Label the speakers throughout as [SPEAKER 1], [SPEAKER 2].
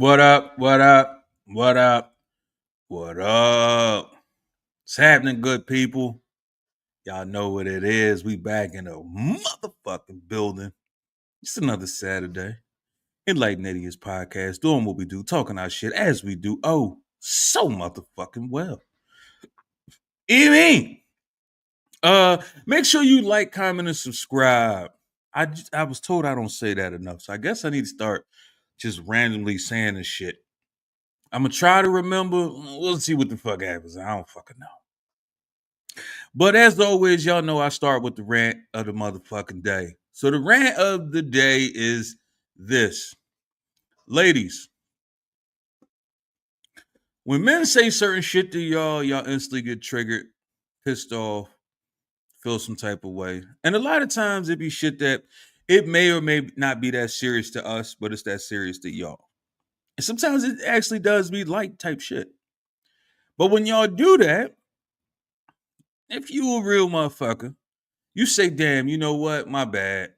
[SPEAKER 1] What up? What up? What up? What up? What's happening, good people? Y'all know what it is. We back in a motherfucking building. It's another Saturday. Enlighten Idiots podcast, doing what we do, talking our shit as we do. Oh, so motherfucking well. Evening. Make sure you like, comment, and subscribe. I was told I don't say that enough, so I guess I need to start just randomly saying this shit. I'm gonna try to remember. We'll see what the fuck happens. I don't fucking know. But as always, y'all know I start with the rant of the motherfucking day. So the rant of the day is this. Ladies, when men say certain shit to y'all instantly get triggered, pissed off, feel some type of way. And a lot of times it be shit that it may or may not be that serious to us, but it's that serious to y'all. And sometimes it actually does be light type shit. But when y'all do that, if you a real motherfucker, you say, damn, you know what? My bad.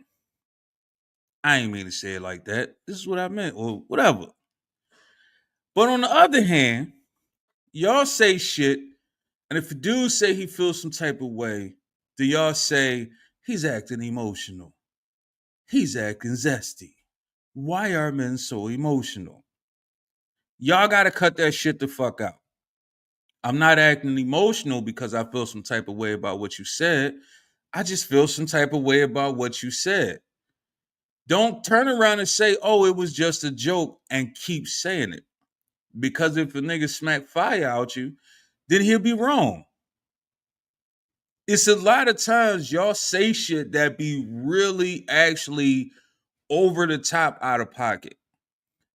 [SPEAKER 1] I ain't mean to say it like that. This is what I meant, or whatever. But on the other hand, y'all say shit, and if a dude say he feels some type of way, do y'all say he's acting emotional? He's acting zesty. Why are men so emotional? Y'all gotta cut that shit the fuck out. I'm not acting emotional because I feel some type of way about what you said. I just feel some type of way about what you said. Don't turn around and say, oh, it was just a joke and keep saying it. Because if a nigga smack fire out you, then he'll be wrong. It's a lot of times y'all say shit that be really actually over the top out of pocket.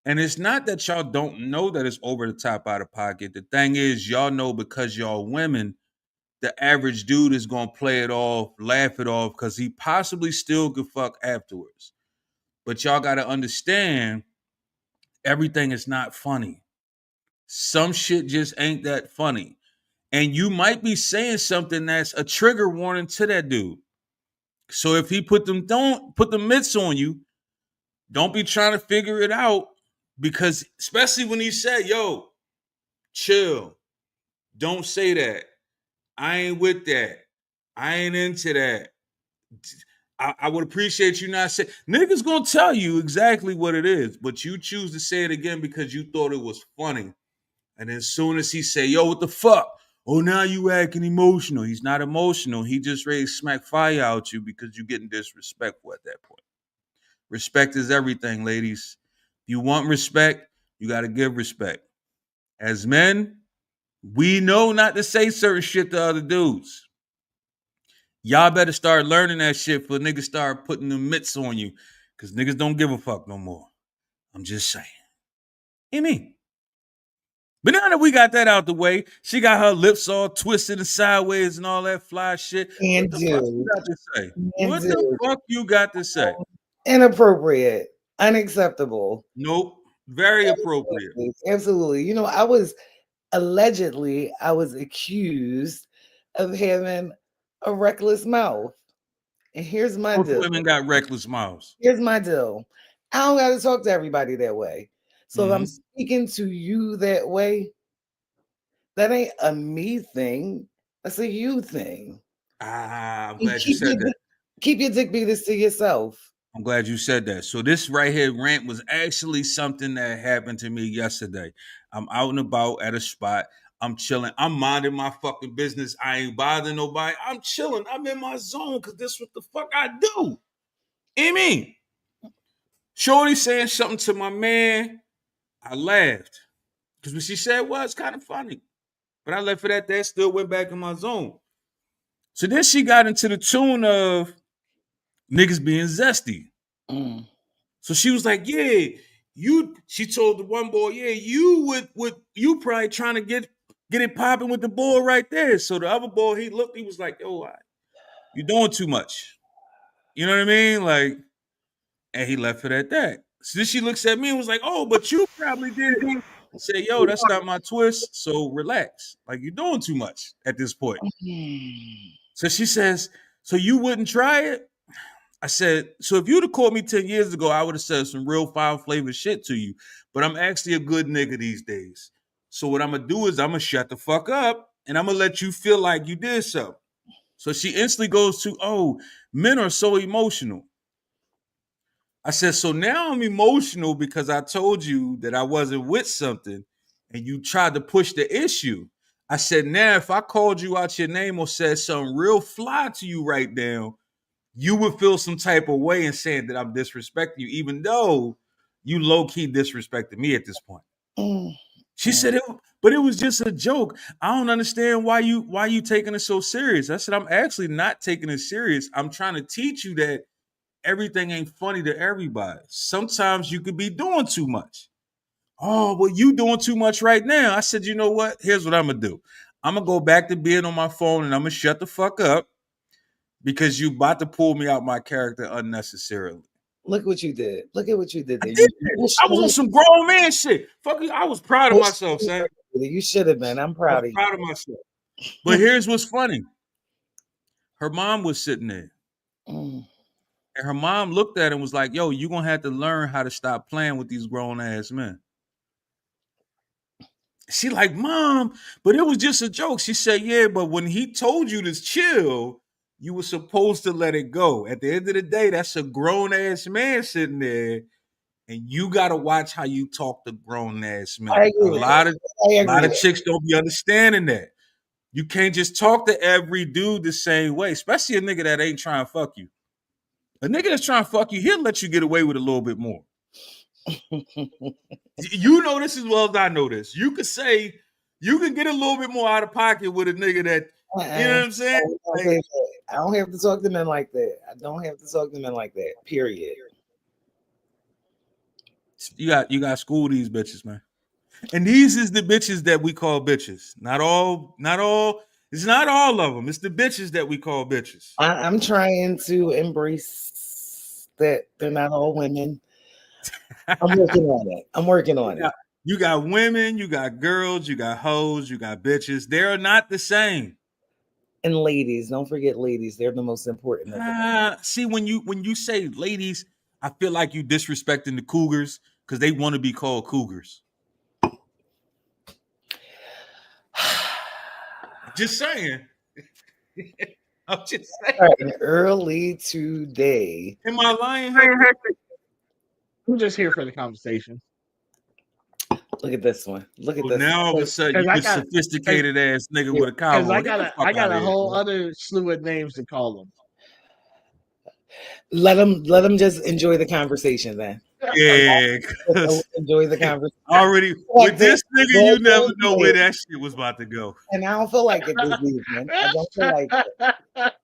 [SPEAKER 1] And it's not that y'all don't know that it's over the top out of pocket. The thing is, y'all know because y'all women, the average dude is gonna play it off, laugh it off, because he possibly still could fuck afterwards. But y'all gotta understand everything is not funny. Some shit just ain't that funny. And you might be saying something that's a trigger warning to that dude. So if he don't put the mitts on you, don't be trying to figure it out. Because especially when he said, yo, chill. Don't say that. I ain't with that. I ain't into that. I would appreciate you not saying. Niggas gonna tell you exactly what it is, but you choose to say it again because you thought it was funny. And then as soon as he say, yo, what the fuck? Oh, now you acting emotional. He's not emotional. He just ready to smack fire out you because you're getting disrespectful at that point. Respect is everything, ladies. If you want respect, you got to give respect. As men, we know not to say certain shit to other dudes. Y'all better start learning that shit for niggas start putting the mitts on you. Because niggas don't give a fuck no more. I'm just saying. You mean? But now that we got that out the way, she got her lips all twisted and sideways and all that fly shit. What
[SPEAKER 2] And
[SPEAKER 1] the fuck you
[SPEAKER 2] dude,
[SPEAKER 1] got to say?
[SPEAKER 2] and
[SPEAKER 1] What the
[SPEAKER 2] dude,
[SPEAKER 1] fuck you got to say?
[SPEAKER 2] inappropriate, unacceptable.
[SPEAKER 1] Nope. Very appropriate.
[SPEAKER 2] Absolutely, absolutely. I was accused of having a reckless mouth. And here's my
[SPEAKER 1] Most
[SPEAKER 2] deal.
[SPEAKER 1] women got reckless mouths.
[SPEAKER 2] Here's my deal. I don't got to talk to everybody that way. So if I'm
[SPEAKER 1] Mm-hmm.
[SPEAKER 2] speaking to you that way, that ain't a me thing. That's a you thing.
[SPEAKER 1] I'm
[SPEAKER 2] And
[SPEAKER 1] glad you said that.
[SPEAKER 2] keep your dick beaters to yourself.
[SPEAKER 1] I'm glad you said that. So this right here rant was actually something that happened to me yesterday. I'm out and about at a spot. I'm chilling. I'm minding my fucking business. I ain't bothering nobody. I'm chilling. I'm in my zone because this what the fuck I do. You mean? Shorty saying something to my man. I laughed. Because what she said was kind of funny. But I left it at that, still went back in my zone. So then she got into the tune of niggas being zesty.
[SPEAKER 2] Mm.
[SPEAKER 1] So she was like, yeah, she told the one boy, yeah, you probably trying to get it popping with the boy right there. So the other boy, he looked, he was like, yo, you doing too much. You know what I mean? Like, and he left it at that. So then she looks at me and was like, oh, but you probably did it. I said, yo, that's not my twist. So relax. Like, you're doing too much at this point.
[SPEAKER 2] Mm.
[SPEAKER 1] So she says, so you wouldn't try it? I said, so if you'd have caught me 10 years ago, I would have said some real foul flavored shit to you. But I'm actually a good nigga these days. So what I'm gonna do is I'm gonna shut the fuck up and I'm gonna let you feel like you did something. So she instantly goes to, oh, men are so emotional. I said, so now I'm emotional because I told you that I wasn't with something and you tried to push the issue. I said, now if I called you out your name or said something real fly to you right now, you would feel some type of way in saying that I'm disrespecting you, even though you low key disrespected me at this point.
[SPEAKER 2] Mm,
[SPEAKER 1] She
[SPEAKER 2] mm.
[SPEAKER 1] said, but it was just a joke. I don't understand why you taking it so serious. I said, I'm actually not taking it serious. I'm trying to teach you that everything ain't funny to everybody. Sometimes you could be doing too much. Oh, well, you doing too much right now. I said, you know what? Here's what I'm gonna do. I'm gonna go back to being on my phone and I'm gonna shut the fuck up because you about to pull me out my character unnecessarily.
[SPEAKER 2] Look what you did. Look at what you did
[SPEAKER 1] I
[SPEAKER 2] there.
[SPEAKER 1] did. I was on some grown man shit. Fuck you. I was proud of myself, son.
[SPEAKER 2] You should have been. I'm
[SPEAKER 1] I
[SPEAKER 2] proud
[SPEAKER 1] was
[SPEAKER 2] of
[SPEAKER 1] proud of myself. But here's what's funny. Her mom was sitting there.
[SPEAKER 2] you. Mm.
[SPEAKER 1] And her mom looked at him and was like, yo, you're gonna have to learn how to stop playing with these grown ass men. She like, Mom, but it was just a joke. She said, yeah, but when he told you to chill, you were supposed to let it go. At the end of the day, that's a grown ass man sitting there, and you gotta watch how you talk to grown ass men.
[SPEAKER 2] I
[SPEAKER 1] A
[SPEAKER 2] agree with
[SPEAKER 1] lot of
[SPEAKER 2] that. I agree with
[SPEAKER 1] chicks don't be understanding that. You can't just talk to every dude the same way, especially a nigga that ain't trying to fuck you. A nigga that's trying to fuck you, he'll let you get away with a little bit more. You know this as well as I know this. You could say you can get a little bit more out of pocket with a nigga that, you know what I'm saying? Like,
[SPEAKER 2] I don't have to talk to men like that. I don't have to talk to men like that. Period.
[SPEAKER 1] you got school these bitches, man. And these is the bitches that we call bitches. Not all. It's not all of them. It's the bitches that we call bitches.
[SPEAKER 2] I'm trying to embrace that they're not all women. I'm working on it. I'm working on it.
[SPEAKER 1] You got women, you got girls, you got hoes, you got bitches. They're not the same.
[SPEAKER 2] And ladies, don't forget ladies. They're the most important.
[SPEAKER 1] See, when you say ladies, I feel like you disrespecting the cougars because they want to be called cougars. Just saying. I'm just saying.
[SPEAKER 2] Early today.
[SPEAKER 1] Am I lying?
[SPEAKER 3] I'm just here for the conversation.
[SPEAKER 2] Look at this one. Look at
[SPEAKER 1] Well,
[SPEAKER 2] this.
[SPEAKER 1] now all of a sudden you a sophisticated ass nigga with a cowboy.
[SPEAKER 3] Because I got a whole other slew of names to call them.
[SPEAKER 2] Let them just enjoy the conversation then.
[SPEAKER 1] Yeah,
[SPEAKER 2] enjoy the conversation.
[SPEAKER 1] Already with this nigga, you never know where that shit was about to go.
[SPEAKER 2] And I don't feel like it this evening. I don't feel like it.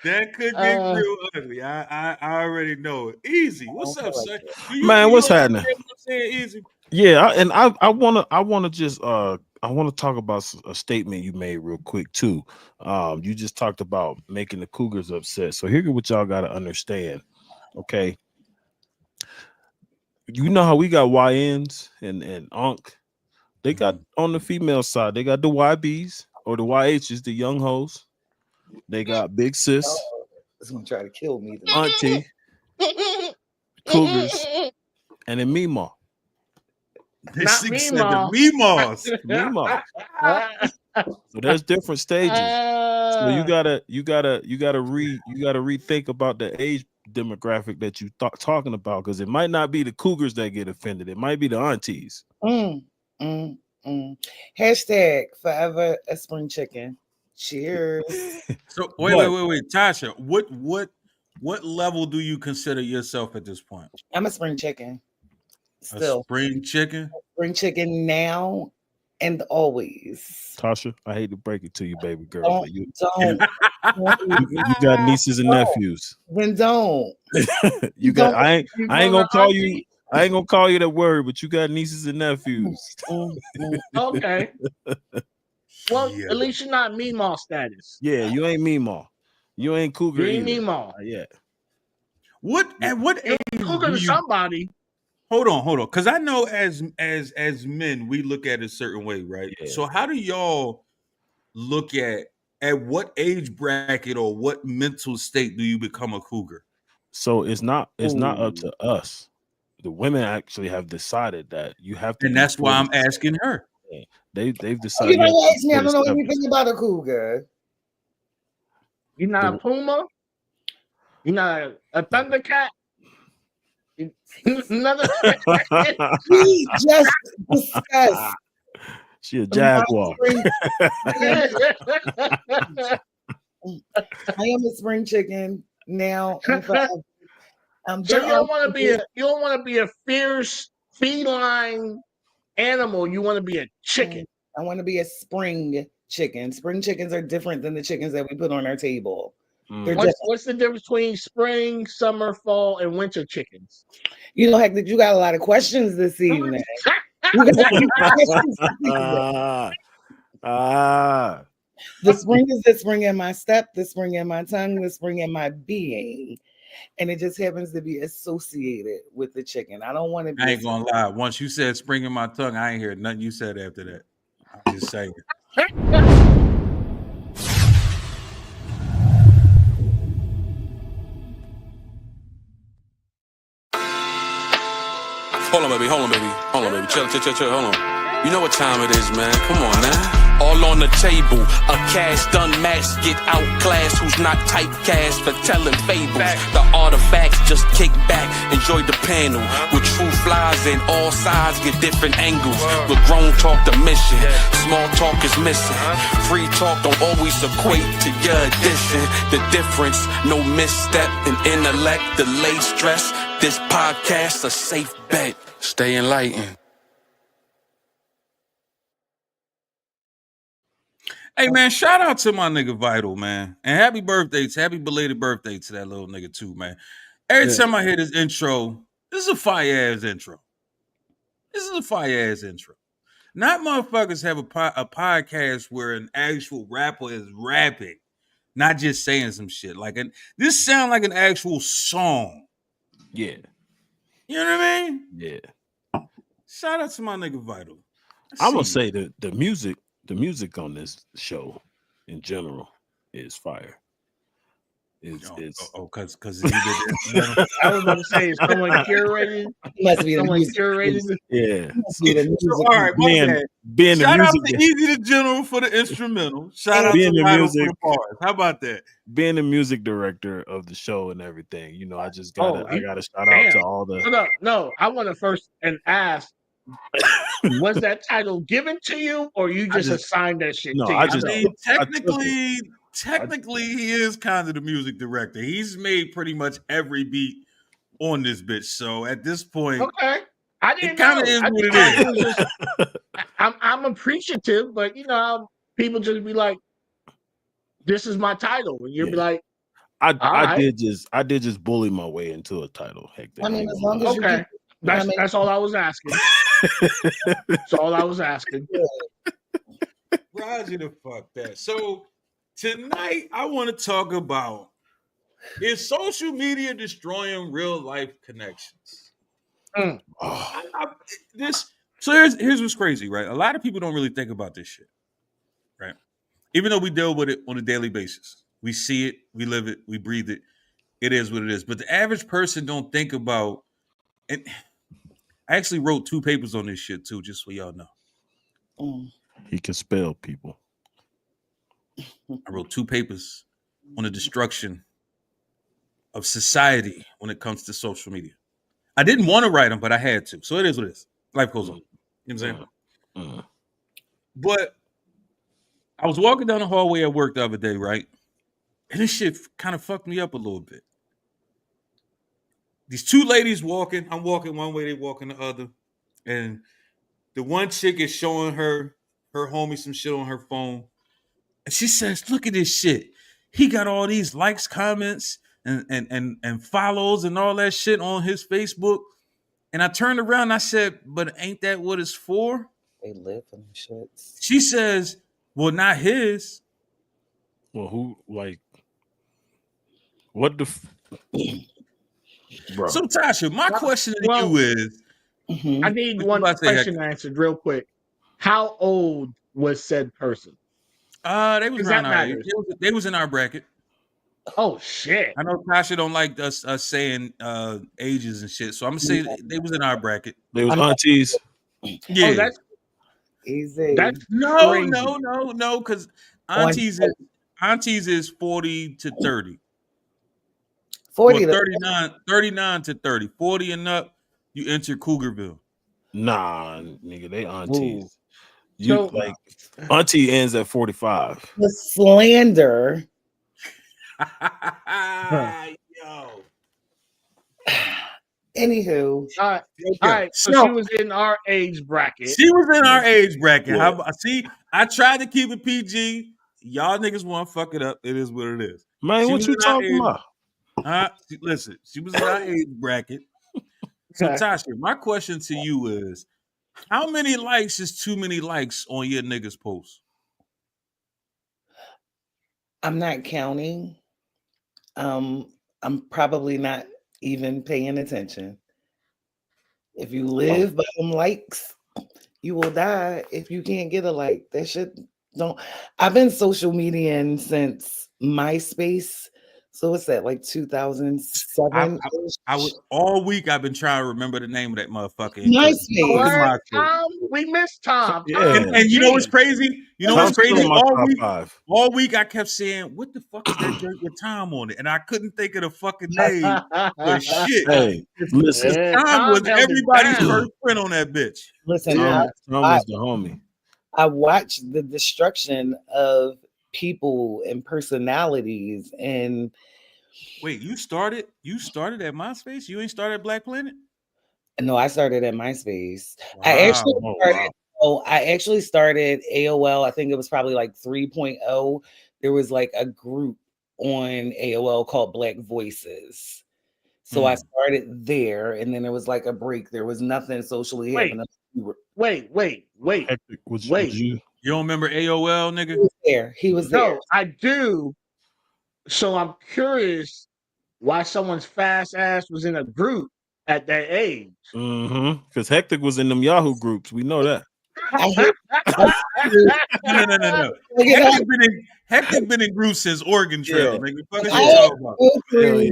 [SPEAKER 1] That could get real ugly. I already know it. Easy. What's up, son?
[SPEAKER 4] Man, what's happening?
[SPEAKER 1] Easy.
[SPEAKER 4] Yeah, and I wanna just I want to talk about a statement you made real quick too. You just talked about making the Cougars upset. So here's what y'all got to understand. Okay, you know how we got YNs and Onk. They got on the female side. They got the YBs or the YHs, the young hoes. They got Big Sis.
[SPEAKER 2] It's gonna try to kill me.
[SPEAKER 4] Auntie, Cougars, and then Meemaw.
[SPEAKER 3] Not Meemaw.
[SPEAKER 4] Meemaw. So there's different stages. So you gotta rethink about the age demographic that you talking about, because it might not be the Cougars that get offended. It might be the aunties.
[SPEAKER 2] Hashtag forever a spring chicken. Cheers.
[SPEAKER 1] So wait, Tasha, what level do you consider yourself at this point?
[SPEAKER 2] I'm a spring chicken. Still.
[SPEAKER 1] A spring chicken?
[SPEAKER 2] Spring chicken now and always.
[SPEAKER 4] Tasha, I hate to break it to you, baby girl.
[SPEAKER 2] Don't,
[SPEAKER 4] you got nieces and nephews.
[SPEAKER 2] Then don't.
[SPEAKER 4] I ain't gonna call you. I ain't gonna call you that word, but you got nieces and nephews.
[SPEAKER 3] Okay. Well, at least you're not Meemaw status.
[SPEAKER 4] Yeah, you ain't Meemaw. You ain't Cougar.
[SPEAKER 3] You ain't Meemaw.
[SPEAKER 4] Yeah.
[SPEAKER 1] At what age?
[SPEAKER 3] Cougar to somebody.
[SPEAKER 1] Hold on, because I know as men we look at it a certain way, right? Yeah. So how do y'all look at what age bracket or what mental state do you become a cougar?
[SPEAKER 4] So it's not up
[SPEAKER 3] Ooh.
[SPEAKER 4] to us. The women actually have decided that you have to,
[SPEAKER 1] And that's why I'm asking her.
[SPEAKER 4] They've
[SPEAKER 2] You
[SPEAKER 4] decided.
[SPEAKER 2] know
[SPEAKER 4] you have
[SPEAKER 2] what?
[SPEAKER 4] to be
[SPEAKER 2] I don't know
[SPEAKER 4] established.
[SPEAKER 2] anything about a cougar.
[SPEAKER 3] You're not a puma. You're not a thundercat. Another.
[SPEAKER 2] We just discussed.
[SPEAKER 4] She a jaguar.
[SPEAKER 2] I am a spring chicken now. And forever.
[SPEAKER 3] So you don't want to be a fierce feline animal. You want to be a chicken.
[SPEAKER 2] I want to be a spring chicken. Spring chickens are different than the chickens that we put on our table.
[SPEAKER 3] What's the difference between spring, summer, fall, and winter chickens?
[SPEAKER 2] You know, heck, that you got a lot of questions this evening. The spring is the spring in my step, the spring in my tongue, the spring in my being. And it just happens to be associated with the chicken. I don't want to be.
[SPEAKER 1] I ain't gonna lie. Once you said spring in my tongue, I ain't hear nothing you said after that. I'm just saying.
[SPEAKER 5] Hold on, baby. Chill. Hold on. You know what time it is, man. Come on, man. All on the table. A cast unmatched, get outclassed. Who's not typecast for telling fables? The artifacts just kick back, enjoy the panel. With true flies in all sides, get different angles. With grown talk the mission, small talk is missing. Free talk don't always equate to your addition. The difference, no misstep in intellect, delayed stress. This podcast a safe bet. Stay enlightened.
[SPEAKER 1] Hey man, shout out to my nigga Vital, man. And happy belated birthday to that little nigga too, man. Every time I hear this intro, this is a fire ass intro. Not motherfuckers have a podcast where an actual rapper is rapping, not just saying some shit. This sound like an actual song.
[SPEAKER 4] Yeah.
[SPEAKER 1] You know what I mean?
[SPEAKER 4] Yeah.
[SPEAKER 1] Shout out to my nigga Vital.
[SPEAKER 4] I'm gonna say the music on this show in general is fire. Because
[SPEAKER 1] he did it.
[SPEAKER 3] I was about to say, is someone curated?
[SPEAKER 2] Must be
[SPEAKER 3] someone
[SPEAKER 2] the
[SPEAKER 3] curated.
[SPEAKER 4] Yeah.
[SPEAKER 1] All right,
[SPEAKER 4] being
[SPEAKER 1] shout
[SPEAKER 4] the
[SPEAKER 1] out
[SPEAKER 4] music,
[SPEAKER 1] to Easy the General for the instrumental. Shout out
[SPEAKER 4] being
[SPEAKER 1] to
[SPEAKER 4] the
[SPEAKER 1] Vital
[SPEAKER 4] music
[SPEAKER 1] for the bars. How about that?
[SPEAKER 4] Being the music director of the show and everything, you know, I just gotta shout out to all the.
[SPEAKER 3] No, I want to first and ask. Was that title given to you, or you just assigned that shit?
[SPEAKER 4] No,
[SPEAKER 3] to you?
[SPEAKER 1] Technically, he is kind of the music director. He's made pretty much every beat on this bitch. So at this point,
[SPEAKER 3] okay, I didn't
[SPEAKER 1] it kind of is what it is.
[SPEAKER 3] I'm appreciative, but you know, people just be like, "This is my title," and you'll be like,
[SPEAKER 4] I did just bully my way into a title. Heck,
[SPEAKER 2] I mean, as long as
[SPEAKER 3] okay. That's all I was asking. That's all I was asking.
[SPEAKER 1] Roger the fuck that. So tonight I want to talk about, is social media destroying real life connections? So here's what's crazy, right? A lot of people don't really think about this shit, right? Even though we deal with it on a daily basis. We see it, we live it, we breathe it. It is what it is. But the average person don't think about it. I actually wrote 2 papers on this shit too, just so y'all know.
[SPEAKER 4] He can spell people.
[SPEAKER 1] I wrote 2 papers on the destruction of society when it comes to social media. I didn't want to write them, but I had to. So it is what it is. Life goes on. You know what I'm saying? But I was walking down the hallway at work the other day, right? And this shit kind of fucked me up a little bit. These 2 ladies walking. I'm walking one way, they walking the other. And the one chick is showing her homie some shit on her phone. And she says, look at this shit. He got all these likes, comments, and follows and all that shit on his Facebook. And I turned around and I said, but ain't that what it's for?
[SPEAKER 2] They live in the shits.
[SPEAKER 1] She says, well, not his.
[SPEAKER 4] Well, who, like, what the bro?
[SPEAKER 1] So Tasha, my question to you is,
[SPEAKER 3] I need one question answered real quick. How old was said person?
[SPEAKER 1] They was around our age. They was in our bracket.
[SPEAKER 3] Oh shit!
[SPEAKER 1] I know Tasha don't like us saying ages and shit, so I'm gonna say they was in our bracket.
[SPEAKER 4] They was aunties.
[SPEAKER 1] Yeah.
[SPEAKER 3] Oh, that's
[SPEAKER 2] Easy.
[SPEAKER 1] no,
[SPEAKER 3] crazy.
[SPEAKER 1] no, because
[SPEAKER 2] On-
[SPEAKER 1] aunties is 40 to 30.
[SPEAKER 2] 40
[SPEAKER 1] Well,
[SPEAKER 2] to
[SPEAKER 1] 39 to 30. 40 and up, you enter Cougarville.
[SPEAKER 4] Nah, nigga, they aunties.
[SPEAKER 2] Ooh.
[SPEAKER 4] You
[SPEAKER 3] So-
[SPEAKER 4] like auntie ends at 45.
[SPEAKER 2] the slander.
[SPEAKER 1] Yo.
[SPEAKER 2] Anywho,
[SPEAKER 3] all right. So
[SPEAKER 1] So-
[SPEAKER 3] she was in our age bracket.
[SPEAKER 1] She was in our age bracket.
[SPEAKER 4] Yeah.
[SPEAKER 1] How about, see, I tried to keep it PG. Y'all niggas want to fuck it up. It is what it is.
[SPEAKER 4] Man,
[SPEAKER 1] She
[SPEAKER 4] what
[SPEAKER 1] was
[SPEAKER 4] you
[SPEAKER 1] in our
[SPEAKER 4] talking
[SPEAKER 1] age-
[SPEAKER 4] about?
[SPEAKER 1] Listen, she was in our age bracket. So, Tasha, my question to you is, how many likes is too many likes on your niggas post?
[SPEAKER 2] I'm not counting. I'm probably not even paying attention. If you live by them likes, you will die if you can't get a like. That shit don't. I've been social media since MySpace. So what's that, like 2007?
[SPEAKER 1] I was all week. I've been trying to remember the name of that motherfucker.
[SPEAKER 2] MySpace.
[SPEAKER 3] What? Tom? We missed Tom.
[SPEAKER 4] Yeah.
[SPEAKER 1] And you know what's crazy? You know what's
[SPEAKER 4] Tom's still
[SPEAKER 1] crazy?
[SPEAKER 4] in my top 5.
[SPEAKER 1] All week I kept saying, "What the fuck is that joint with Tom on it?" And I couldn't think of the fucking name. But shit,
[SPEAKER 4] Hey, listen,
[SPEAKER 3] Yeah,
[SPEAKER 1] Tom was
[SPEAKER 3] held it
[SPEAKER 1] everybody's
[SPEAKER 3] down.
[SPEAKER 1] first friend on that bitch.
[SPEAKER 2] Listen,
[SPEAKER 4] Tom was the homie.
[SPEAKER 2] I watched the destruction of people and personalities, and
[SPEAKER 1] Wait, you started at MySpace? You ain't started at Black Planet?
[SPEAKER 2] no, I started at MySpace.
[SPEAKER 1] Wow.
[SPEAKER 2] I actually started AOL. I think it was probably like 3.0. There was like a group on AOL called Black Voices. So I started there, and then there was like a break. There was nothing socially
[SPEAKER 3] Wait.
[SPEAKER 2] happening.
[SPEAKER 3] Wait.
[SPEAKER 4] Hectic, was
[SPEAKER 3] Wait.
[SPEAKER 4] you?
[SPEAKER 1] You don't remember AOL, nigga?
[SPEAKER 2] He was there. He was there.
[SPEAKER 3] No, I do. So I'm curious why someone's fast ass was in a group at that age.
[SPEAKER 4] Mm-hmm. Because Hectic was in them Yahoo groups. We know that.
[SPEAKER 1] No. Hectic been in groups since Oregon Trail,
[SPEAKER 4] Yeah.
[SPEAKER 1] nigga. Fuck is
[SPEAKER 2] I
[SPEAKER 1] you
[SPEAKER 2] had
[SPEAKER 1] talking
[SPEAKER 2] to
[SPEAKER 1] about?
[SPEAKER 2] go through.
[SPEAKER 4] Yeah.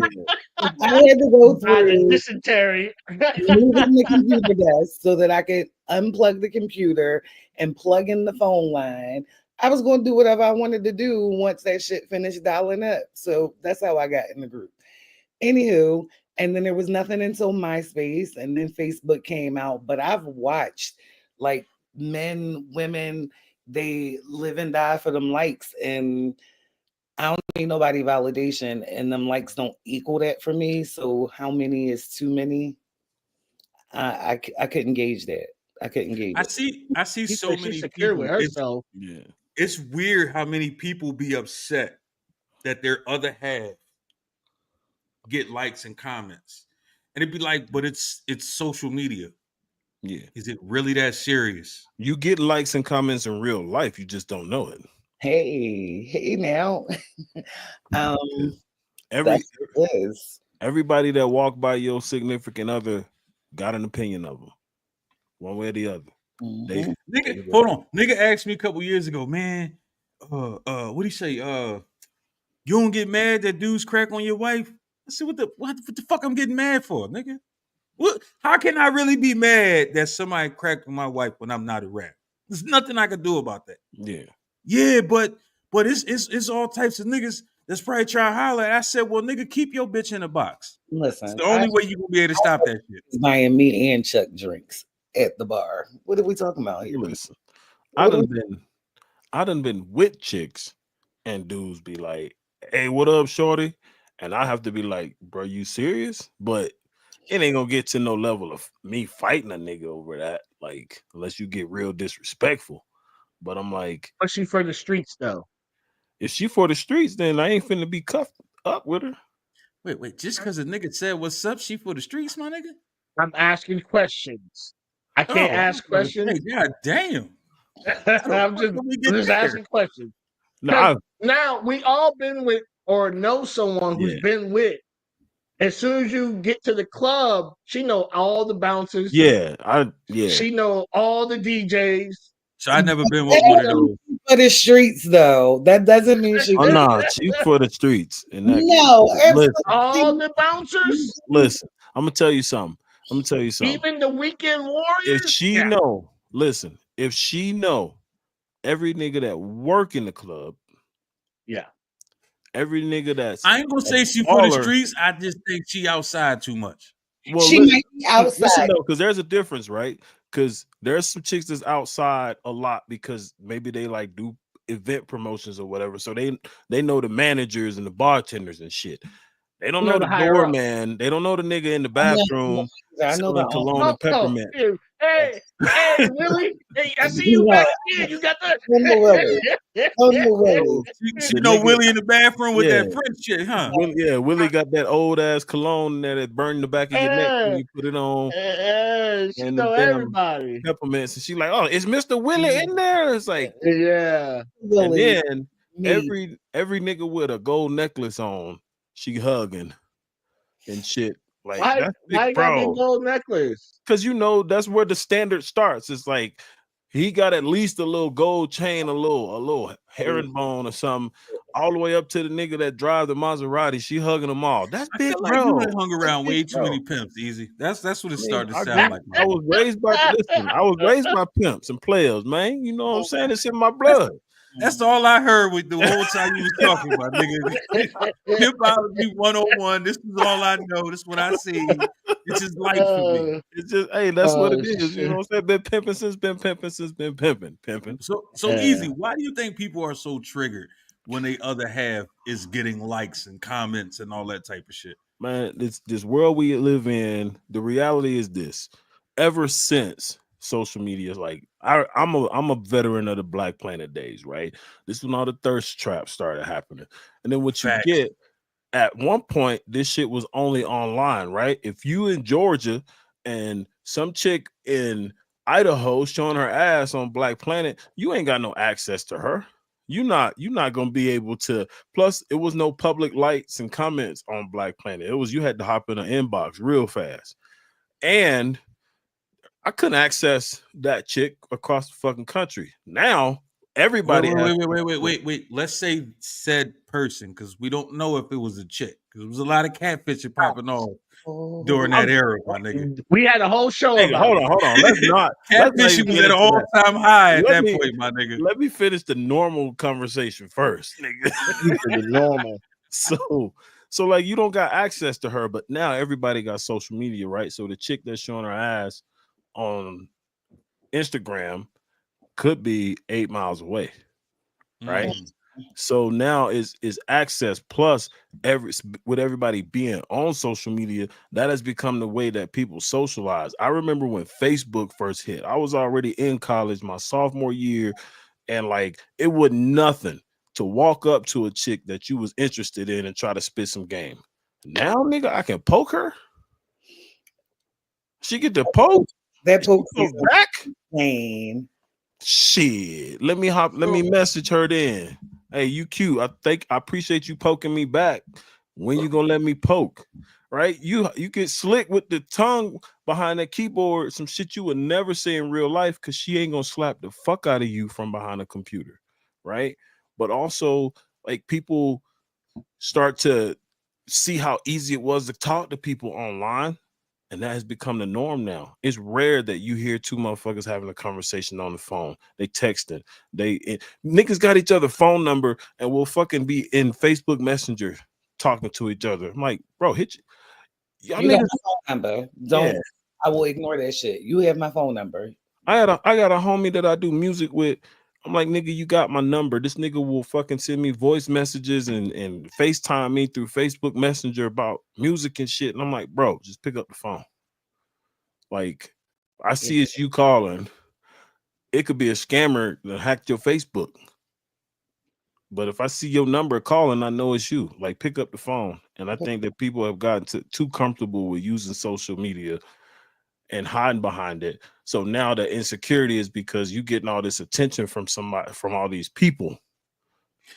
[SPEAKER 2] I had to go through
[SPEAKER 3] Dysentery.
[SPEAKER 2] moving the computer desk so that I could unplug the computer and plug in the phone line. I was going to do whatever I wanted to do once that shit finished dialing up. So that's how I got in the group. Anywho, and then there was nothing until MySpace, and then Facebook came out. But I've watched like men, women, they live and die for them likes, and I don't need nobody validation, and them likes don't equal that for me. So how many is too many? I couldn't gauge that. I couldn't gauge it.
[SPEAKER 1] I see
[SPEAKER 3] She
[SPEAKER 1] so
[SPEAKER 3] said
[SPEAKER 1] many
[SPEAKER 3] she's secure
[SPEAKER 1] people.
[SPEAKER 3] with herself.
[SPEAKER 4] Yeah.
[SPEAKER 1] It's weird how many people be upset that their other half get likes and comments. And it'd be like, but it's social media.
[SPEAKER 4] Yeah.
[SPEAKER 1] Is it really that serious?
[SPEAKER 4] You get likes and comments in real life. You just don't know it.
[SPEAKER 2] Hey now.
[SPEAKER 4] Every
[SPEAKER 2] That's what it is.
[SPEAKER 4] everybody that walked by your significant other got an opinion of them, one way or the other. They,
[SPEAKER 2] Mhm.
[SPEAKER 1] Nigga, hold on. Nigga asked me a couple years ago, man, what do you say? You don't get mad that dudes crack on your wife? I said, what the fuck I'm getting mad for, nigga? What? How can I really be mad that somebody cracked on my wife when I'm not a rap? There's nothing I could do about that.
[SPEAKER 4] yeah.
[SPEAKER 1] Yeah, but it's all types of niggas that's probably trying to holler. I said, well, nigga, keep your bitch in a box. It's
[SPEAKER 2] Listen,
[SPEAKER 1] the only way you gonna be able to stop that shit.
[SPEAKER 2] is buying me and Chuck drinks at the bar. What are we talking about here?
[SPEAKER 4] Listen, I done been with chicks and dudes be like, "Hey, what up, shorty?" And I have to be like, "Bro, you serious?" But it ain't gonna get to no level of me fighting a nigga over that, like, unless you get real disrespectful. But I'm like,
[SPEAKER 3] But she for the streets though.
[SPEAKER 4] if she for the streets, then I ain't finna be cuffed up with her.
[SPEAKER 1] Wait, just because a nigga said what's up, she for the streets, my nigga?
[SPEAKER 3] I'm asking questions. I can't ask questions.
[SPEAKER 1] Hey, God damn.
[SPEAKER 3] I'm just asking questions.
[SPEAKER 4] No,
[SPEAKER 3] Now we all been with or know someone who's been with. As soon as you get to the club, she know all the bouncers.
[SPEAKER 4] yeah.
[SPEAKER 3] She know all the DJs.
[SPEAKER 1] So I never been with one of those.
[SPEAKER 2] for the streets, though. That doesn't mean she.
[SPEAKER 4] Oh no, cheap for the streets. And that
[SPEAKER 2] No,
[SPEAKER 4] listen,
[SPEAKER 3] all the bouncers,
[SPEAKER 4] listen. I'm gonna tell you something.
[SPEAKER 3] even the weekend warriors.
[SPEAKER 4] If she know, listen. If she know, every nigga that work in the club, every nigga that's
[SPEAKER 1] I ain't gonna say she for the streets. I just think she outside too much.
[SPEAKER 4] Well,
[SPEAKER 2] she might be outside.
[SPEAKER 4] Listen though, because there's a difference, right? Because there's some chicks that's outside a lot because maybe they like do event promotions or whatever. So they know the managers and the bartenders and shit. They don't know the doorman. They don't know the nigga in the bathroom.
[SPEAKER 2] I know the
[SPEAKER 4] cologne and peppermint.
[SPEAKER 3] Hey, Willie. Hey, I see you back here. You got that.
[SPEAKER 1] You know Willie in the bathroom with that French shit, huh?
[SPEAKER 4] Willie got that old ass cologne that burned the back of your neck when you put it on.
[SPEAKER 3] She know everybody.
[SPEAKER 4] Peppermints, and she like, oh, is Mr. Willie in there? It's like,
[SPEAKER 3] yeah.
[SPEAKER 4] And then every nigga with a gold necklace on, she hugging and shit. Like,
[SPEAKER 3] why got a gold necklace?
[SPEAKER 4] Because that's where the standard starts. It's like he got at least a little gold chain, a little herringbone or something, all the way up to the nigga that drive the Maserati. She hugging them all. That's big, bro.
[SPEAKER 1] You hung around way too many pimps. Easy. That's what it started to sound like.
[SPEAKER 4] I was raised by pimps and players, man. You know what I'm saying? It's in my blood.
[SPEAKER 1] That's all I heard with the whole time you was talking about, nigga. Pimpology 101. This is all I know. This is what I see. It's just life for me.
[SPEAKER 4] It's just, hey, that's what it is. You know what I'm saying? Been pimping since been pimping.
[SPEAKER 1] So Easy. Why do you think people are so triggered when they other half is getting likes and comments and all that type of shit?
[SPEAKER 4] Man, this world we live in, the reality is this. Ever since social media is like, I'm a veteran of the Black Planet days, right? This is when all the thirst traps started happening. And then what you get, at one point, this shit was only online, right? If you in Georgia and some chick in Idaho showing her ass on Black Planet, you ain't got no access to her. You're not gonna be able to. Plus, it was no public likes and comments on Black Planet. It was you had to hop in an inbox real fast. And I couldn't access that chick across the fucking country. Now everybody.
[SPEAKER 1] Wait. Let's say said person, because we don't know if it was a chick. Because there was a lot of catfishing popping off during that era, my nigga.
[SPEAKER 3] We had a whole show.
[SPEAKER 4] Hold on. Let's not.
[SPEAKER 1] Catfishing was at an all-time high at that point, my nigga.
[SPEAKER 4] Let me finish the normal conversation first, nigga.
[SPEAKER 3] The normal.
[SPEAKER 4] So like you don't got access to her, but now everybody got social media, right? So the chick that's showing her ass on Instagram could be 8 miles away, right? So now is access plus with everybody being on social media, that has become the way that people socialize. I remember when Facebook first hit, I was already in college my sophomore year, and like it was nothing to walk up to a chick that you was interested in and try to spit some game. Now, nigga, I can poke her. She get to poke.
[SPEAKER 2] That poke is
[SPEAKER 4] back.
[SPEAKER 2] Insane.
[SPEAKER 4] Shit. Let me message her then. Hey, you cute. I appreciate you poking me back. When you gonna let me poke? Right? You get slick with the tongue behind that keyboard, some shit you would never say in real life, because she ain't gonna slap the fuck out of you from behind a computer, right? But also, like, people start to see how easy it was to talk to people online. And that has become the norm now. It's rare that you hear two motherfuckers having a conversation on the phone. They texting. Niggas got each other phone number and will fucking be in Facebook Messenger talking to each other. I'm like, bro, hit you. Y'all
[SPEAKER 2] you
[SPEAKER 4] niggas.
[SPEAKER 2] got my phone number. Don't. Yeah. I will ignore that shit. You have my phone number.
[SPEAKER 4] I got a homie that I do music with. I'm like, nigga, you got my number. This nigga will fucking send me voice messages and FaceTime me through Facebook Messenger about music and shit. And I'm like, bro, just pick up the phone. Like, I see it's you calling. It could be a scammer that hacked your Facebook. But if I see your number calling, I know it's you. Like, pick up the phone. And I think that people have gotten too comfortable with using social media and hiding behind it. So now the insecurity is because you getting all this attention from somebody, from all these people.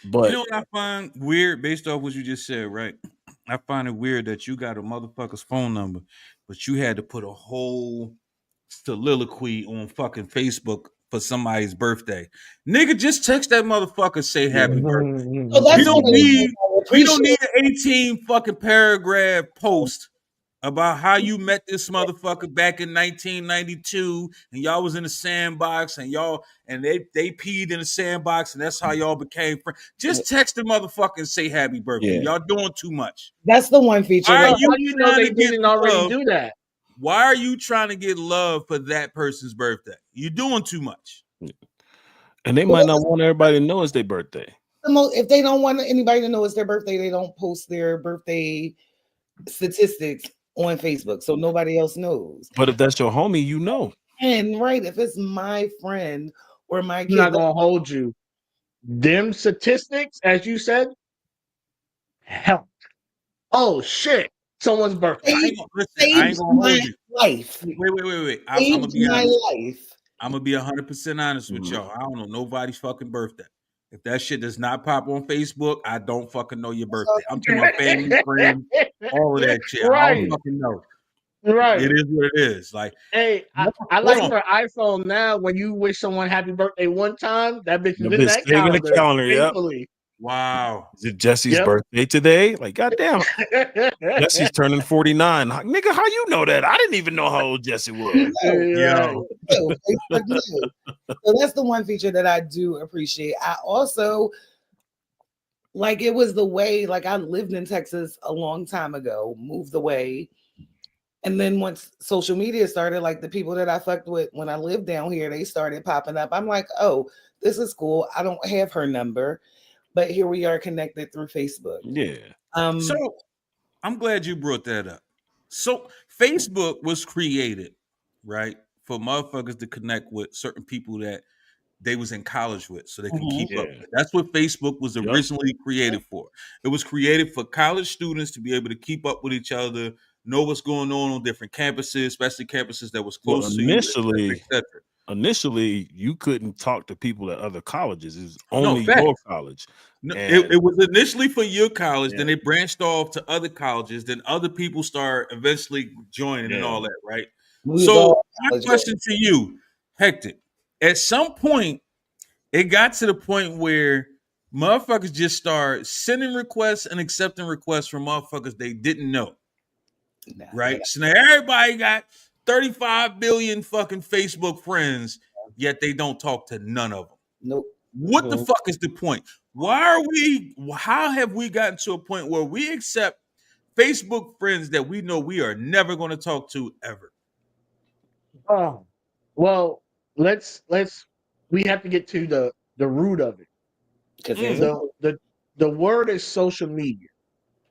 [SPEAKER 4] But
[SPEAKER 1] you know what I find weird, based off what you just said, right? I find it weird that you got a motherfucker's phone number, but you had to put a whole soliloquy on fucking Facebook for somebody's birthday. Nigga, just text that motherfucker, say happy birthday.
[SPEAKER 2] So that's
[SPEAKER 1] We don't
[SPEAKER 2] one of the
[SPEAKER 1] need
[SPEAKER 2] things I
[SPEAKER 1] we don't
[SPEAKER 2] appreciate.
[SPEAKER 1] need an 18 fucking paragraph post about how you met this motherfucker back in 1992 and y'all was in the sandbox and they peed in the sandbox and that's how y'all became friends. Just text the motherfucker and say happy birthday.
[SPEAKER 4] Yeah.
[SPEAKER 1] Y'all doing too much.
[SPEAKER 2] That's the one feature.
[SPEAKER 1] Why
[SPEAKER 2] Like,
[SPEAKER 1] are you
[SPEAKER 3] How do you know
[SPEAKER 1] trying
[SPEAKER 3] they
[SPEAKER 1] to get
[SPEAKER 3] didn't already
[SPEAKER 1] love?
[SPEAKER 3] do that?
[SPEAKER 1] Why are you trying to get love for that person's birthday? You're doing too much.
[SPEAKER 4] And they might not want everybody to know it's their birthday.
[SPEAKER 2] if they don't want anybody to know it's their birthday, they don't post their birthday statistics on Facebook, so nobody else knows.
[SPEAKER 4] But if that's your homie, you know.
[SPEAKER 2] And right, if it's my friend or my
[SPEAKER 3] I'm
[SPEAKER 2] kid,
[SPEAKER 3] not gonna hold you. Them statistics, as you said, help. Oh shit, someone's birthday.
[SPEAKER 1] I ain't gonna, listen, I ain't
[SPEAKER 2] saves
[SPEAKER 1] gonna
[SPEAKER 2] my
[SPEAKER 1] hold you.
[SPEAKER 2] life.
[SPEAKER 1] Wait. I'm
[SPEAKER 2] Saves
[SPEAKER 1] gonna be
[SPEAKER 2] my
[SPEAKER 1] honest.
[SPEAKER 2] life.
[SPEAKER 1] I'm gonna be 100% honest with y'all. I don't know nobody's fucking birthday. If that shit does not pop on Facebook, I don't fucking know your birthday. I'm talking about family, friends, all of that shit. I
[SPEAKER 3] Right.
[SPEAKER 1] don't fucking know.
[SPEAKER 3] Right.
[SPEAKER 1] It is what it is. Like,
[SPEAKER 3] Hey, I
[SPEAKER 1] hold
[SPEAKER 3] like
[SPEAKER 1] on.
[SPEAKER 3] for iPhone now. When you wish someone happy birthday one time, that bitch is
[SPEAKER 4] The
[SPEAKER 3] in
[SPEAKER 4] bitch
[SPEAKER 3] that
[SPEAKER 4] saving the
[SPEAKER 3] calendar.
[SPEAKER 4] calendar, yep.
[SPEAKER 3] faithfully.
[SPEAKER 1] Wow.
[SPEAKER 4] Is it Jesse's
[SPEAKER 3] Yep.
[SPEAKER 4] birthday today? Like, goddamn, Jesse's turning 49. Nigga, how you know that? I didn't even know how old Jesse was.
[SPEAKER 1] Yo.
[SPEAKER 2] So Facebook knows. So that's the one feature that I do appreciate. I also like it was the way, like I lived in Texas a long time ago, moved away. And then once social media started, like the people that I fucked with when I lived down here, they started popping up. I'm like, oh, this is cool. I don't have her number, but here we are connected through Facebook.
[SPEAKER 4] Yeah.
[SPEAKER 1] So I'm glad you brought that up. So Facebook was created, right, for motherfuckers to connect with certain people that they was in college with, so they can keep up.
[SPEAKER 4] Yeah.
[SPEAKER 1] That's what Facebook was originally created for. It was created for college students to be able to keep up with each other, know what's going on different campuses, especially campuses that was close to you, et cetera.
[SPEAKER 4] Initially, you couldn't talk to people at other colleges. It was only
[SPEAKER 1] facts.
[SPEAKER 4] your college.
[SPEAKER 1] No,
[SPEAKER 4] And-
[SPEAKER 1] it was initially for your college,
[SPEAKER 4] Yeah.
[SPEAKER 1] then it branched off to other colleges, then other people start eventually joining and
[SPEAKER 4] Yeah.
[SPEAKER 1] all that, right?
[SPEAKER 2] We
[SPEAKER 1] So
[SPEAKER 2] all
[SPEAKER 1] my
[SPEAKER 2] college
[SPEAKER 1] question to you, Hector, at some point, it got to the point where motherfuckers just start sending requests and accepting requests from motherfuckers they didn't know,
[SPEAKER 2] Nah,
[SPEAKER 1] right? So now everybody got 35 billion fucking Facebook friends, yet they don't talk to none of them.
[SPEAKER 2] Nope.
[SPEAKER 1] What the fuck is the point? How have we gotten to a point where we accept Facebook friends that we know we are never going to talk to ever?
[SPEAKER 3] Oh, well, we have to get to the root of it.
[SPEAKER 2] Because
[SPEAKER 3] The word is social media.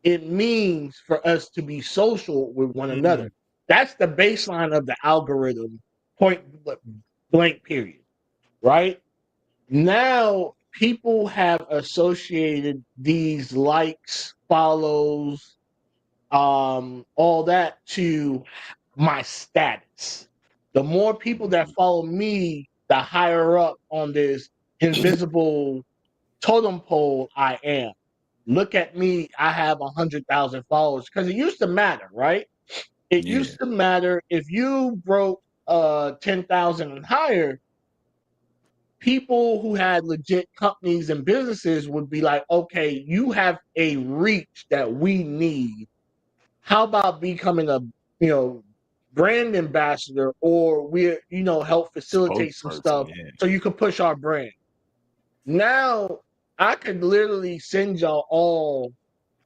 [SPEAKER 3] It means for us to be social with one another. That's the baseline of the algorithm, point blank period. Right? Now people have associated these likes, follows, all that to my status. The more people that follow me, the higher up on this invisible totem pole I am. Look at me, I have 100,000 followers because it used to matter, right? It
[SPEAKER 4] Yeah.
[SPEAKER 3] used to matter if you broke 10,000 and higher. People who had legit companies and businesses would be like, okay, you have a reach that we need. How about becoming a brand ambassador, or help facilitate some
[SPEAKER 4] Spokesperson,
[SPEAKER 3] stuff
[SPEAKER 4] yeah.
[SPEAKER 3] so you can push our brand? Now I could literally send y'all all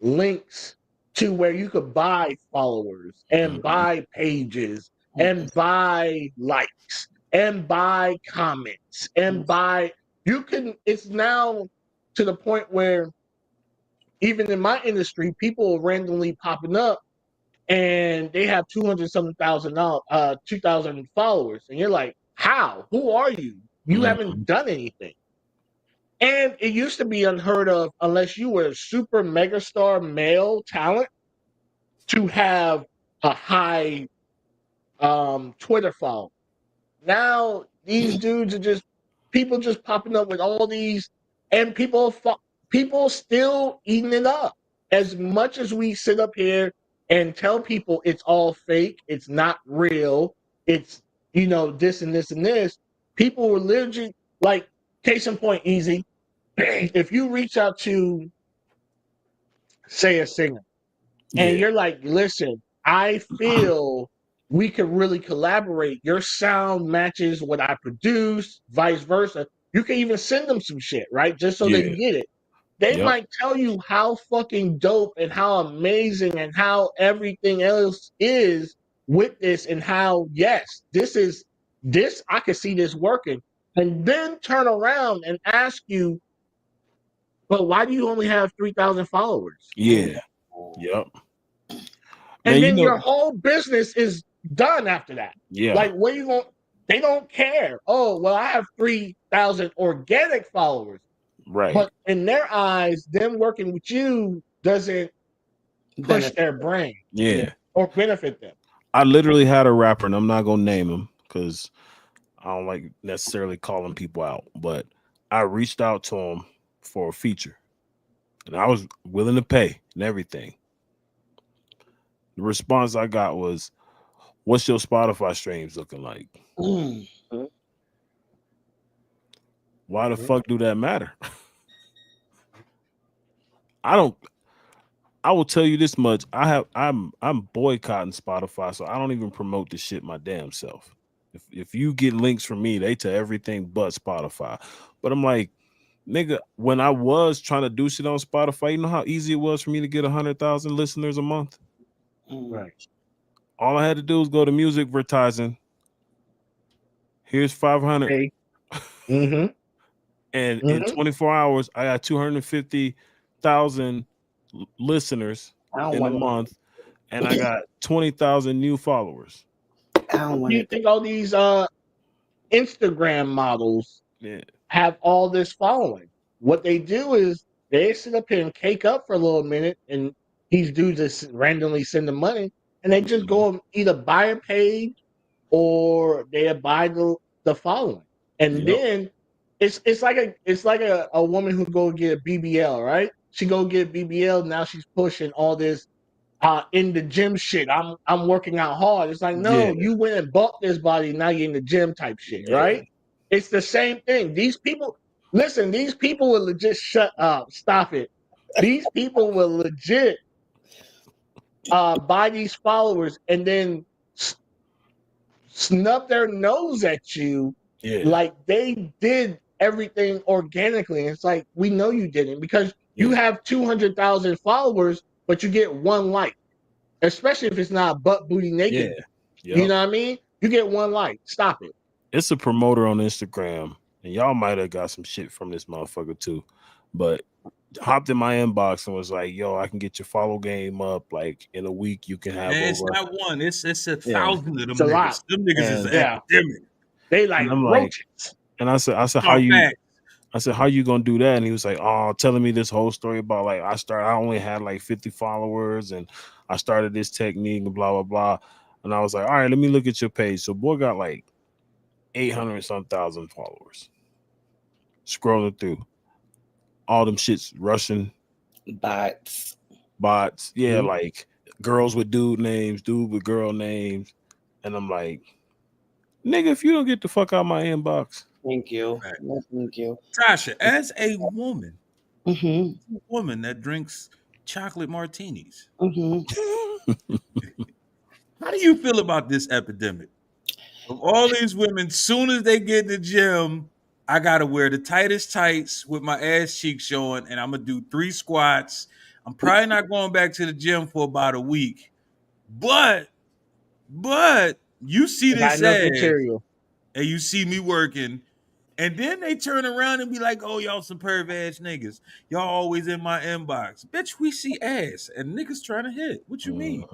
[SPEAKER 3] links to where you could buy followers and buy pages and buy likes and buy comments and buy. It's now to the point where even in my industry, people are randomly popping up and they have 2,000 followers, and you're like, how? Who are you? You haven't done anything. And it used to be unheard of unless you were a super megastar male talent to have a high Twitter follow. Now these dudes are just people just popping up with all these, and people still eating it up. As much as we sit up here and tell people it's all fake, it's not real, it's this and this and this, people were literally like, case in point, easy. If you reach out to, say, a singer, and you're like, listen, I feel we could really collaborate. Your sound matches what I produce, vice versa. You can even send them some shit, right? Just so they
[SPEAKER 4] Yeah.
[SPEAKER 3] can get it. They
[SPEAKER 4] Yep.
[SPEAKER 3] might tell you how fucking dope and how amazing and how everything else is with this, and how, yes, this, I can see this working. And then turn around and ask you, but why do you only have 3,000 followers?
[SPEAKER 4] Yeah. Yep.
[SPEAKER 3] And
[SPEAKER 4] Man, you
[SPEAKER 3] then your
[SPEAKER 4] know,
[SPEAKER 3] whole business is done after that.
[SPEAKER 4] yeah.
[SPEAKER 3] Like, what you going? They don't care. Oh, well, I have 3,000 organic followers,
[SPEAKER 4] Right.
[SPEAKER 3] but in their eyes, them working with you doesn't push
[SPEAKER 2] Benefit.
[SPEAKER 3] their brain
[SPEAKER 4] Yeah.
[SPEAKER 3] or benefit them.
[SPEAKER 4] I literally had a rapper, and I'm not gonna name him because I don't like necessarily calling people out, but I reached out to him for a feature, and I was willing to pay and everything. The response I got was, "What's your Spotify streams looking like?
[SPEAKER 2] Mm.
[SPEAKER 4] Why the fuck do that matter?" I will tell you this much. I'm boycotting Spotify, so I don't even promote the shit my damn self. If you get links from me, they to everything but Spotify. But I'm like, nigga, when I was trying to do shit on Spotify, you know how easy it was for me to get 100,000 listeners a month?
[SPEAKER 3] Right.
[SPEAKER 4] All I had to do was go to music advertising. Here's 500.
[SPEAKER 3] Hey. Mm-hmm.
[SPEAKER 4] And in 24 hours, I got 250,000 listeners in a month, and I got 20,000 new followers.
[SPEAKER 2] I don't want
[SPEAKER 3] Do you think all these Instagram models have all this following? What they do is they sit up here and cake up for a little minute, and these dudes just randomly send them money, and they just go and either buy a page or they buy the following. And then it's like a woman who go get a BBL, right? She go get BBL, now she's pushing all this in the gym shit. I'm working out hard. It's like, no, you went and bought this body, now you're in the gym type shit, right? It's the same thing. These people, listen, these people will legit shut up. Stop it. These people will legit buy these followers and then snub their nose at you like they did everything organically. It's like, we know you didn't, because you have 200,000 followers, but you get one like, especially if it's not butt booty naked. You know what I mean? You get one like. Stop it.
[SPEAKER 4] It's a promoter on Instagram, and y'all might have got some shit from this motherfucker too, but hopped in my inbox and was like, yo, I can get your follow game up. Like in a week, you can have
[SPEAKER 1] Man,
[SPEAKER 4] over.
[SPEAKER 1] it's not one. It's 1,000 of them
[SPEAKER 3] It's a
[SPEAKER 1] niggas.
[SPEAKER 3] lot.
[SPEAKER 1] Them niggas is
[SPEAKER 3] Yeah.
[SPEAKER 1] academic.
[SPEAKER 3] They like
[SPEAKER 4] And I'm like,
[SPEAKER 3] roaches.
[SPEAKER 4] and I said, how you gonna do that? And he was like, oh, telling me this whole story about like I only had like 50 followers, and I started this technique and blah blah blah. And I was like, all right, let me look at your page. So boy got like 800 some thousand followers. Scrolling through, all them shits Russian
[SPEAKER 2] bots.
[SPEAKER 4] Yeah, like girls with dude names, dude with girl names, and I'm like, nigga, if you don't get the fuck out of my inbox.
[SPEAKER 2] Thank you. No, thank you.
[SPEAKER 1] Tasha, as a woman,
[SPEAKER 2] Mm-hmm.
[SPEAKER 1] a woman that drinks chocolate martinis,
[SPEAKER 2] Mm-hmm.
[SPEAKER 1] how do you feel about this epidemic? Of all these women, soon as they get in the gym, I gotta wear the tightest tights with my ass cheeks showing, and I'm gonna do 3 squats. I'm probably not going back to the gym for about a week, but you see this ass,
[SPEAKER 3] material,
[SPEAKER 1] and you see me working, and then they turn around and be like, "Oh, y'all some perv ass niggas. Y'all always in my inbox, bitch. We see ass and niggas trying to hit. What you mean?"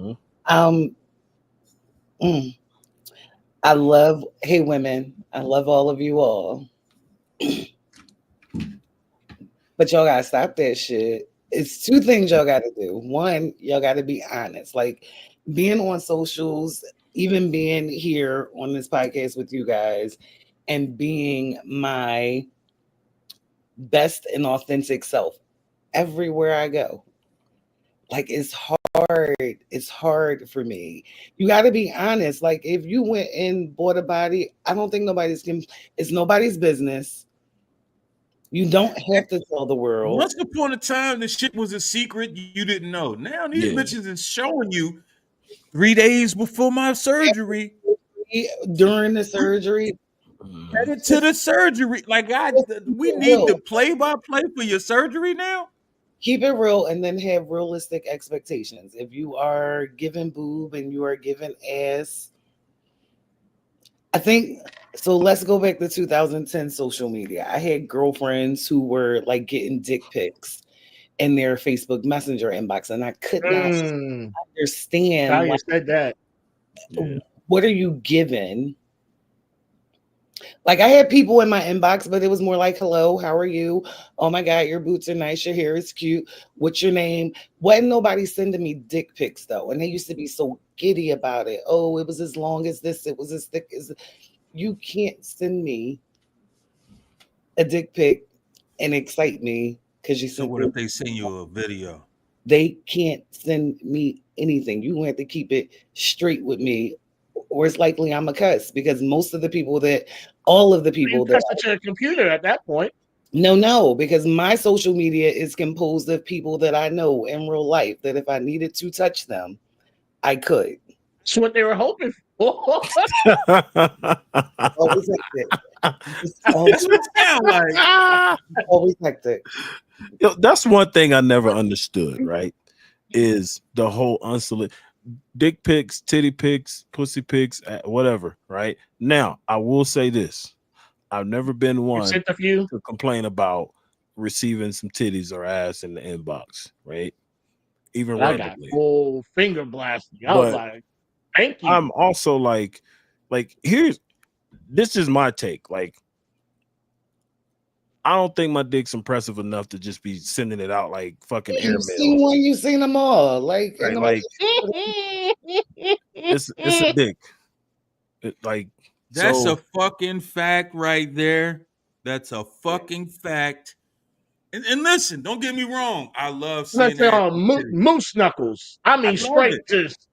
[SPEAKER 2] I love, hey women, I love all of you all. But y'all gotta stop that shit. It's 2 things y'all gotta do. One, y'all gotta be honest. Like being on socials, even being here on this podcast with you guys, and being my best and authentic self everywhere I go. Like it's hard It's hard for me. You got to be honest. Like if you went and bought a body, I don't think it's nobody's business. You don't have to tell the world.
[SPEAKER 1] Once upon a time, the shit was a secret you didn't know. Now these bitches is showing you 3 days before my surgery,
[SPEAKER 2] during the surgery,
[SPEAKER 1] headed to the surgery. Like we need the play-by-play for your surgery now.
[SPEAKER 2] Keep it real and then have realistic expectations. If you are giving boob and you are giving ass, I think so. Let's go back to 2010 social media. I had girlfriends who were like getting dick pics in their Facebook Messenger inbox, and I could not understand.
[SPEAKER 3] How you said that?
[SPEAKER 2] What are you giving? Like I had people in my inbox, but it was more like, hello, how are you? Oh my God, your boots are nice. Your hair is cute. What's your name? Wasn't nobody sending me dick pics though. And they used to be so giddy about it. Oh, it was as long as this. It was as thick as. You can't send me a dick pic and excite me because you
[SPEAKER 1] So what if they send you a video?
[SPEAKER 2] They can't send me anything. You have to keep it straight with me, or it's likely I'm a cuss because all of the people that
[SPEAKER 3] touch your computer at that point.
[SPEAKER 2] No, because my social media is composed of people that I know in real life that if I needed to touch them, I could.
[SPEAKER 3] That's what they were hoping for.
[SPEAKER 2] Always hectic. Always hectic.
[SPEAKER 4] That's one thing I never understood, right? Is the whole unsolicited dick pics, titty pics, pussy pics, whatever, right? Now, I will say this. I've never been one to complain about receiving some titties or ass in the inbox, right? Even randomly.
[SPEAKER 3] I got full finger blasting. I was like, thank you.
[SPEAKER 4] I'm also like this is my take. Like, I don't think my dick's impressive enough to just be sending it out like fucking airmail.
[SPEAKER 2] You've seen them all. Like,
[SPEAKER 4] right, like it's a dick.
[SPEAKER 1] That's a fucking fact right there. That's a fucking fact. And listen, don't get me wrong. I love seeing that.
[SPEAKER 3] Moose knuckles. I mean, straight just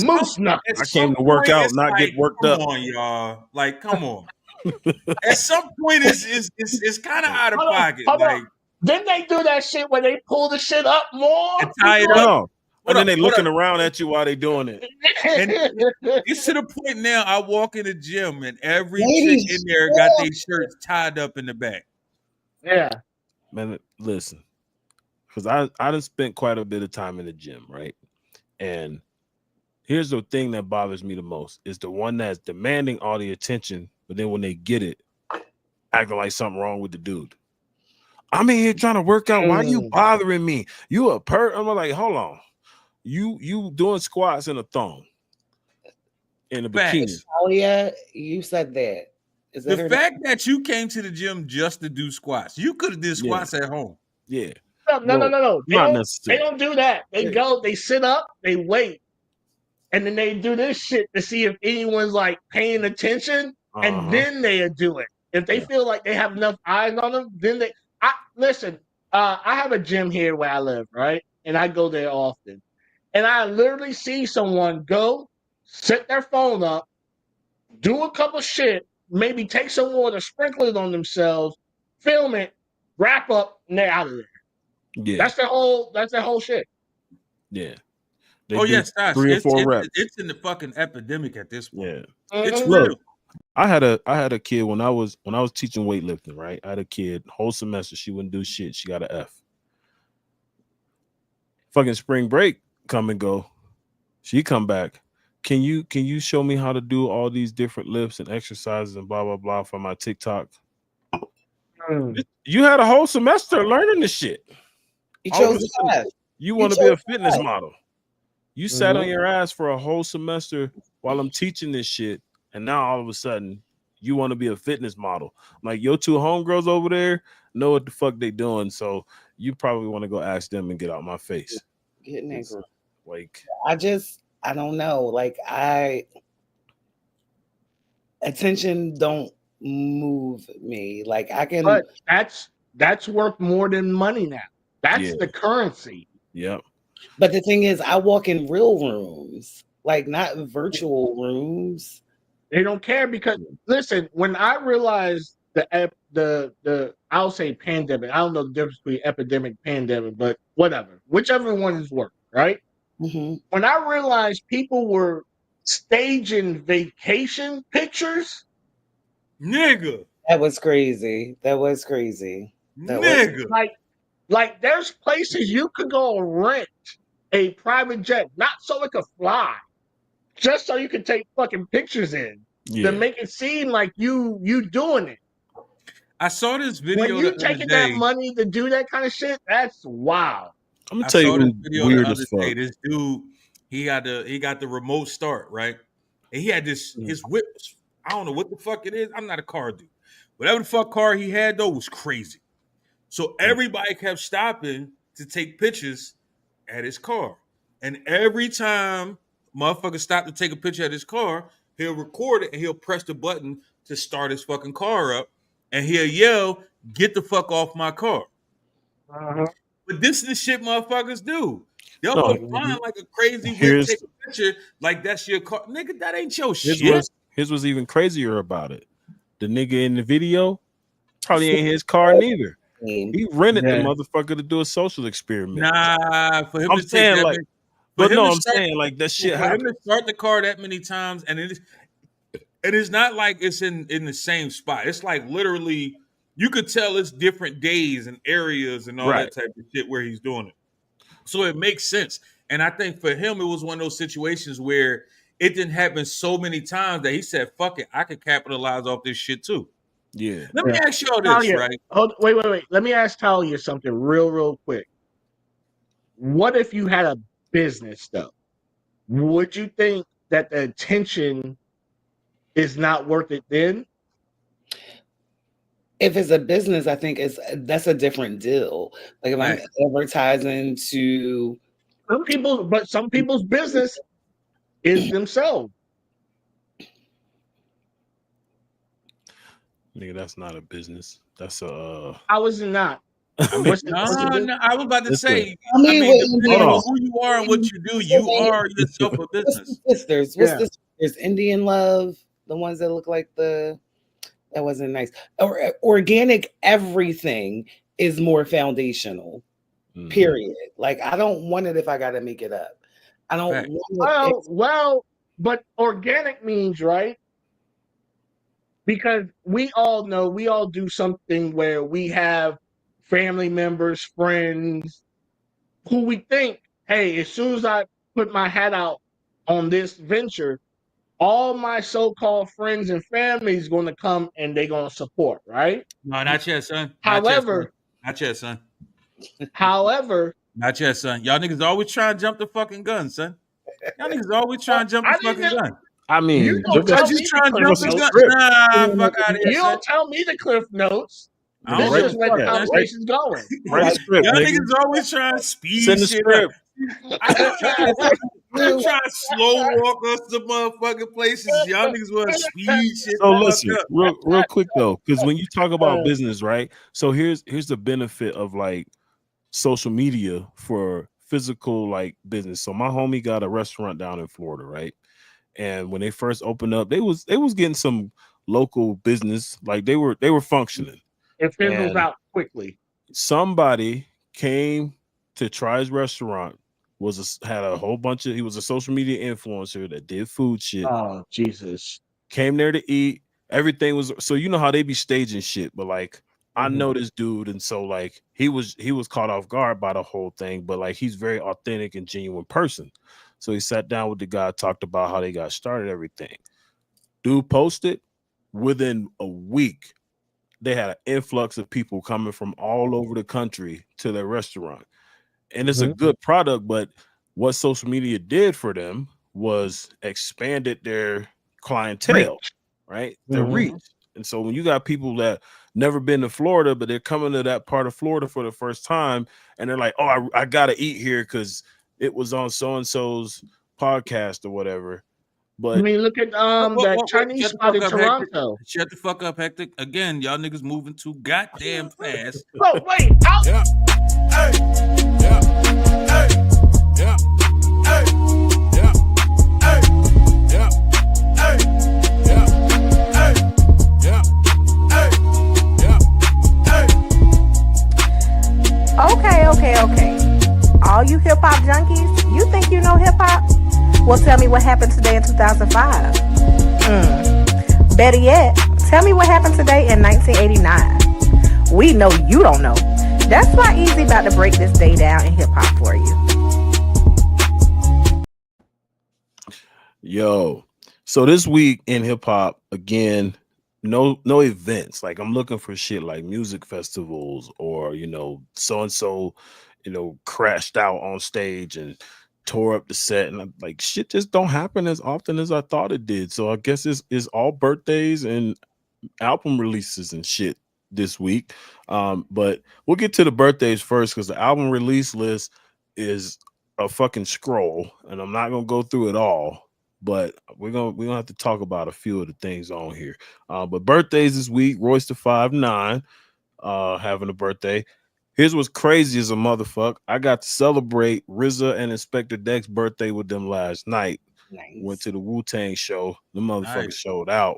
[SPEAKER 3] moose knuckles.
[SPEAKER 4] I came to work out, not like, get worked up.
[SPEAKER 1] Come on, y'all. Like, come on. At some point, it's kind of out of pocket. Like,
[SPEAKER 3] didn't they do that shit where they pull the shit up more?
[SPEAKER 1] And tie it up.
[SPEAKER 4] And then they looking around at you while they doing it.
[SPEAKER 1] And it's to the point now. I walk in the gym and every chick in there got their shirts tied up in the back.
[SPEAKER 3] Yeah,
[SPEAKER 4] man. Listen, because I done spent quite a bit of time in the gym, right? And here's the thing that bothers me the most is the one that's demanding all the attention, but then when they get it, acting like something wrong with the dude. I'm in here trying to work out. Why are you bothering me? You a I'm like, hold on. You doing squats in a thong in a bikini.
[SPEAKER 2] Oh yeah, you said that.
[SPEAKER 1] The fact that you came to the gym just to do squats, you could have did squats at home.
[SPEAKER 4] Yeah.
[SPEAKER 3] No. They don't do that. They go, they sit up, they wait, and then they do this shit to see if anyone's like paying attention, and then they do it. If they feel like they have enough eyes on them, then they. Listen. I have a gym here where I live, right, and I go there often. And I literally see someone go, set their phone up, do a couple shit, maybe take some water, sprinkle it on themselves, film it, wrap up, and they're out of there.
[SPEAKER 4] Yeah,
[SPEAKER 3] that's their whole shit.
[SPEAKER 4] Yeah.
[SPEAKER 1] Yes,
[SPEAKER 4] 3 or 4 reps.
[SPEAKER 1] It's in the fucking epidemic at this point.
[SPEAKER 4] Yeah,
[SPEAKER 1] it's real.
[SPEAKER 4] Look, I had a kid when I was teaching weightlifting. Right, I had a kid whole semester. She wouldn't do shit. She got an F. Fucking spring break. Come and go. She come back. Can you show me how to do all these different lifts and exercises and blah blah blah for my TikTok? You had a whole semester learning this shit.
[SPEAKER 2] You chose the class.
[SPEAKER 4] You want to be a fitness model. You sat on your ass for a whole semester while I'm teaching this shit, and now all of a sudden you want to be a fitness model. I'm like, your 2 homegirls over there know what the fuck they doing, so you probably want to go ask them and get out my face.
[SPEAKER 2] Getting angry.
[SPEAKER 4] Like,
[SPEAKER 2] I don't know. Like attention don't move me. Like I can.
[SPEAKER 3] But that's worth more than money now. That's the currency.
[SPEAKER 4] Yep.
[SPEAKER 2] But the thing is, I walk in real rooms, like not virtual rooms.
[SPEAKER 3] They don't care because listen, when I realized the I'll say pandemic, I don't know the difference between epidemic, pandemic, but whatever, whichever one is worse, right?
[SPEAKER 2] Mm-hmm.
[SPEAKER 3] When I realized people were staging vacation pictures,
[SPEAKER 1] Nigga.
[SPEAKER 2] That was crazy. That was crazy. That was
[SPEAKER 1] Nigga.
[SPEAKER 3] like there's places you could go rent a private jet, not so it could fly, just so you can take fucking pictures in
[SPEAKER 4] Yeah.
[SPEAKER 3] to make it seem like you doing it.
[SPEAKER 1] I saw this video
[SPEAKER 3] When
[SPEAKER 1] the
[SPEAKER 3] you
[SPEAKER 1] other
[SPEAKER 3] taking
[SPEAKER 1] day.
[SPEAKER 3] that money to do that kind of shit, that's wild.
[SPEAKER 4] I'm gonna
[SPEAKER 1] I
[SPEAKER 4] tell you
[SPEAKER 1] saw this
[SPEAKER 4] who's
[SPEAKER 1] video the
[SPEAKER 4] weird
[SPEAKER 1] other
[SPEAKER 4] as
[SPEAKER 1] day.
[SPEAKER 4] fuck.
[SPEAKER 1] This dude, he got the remote start, right? And he had this his whip. I don't know what the fuck it is. I'm not a car dude. Whatever the fuck car he had though was crazy. So everybody kept stopping to take pictures at his car. And every time motherfucker stopped to take a picture at his car, he'll record it and he'll press the button to start his fucking car up. And he'll yell, "Get the fuck off my car."
[SPEAKER 3] Uh-huh.
[SPEAKER 1] But this is the shit motherfuckers do. They'll
[SPEAKER 4] No,
[SPEAKER 1] go find like a crazy whip,
[SPEAKER 4] here's-
[SPEAKER 1] take a picture like that's your car. Nigga, that ain't your
[SPEAKER 4] His
[SPEAKER 1] shit.
[SPEAKER 4] was even crazier about it. The nigga in the video probably ain't his car neither. He rented the
[SPEAKER 3] Yeah.
[SPEAKER 4] motherfucker to do a social experiment.
[SPEAKER 1] Nah, for him
[SPEAKER 4] I'm
[SPEAKER 1] to take
[SPEAKER 4] saying
[SPEAKER 1] that
[SPEAKER 4] like,
[SPEAKER 1] many-
[SPEAKER 4] but
[SPEAKER 1] for him
[SPEAKER 4] no,
[SPEAKER 1] to
[SPEAKER 4] I'm
[SPEAKER 1] start-
[SPEAKER 4] saying like that shit
[SPEAKER 1] for him
[SPEAKER 4] happened.
[SPEAKER 1] to start the car that many times, and it is not like it's in the same spot. It's like literally, you could tell it's different days and areas and all
[SPEAKER 4] Right.
[SPEAKER 1] that type of shit where he's doing it. So it makes sense. And I think for him, it was one of those situations where it didn't happen so many times that he said, "Fuck it, I could capitalize off this shit too."
[SPEAKER 4] Yeah.
[SPEAKER 1] Let me
[SPEAKER 3] Yeah.
[SPEAKER 1] ask y'all this,
[SPEAKER 3] Talia,
[SPEAKER 1] right?
[SPEAKER 3] wait. Let me ask Talia something real quick. What if you had a business though? Would you think that the attention is not worth it then?
[SPEAKER 2] if it's a business, I think that's a different deal. Like if I'm
[SPEAKER 1] Right.
[SPEAKER 2] advertising to
[SPEAKER 3] Some people's business is themselves.
[SPEAKER 4] Nigga, that's not a business. That's a
[SPEAKER 3] How is it not?
[SPEAKER 1] I mean,
[SPEAKER 3] What's the business?
[SPEAKER 1] no, I was about to
[SPEAKER 4] Listen.
[SPEAKER 1] say.
[SPEAKER 2] I mean,
[SPEAKER 1] depending
[SPEAKER 4] hold
[SPEAKER 1] on
[SPEAKER 4] on.
[SPEAKER 1] who you are and what you do, you are yourself a
[SPEAKER 2] what's
[SPEAKER 1] business.
[SPEAKER 2] the sisters? What's
[SPEAKER 3] Yeah.
[SPEAKER 2] the sisters? Indian Love, the ones that look like that wasn't nice. Organic everything is more foundational.
[SPEAKER 4] Mhm.
[SPEAKER 2] Period. Like I don't want it if I gotta make it up. I don't
[SPEAKER 1] Right.
[SPEAKER 2] want it.
[SPEAKER 3] Well, but organic means, right? Because we all know, we all do something where we have family members, friends, who we think, hey, as soon as I put my hat out on this venture, all my so-called friends and family is going to come and they're going to support, right?
[SPEAKER 1] No, not yet, son.
[SPEAKER 3] However,
[SPEAKER 1] not yet, son.
[SPEAKER 3] however,
[SPEAKER 1] Not yet, son. Y'all niggas always trying to jump the fucking gun, son. Y'all niggas always trying to jump
[SPEAKER 3] I
[SPEAKER 1] the fucking
[SPEAKER 3] didn't-
[SPEAKER 1] gun.
[SPEAKER 4] I mean,
[SPEAKER 3] You don't
[SPEAKER 4] look at-
[SPEAKER 3] tell
[SPEAKER 1] Just
[SPEAKER 3] me
[SPEAKER 1] trying to
[SPEAKER 3] the
[SPEAKER 1] jump
[SPEAKER 3] Cliff
[SPEAKER 1] the gun.
[SPEAKER 3] Notes.
[SPEAKER 1] Nah, fuck out of
[SPEAKER 3] You
[SPEAKER 1] here, son.
[SPEAKER 3] don't tell me the Cliff Notes.
[SPEAKER 1] I
[SPEAKER 3] This
[SPEAKER 1] don't
[SPEAKER 3] is
[SPEAKER 1] give
[SPEAKER 3] where
[SPEAKER 1] a
[SPEAKER 3] the
[SPEAKER 1] fuck, son.
[SPEAKER 3] conversation's going.
[SPEAKER 4] write a script,
[SPEAKER 1] Y'all
[SPEAKER 4] nigga.
[SPEAKER 1] niggas always trying to speed
[SPEAKER 4] Send the
[SPEAKER 1] shit up.
[SPEAKER 4] script.
[SPEAKER 1] I'm trying to slow walk us to motherfucking places. Y'all niggas want to speed shit
[SPEAKER 4] So
[SPEAKER 1] the
[SPEAKER 4] listen,
[SPEAKER 1] fuck up.
[SPEAKER 4] real quick though, because when you talk about business, right? So here's the benefit of like social media for physical like business. So my homie got a restaurant down in Florida, right? And when they first opened up, they was getting some local business, like they were functioning.
[SPEAKER 3] It fizzles
[SPEAKER 4] And-
[SPEAKER 3] out quickly.
[SPEAKER 4] Somebody came to try his restaurant, had a whole bunch of, he was a social media influencer that did food shit.
[SPEAKER 3] Oh, Jesus.
[SPEAKER 4] Came there to eat. Everything was, so you know how they be staging shit, but like I
[SPEAKER 3] Mhm.
[SPEAKER 4] know this dude, and so like he was caught off guard by the whole thing, but like he's very authentic and genuine person. So he sat down with the guy, talked about how they got started, everything. Dude posted within a week, they had an influx of people coming from all over the country to their restaurant. And it's a good product, but what social media did for them was expanded their clientele, right? Their
[SPEAKER 3] Mhm.
[SPEAKER 4] reach. And so when you got people that never been to Florida, but they're coming to that part of Florida for the first time, and they're like, oh, I gotta eat here because it was on so-and-so's podcast or whatever.
[SPEAKER 3] I
[SPEAKER 4] But
[SPEAKER 3] mean, look at that Chinese
[SPEAKER 1] Shut the
[SPEAKER 3] spot in
[SPEAKER 1] fuck up, Hector.
[SPEAKER 3] Toronto.
[SPEAKER 1] Shut the fuck up, Hector. Again, y'all niggas moving too goddamn fast.
[SPEAKER 3] Oh, wait.
[SPEAKER 5] Yeah. Hey. Yeah. Hey. Yeah. Hey. Yeah. Hey. Yeah. Hey. Yeah. Hey.
[SPEAKER 6] Okay. All you hip hop junkies, you think you know hip hop? Well, tell me what happened today in 2005. Better yet, tell me what happened today in 1989. We know you don't know. That's why Easy about to break this day down in hip hop for you.
[SPEAKER 4] Yo, so this week in hip hop, again, no events. Like I'm looking for shit like music festivals or so and so, crashed out on stage and tore up the set, and I'm like, shit just don't happen as often as I thought it did. So I guess it's all birthdays and album releases and shit this week. But we'll get to the birthdays first because the album release list is a fucking scroll, and I'm not gonna go through it all. But we're gonna have to talk about a few of the things on here. But birthdays this week: Royce the 5'9", having a birthday. Here's what's crazy as a motherfucker. I got to celebrate RZA and Inspector Deck's birthday with them last night.
[SPEAKER 2] Nice.
[SPEAKER 4] Went to the Wu-Tang show. The motherfuckers
[SPEAKER 1] Nice.
[SPEAKER 4] showed out.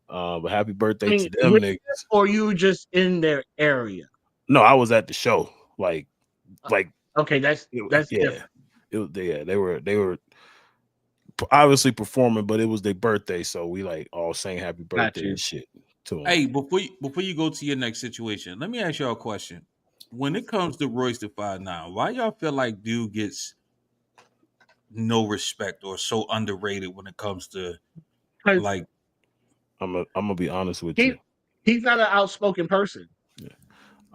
[SPEAKER 4] But happy birthday
[SPEAKER 3] I mean,
[SPEAKER 4] to them
[SPEAKER 3] with
[SPEAKER 4] niggas.
[SPEAKER 3] Or you just in their area?
[SPEAKER 4] No, I was at the show. Like
[SPEAKER 3] Okay, that's
[SPEAKER 4] yeah.
[SPEAKER 3] different.
[SPEAKER 4] They were obviously performing, but it was their birthday, so we like all sang happy birthday
[SPEAKER 3] you.
[SPEAKER 4] and shit to them.
[SPEAKER 1] Hey, before you go to your next situation, let me ask y'all a question. When it comes to Royce the 5'9", why y'all feel like dude gets no respect or so underrated when it comes to
[SPEAKER 3] 'Cause
[SPEAKER 1] like?
[SPEAKER 4] I'm gonna be honest with
[SPEAKER 3] he-
[SPEAKER 4] you.
[SPEAKER 3] he's not an outspoken person.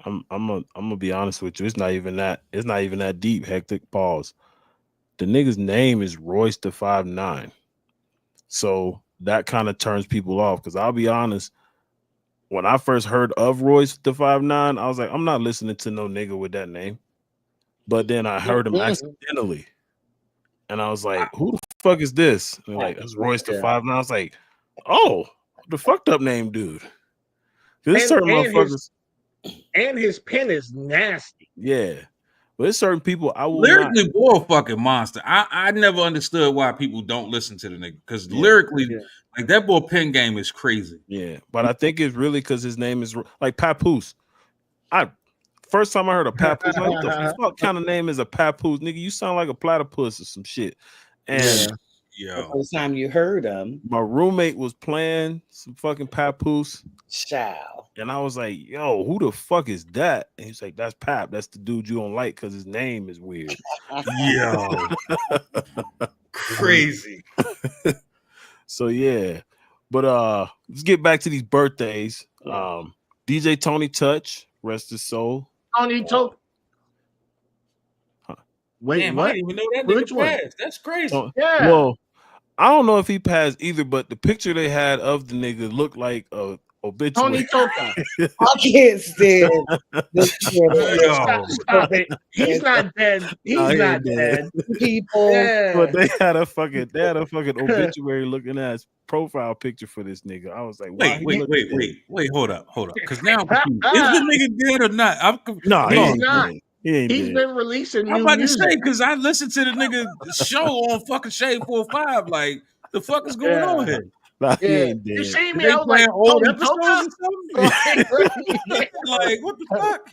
[SPEAKER 4] I'm gonna be honest with you. It's not even that deep. Hectic pause. The nigga's name is Royce the 5'9", so that kind of turns people off. Because I'll be honest, when I first heard of Royce the 5'9", I was like, I'm not listening to no nigga with that name. But then I heard him accidentally, and I was like, who the fuck is this? And they're like, that's Royce the 5'9". I was like, oh, the fucked up name dude. There's certain motherfuckers.
[SPEAKER 3] And his pen is nasty.
[SPEAKER 4] Yeah. But there's certain people I will
[SPEAKER 1] Lyrically, boy, a fucking monster. I never understood why people don't listen to the nigga because lyrically, like that boy pen game is crazy.
[SPEAKER 4] Yeah, but I think it's really because his name is like Papoose. First time I heard of Papoose, like, what the fuck kind of name is a Papoose, nigga? You sound like a platypus or some shit. And
[SPEAKER 2] The first time you heard him,
[SPEAKER 4] my roommate was playing some fucking Papoose.
[SPEAKER 2] Child.
[SPEAKER 4] And I was like, yo, who the fuck is that? And he's like, that's Pap. That's the dude you don't like because his name is weird.
[SPEAKER 1] Yo, crazy.
[SPEAKER 4] So yeah. But let's get back to these birthdays. DJ Tony Touch, rest his soul.
[SPEAKER 3] Tony Touch. Wait,
[SPEAKER 1] Damn,
[SPEAKER 3] what?
[SPEAKER 1] I didn't even know that
[SPEAKER 3] Which
[SPEAKER 1] nigga
[SPEAKER 3] one?
[SPEAKER 1] passed. That's crazy.
[SPEAKER 3] Yeah.
[SPEAKER 4] Well, I don't know if he passed either, but the picture they had of the nigga looked like a obituary.
[SPEAKER 3] Tony Toka.
[SPEAKER 2] I can't stand this
[SPEAKER 3] Stop it. He's not dead. He's
[SPEAKER 4] No, he
[SPEAKER 3] not
[SPEAKER 4] ain't
[SPEAKER 3] dead.
[SPEAKER 2] people.
[SPEAKER 3] Yeah.
[SPEAKER 4] But they had a fucking obituary looking ass profile picture for this nigga. I was like, why
[SPEAKER 1] Wait, hold up. Because now I'm confused. Is the nigga dead or not? I'm confused.
[SPEAKER 4] No,
[SPEAKER 3] He's not.
[SPEAKER 4] He ain't
[SPEAKER 3] He's
[SPEAKER 4] dead.
[SPEAKER 3] been releasing
[SPEAKER 1] I'm
[SPEAKER 3] new
[SPEAKER 1] about to
[SPEAKER 3] music.
[SPEAKER 1] say because I listened to the nigga show on fucking Shade 4-5. Like, the fuck is going on here?
[SPEAKER 4] Nah, he
[SPEAKER 3] Yeah.
[SPEAKER 4] ain't
[SPEAKER 3] You
[SPEAKER 4] dead.
[SPEAKER 3] see me?
[SPEAKER 1] They
[SPEAKER 3] I was like,
[SPEAKER 1] playing old
[SPEAKER 3] Tony
[SPEAKER 1] episodes
[SPEAKER 3] Toka?
[SPEAKER 1] or something? Like, what the fuck?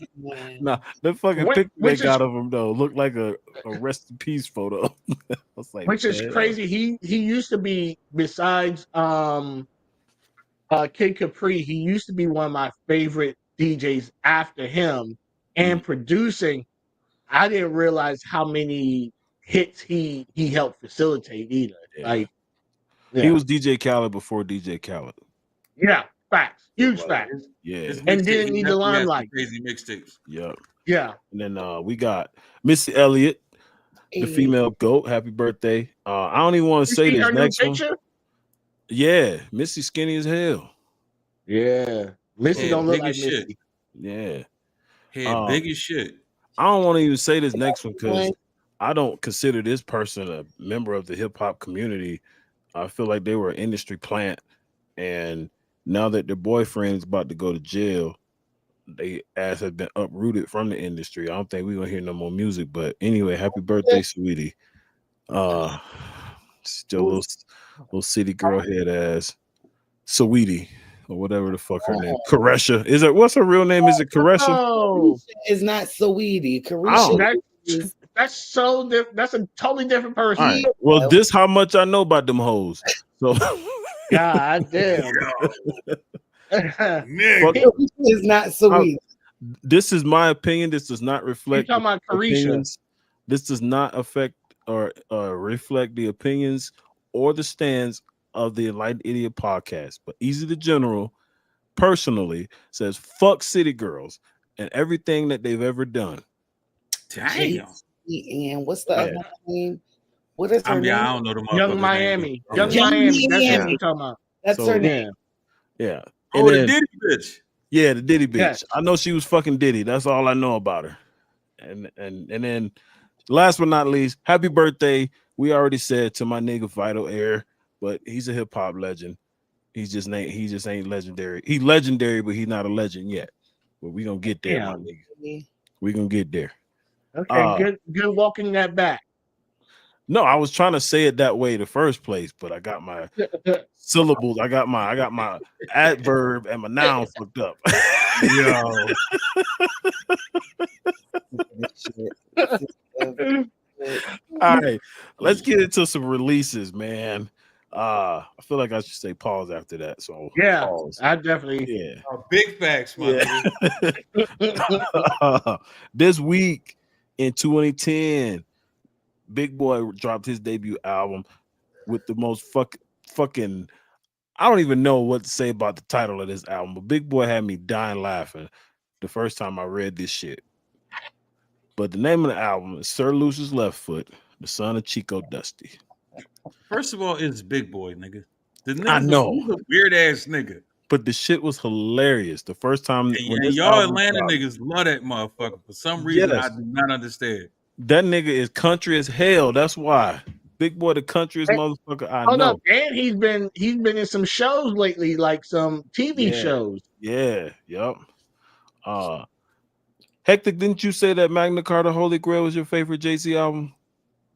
[SPEAKER 4] Nah, the fucking
[SPEAKER 3] Which-
[SPEAKER 4] picture they
[SPEAKER 3] which is-
[SPEAKER 4] got of him though looked like a rest in peace photo. I was like,
[SPEAKER 3] Which is
[SPEAKER 4] damn.
[SPEAKER 3] crazy. He used to be, besides Kid Capri, he used to be one of my favorite DJs after him. And producing, I didn't realize how many hits he helped facilitate either.
[SPEAKER 4] Yeah.
[SPEAKER 3] Like,
[SPEAKER 4] He was DJ Khaled before DJ Khaled.
[SPEAKER 3] yeah, facts, huge
[SPEAKER 1] Well,
[SPEAKER 3] facts.
[SPEAKER 4] Yeah.
[SPEAKER 1] His
[SPEAKER 3] And
[SPEAKER 1] mixtape,
[SPEAKER 3] didn't
[SPEAKER 1] he
[SPEAKER 3] need the
[SPEAKER 1] definitely has some
[SPEAKER 3] limelight.
[SPEAKER 1] Crazy mixtapes.
[SPEAKER 4] Yep.
[SPEAKER 3] Yeah,
[SPEAKER 4] And then we got Missy Elliott, the female goat. Happy birthday. I don't even want to
[SPEAKER 3] you
[SPEAKER 4] say
[SPEAKER 3] see
[SPEAKER 4] this
[SPEAKER 3] her new
[SPEAKER 4] next one.
[SPEAKER 3] picture?
[SPEAKER 4] Yeah, Missy skinny as hell.
[SPEAKER 3] Yeah, Missy
[SPEAKER 1] Yeah,
[SPEAKER 3] don't look
[SPEAKER 1] big
[SPEAKER 3] like
[SPEAKER 1] as shit.
[SPEAKER 3] Missy.
[SPEAKER 4] Yeah.
[SPEAKER 1] Head big as shit.
[SPEAKER 4] I don't want to even say this next one because I don't consider this person a member of the hip hop community. I feel like they were an industry plant, and now that their boyfriend is about to go to jail, they ass has been uprooted from the industry. I don't think we're gonna hear no more music. But anyway, happy birthday, sweetie. Still little city girl head ass, sweetie, or whatever the fuck her name. Caresha. Is it what's her real name? Is it Caresha?
[SPEAKER 3] Oh,
[SPEAKER 2] It's not Saweetie.
[SPEAKER 4] Oh.
[SPEAKER 2] Carisha is
[SPEAKER 3] that's so different. That's a totally different person.
[SPEAKER 4] All right. Well, this how much I know about them hoes. So
[SPEAKER 3] God damn.
[SPEAKER 1] Nigga.
[SPEAKER 2] is not Saweetie.
[SPEAKER 4] this is my opinion. This does not reflect
[SPEAKER 3] talking about Carisha.
[SPEAKER 4] opinions. This does not affect or reflect the opinions or the stands of the Enlightened Idiot podcast. But Easy the General personally says fuck City Girls and everything that they've ever done.
[SPEAKER 1] Damn.
[SPEAKER 2] And what's the other name? What is her
[SPEAKER 1] I
[SPEAKER 2] name?
[SPEAKER 1] don't know the
[SPEAKER 3] Young
[SPEAKER 1] motherfucker's
[SPEAKER 3] Miami.
[SPEAKER 1] name.
[SPEAKER 3] Young
[SPEAKER 2] Young
[SPEAKER 3] Miami. That's
[SPEAKER 2] Miami.
[SPEAKER 3] what you're talking about.
[SPEAKER 2] That's
[SPEAKER 4] So,
[SPEAKER 2] her name.
[SPEAKER 4] Yeah.
[SPEAKER 1] Oh,
[SPEAKER 4] And
[SPEAKER 1] the
[SPEAKER 4] then-
[SPEAKER 1] Diddy bitch.
[SPEAKER 4] Yeah, the Diddy bitch.
[SPEAKER 3] Yes.
[SPEAKER 4] I know she was fucking Diddy. That's all I know about her. And then last but not least, happy birthday. We already said to my nigga Vital Air, but he's a hip hop legend. He just ain't legendary. He's legendary, but he's not a legend yet. But we gonna get there, my nigga. We gonna get there.
[SPEAKER 3] Okay, good walking that back.
[SPEAKER 4] No, I was trying to say it that way the first place, but I got my syllables. I got my adverb and my noun fucked up.
[SPEAKER 1] Yo.
[SPEAKER 4] All right, let's get into some releases, man. I feel like I should say pause after that. So
[SPEAKER 3] Yeah,
[SPEAKER 4] pause.
[SPEAKER 3] I definitely.
[SPEAKER 4] Yeah.
[SPEAKER 1] Big facts, my nigga.
[SPEAKER 4] This week in 2010, Big Boy dropped his debut album with the most fucking. I don't even know what to say about the title of this album, but Big Boy had me dying laughing the first time I read this shit. But the name of the album is Sir Lucius Left Foot, the son of Chico Dusty.
[SPEAKER 1] First of all, it's Big Boy, nigga. The nigga
[SPEAKER 4] I know.
[SPEAKER 1] He's a weird ass nigga.
[SPEAKER 4] But the shit was hilarious. The first time when
[SPEAKER 1] And
[SPEAKER 4] this
[SPEAKER 1] y'all
[SPEAKER 4] album
[SPEAKER 1] Atlanta
[SPEAKER 4] dropped,
[SPEAKER 1] niggas love that motherfucker. For some reason,
[SPEAKER 4] Yes.
[SPEAKER 1] I do not understand.
[SPEAKER 4] that nigga is country as hell. That's why. Big Boy, the countryest motherfucker I
[SPEAKER 3] Oh
[SPEAKER 4] know.
[SPEAKER 3] no, and he's been in some shows lately, like some TV
[SPEAKER 4] Yeah.
[SPEAKER 3] shows.
[SPEAKER 4] Yeah, yep. Hectic, didn't you say that Magna Carta Holy Grail was your favorite Jay-Z album?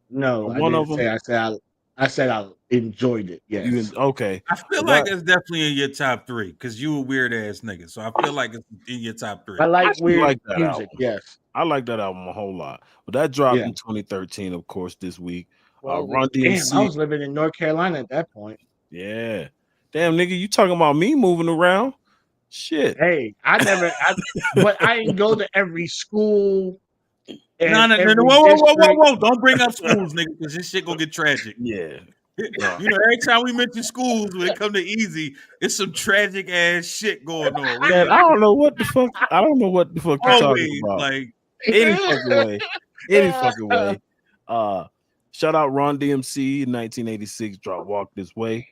[SPEAKER 3] No,
[SPEAKER 4] One
[SPEAKER 3] I
[SPEAKER 4] of
[SPEAKER 3] didn't say. I said I enjoyed it. Yes.
[SPEAKER 4] Okay.
[SPEAKER 1] I feel like it's definitely in your top three because you a weird ass nigga. So I feel like it's in your top three.
[SPEAKER 3] I like
[SPEAKER 4] actually
[SPEAKER 3] weird
[SPEAKER 4] like that
[SPEAKER 3] music.
[SPEAKER 4] album.
[SPEAKER 3] Yes.
[SPEAKER 4] I like that album a whole lot. But that dropped
[SPEAKER 3] Yeah.
[SPEAKER 4] in 2013, of course, this week.
[SPEAKER 2] Well,
[SPEAKER 4] Run
[SPEAKER 3] Damn,
[SPEAKER 4] DMC.
[SPEAKER 3] I was living in North Carolina at that point.
[SPEAKER 4] Yeah. Damn, nigga, you talking about me moving around? Shit.
[SPEAKER 3] Hey, but I didn't go to every school. and
[SPEAKER 1] No,
[SPEAKER 3] every
[SPEAKER 1] whoa.
[SPEAKER 3] district.
[SPEAKER 1] Don't bring up schools, nigga, because this shit gonna get tragic.
[SPEAKER 4] Yeah.
[SPEAKER 1] You know, every time we mention schools, when it come to Easy, it's some tragic ass shit going on.
[SPEAKER 4] Man, I don't know what the fuck. I don't know what the fuck you're
[SPEAKER 1] Always
[SPEAKER 4] talking about.
[SPEAKER 1] like
[SPEAKER 4] Any fucking way. Any fucking way. Shout out Ron DMC in 1986, dropped Walk This Way.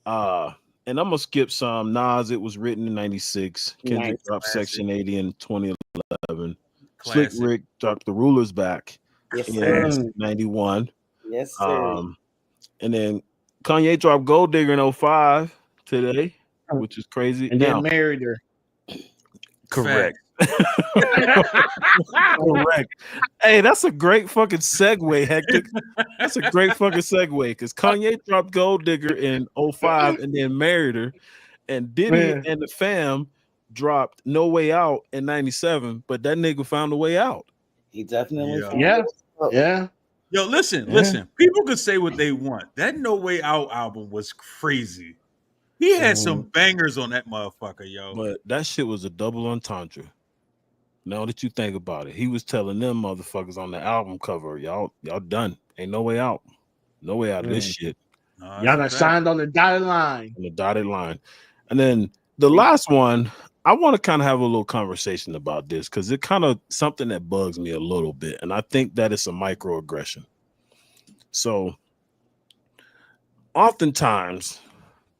[SPEAKER 4] And I'm gonna skip some. Nas, it was written in 96. Kendrick
[SPEAKER 2] Nice.
[SPEAKER 4] dropped
[SPEAKER 1] Classic.
[SPEAKER 4] Section 80 in 2011. Slick
[SPEAKER 1] classic.
[SPEAKER 4] Rick dropped The Ruler's Back
[SPEAKER 2] Yes,
[SPEAKER 4] in
[SPEAKER 2] sir.
[SPEAKER 4] 91.
[SPEAKER 2] Yes, sir.
[SPEAKER 4] And then Kanye dropped Gold Digger in 05 today, which is crazy.
[SPEAKER 3] And
[SPEAKER 4] Now,
[SPEAKER 3] then married her.
[SPEAKER 4] correct. Correct. Hey, that's a great fucking segue, Hector. That's a great fucking segue because Kanye dropped Gold Digger in 05 and then married her, and Diddy
[SPEAKER 3] Man.
[SPEAKER 4] and the fam dropped No Way Out in 97, but that nigga found a way out.
[SPEAKER 2] He definitely.
[SPEAKER 1] Yeah.
[SPEAKER 2] found
[SPEAKER 3] Yeah.
[SPEAKER 2] it. Oh,
[SPEAKER 3] Yeah.
[SPEAKER 1] Yo, listen. People can say what they want. That No Way Out album was crazy. He had some bangers on that motherfucker, yo.
[SPEAKER 4] But that shit was a double entendre. Now that you think about it, he was telling them motherfuckers on the album cover, y'all done. Ain't no way out. No way out of this shit.
[SPEAKER 1] No,
[SPEAKER 3] Y'all
[SPEAKER 1] that's
[SPEAKER 3] done
[SPEAKER 1] a fact.
[SPEAKER 3] signed on the dotted line.
[SPEAKER 4] On the dotted line. And then the last one, I want to kind of have a little conversation about this because it kind of something that bugs me a little bit. And I think that it's a microaggression. So oftentimes,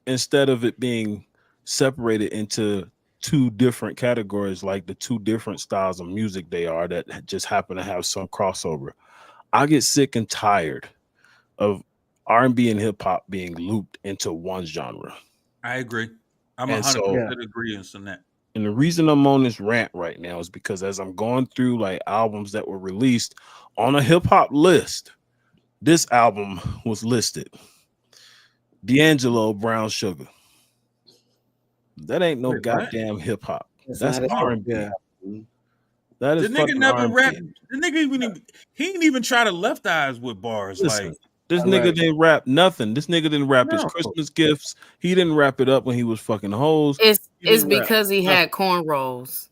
[SPEAKER 4] instead of it being separated into two different categories, like the two different styles of music they are that just happen to have some crossover, I get sick and tired of R&B and hip hop being looped into one genre.
[SPEAKER 1] I agree. I'm
[SPEAKER 4] And
[SPEAKER 1] 100%
[SPEAKER 4] so-
[SPEAKER 1] agreeing on that.
[SPEAKER 4] And the reason I'm on this rant right now is because as I'm going through like albums that were released on a hip hop list, this album was listed. D'Angelo, Brown Sugar. That ain't no
[SPEAKER 1] Wait, what?
[SPEAKER 4] goddamn hip hop.
[SPEAKER 2] It's
[SPEAKER 4] That's
[SPEAKER 2] not a
[SPEAKER 4] R&B.
[SPEAKER 2] hip
[SPEAKER 4] That
[SPEAKER 1] The
[SPEAKER 4] is
[SPEAKER 1] nigga
[SPEAKER 4] fucking
[SPEAKER 1] never
[SPEAKER 4] R&B.
[SPEAKER 1] rapped. The nigga he didn't even try to left eyes with bars.
[SPEAKER 4] Listen,
[SPEAKER 1] Like
[SPEAKER 4] this
[SPEAKER 3] All
[SPEAKER 4] nigga
[SPEAKER 3] right.
[SPEAKER 4] didn't rap nothing. This nigga didn't rap his
[SPEAKER 1] No.
[SPEAKER 4] Christmas gifts. He didn't wrap it up when he was fucking hoes.
[SPEAKER 7] It's
[SPEAKER 4] He didn't rap
[SPEAKER 7] because he
[SPEAKER 4] nothing.
[SPEAKER 7] had cornrows.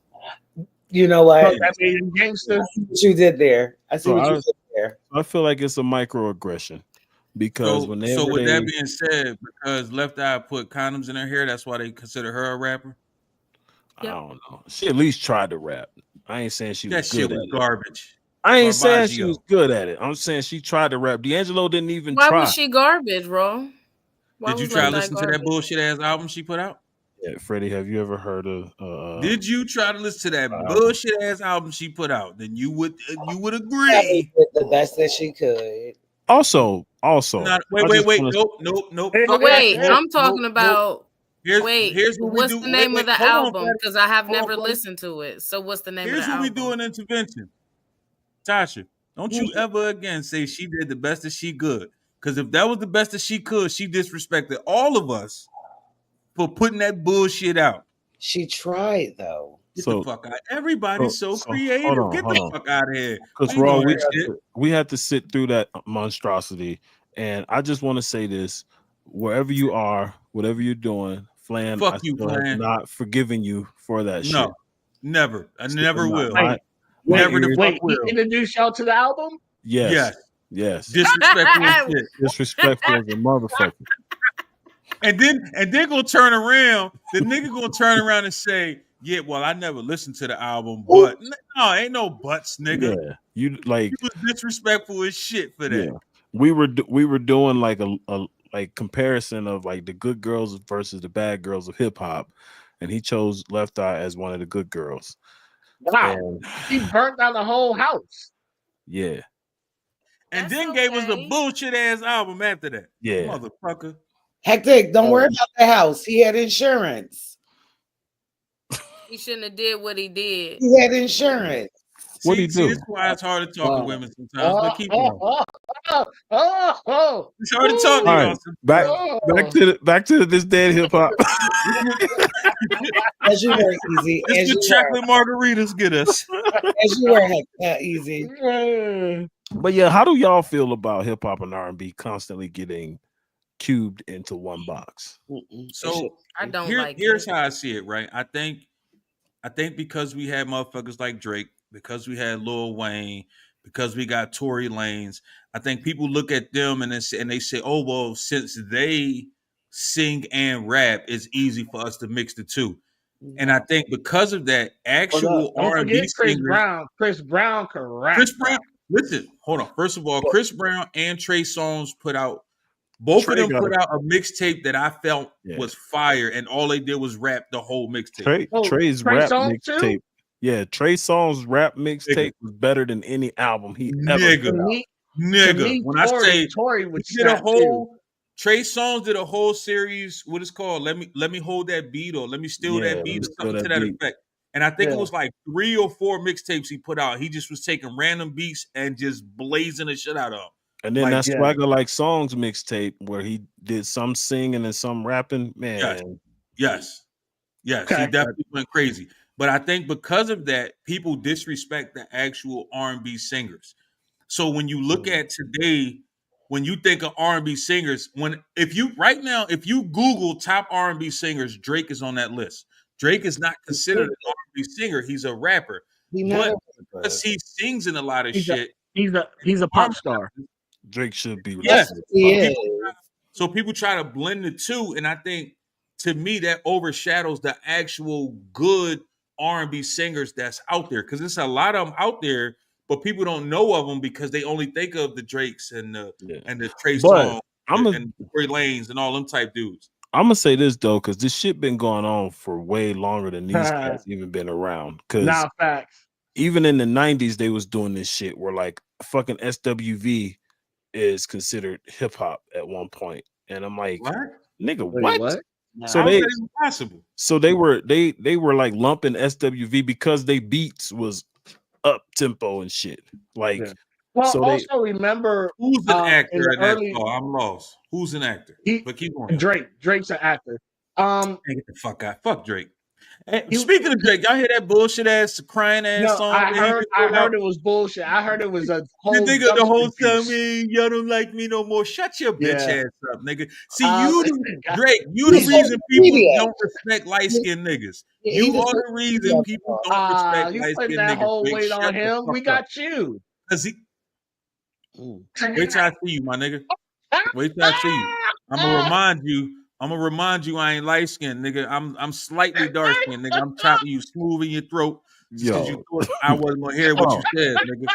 [SPEAKER 2] You know
[SPEAKER 3] So
[SPEAKER 2] what?
[SPEAKER 3] that made him gangster.
[SPEAKER 2] I see what you did there. I see
[SPEAKER 4] So
[SPEAKER 2] what you
[SPEAKER 4] I-
[SPEAKER 2] did there.
[SPEAKER 4] I feel like it's a microaggression because
[SPEAKER 1] so.
[SPEAKER 4] whenever
[SPEAKER 1] So with
[SPEAKER 4] they,
[SPEAKER 1] that being said, because Left Eye put condoms in her hair, that's why they consider her a rapper.
[SPEAKER 4] I don't know, she at least tried to rap. I ain't saying she
[SPEAKER 1] That
[SPEAKER 4] was
[SPEAKER 1] shit
[SPEAKER 4] good
[SPEAKER 1] was
[SPEAKER 4] at it.
[SPEAKER 1] garbage.
[SPEAKER 4] I ain't saying she
[SPEAKER 1] Garbaggio.
[SPEAKER 4] was good at it. I'm saying she tried to rap. D'Angelo didn't even
[SPEAKER 7] Why
[SPEAKER 4] try.
[SPEAKER 7] was she garbage, bro? Why
[SPEAKER 1] Did you
[SPEAKER 7] was
[SPEAKER 1] try to
[SPEAKER 7] Left Eye
[SPEAKER 1] listen to that
[SPEAKER 7] garbage?
[SPEAKER 1] bullshit ass album she put out?
[SPEAKER 4] Yeah, Freddie, have you ever heard of?
[SPEAKER 1] Did you try to listen to that
[SPEAKER 4] album.
[SPEAKER 1] bullshit ass album she put out? Then you would
[SPEAKER 2] Probably
[SPEAKER 1] agree.
[SPEAKER 2] did the best that she could.
[SPEAKER 4] Also,
[SPEAKER 1] Not,
[SPEAKER 4] I
[SPEAKER 1] wait,
[SPEAKER 4] just
[SPEAKER 1] wait,
[SPEAKER 4] wanna-
[SPEAKER 1] nope.
[SPEAKER 3] Hey,
[SPEAKER 7] But
[SPEAKER 1] Fuck that.
[SPEAKER 7] wait,
[SPEAKER 3] Nope,
[SPEAKER 7] I'm talking about.
[SPEAKER 1] Here's what we
[SPEAKER 7] what's
[SPEAKER 1] do.
[SPEAKER 7] the name of the
[SPEAKER 1] hold on,
[SPEAKER 7] album?
[SPEAKER 1] Fatty.
[SPEAKER 7] Because I have
[SPEAKER 1] Hold on,
[SPEAKER 7] never
[SPEAKER 1] Fatty.
[SPEAKER 7] listened to it. So what's the name
[SPEAKER 1] Here's
[SPEAKER 7] of the
[SPEAKER 1] what we
[SPEAKER 7] album?
[SPEAKER 1] do in intervention. Tasha, don't you ever again say she did the best that she could. Because if that was the best that she could, she disrespected all of us for putting that bullshit out.
[SPEAKER 2] She tried though.
[SPEAKER 1] Get
[SPEAKER 4] So-
[SPEAKER 1] the fuck out. Everybody's so creative.
[SPEAKER 4] hold on,
[SPEAKER 1] Get
[SPEAKER 4] hold
[SPEAKER 1] the
[SPEAKER 4] on.
[SPEAKER 1] fuck out of here.
[SPEAKER 4] Because
[SPEAKER 1] We
[SPEAKER 4] Raw,
[SPEAKER 1] doing
[SPEAKER 4] we
[SPEAKER 1] that shit.
[SPEAKER 4] had to sit through that monstrosity, and I just want to say this: wherever you are, whatever you're doing, Flan,
[SPEAKER 1] Fuck
[SPEAKER 4] I
[SPEAKER 1] you,
[SPEAKER 4] still have
[SPEAKER 1] Flan.
[SPEAKER 4] not forgiven you for that shit.
[SPEAKER 1] No, never. I never will.
[SPEAKER 3] Wait,
[SPEAKER 1] Never the
[SPEAKER 3] Wait,
[SPEAKER 1] fuck
[SPEAKER 3] he
[SPEAKER 1] will.
[SPEAKER 3] introduced y'all to the album?
[SPEAKER 4] Yes, yes,
[SPEAKER 1] Disrespectful as shit.
[SPEAKER 4] disrespectful as a motherfucker.
[SPEAKER 1] And then gonna turn around. The nigga gonna turn around and say, "Yeah, well, I never listened to the album, but no, ain't no buts, nigga.
[SPEAKER 4] Yeah, you like
[SPEAKER 1] He was disrespectful as shit for that."
[SPEAKER 4] yeah. We were doing like a like comparison of like the good girls versus the bad girls of hip hop, and he chose Left Eye as one of the good girls.
[SPEAKER 3] Wow.
[SPEAKER 4] And
[SPEAKER 3] He burnt down the whole house.
[SPEAKER 4] yeah,
[SPEAKER 1] And
[SPEAKER 7] That's
[SPEAKER 1] then gave us a
[SPEAKER 7] okay.
[SPEAKER 1] bullshit ass album after that.
[SPEAKER 4] yeah.
[SPEAKER 1] Motherfucker.
[SPEAKER 2] Hectic, don't worry about the house. He had insurance.
[SPEAKER 7] He shouldn't have did what he did.
[SPEAKER 2] He had insurance.
[SPEAKER 4] What'd he
[SPEAKER 1] See,
[SPEAKER 4] do?
[SPEAKER 1] this is why it's hard to talk to women sometimes. But keep
[SPEAKER 3] Oh,
[SPEAKER 1] going.
[SPEAKER 3] oh.
[SPEAKER 1] It's hard to talk to
[SPEAKER 4] All
[SPEAKER 1] y'all
[SPEAKER 4] right,
[SPEAKER 1] sometimes.
[SPEAKER 4] back to this dead hip hop.
[SPEAKER 2] As you were, Easy. As
[SPEAKER 1] It's
[SPEAKER 2] you
[SPEAKER 1] the chocolate margaritas get us.
[SPEAKER 2] were. As you were, Easy.
[SPEAKER 4] But yeah, how do y'all feel about hip hop and R&B constantly getting cubed into one box?
[SPEAKER 1] So
[SPEAKER 7] I don't
[SPEAKER 1] here's
[SPEAKER 7] it.
[SPEAKER 1] how I see it, right? I think because we had motherfuckers like Drake, because we had Lil Wayne, because we got Tory Lanez, I think people look at them and they say, oh, well, since they sing and rap, it's easy for us to mix the two. And I think because of that, actual
[SPEAKER 3] Don't
[SPEAKER 1] R&B
[SPEAKER 3] forget Chris
[SPEAKER 1] singers,
[SPEAKER 3] Brown. Chris Brown can rap.
[SPEAKER 1] Chris Brown, listen, hold on. First of all, Chris Brown and Trey Songz put out, both
[SPEAKER 4] Trey
[SPEAKER 1] of them
[SPEAKER 4] got
[SPEAKER 1] put out a mixtape that I felt
[SPEAKER 4] Yeah.
[SPEAKER 1] was fire, and all they did was rap the whole mixtape.
[SPEAKER 4] Trey's
[SPEAKER 3] Trey
[SPEAKER 4] rap
[SPEAKER 3] Songz too?
[SPEAKER 4] mixtape. Yeah, Trey Songz rap mixtape was better than any album he ever
[SPEAKER 1] Nigga.
[SPEAKER 4] put out.
[SPEAKER 1] Nigga, when I say
[SPEAKER 3] Tory would
[SPEAKER 1] he did a
[SPEAKER 3] snap too.
[SPEAKER 1] whole Trey Songz did a whole series, what it's called, let me hold that beat, or let me steal
[SPEAKER 4] Yeah,
[SPEAKER 1] that beat, or
[SPEAKER 4] steal
[SPEAKER 1] something to
[SPEAKER 4] that
[SPEAKER 1] that
[SPEAKER 4] beat.
[SPEAKER 1] effect. And I think
[SPEAKER 3] Yeah.
[SPEAKER 1] it was like 3 or 4 mixtapes he put out. He just was taking random beats and just blazing the shit out of them.
[SPEAKER 4] And then
[SPEAKER 1] Like,
[SPEAKER 4] that
[SPEAKER 3] yeah.
[SPEAKER 4] Swagger Like Songs mixtape where he did some singing and some rapping. Man,
[SPEAKER 1] Yes. Yes, he
[SPEAKER 3] Okay.
[SPEAKER 1] definitely went crazy. But I think because of that, people disrespect the actual R&B singers. So when you look at today, when you think of R&B singers, if you Google top R&B singers, Drake is on that list. Drake is not considered an R&B singer; he's a rapper.
[SPEAKER 2] He
[SPEAKER 1] But
[SPEAKER 2] never
[SPEAKER 1] because he sings in a lot of
[SPEAKER 3] He's a-
[SPEAKER 1] shit,
[SPEAKER 3] He's a pop star.
[SPEAKER 4] Drake should be.
[SPEAKER 1] Yes.
[SPEAKER 4] listed.
[SPEAKER 2] he is.
[SPEAKER 1] so people try to blend the two, and I think to me that overshadows the actual good R&B singers that's out there, because there's a lot of them out there, but people don't know of them because they only think of the Drakes and the Trey
[SPEAKER 4] But
[SPEAKER 1] Songz and Tory Lanez and all them type dudes.
[SPEAKER 4] I'm gonna say this though, because this shit been going on for way longer than these cats even been around. Because
[SPEAKER 3] Nah, facts.
[SPEAKER 4] even in the 90s, they was doing this shit where like fucking SWV is considered hip hop at one point. And I'm like,
[SPEAKER 1] What?
[SPEAKER 4] nigga,
[SPEAKER 3] Wait,
[SPEAKER 4] what?
[SPEAKER 3] what?
[SPEAKER 4] So
[SPEAKER 1] How
[SPEAKER 4] they
[SPEAKER 1] is that even possible?
[SPEAKER 4] so they were like lumping SWV because they beats was up tempo and shit. Like
[SPEAKER 3] Yeah. Well,
[SPEAKER 4] so they
[SPEAKER 3] also remember
[SPEAKER 1] Who's an
[SPEAKER 3] in
[SPEAKER 1] actor
[SPEAKER 3] the
[SPEAKER 1] in that
[SPEAKER 3] early
[SPEAKER 1] song? I'm lost. Who's an actor?
[SPEAKER 3] he,
[SPEAKER 1] But keep going.
[SPEAKER 3] Drake's an actor.
[SPEAKER 1] Man, get the fuck out. Fuck Drake. Hey,
[SPEAKER 3] He-
[SPEAKER 1] speaking of Drake, y'all hear that bullshit ass crying ass
[SPEAKER 3] No,
[SPEAKER 1] song?
[SPEAKER 3] I
[SPEAKER 1] that he
[SPEAKER 3] heard
[SPEAKER 1] just put out?
[SPEAKER 3] it was bullshit. I heard it was a
[SPEAKER 1] The
[SPEAKER 3] whole
[SPEAKER 1] nigga the whole
[SPEAKER 3] dumpster
[SPEAKER 1] time,
[SPEAKER 3] piece.
[SPEAKER 1] man, y'all don't like me no more. Shut your bitch
[SPEAKER 3] Yeah.
[SPEAKER 1] ass up, nigga. See,
[SPEAKER 3] Listen,
[SPEAKER 1] Drake, you the
[SPEAKER 2] He's
[SPEAKER 1] reason
[SPEAKER 2] on
[SPEAKER 1] people
[SPEAKER 2] media.
[SPEAKER 1] don't respect light skinned niggas.
[SPEAKER 2] Yeah,
[SPEAKER 1] You
[SPEAKER 2] he just
[SPEAKER 1] are the
[SPEAKER 2] on
[SPEAKER 1] reason
[SPEAKER 2] media.
[SPEAKER 1] people don't respect
[SPEAKER 3] you
[SPEAKER 1] light
[SPEAKER 3] put
[SPEAKER 1] skinned
[SPEAKER 3] that
[SPEAKER 1] niggas.
[SPEAKER 3] whole
[SPEAKER 1] Drake,
[SPEAKER 3] weight
[SPEAKER 1] shut
[SPEAKER 3] on
[SPEAKER 1] the
[SPEAKER 3] him. We
[SPEAKER 1] fuck up.
[SPEAKER 3] got you.
[SPEAKER 1] Cause he wait till I see you, my nigga. Wait till I see you. I'm gonna remind you I ain't light skinned, nigga. I'm slightly dark skinned, nigga. I'm chopping you smooth in your throat just because you
[SPEAKER 4] yo.
[SPEAKER 1] thought I wasn't gonna hear what you said, nigga.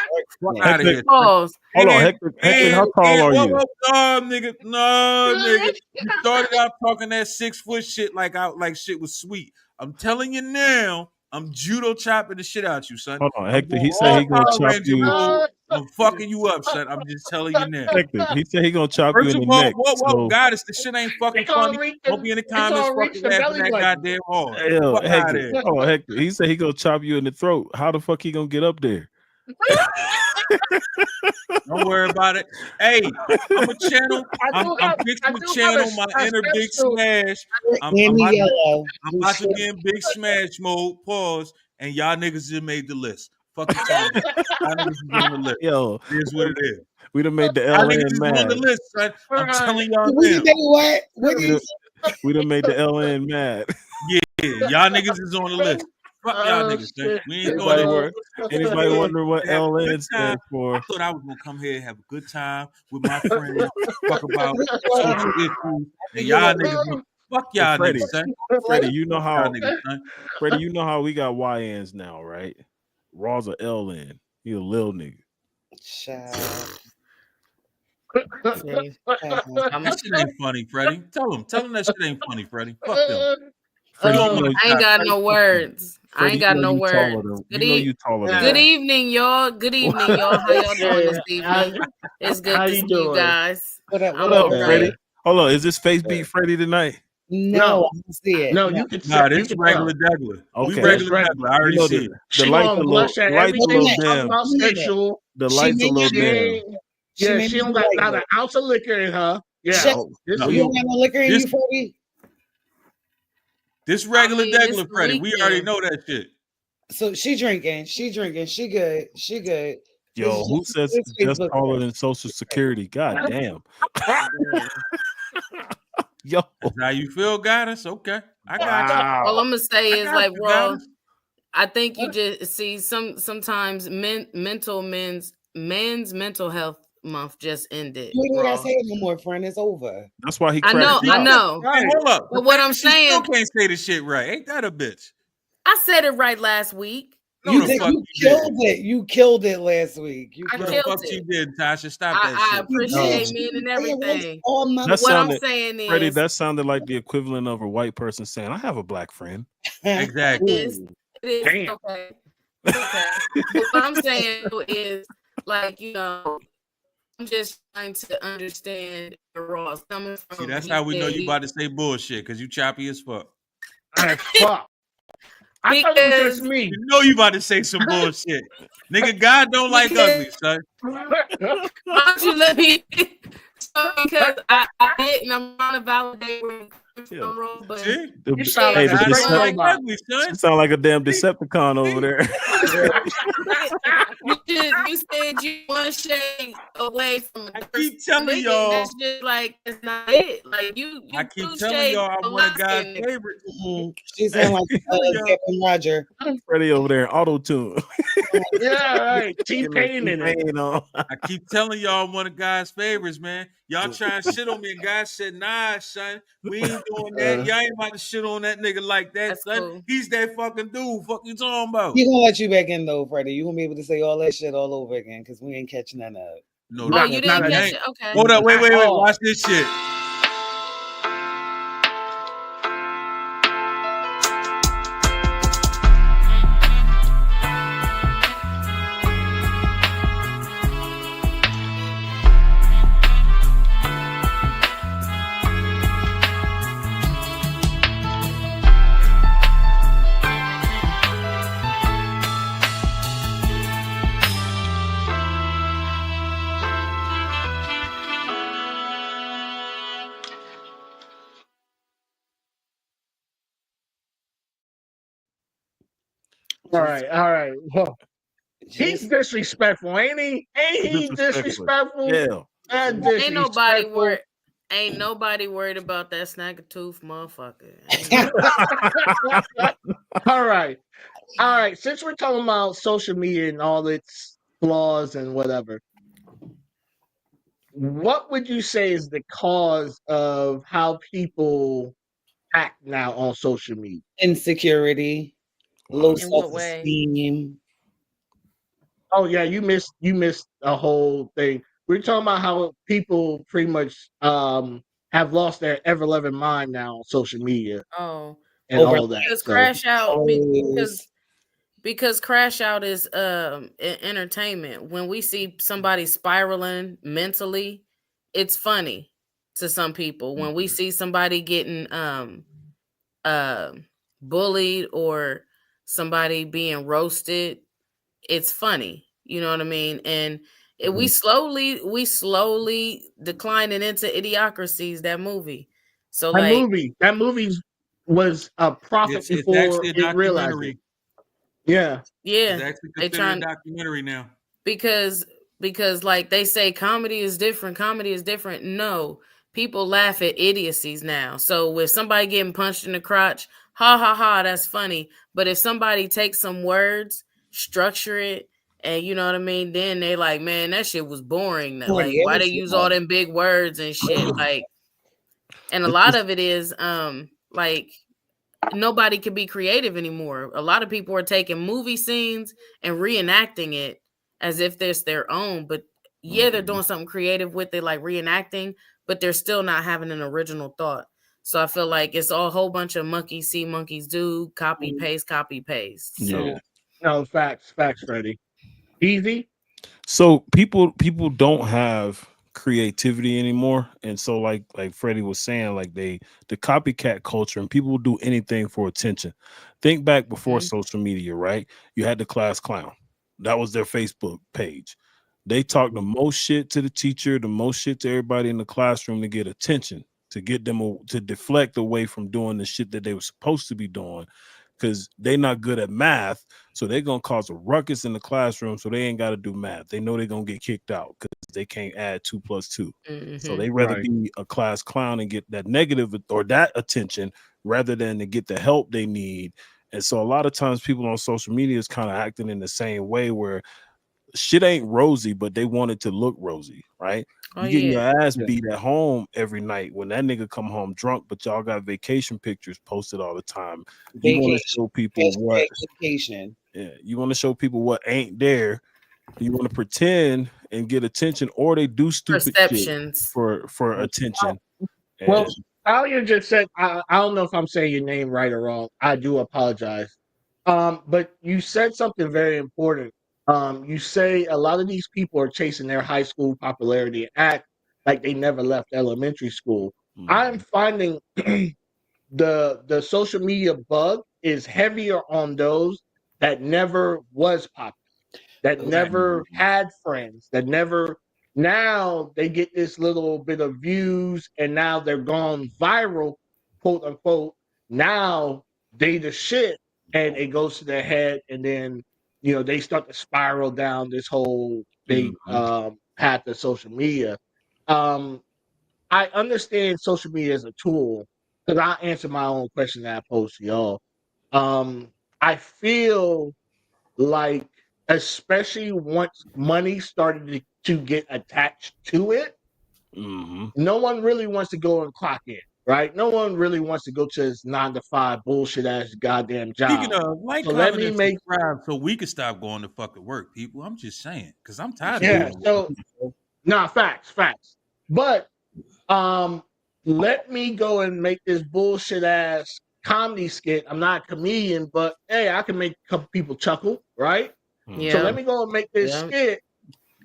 [SPEAKER 1] Fuck out of
[SPEAKER 4] Hector,
[SPEAKER 1] here. son.
[SPEAKER 7] Pause.
[SPEAKER 4] hold on,
[SPEAKER 1] And-
[SPEAKER 4] Hector, how tall are you?
[SPEAKER 1] No, nigga. No, nigga. You started out talking that 6 foot shit like shit was sweet. I'm telling you now, I'm judo chopping the shit out you, son.
[SPEAKER 4] Hold on,
[SPEAKER 1] I'm
[SPEAKER 4] Hector.
[SPEAKER 1] going
[SPEAKER 4] He said
[SPEAKER 1] all
[SPEAKER 4] he gonna
[SPEAKER 1] Power
[SPEAKER 4] chop
[SPEAKER 1] Ranger
[SPEAKER 4] you.
[SPEAKER 1] mode. I'm fucking you up, son. I'm just telling you now.
[SPEAKER 4] Hector, he said he gonna chop you
[SPEAKER 1] First
[SPEAKER 4] in
[SPEAKER 1] of
[SPEAKER 4] the
[SPEAKER 1] all,
[SPEAKER 4] neck.
[SPEAKER 1] whoa,
[SPEAKER 4] So
[SPEAKER 1] goddess, the shit ain't fucking
[SPEAKER 3] They gonna
[SPEAKER 1] funny.
[SPEAKER 3] reach
[SPEAKER 1] Don't be in the
[SPEAKER 3] they gonna
[SPEAKER 1] comments
[SPEAKER 3] reach
[SPEAKER 1] fucking
[SPEAKER 3] the
[SPEAKER 1] laughing
[SPEAKER 3] belly
[SPEAKER 1] that
[SPEAKER 3] button.
[SPEAKER 1] goddamn hard.
[SPEAKER 4] yo,
[SPEAKER 1] Fuck out of
[SPEAKER 4] Hector,
[SPEAKER 1] here.
[SPEAKER 4] hold on, Hector. He said he gonna chop you in the throat. How the fuck he gonna get up there?
[SPEAKER 1] Don't worry about it. Hey, I'm a channel. I'm fixing to channel my inner Big Smash. I'm
[SPEAKER 2] Danny
[SPEAKER 1] about to-
[SPEAKER 2] Yellow.
[SPEAKER 1] I'm about to be in Big Smash mode. Pause. And y'all niggas just made the list. Fuck you talking about. Y'all niggas is on the list.
[SPEAKER 4] Yo,
[SPEAKER 1] It is what it is.
[SPEAKER 4] we done made the
[SPEAKER 1] Y'all
[SPEAKER 4] LN
[SPEAKER 1] niggas is on the
[SPEAKER 4] mad.
[SPEAKER 1] list, son. I'm telling y'all
[SPEAKER 2] We
[SPEAKER 1] now.
[SPEAKER 2] did they what? What
[SPEAKER 4] We
[SPEAKER 2] did
[SPEAKER 4] done, we done made the LN mad.
[SPEAKER 1] Yeah, y'all niggas is on the list. Fuck y'all niggas, son. We ain't doing
[SPEAKER 4] Anybody,
[SPEAKER 1] that.
[SPEAKER 4] anybody wondering what
[SPEAKER 1] Have a good
[SPEAKER 4] LN stands for?
[SPEAKER 1] I thought I was gonna come here and have a good time with my friends, talk about social issues, and y'all niggas. Fuck y'all
[SPEAKER 4] Freddie.
[SPEAKER 1] niggas, son.
[SPEAKER 4] Freddie, you know
[SPEAKER 1] Y'all
[SPEAKER 4] how
[SPEAKER 1] niggas, son.
[SPEAKER 4] Freddie, you know how we got YNs now, right? Raw's a LN. He a lil nigga.
[SPEAKER 2] Child.
[SPEAKER 1] That shit ain't funny, Freddie. Tell him that shit ain't funny, Freddie. Fuck them.
[SPEAKER 4] Freddie,
[SPEAKER 1] Oh
[SPEAKER 4] you
[SPEAKER 1] my
[SPEAKER 4] know,
[SPEAKER 7] I ain't got no words. I
[SPEAKER 4] Freddie,
[SPEAKER 7] ain't got
[SPEAKER 4] you know
[SPEAKER 7] no
[SPEAKER 4] you
[SPEAKER 7] words.
[SPEAKER 4] taller than-
[SPEAKER 7] Good,
[SPEAKER 4] you know
[SPEAKER 7] e-
[SPEAKER 4] you taller than
[SPEAKER 7] good
[SPEAKER 4] that.
[SPEAKER 7] evening, y'all. Good evening, y'all. How y'all doing this evening? It's good
[SPEAKER 3] How
[SPEAKER 7] to
[SPEAKER 3] you
[SPEAKER 7] see
[SPEAKER 3] doing?
[SPEAKER 7] you guys.
[SPEAKER 2] What up?
[SPEAKER 7] I'm
[SPEAKER 2] What
[SPEAKER 4] What
[SPEAKER 2] up,
[SPEAKER 4] up,
[SPEAKER 7] alright.
[SPEAKER 4] Freddie? Hold on, is this face beat Freddie tonight?
[SPEAKER 2] No, I don't see it.
[SPEAKER 3] No, you can
[SPEAKER 1] Nah,
[SPEAKER 3] you
[SPEAKER 1] this
[SPEAKER 3] can
[SPEAKER 1] regular
[SPEAKER 3] tell.
[SPEAKER 1] Degler. We
[SPEAKER 4] Okay.
[SPEAKER 1] regular
[SPEAKER 3] This
[SPEAKER 1] Degler. I already
[SPEAKER 4] You know
[SPEAKER 1] see
[SPEAKER 4] the,
[SPEAKER 1] it.
[SPEAKER 3] She
[SPEAKER 4] the lights a
[SPEAKER 3] gonna
[SPEAKER 4] little,
[SPEAKER 3] blush at
[SPEAKER 4] lights a
[SPEAKER 3] everything
[SPEAKER 4] little
[SPEAKER 3] you talk
[SPEAKER 4] dim.
[SPEAKER 3] about sexual.
[SPEAKER 4] The
[SPEAKER 2] She
[SPEAKER 4] lights a
[SPEAKER 2] made
[SPEAKER 4] little
[SPEAKER 3] She
[SPEAKER 4] dim.
[SPEAKER 3] ain't,
[SPEAKER 2] She
[SPEAKER 3] yeah,
[SPEAKER 2] made
[SPEAKER 3] she
[SPEAKER 2] me
[SPEAKER 3] don't got
[SPEAKER 2] like
[SPEAKER 3] not
[SPEAKER 2] it.
[SPEAKER 3] an ounce of liquor in her. Yeah,
[SPEAKER 2] Shut-
[SPEAKER 3] this
[SPEAKER 1] No,
[SPEAKER 2] You don't got no liquor in
[SPEAKER 1] This-
[SPEAKER 2] you, Freddie?
[SPEAKER 1] This regular
[SPEAKER 7] mean, it's
[SPEAKER 1] Degler, Freddie. We
[SPEAKER 7] weekend.
[SPEAKER 1] already know that shit.
[SPEAKER 2] So she drinking. She drinking. She good. She good.
[SPEAKER 4] Yo,
[SPEAKER 2] This
[SPEAKER 4] who
[SPEAKER 2] is
[SPEAKER 4] says
[SPEAKER 2] this
[SPEAKER 4] just
[SPEAKER 2] Facebook
[SPEAKER 4] taller
[SPEAKER 2] page.
[SPEAKER 4] than Social Security? God damn. Yo,
[SPEAKER 1] That's how you feel, goddess? Okay. I got
[SPEAKER 7] All I'm gonna say
[SPEAKER 1] you.
[SPEAKER 7] is
[SPEAKER 1] I got
[SPEAKER 7] like,
[SPEAKER 1] you,
[SPEAKER 7] bro,
[SPEAKER 1] goddess.
[SPEAKER 7] I think you just see sometimes men's mental health month just ended.
[SPEAKER 2] You ain't gotta
[SPEAKER 7] Bro.
[SPEAKER 2] say it no more, friend. It's over.
[SPEAKER 4] that's why he
[SPEAKER 7] I
[SPEAKER 4] cracked
[SPEAKER 7] know,
[SPEAKER 4] me
[SPEAKER 7] I
[SPEAKER 4] out.
[SPEAKER 7] know.
[SPEAKER 1] Hey, hold up.
[SPEAKER 7] But what I'm
[SPEAKER 1] She still
[SPEAKER 7] saying,
[SPEAKER 1] can't say the shit right. Ain't that a bitch?
[SPEAKER 7] I said it right last week.
[SPEAKER 1] No,
[SPEAKER 2] You,
[SPEAKER 1] the
[SPEAKER 2] did,
[SPEAKER 1] fuck
[SPEAKER 2] you
[SPEAKER 1] you did.
[SPEAKER 2] killed it. You killed it last week. You
[SPEAKER 7] I
[SPEAKER 1] No,
[SPEAKER 2] killed
[SPEAKER 1] the
[SPEAKER 7] killed
[SPEAKER 1] fuck she
[SPEAKER 7] it.
[SPEAKER 1] did, Tasha. Stop that
[SPEAKER 7] I
[SPEAKER 1] shit.
[SPEAKER 7] appreciate
[SPEAKER 2] You
[SPEAKER 7] men and
[SPEAKER 2] did. It was
[SPEAKER 7] everything.
[SPEAKER 2] all month.
[SPEAKER 4] That
[SPEAKER 7] What I'm
[SPEAKER 4] sounded,
[SPEAKER 7] saying
[SPEAKER 4] Freddie,
[SPEAKER 7] is,
[SPEAKER 4] that sounded like the equivalent of a white person saying, I have a black friend.
[SPEAKER 1] Exactly.
[SPEAKER 7] it is
[SPEAKER 3] Damn.
[SPEAKER 7] okay. It's okay. But what I'm saying is, like, you know, I'm just trying to understand the raw coming from.
[SPEAKER 1] See, that's how we know you about to say bullshit, because you choppy as fuck.
[SPEAKER 3] as fuck. I thought it was just me.
[SPEAKER 1] You know you about to say some bullshit. Nigga, God don't like ugly, son.
[SPEAKER 7] Why don't you let me? Because I didn't. I'm trying to validate where you're coming from, Ro, but
[SPEAKER 1] See?
[SPEAKER 3] You sound
[SPEAKER 4] Hey,
[SPEAKER 3] like
[SPEAKER 4] the
[SPEAKER 3] a
[SPEAKER 1] God
[SPEAKER 3] straight
[SPEAKER 1] don't like
[SPEAKER 3] robot.
[SPEAKER 1] ugly,
[SPEAKER 4] You
[SPEAKER 1] son.
[SPEAKER 4] sound like a damn Decepticon over there.
[SPEAKER 7] you said you one shade away from.
[SPEAKER 1] I keep telling y'all.
[SPEAKER 7] That's just like that's not it. Like you
[SPEAKER 1] I keep
[SPEAKER 7] two
[SPEAKER 1] telling
[SPEAKER 7] shades
[SPEAKER 1] y'all I'm
[SPEAKER 7] of
[SPEAKER 1] one of God's
[SPEAKER 7] light-skinned.
[SPEAKER 1] favorites.
[SPEAKER 2] She sound like
[SPEAKER 1] Yo.
[SPEAKER 2] Captain Roger.
[SPEAKER 4] Freddie over there in auto tune.
[SPEAKER 3] Yeah, right. T-Pain in it.
[SPEAKER 1] I keep telling y'all I'm one of God's favorites, man. Y'all trying to shit on me, and God said, nah, son, we ain't doing that. Y'all ain't about to shit on that nigga like that,
[SPEAKER 7] That's
[SPEAKER 1] son.
[SPEAKER 7] cool.
[SPEAKER 1] He's that fucking dude. Fuck you talking about?
[SPEAKER 2] He gonna let you back in though, Freddie. You gonna be able to say all that shit all over again because we ain't catching none of it.
[SPEAKER 1] No,
[SPEAKER 7] Oh,
[SPEAKER 1] not-
[SPEAKER 7] you
[SPEAKER 1] not
[SPEAKER 7] didn't
[SPEAKER 1] a
[SPEAKER 7] catch
[SPEAKER 1] name.
[SPEAKER 7] it? Okay.
[SPEAKER 1] Hold up, wait.
[SPEAKER 3] Oh.
[SPEAKER 1] Watch this shit.
[SPEAKER 3] All right. Well, he's
[SPEAKER 2] Just
[SPEAKER 3] disrespectful, ain't he? Ain't he disrespectful?
[SPEAKER 4] Yeah.
[SPEAKER 3] And
[SPEAKER 7] Ain't nobody
[SPEAKER 3] disrespectful.
[SPEAKER 7] worried. Ain't nobody worried about that snagger tooth motherfucker. Ain't nobody.
[SPEAKER 3] All right. All right. Since we're talking about social media and all its flaws and whatever, what would you say is the cause of how people act now on social media?
[SPEAKER 2] insecurity, low
[SPEAKER 4] Wow.
[SPEAKER 7] In what way?
[SPEAKER 2] self-esteem.
[SPEAKER 3] Oh yeah, you missed a whole thing. We're talking about how people pretty much have lost their ever loving mind now on social media
[SPEAKER 7] Oh,
[SPEAKER 3] and
[SPEAKER 2] Over
[SPEAKER 3] all that.
[SPEAKER 7] because
[SPEAKER 3] So
[SPEAKER 7] Crash Out
[SPEAKER 2] goals.
[SPEAKER 7] because Crash Out is entertainment. When we see somebody spiraling mentally, it's funny to some people. When we see somebody getting uh bullied or somebody being roasted, it's funny. You know what I mean? And we slowly declining into idiocracies, that movie. So like,
[SPEAKER 3] that movie was a profit
[SPEAKER 1] It's
[SPEAKER 3] before
[SPEAKER 1] actually a
[SPEAKER 3] it realized it.
[SPEAKER 1] documentary.
[SPEAKER 3] Yeah.
[SPEAKER 1] It's
[SPEAKER 7] yeah,
[SPEAKER 1] actually
[SPEAKER 7] they
[SPEAKER 1] considered a
[SPEAKER 7] trying
[SPEAKER 1] documentary now.
[SPEAKER 7] because like they say comedy is different. No, people laugh at idiocies now. So with somebody getting punched in the crotch, ha ha ha, that's funny. But if somebody takes some words, structure it, and you know what I mean, then they like, man, that shit was boring.
[SPEAKER 2] Oh,
[SPEAKER 7] Like, why they use all them big words and shit? Like, and a lot of it is like nobody can be creative anymore. A lot of people are taking movie scenes and reenacting it as if it's their own. But yeah, they're doing something creative with it, like reenacting, but they're still not having an original thought. So I feel like it's a whole bunch of monkeys see, monkeys do, copy paste. So
[SPEAKER 4] Yeah.
[SPEAKER 3] No, facts, Freddie. Easy.
[SPEAKER 4] So people don't have creativity anymore, and so like Freddie was saying, like the copycat culture, and people will do anything for attention. Think back before social media, right? You had the class clown. That was their Facebook page. They talked the most shit to the teacher, the most shit to everybody in the classroom to get attention, to get them to deflect away from doing the shit that they were supposed to be doing, because they're not good at math. So they're gonna cause a ruckus in the classroom, so they ain't got to do math. They know they're gonna get kicked out because they can't add 2 + 2. So they rather
[SPEAKER 3] Right.
[SPEAKER 4] be a class clown and get that negative or that attention rather than to get the help they need. And so a lot of times people on social media is kind of acting in the same way where shit ain't rosy, but they want it to look rosy, right?
[SPEAKER 7] oh
[SPEAKER 4] You getting your
[SPEAKER 7] yeah,
[SPEAKER 4] ass
[SPEAKER 3] Yeah.
[SPEAKER 4] beat at home every night when that nigga come home drunk, but y'all got vacation pictures posted all the time. You want to
[SPEAKER 2] Vacation.
[SPEAKER 4] show people what,
[SPEAKER 2] Hashtag vacation.
[SPEAKER 4] yeah, you want to show people what ain't there. You want to pretend and get attention, or they do stupid shit
[SPEAKER 7] perceptions.
[SPEAKER 4] for attention.
[SPEAKER 3] Well,
[SPEAKER 4] And
[SPEAKER 3] Talia just said, I don't know if I'm saying your name right or wrong. I do apologize. But you said something very important. You say a lot of these people are chasing their high school popularity and act like they never left elementary school. I'm finding the social media bug is heavier on those that never was popular, that never had friends, that never. Now they get this little bit of views, and now they're gone viral, quote unquote. Now they the shit, and it goes to their head, and then they start to spiral down this whole big path of social media. Um, I understand social media as a tool because I answer my own question that I posed to y'all. I feel like, especially once money started to get attached to it, no one really wants to go and clock in, right? No one really wants to go to his 9 to 5 bullshit ass goddamn
[SPEAKER 1] Speaking
[SPEAKER 3] job.
[SPEAKER 1] of, like,
[SPEAKER 3] So let
[SPEAKER 1] comment,
[SPEAKER 3] me
[SPEAKER 1] and
[SPEAKER 3] make
[SPEAKER 1] subscribe so we can stop going to fucking work, people. I'm just saying, because I'm tired
[SPEAKER 3] yeah.
[SPEAKER 1] of
[SPEAKER 3] So facts. But let me go and make this bullshit ass comedy skit. I'm not a comedian, but hey, I can make a couple people chuckle, right? So
[SPEAKER 7] Yeah,
[SPEAKER 3] let me go and make this
[SPEAKER 7] yeah.
[SPEAKER 3] skit.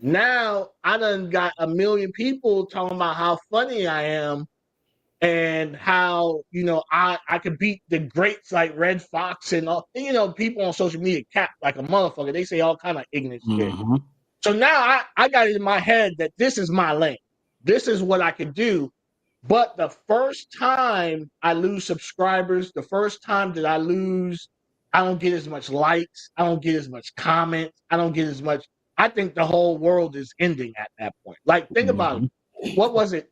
[SPEAKER 3] Now I done got a million people talking about how funny I am and how I could beat the greats like Red Fox and all. People on social media cap like a motherfucker. They say all kind of ignorant shit. So now I got it in my head that this is my lane. This is what I can do. But the first time I lose subscribers, the first time that I lose I don't get as much likes. I don't get as much comments. I don't get as much. I think the whole world is ending at that point. Like, think about it. What was it?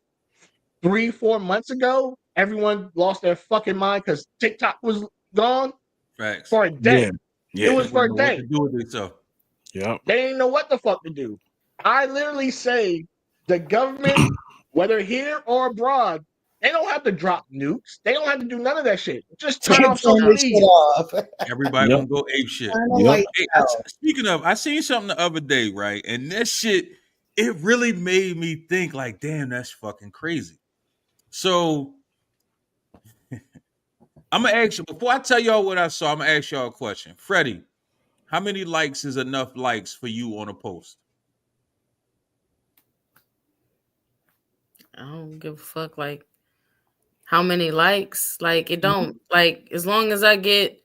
[SPEAKER 3] 3-4 months ago, everyone lost their fucking mind because TikTok was gone
[SPEAKER 1] Facts.
[SPEAKER 3] for a day.
[SPEAKER 4] Yeah.
[SPEAKER 3] It was for a
[SPEAKER 1] Wouldn't know what
[SPEAKER 3] day.
[SPEAKER 1] to do with itself.
[SPEAKER 4] Yeah.
[SPEAKER 3] They didn't know what the fuck to do. I literally say the government, whether here or abroad, they don't have to drop nukes. They don't have to do none of that shit. Just turn off
[SPEAKER 2] Turn
[SPEAKER 3] social
[SPEAKER 2] this shit
[SPEAKER 3] media.
[SPEAKER 2] off.
[SPEAKER 1] Everybody
[SPEAKER 4] Yep.
[SPEAKER 1] gonna go ape shit.
[SPEAKER 2] Turn the
[SPEAKER 4] Yep.
[SPEAKER 2] lights
[SPEAKER 1] Hey,
[SPEAKER 2] out.
[SPEAKER 1] speaking of, I seen something the other day, right? And that shit, it really made me think, like, damn, that's fucking crazy. So I'm gonna ask you before I tell y'all what I saw. I'm gonna ask y'all a question. Freddie, how many likes is enough likes for you on a post?
[SPEAKER 7] I don't give a fuck like how many likes. Like it don't like as long as I get.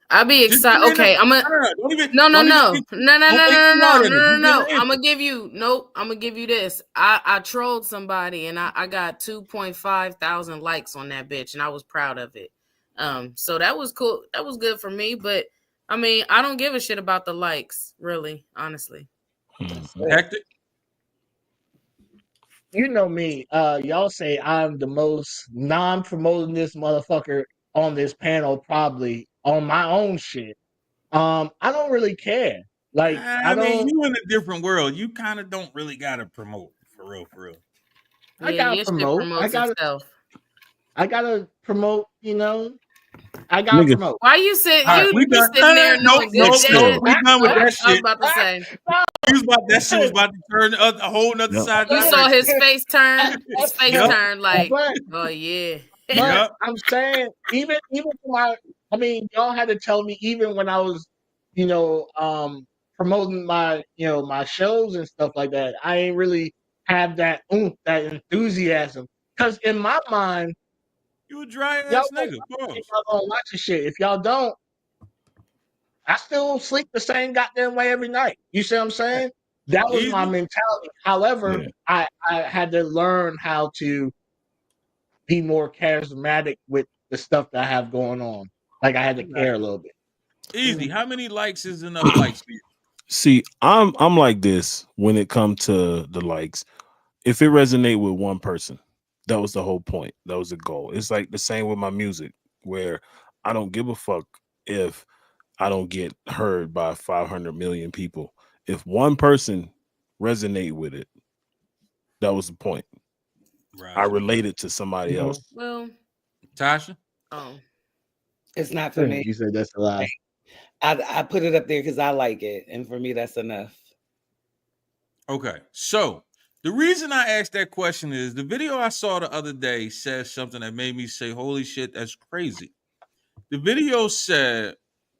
[SPEAKER 7] I'll be
[SPEAKER 1] Just
[SPEAKER 7] excited.
[SPEAKER 1] give me an
[SPEAKER 7] Okay,
[SPEAKER 1] answer.
[SPEAKER 7] I'm a
[SPEAKER 1] Don't even,
[SPEAKER 7] no.
[SPEAKER 1] don't even
[SPEAKER 7] I'm
[SPEAKER 1] think too hard in it. Just give me an
[SPEAKER 7] gonna
[SPEAKER 1] answer.
[SPEAKER 7] give you nope. I'm gonna give you this. I trolled somebody and I got 2.5 thousand likes on that bitch and I was proud of it. So that was cool. That was good for me. But I mean, I don't give a shit about the likes, really, honestly.
[SPEAKER 1] Hectic.
[SPEAKER 3] You know me. Y'all say I'm the most non-promoting this motherfucker on this panel, probably on my own shit. I don't really care. Like, I
[SPEAKER 1] I mean,
[SPEAKER 3] don't.
[SPEAKER 1] you in a different world. You kind of don't really gotta promote for real, for real.
[SPEAKER 3] I
[SPEAKER 7] Yeah,
[SPEAKER 3] gotta
[SPEAKER 7] your shit
[SPEAKER 3] promote.
[SPEAKER 7] promotes itself.
[SPEAKER 3] I gotta promote. You know, I gotta
[SPEAKER 4] Nigga,
[SPEAKER 3] promote.
[SPEAKER 7] Why you sit?
[SPEAKER 1] All right,
[SPEAKER 7] You
[SPEAKER 1] we
[SPEAKER 7] be
[SPEAKER 1] done.
[SPEAKER 7] sitting there
[SPEAKER 1] Nope,
[SPEAKER 7] knowing
[SPEAKER 1] nope,
[SPEAKER 7] good
[SPEAKER 1] nope.
[SPEAKER 7] damn.
[SPEAKER 1] We done with that
[SPEAKER 7] I was
[SPEAKER 1] shit.
[SPEAKER 7] about to say.
[SPEAKER 1] That shit was about to turn a whole nother
[SPEAKER 4] Yep.
[SPEAKER 1] side.
[SPEAKER 7] You saw his
[SPEAKER 1] direction.
[SPEAKER 7] face turn. His face
[SPEAKER 1] Yep.
[SPEAKER 7] turned like,
[SPEAKER 3] But
[SPEAKER 7] oh yeah.
[SPEAKER 1] Yep.
[SPEAKER 3] I'm saying, even for my, I mean, y'all had to tell me even when I was, promoting my, my shows and stuff like that. I ain't really have that that enthusiasm because in my mind,
[SPEAKER 1] You a dry
[SPEAKER 3] y'all
[SPEAKER 1] ass
[SPEAKER 3] gonna
[SPEAKER 1] nigga.
[SPEAKER 3] watch
[SPEAKER 1] Pause.
[SPEAKER 3] it, y'all gonna watch the shit. If y'all don't, I still sleep the same goddamn way every night. You see what I'm saying? That was my
[SPEAKER 1] Easy.
[SPEAKER 3] mentality. However,
[SPEAKER 4] Yeah.
[SPEAKER 3] I had to learn how to be more charismatic with the stuff that I have going on. Like I had to care a little bit.
[SPEAKER 1] Easy. How many likes is enough likes for you?
[SPEAKER 4] See, I'm like this when it comes to the likes. If it resonate with one person, that was the whole point. That was the goal. It's like the same with my music, where I don't give a fuck if I don't get heard by 500 million people. If one person resonate with it, that was the point.
[SPEAKER 1] Right.
[SPEAKER 4] I related to somebody else.
[SPEAKER 7] Well,
[SPEAKER 1] Tasha.
[SPEAKER 7] oh,
[SPEAKER 2] It's not for me.
[SPEAKER 3] You said that's a lie.
[SPEAKER 2] I put it up there because I like it, and for me, that's enough.
[SPEAKER 1] Okay. So the reason I asked that question is the video I saw the other day says something that made me say, holy shit, that's crazy. The video said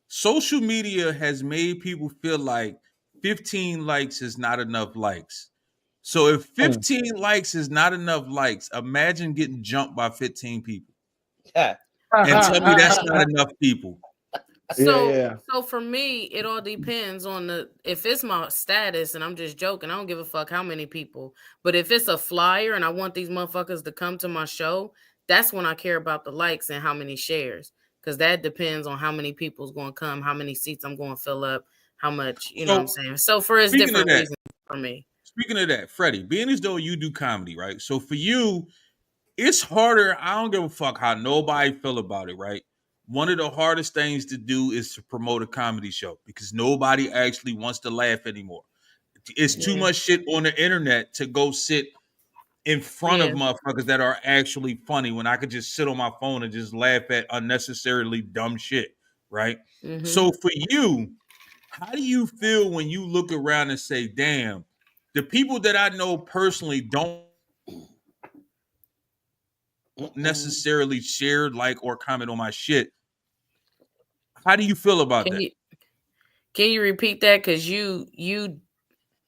[SPEAKER 1] social media has made people feel like 15 likes is not enough likes. So if 15 likes is not enough likes, imagine getting jumped by 15 people.
[SPEAKER 2] Yeah.
[SPEAKER 1] And tell me that's not enough people.
[SPEAKER 7] so
[SPEAKER 3] Yeah.
[SPEAKER 7] so for me, it all depends on if it's my status, and I'm just joking. I don't give a fuck how many people. But if it's a flyer and I want these motherfuckers to come to my show, that's when I care about the likes and how many shares. Because that depends on how many people's going to come, how many seats I'm going to fill up, how much, you know what I'm saying? So for it's
[SPEAKER 1] speaking of
[SPEAKER 7] different
[SPEAKER 1] that-
[SPEAKER 7] reasons for me.
[SPEAKER 1] Speaking of that, Freddie, being as though you do comedy, right? So for you, it's harder. I don't give a fuck how nobody feel about it, right? One of the hardest things to do is to promote a comedy show because nobody actually wants to laugh anymore. It's too
[SPEAKER 7] Yeah.
[SPEAKER 1] much shit on the internet to go sit in front of
[SPEAKER 7] Yeah.
[SPEAKER 1] motherfuckers that are actually funny when I could just sit on my phone and just laugh at unnecessarily dumb shit, right?
[SPEAKER 7] Mhm.
[SPEAKER 1] So for you, how do you feel when you look around and say, damn, the people that I know personally don't necessarily share, like, or comment on my shit? How do you feel about that?
[SPEAKER 7] Can you repeat that? Because you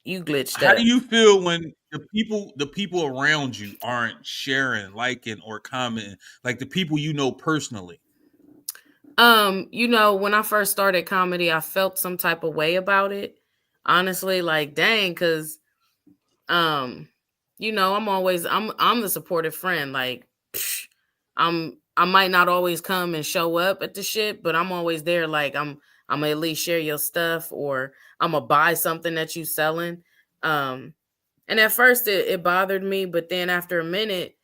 [SPEAKER 7] glitched
[SPEAKER 1] How
[SPEAKER 7] up.
[SPEAKER 1] do you feel when the people around you aren't sharing, liking, or commenting, like the people you know personally?
[SPEAKER 7] When I first started comedy, I felt some type of way about it. Honestly, like dang, because I'm the supportive friend. Like, I'm I might not always come and show up at the shit, but I'm always there. Like I'm gonna at least share your stuff, or I'm gonna buy something that you selling. And at first it bothered me, but then after a minute,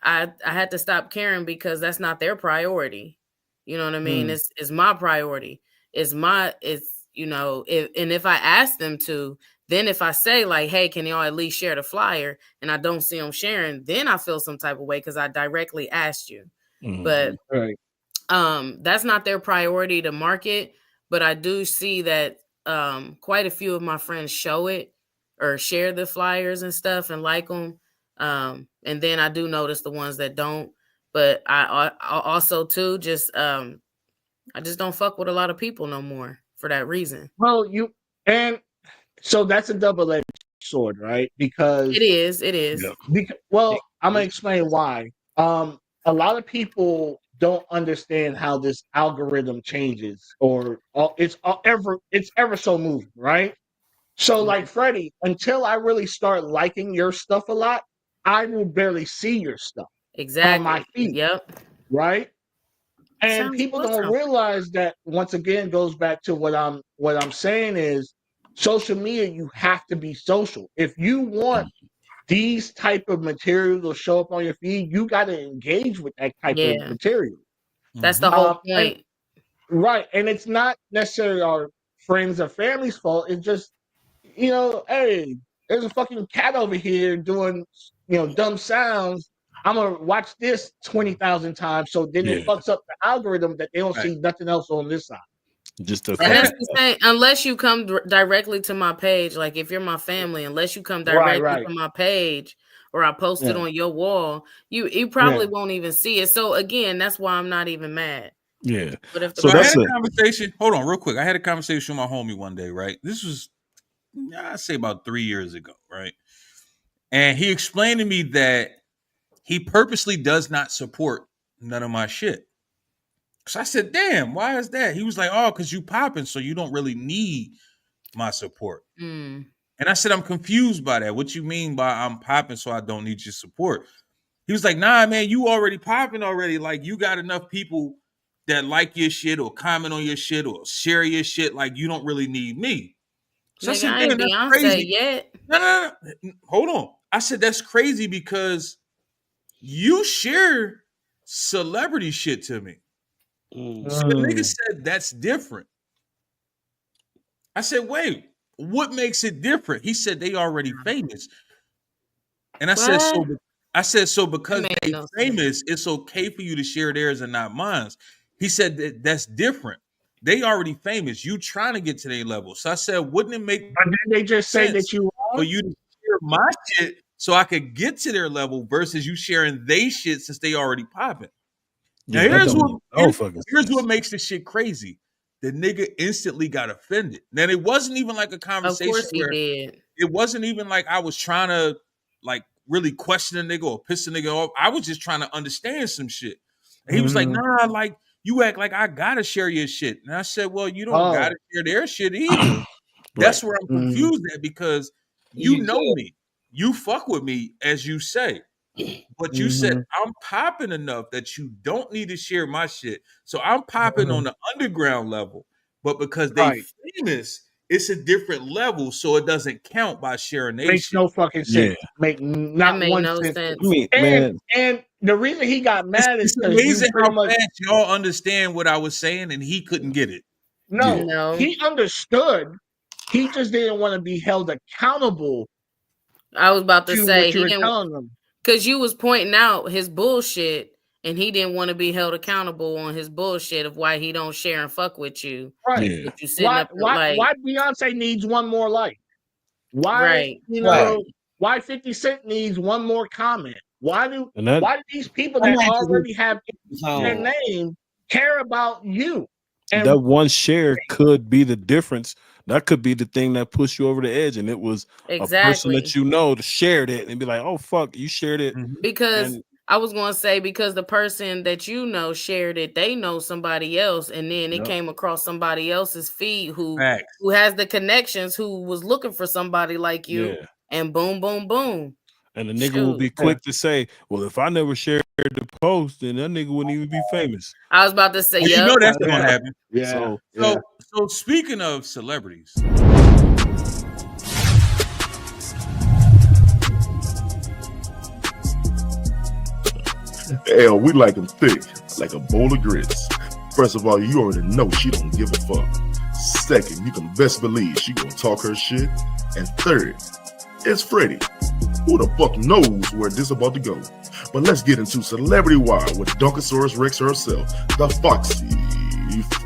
[SPEAKER 7] I had to stop caring because that's not their priority. You know what I mean? It's my priority. It's if I ask them to, then if I say like, hey, can y'all at least share the flyer, and I don't see them sharing, then I feel some type of way because I directly asked you. But
[SPEAKER 3] Right.
[SPEAKER 7] that's not their priority to market. But I do see that quite a few of my friends show it or share the flyers and stuff and like them. And then I do notice the ones that don't. But I also too I just don't fuck with a lot of people no more for that reason.
[SPEAKER 3] Well, so that's a double-edged sword, right? Because
[SPEAKER 7] It is.
[SPEAKER 3] I'm gonna explain why. A lot of people don't understand how this algorithm changes, or it's ever so moving, right? So, like Freddie, until I really start liking your stuff a lot, I will barely see your stuff
[SPEAKER 7] Exactly.
[SPEAKER 3] on my feed.
[SPEAKER 7] Yep.
[SPEAKER 3] Right? And
[SPEAKER 7] Sounds
[SPEAKER 3] people
[SPEAKER 7] good,
[SPEAKER 3] don't realize that. Once again, goes back to what I'm saying is social media. You have to be social if you want these type of material to show up on your feed. You got to engage with that type of material.
[SPEAKER 7] That's the whole point.
[SPEAKER 3] Right, and it's not necessarily our friends or family's fault. It's just, hey, there's a fucking cat over here doing, dumb sounds. I'm gonna watch this 20,000 times, so then it fucks up the algorithm that they don't see nothing else on this side.
[SPEAKER 4] Just
[SPEAKER 7] and that's the same. Unless you come directly to my page, like if you're my family, unless you come directly to my page or I post it on your wall, you probably won't even see it. So again, that's why I'm not even mad.
[SPEAKER 4] Yeah.
[SPEAKER 7] But if
[SPEAKER 1] So I had a conversation. Hold on, real quick. I had a conversation with my homie one day. Right. This was, I'd say, about 3 years ago. Right. And he explained to me that he purposely does not support none of my shit. So I said, damn, why is that? He was like, oh, because you popping, so you don't really need my support. And I said, I'm confused by that. What you mean by I'm popping, so I don't need your support? He was like, nah, man, you already popping already. Like, you got enough people that like your shit or comment on your shit or share your shit. Like, you don't really need me. So I said,
[SPEAKER 7] I ain't Beyonce
[SPEAKER 1] crazy.
[SPEAKER 7] yet.
[SPEAKER 1] No. Hold on. I said, that's crazy because you share celebrity shit to me. So the nigga said that's different. I said, wait, what makes it different? He said they already famous. And I said, so because they famous, it's okay for you to share theirs and not mine. He said that's different. They already famous. You trying to get to their level. So I said, wouldn't it make
[SPEAKER 3] they just say that you
[SPEAKER 1] for you to share my shit so I could get to their level versus you sharing they shit since they already popping? Now here's what makes this shit crazy. The nigga instantly got offended. Now it wasn't even like a conversation.
[SPEAKER 7] Of course he did.
[SPEAKER 1] It wasn't even like I was trying to like really question a nigga or piss a nigga off. I was just trying to understand some shit. And he was like, nah, like you act like I gotta share your shit. And I said, well, you don't gotta share their shit either. That's where I'm confused at because you know me. You fuck with me, as you say. But you said I'm popping enough that you don't need to share my shit. So I'm popping on the underground level. But because they famous, it's a different level, so it doesn't count by sharing their
[SPEAKER 3] Makes
[SPEAKER 1] shit.
[SPEAKER 3] no fucking sense. Make not one sense.
[SPEAKER 4] I mean,
[SPEAKER 3] and the reason he got mad is
[SPEAKER 1] it's amazing how fast y'all understand what I was saying, and he couldn't get it.
[SPEAKER 3] No, he understood. He just didn't want to be held accountable.
[SPEAKER 7] I was about to say
[SPEAKER 3] he didn't telling them.
[SPEAKER 7] Because you was pointing out his bullshit, and he didn't want to be held accountable on his bullshit of why he don't share and fuck with you.
[SPEAKER 3] Right?
[SPEAKER 4] Yeah.
[SPEAKER 3] Why Beyonce needs one more like? Why why 50 Cent needs one more comment? Why do these people that already have their name care about you? And
[SPEAKER 4] that one share could be the difference. That could be the thing that pushed you over the edge, and it was a person that you know shared it and be like, "Oh fuck, you shared it."
[SPEAKER 7] Because I was going to say because the person that you know shared it, they know somebody else, and then it came across somebody else's feed who has the connections, who was looking for somebody like you, and boom, boom, boom.
[SPEAKER 4] And the nigga will be
[SPEAKER 7] Shoot.
[SPEAKER 4] quick to say, well, if I never shared the post, then that nigga wouldn't even be famous.
[SPEAKER 7] I was about to say,
[SPEAKER 1] Well, you
[SPEAKER 7] yep.
[SPEAKER 1] know that's gonna happen.
[SPEAKER 3] Yeah.
[SPEAKER 4] So
[SPEAKER 1] So speaking of celebrities,
[SPEAKER 8] Hell, we like them thick, like a bowl of grits. First of all, you already know she don't give a fuck. Second, you can best believe she gonna talk her shit. And third, it's Freddie. Who the fuck knows where this about to go? But let's get into Celebrity Wire with Dunkosaurus Rex herself, the foxy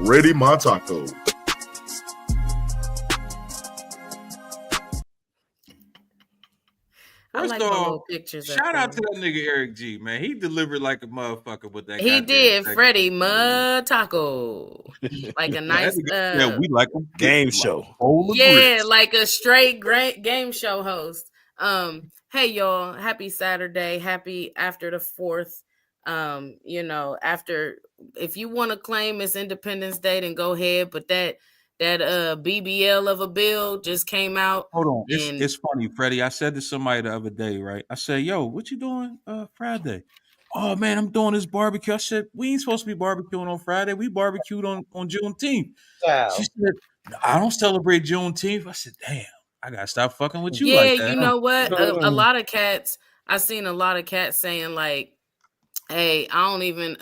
[SPEAKER 8] Freddie Montaco.
[SPEAKER 7] I
[SPEAKER 1] first
[SPEAKER 7] like my
[SPEAKER 1] off,
[SPEAKER 7] little pictures. up
[SPEAKER 1] shout out
[SPEAKER 7] there.
[SPEAKER 1] to that nigga Eric G, man. He delivered like a motherfucker with that.
[SPEAKER 7] He
[SPEAKER 1] goddamn
[SPEAKER 7] did,
[SPEAKER 1] sex.
[SPEAKER 7] Freddie Montaco. Like a
[SPEAKER 1] Yeah,
[SPEAKER 7] nice,
[SPEAKER 1] that nigga- yeah, we like him.
[SPEAKER 4] game
[SPEAKER 1] Like
[SPEAKER 4] show.
[SPEAKER 1] a bowl of
[SPEAKER 7] yeah,
[SPEAKER 1] grits.
[SPEAKER 7] like a straight great game show host. Hey y'all, happy Saturday, happy after the 4th. You know, after, if you want to claim it's Independence Day, then go ahead. But that BBL of a bill just came out.
[SPEAKER 1] Hold on,
[SPEAKER 7] And
[SPEAKER 1] it's funny, Freddie. I said to somebody the other day, right? I said, "Yo, what you doing Friday?" Oh man, I'm doing this barbecue. I said, "We ain't supposed to be barbecuing on Friday. We barbecued on Juneteenth."
[SPEAKER 2] Wow.
[SPEAKER 1] She said, "I don't celebrate Juneteenth." I said, "Damn, I gotta stop fucking with you
[SPEAKER 7] yeah,
[SPEAKER 1] like that."
[SPEAKER 7] you know what? A lot of cats, I've seen a lot of cats saying like, hey, I don't even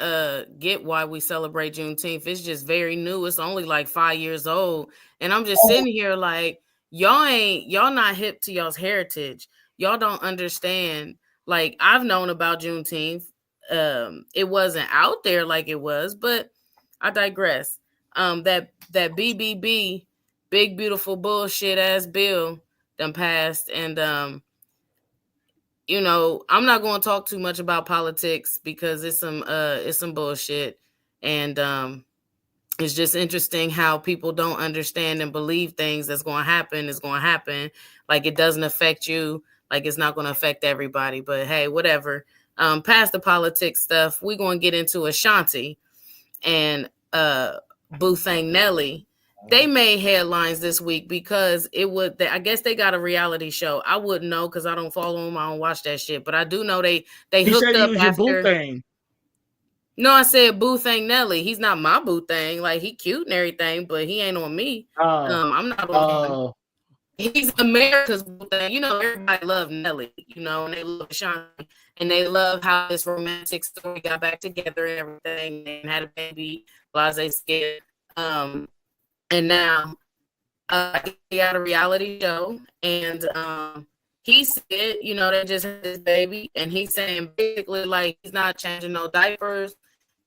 [SPEAKER 7] get why we celebrate Juneteenth. It's just very new. It's only like 5 years old. And I'm just sitting here like, y'all not hip to y'all's heritage. Y'all don't understand. Like, I've known about Juneteenth. It wasn't out there like it was, but I digress. That BBB, big beautiful bullshit ass bill done passed. And you know, I'm not going to talk too much about politics because it's some bullshit. And it's just interesting how people don't understand and believe things that's going to happen is going to happen. Like, it doesn't affect you. Like, it's not going to affect everybody. But hey, whatever. Past the politics stuff, we're going to get into Ashanti and Boothang Nelly. They made headlines this week because I guess they got a reality show. I wouldn't know because I don't follow them. I don't watch that shit. But I do know they
[SPEAKER 3] He
[SPEAKER 7] hooked
[SPEAKER 3] said
[SPEAKER 7] up
[SPEAKER 3] he was your
[SPEAKER 7] after.
[SPEAKER 3] boo thing.
[SPEAKER 7] No, I said Boothang Nelly. He's not my boo thing. Like, he cute and everything, but he ain't on me. I'm not on him. He's America's boo thing. You know, everybody love Nelly, you know, and they love Ashanti. And they love how this romantic story got back together and everything and had a baby, blase scared. And now he got a reality show, and he said, you know, they just had this baby, and he's saying basically like he's not changing no diapers,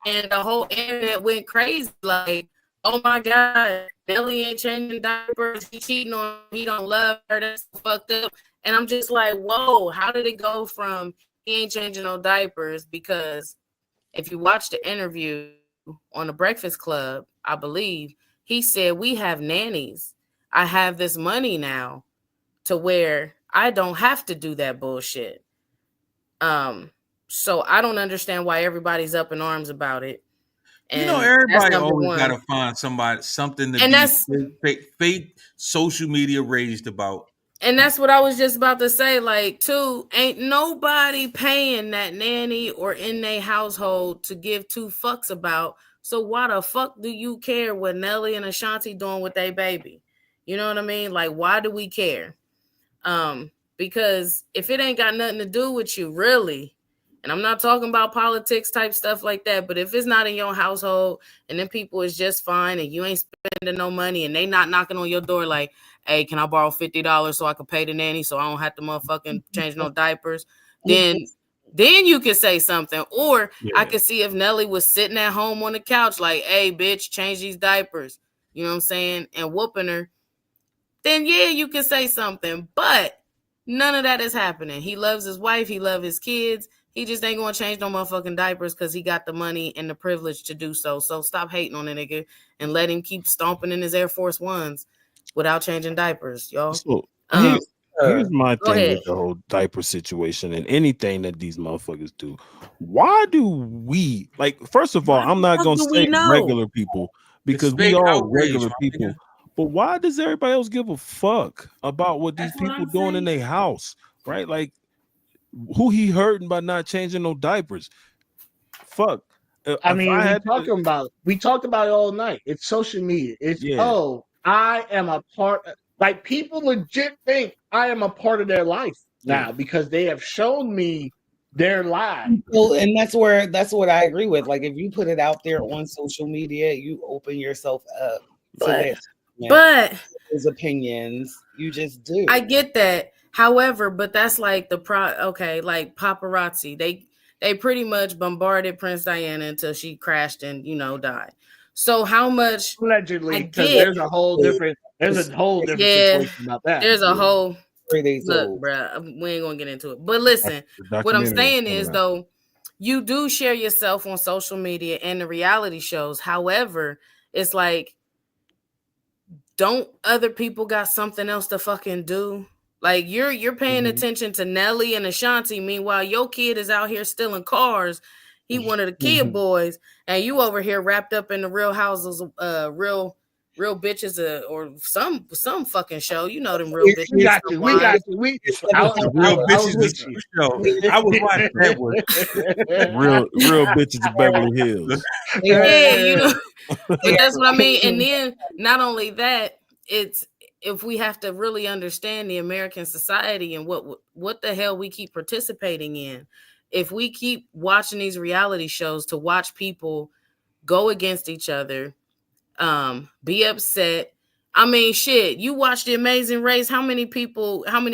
[SPEAKER 7] and the whole internet went crazy. Like, oh my God, Nelly ain't changing diapers. He cheating on her. He don't love her. That's fucked up. And I'm just like, whoa, how did it go from he ain't changing no diapers? Because if you watch the interview on the Breakfast Club, I believe, he said, we have nannies. I have this money now to where I don't have to do that bullshit. So I don't understand why everybody's up in arms about it. And
[SPEAKER 1] you know, everybody always
[SPEAKER 7] one.
[SPEAKER 1] gotta find something to
[SPEAKER 7] And
[SPEAKER 1] be
[SPEAKER 7] that's
[SPEAKER 1] fake social media raged about.
[SPEAKER 7] And that's what I was just about to say. Like, too, ain't nobody paying that nanny or in their household to give two fucks about. So why the fuck do you care what Nelly and Ashanti doing with their baby? You know what I mean? Like, why do we care? Because if it ain't got nothing to do with you, really, and I'm not talking about politics type stuff like that, but if it's not in your household and then people is just fine and you ain't spending no money and they not knocking on your door like, hey, can I borrow $50 so I can pay the nanny so I don't have to motherfucking change no diapers? Then you can say something. Or I could see if Nelly was sitting at home on the couch like, hey, bitch, change these diapers. You know what I'm saying? And whooping her. Then, yeah, you can say something. But none of that is happening. He loves his wife. He loves his kids. He just ain't going to change no motherfucking diapers because he got the money and the privilege to do so. So stop hating on the nigga and let him keep stomping in his Air Force Ones without changing diapers, y'all.
[SPEAKER 4] So here's my thing with the whole diaper situation and anything that these motherfuckers do. Why do we, like, first of all, I'm not going to say regular people because we all regular people. But why does everybody else give a fuck about what these people doing in their house, right? Like, Who he hurting by not changing no diapers? Fuck.
[SPEAKER 3] I
[SPEAKER 4] If
[SPEAKER 3] mean,
[SPEAKER 4] had
[SPEAKER 3] we talked about it all night. It's social media. It's I am a part. Like people legit think I am a part of their life now because they have shown me their lives.
[SPEAKER 2] Well, and that's what I agree with. Like if you put it out there on social media, you open yourself up to
[SPEAKER 7] But
[SPEAKER 2] his opinions. You just do.
[SPEAKER 7] I get that. However, but that's like like paparazzi. They pretty much bombarded Prince Diana until she crashed and died. So how much
[SPEAKER 3] allegedly? Because there's a whole different situation about that.
[SPEAKER 7] There's a whole
[SPEAKER 2] 3 days
[SPEAKER 7] look,
[SPEAKER 2] old.
[SPEAKER 7] bruh. We ain't gonna get into it. But listen, what I'm saying is though, you do share yourself on social media and the reality shows. However, it's like, don't other people got something else to fucking do? Like you're paying attention to Nelly and Ashanti. Meanwhile, your kid is out here stealing cars. He one of the kid boys, and you over here wrapped up in the Real Houses, real bitches, or some fucking show. You know them real bitches.
[SPEAKER 3] We got you.
[SPEAKER 1] Real bitches show. I was watching that one.
[SPEAKER 4] Real bitches of Beverly Hills.
[SPEAKER 7] Yeah, but that's what I mean. And then not only that, it's if we have to really understand the American society and what the hell we keep participating in. If we keep watching these reality shows to watch people go against each other, be upset. I mean, shit, you watch The Amazing Race. How many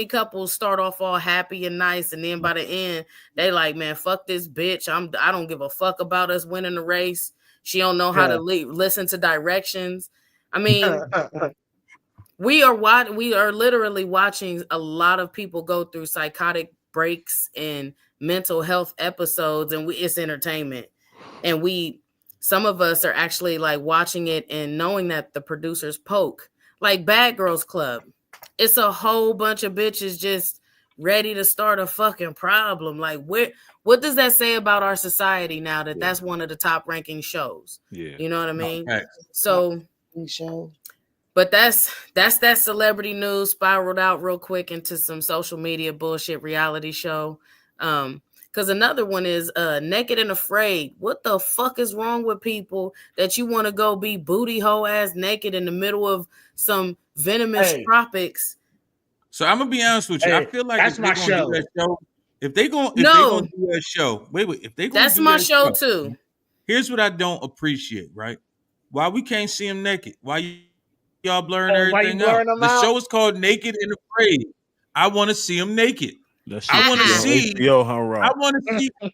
[SPEAKER 7] couples start off all happy and nice, and then by the end, they like, man, fuck this bitch. I don't give a fuck about us winning the race. She don't know how to listen to directions. I mean, we are literally watching a lot of people go through psychotic breaks and mental health episodes, and it's entertainment. And some of us are actually like watching it and knowing that the producers poke, like Bad Girls Club. It's a whole bunch of bitches just ready to start a fucking problem. Like, what does that say about our society now that that's one of the top ranking shows? Yeah. You know what I mean? Right. So, but that's that celebrity news spiraled out real quick into some social media bullshit reality show. Because another one is Naked and Afraid. What the fuck is wrong with people that you want to go be booty hole ass naked in the middle of some venomous tropics?
[SPEAKER 1] So I'm gonna be honest with you. I feel like
[SPEAKER 3] that's my show.
[SPEAKER 1] If they gonna do that show, if they gonna
[SPEAKER 7] that's my show too.
[SPEAKER 1] Here's what I don't appreciate, right? Why we can't see them naked? Why y'all blurring everything out? The show is called Naked and Afraid. I want to see them naked. I want to see.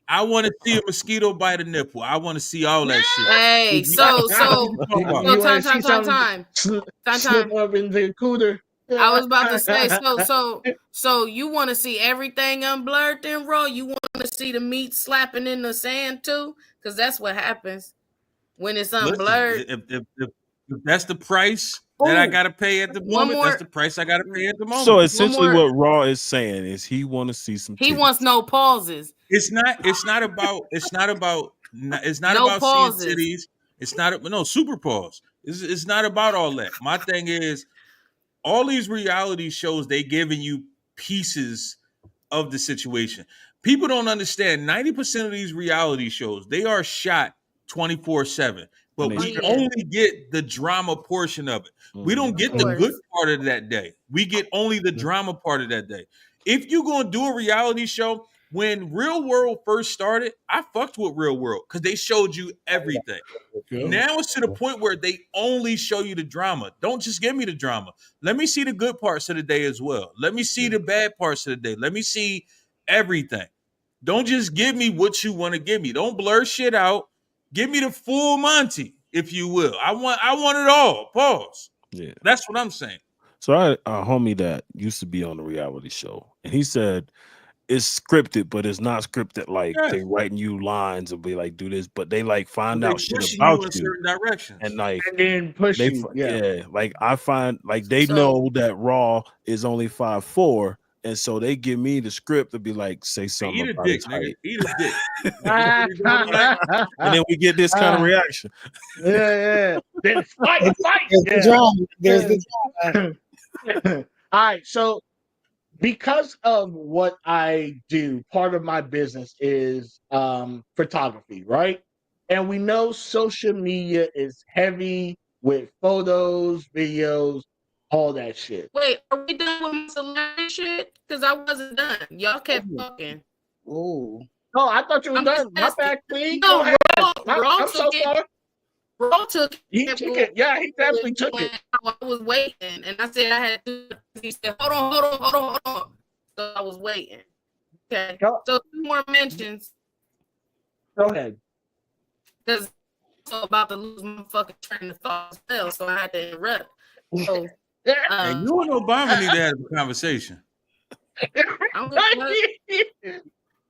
[SPEAKER 1] I want to see a mosquito bite a nipple. I want to see all that shit.
[SPEAKER 7] Hey, so time.
[SPEAKER 3] Slip up in the cooter.
[SPEAKER 7] I was about to say, so you want to see everything unblurred then, Raw? You want to see the meat slapping in the sand too? Because that's what happens when it's unblurred.
[SPEAKER 1] Listen, if that's the price that I gotta pay at the moment, that's the price I gotta pay at the moment.
[SPEAKER 4] So essentially, what Raw is saying is he want to see some.
[SPEAKER 7] He wants no pauses.
[SPEAKER 1] It's not about no
[SPEAKER 7] pauses.
[SPEAKER 1] Seeing titties. It's not super pause. It's not about all that. My thing is, all these reality shows, they giving you pieces of the situation. People don't understand 90% of these reality shows, they are shot 24/7, but we only get the drama portion of it. We don't get the good part of that day. We get only the drama part of that day. If you're going to do a reality show, when Real World first started, I fucked with Real World because they showed you everything. Now it's to the point where they only show you the drama. Don't just give me the drama. Let me see the good parts of the day as well. Let me see the bad parts of the day. Let me see everything. Don't just give me what you want to give me. Don't blur shit out. Give me the full Monty, if you will. I want it all. Pause. Yeah. That's what I'm saying.
[SPEAKER 4] So I a homie that used to be on the reality show, and he said it's scripted, but it's not scripted like they writing you lines and be like, do this, but they like find out shit about you
[SPEAKER 1] certain directions.
[SPEAKER 4] And like
[SPEAKER 3] and then push you.
[SPEAKER 4] Yeah. Like I find like they know that Raw is only 5'4", and so they give me the script to be like, say something about
[SPEAKER 1] his height. Eat a dick.
[SPEAKER 4] And then we get this kind of reaction.
[SPEAKER 3] Yeah. Then fight.
[SPEAKER 2] There's the drama.
[SPEAKER 3] All right, so because of what I do, part of my business is photography, right? And we know social media is heavy with photos, videos, all that shit.
[SPEAKER 7] Wait, are we done with my celebrity shit? Because I wasn't done. Y'all kept talking.
[SPEAKER 2] Ooh.
[SPEAKER 3] Oh, I thought you were
[SPEAKER 7] I'm
[SPEAKER 3] done.
[SPEAKER 7] just
[SPEAKER 3] My
[SPEAKER 7] asking.
[SPEAKER 3] bad, Queen.
[SPEAKER 7] No,
[SPEAKER 3] Go ahead.
[SPEAKER 7] Raw
[SPEAKER 3] I'm so
[SPEAKER 7] took it.
[SPEAKER 3] sorry.
[SPEAKER 7] Raw took
[SPEAKER 3] He
[SPEAKER 7] it.
[SPEAKER 3] took it. Yeah, he definitely took it.
[SPEAKER 7] I was waiting, and I said I had to. He said, "Hold on." So I was waiting. Okay.
[SPEAKER 3] Go,
[SPEAKER 7] So 2 more mentions
[SPEAKER 3] go ahead.
[SPEAKER 7] because I'm also about to lose my fucking train of thought as well, so I had to interrupt. So
[SPEAKER 1] Hey, you and Obama need to have a conversation.
[SPEAKER 7] I'm gonna, you can.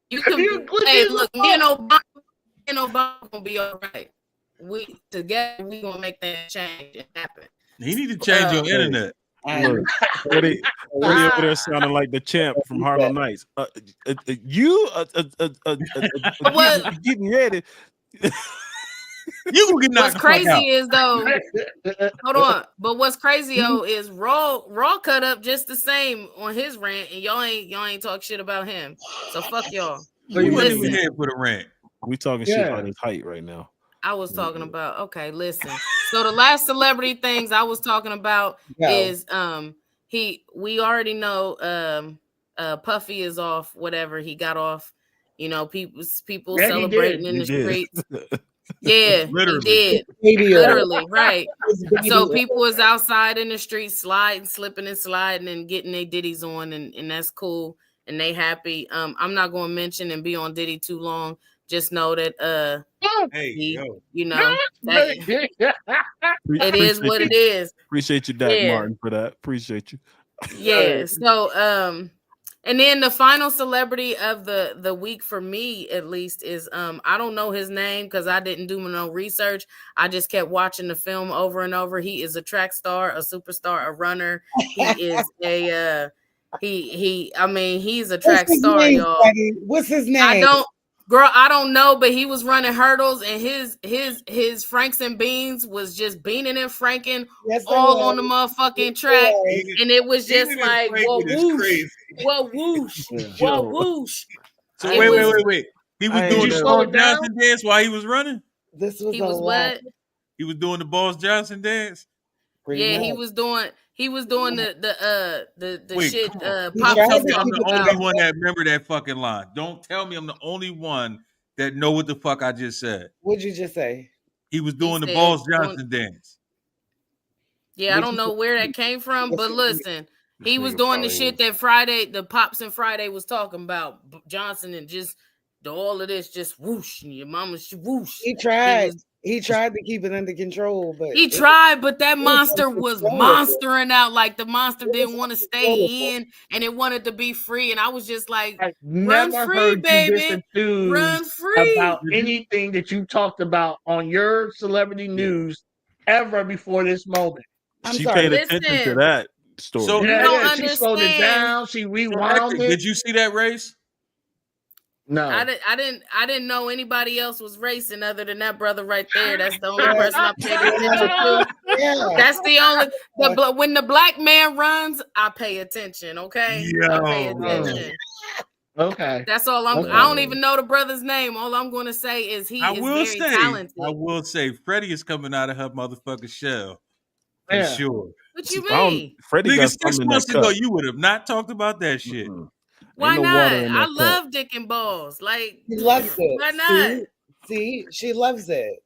[SPEAKER 3] You glitchy
[SPEAKER 7] Hey,
[SPEAKER 3] as
[SPEAKER 7] look,
[SPEAKER 3] fuck.
[SPEAKER 7] me and Obama gonna be all right. We together, we gonna make that change and happen.
[SPEAKER 1] He need to change your internet.
[SPEAKER 4] Look, Freddie over there sounding like the champ from Harlem Nights. Getting ready.
[SPEAKER 1] You gonna get knocked
[SPEAKER 7] What's
[SPEAKER 1] the fuck out.
[SPEAKER 7] crazy is though, hold on. But what's crazy though is Raw cut up just the same on his rant, and y'all ain't talk shit about him. So fuck y'all.
[SPEAKER 1] He wasn't
[SPEAKER 7] Listen.
[SPEAKER 1] even here for the rant.
[SPEAKER 4] We talking shit about his height right now.
[SPEAKER 7] I was talking about, okay, listen. So the last celebrity things I was talking about is we already know Puffy is off, whatever, he got off, you know, people
[SPEAKER 3] Yeah,
[SPEAKER 7] celebrating in
[SPEAKER 4] He
[SPEAKER 7] the
[SPEAKER 4] did.
[SPEAKER 7] streets. Yeah,
[SPEAKER 1] Literally.
[SPEAKER 7] he did.
[SPEAKER 2] Baby
[SPEAKER 7] Literally, right.
[SPEAKER 2] oil.
[SPEAKER 7] So people was outside in the streets sliding, slipping and sliding and getting their ditties on, and that's cool, and they happy. I'm not gonna mention and be on Diddy too long. Just know that
[SPEAKER 1] Hey, yo.
[SPEAKER 7] you know, that, it is what it is.
[SPEAKER 4] Appreciate you, Dak
[SPEAKER 7] Yeah.
[SPEAKER 4] Martin, for that. Appreciate you.
[SPEAKER 7] Yeah. So and then the final celebrity of the week for me at least is I don't know his name because I didn't do no research. I just kept watching the film over and over. He is a track star, a superstar, a runner. He is a he's a track star,
[SPEAKER 2] name,
[SPEAKER 7] y'all.
[SPEAKER 2] Freddie? What's his name?
[SPEAKER 7] I don't know, but he was running hurdles and his Franks and Beans was just beaning and franking all on the motherfucking track. And it was just like, whoa, whoosh, whoa, whoosh, whoa, whoosh.
[SPEAKER 1] So
[SPEAKER 7] It
[SPEAKER 1] wait. He was doing the
[SPEAKER 3] slow
[SPEAKER 1] Boss
[SPEAKER 3] it down?
[SPEAKER 1] Johnson dance while he was running.
[SPEAKER 2] This was
[SPEAKER 7] He was what?
[SPEAKER 1] He was doing the Boss Johnson dance.
[SPEAKER 7] Yeah, he was doing the
[SPEAKER 1] Wait,
[SPEAKER 7] shit
[SPEAKER 1] come on.
[SPEAKER 7] Pop
[SPEAKER 2] tried
[SPEAKER 1] Tell
[SPEAKER 2] to
[SPEAKER 1] me I'm
[SPEAKER 2] keep
[SPEAKER 1] the
[SPEAKER 2] it
[SPEAKER 1] only
[SPEAKER 2] down.
[SPEAKER 1] one that remember that fucking line. Don't tell me I'm the only one that know what the fuck I just said.
[SPEAKER 2] What'd you just say?
[SPEAKER 1] He was doing the
[SPEAKER 7] said
[SPEAKER 1] Boss
[SPEAKER 7] doing-
[SPEAKER 1] Johnson dance.
[SPEAKER 7] Yeah, I don't know where that came from, but listen, he was doing the shit that Friday, the Pops and Friday was talking about Johnson and just all of this, just whoosh, and your mama whoosh.
[SPEAKER 2] He tried. He tried to keep it under control, but
[SPEAKER 7] He tried, but that monster was
[SPEAKER 2] uncontrollable.
[SPEAKER 7] monstering out. Like the monster
[SPEAKER 2] It
[SPEAKER 7] didn't
[SPEAKER 2] was
[SPEAKER 7] want to stay
[SPEAKER 2] uncontrollable.
[SPEAKER 7] in, and it wanted to be free. And I was just like,
[SPEAKER 3] I've
[SPEAKER 7] run
[SPEAKER 3] never
[SPEAKER 7] free,
[SPEAKER 3] heard you
[SPEAKER 7] baby,
[SPEAKER 3] this enthused
[SPEAKER 7] run free.
[SPEAKER 3] about anything that you talked about on your celebrity news ever before this moment.
[SPEAKER 2] I'm
[SPEAKER 4] She
[SPEAKER 2] sorry.
[SPEAKER 4] paid attention to
[SPEAKER 7] Listen.
[SPEAKER 4] that story.
[SPEAKER 1] So-
[SPEAKER 7] You don't
[SPEAKER 3] She slowed it
[SPEAKER 7] understand.
[SPEAKER 3] down. She
[SPEAKER 1] So,
[SPEAKER 3] rewound
[SPEAKER 1] Hector,
[SPEAKER 3] it.
[SPEAKER 1] did you see that race?
[SPEAKER 3] No.
[SPEAKER 7] I didn't know anybody else was racing other than that brother right there. That's the only person I paid attention to.
[SPEAKER 2] Yeah.
[SPEAKER 7] That's the only when the black man runs, I pay attention. Okay, I pay
[SPEAKER 1] Yo.
[SPEAKER 7] attention.
[SPEAKER 3] Okay.
[SPEAKER 7] That's all I'm.
[SPEAKER 3] Okay.
[SPEAKER 7] I don't even know the brother's name. All I'm going to say is he
[SPEAKER 1] I
[SPEAKER 7] is
[SPEAKER 1] will
[SPEAKER 7] very
[SPEAKER 1] say,
[SPEAKER 7] talented.
[SPEAKER 1] Freddie is coming out of her motherfucking shell. For
[SPEAKER 3] Yeah.
[SPEAKER 1] sure.
[SPEAKER 7] What you
[SPEAKER 4] I don't-
[SPEAKER 7] mean?
[SPEAKER 4] Freddie
[SPEAKER 1] Nigga,
[SPEAKER 4] got
[SPEAKER 1] 6
[SPEAKER 4] something in that
[SPEAKER 1] months ago,
[SPEAKER 4] cup.
[SPEAKER 1] you would have not talked about that shit.
[SPEAKER 4] Mm-mm.
[SPEAKER 7] Why
[SPEAKER 4] no
[SPEAKER 7] not?
[SPEAKER 4] water in
[SPEAKER 7] I
[SPEAKER 4] that cup.
[SPEAKER 7] love dick and balls. Like,
[SPEAKER 2] She loves it.
[SPEAKER 7] why not?
[SPEAKER 2] See, she loves it.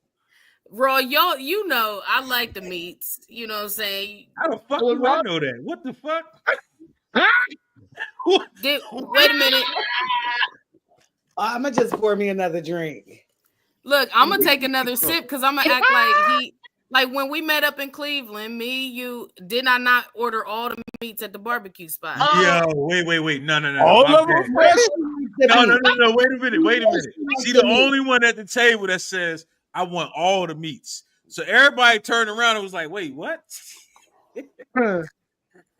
[SPEAKER 7] Raw, y'all, you know, I like the meats. You know what I'm saying?
[SPEAKER 1] How the fuck
[SPEAKER 3] Well,
[SPEAKER 1] do I
[SPEAKER 3] Rob-
[SPEAKER 1] know that? What the fuck?
[SPEAKER 7] Wait a minute.
[SPEAKER 2] I'm gonna just pour me another drink.
[SPEAKER 7] Look, I'm gonna take another sip because I'm gonna act like when we met up in Cleveland, me, you, did I not order all the meats at the barbecue spot?
[SPEAKER 1] Yo, wait. No.
[SPEAKER 4] All
[SPEAKER 1] my
[SPEAKER 4] of them
[SPEAKER 1] bad.
[SPEAKER 4] fresh?
[SPEAKER 1] No. Wait a minute. See, the only one at the table that says, I want all the meats. So everybody turned around and was like, wait, what?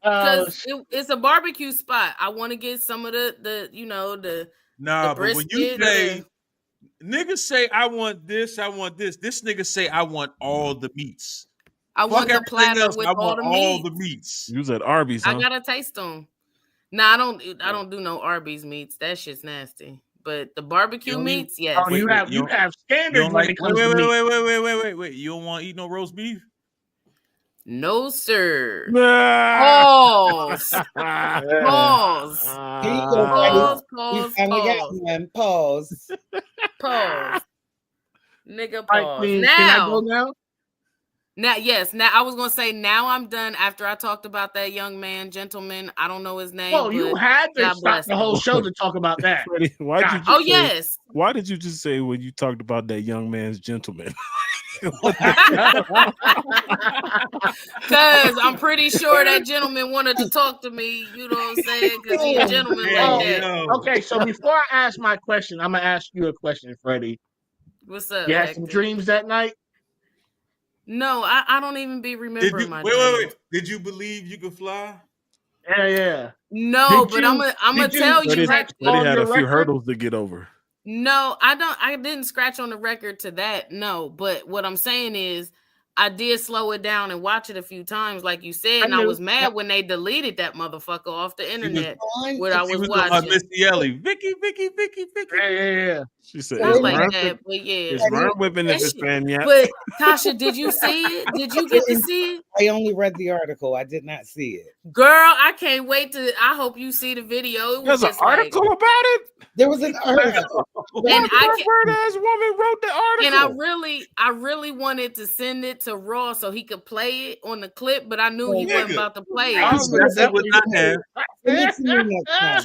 [SPEAKER 7] Because it's a barbecue spot. I want to get some of the
[SPEAKER 1] Nah,
[SPEAKER 7] the
[SPEAKER 1] but when you
[SPEAKER 7] brisket
[SPEAKER 1] say, niggas say, I want this. This nigga say, I want all the meats.
[SPEAKER 7] I want
[SPEAKER 1] Fuck
[SPEAKER 7] the
[SPEAKER 1] everything
[SPEAKER 7] platter
[SPEAKER 1] else.
[SPEAKER 7] with
[SPEAKER 1] I
[SPEAKER 7] all
[SPEAKER 1] want
[SPEAKER 7] the
[SPEAKER 1] all
[SPEAKER 7] meat.
[SPEAKER 1] the meats.
[SPEAKER 4] You was at Arby's, huh?
[SPEAKER 7] I gotta taste them. Nah, I don't do no Arby's meats. That shit's nasty. But the barbecue
[SPEAKER 1] You don't eat-
[SPEAKER 7] meats, yes.
[SPEAKER 3] Oh, you
[SPEAKER 1] Wait,
[SPEAKER 3] have
[SPEAKER 1] you
[SPEAKER 3] you
[SPEAKER 1] don't-
[SPEAKER 3] have
[SPEAKER 1] You
[SPEAKER 3] standards
[SPEAKER 1] don't
[SPEAKER 3] when
[SPEAKER 1] like?
[SPEAKER 3] it comes to meat.
[SPEAKER 1] Wait. You don't want to eat no roast beef?
[SPEAKER 7] No, sir.
[SPEAKER 4] Ah.
[SPEAKER 7] Pause. Pause.
[SPEAKER 2] Here you go, Freddie.
[SPEAKER 7] Pause.
[SPEAKER 2] We finally got one. Pause.
[SPEAKER 7] Pause. Nigga,
[SPEAKER 3] All right,
[SPEAKER 7] pause.
[SPEAKER 3] Queen, can I go
[SPEAKER 7] Now,
[SPEAKER 3] now?
[SPEAKER 7] yes. Now, I was gonna say now I'm done after I talked about that young man, gentleman. I don't know his name.
[SPEAKER 3] Well, you
[SPEAKER 7] but
[SPEAKER 3] had to
[SPEAKER 7] God
[SPEAKER 3] stop
[SPEAKER 7] bless
[SPEAKER 3] the whole
[SPEAKER 7] him.
[SPEAKER 3] show to talk about that.
[SPEAKER 4] Freddie, why did you
[SPEAKER 7] Oh
[SPEAKER 4] say-
[SPEAKER 7] yes.
[SPEAKER 4] Why did you just say when you talked about that young man's gentleman?
[SPEAKER 7] Because I'm pretty sure that gentleman wanted to talk to me. You know what I'm saying? Because he's a gentleman
[SPEAKER 1] Hey,
[SPEAKER 7] like that.
[SPEAKER 1] yo.
[SPEAKER 3] Okay, so before I ask my question, I'm gonna ask you a question, Freddie.
[SPEAKER 7] What's up?
[SPEAKER 3] You had some
[SPEAKER 7] Hector?
[SPEAKER 3] dreams that night?
[SPEAKER 7] No, I don't even be
[SPEAKER 1] Did
[SPEAKER 7] remembering
[SPEAKER 1] you
[SPEAKER 7] my
[SPEAKER 1] wait?
[SPEAKER 7] dreams.
[SPEAKER 1] Did you believe you could fly?
[SPEAKER 3] Yeah.
[SPEAKER 7] No,
[SPEAKER 3] Did
[SPEAKER 7] but
[SPEAKER 3] you-
[SPEAKER 7] I'm gonna
[SPEAKER 3] did you
[SPEAKER 7] tell you.
[SPEAKER 4] Freddie,
[SPEAKER 3] scratch
[SPEAKER 4] Freddie
[SPEAKER 3] on
[SPEAKER 4] had a
[SPEAKER 3] your
[SPEAKER 4] few
[SPEAKER 3] record?
[SPEAKER 4] hurdles to get over.
[SPEAKER 7] No, I didn't scratch on the record to that. No, but what I'm saying is I did slow it down and watch it a few times, like you said, and I
[SPEAKER 3] knew.
[SPEAKER 7] was mad when they deleted that motherfucker off the internet. What I
[SPEAKER 1] She
[SPEAKER 7] was
[SPEAKER 1] was on
[SPEAKER 7] watching.
[SPEAKER 1] Missy Elliott. Vicky.
[SPEAKER 3] Yeah.
[SPEAKER 4] She said,
[SPEAKER 7] Not
[SPEAKER 4] "Is
[SPEAKER 7] like
[SPEAKER 4] Vern
[SPEAKER 7] that, but yeah.
[SPEAKER 4] is Vern whipping
[SPEAKER 7] That
[SPEAKER 4] this
[SPEAKER 7] shit-
[SPEAKER 4] fan yet?"
[SPEAKER 7] But Tasha, did you see it? Did you get to see it?
[SPEAKER 2] I only read the article. I did not see it.
[SPEAKER 7] Girl, I can't wait to. I hope you see the video. It was
[SPEAKER 4] There's an
[SPEAKER 7] just like,
[SPEAKER 4] article about it.
[SPEAKER 2] There was an article.
[SPEAKER 7] and I can,
[SPEAKER 4] Bird ass woman wrote the article.
[SPEAKER 7] and I really wanted to send it to Raw so he could play it on the clip, but I knew he wasn't
[SPEAKER 1] Nigga.
[SPEAKER 7] about to play
[SPEAKER 3] I
[SPEAKER 7] it.
[SPEAKER 3] was
[SPEAKER 1] Definitely would not have.
[SPEAKER 2] Send it to me next time.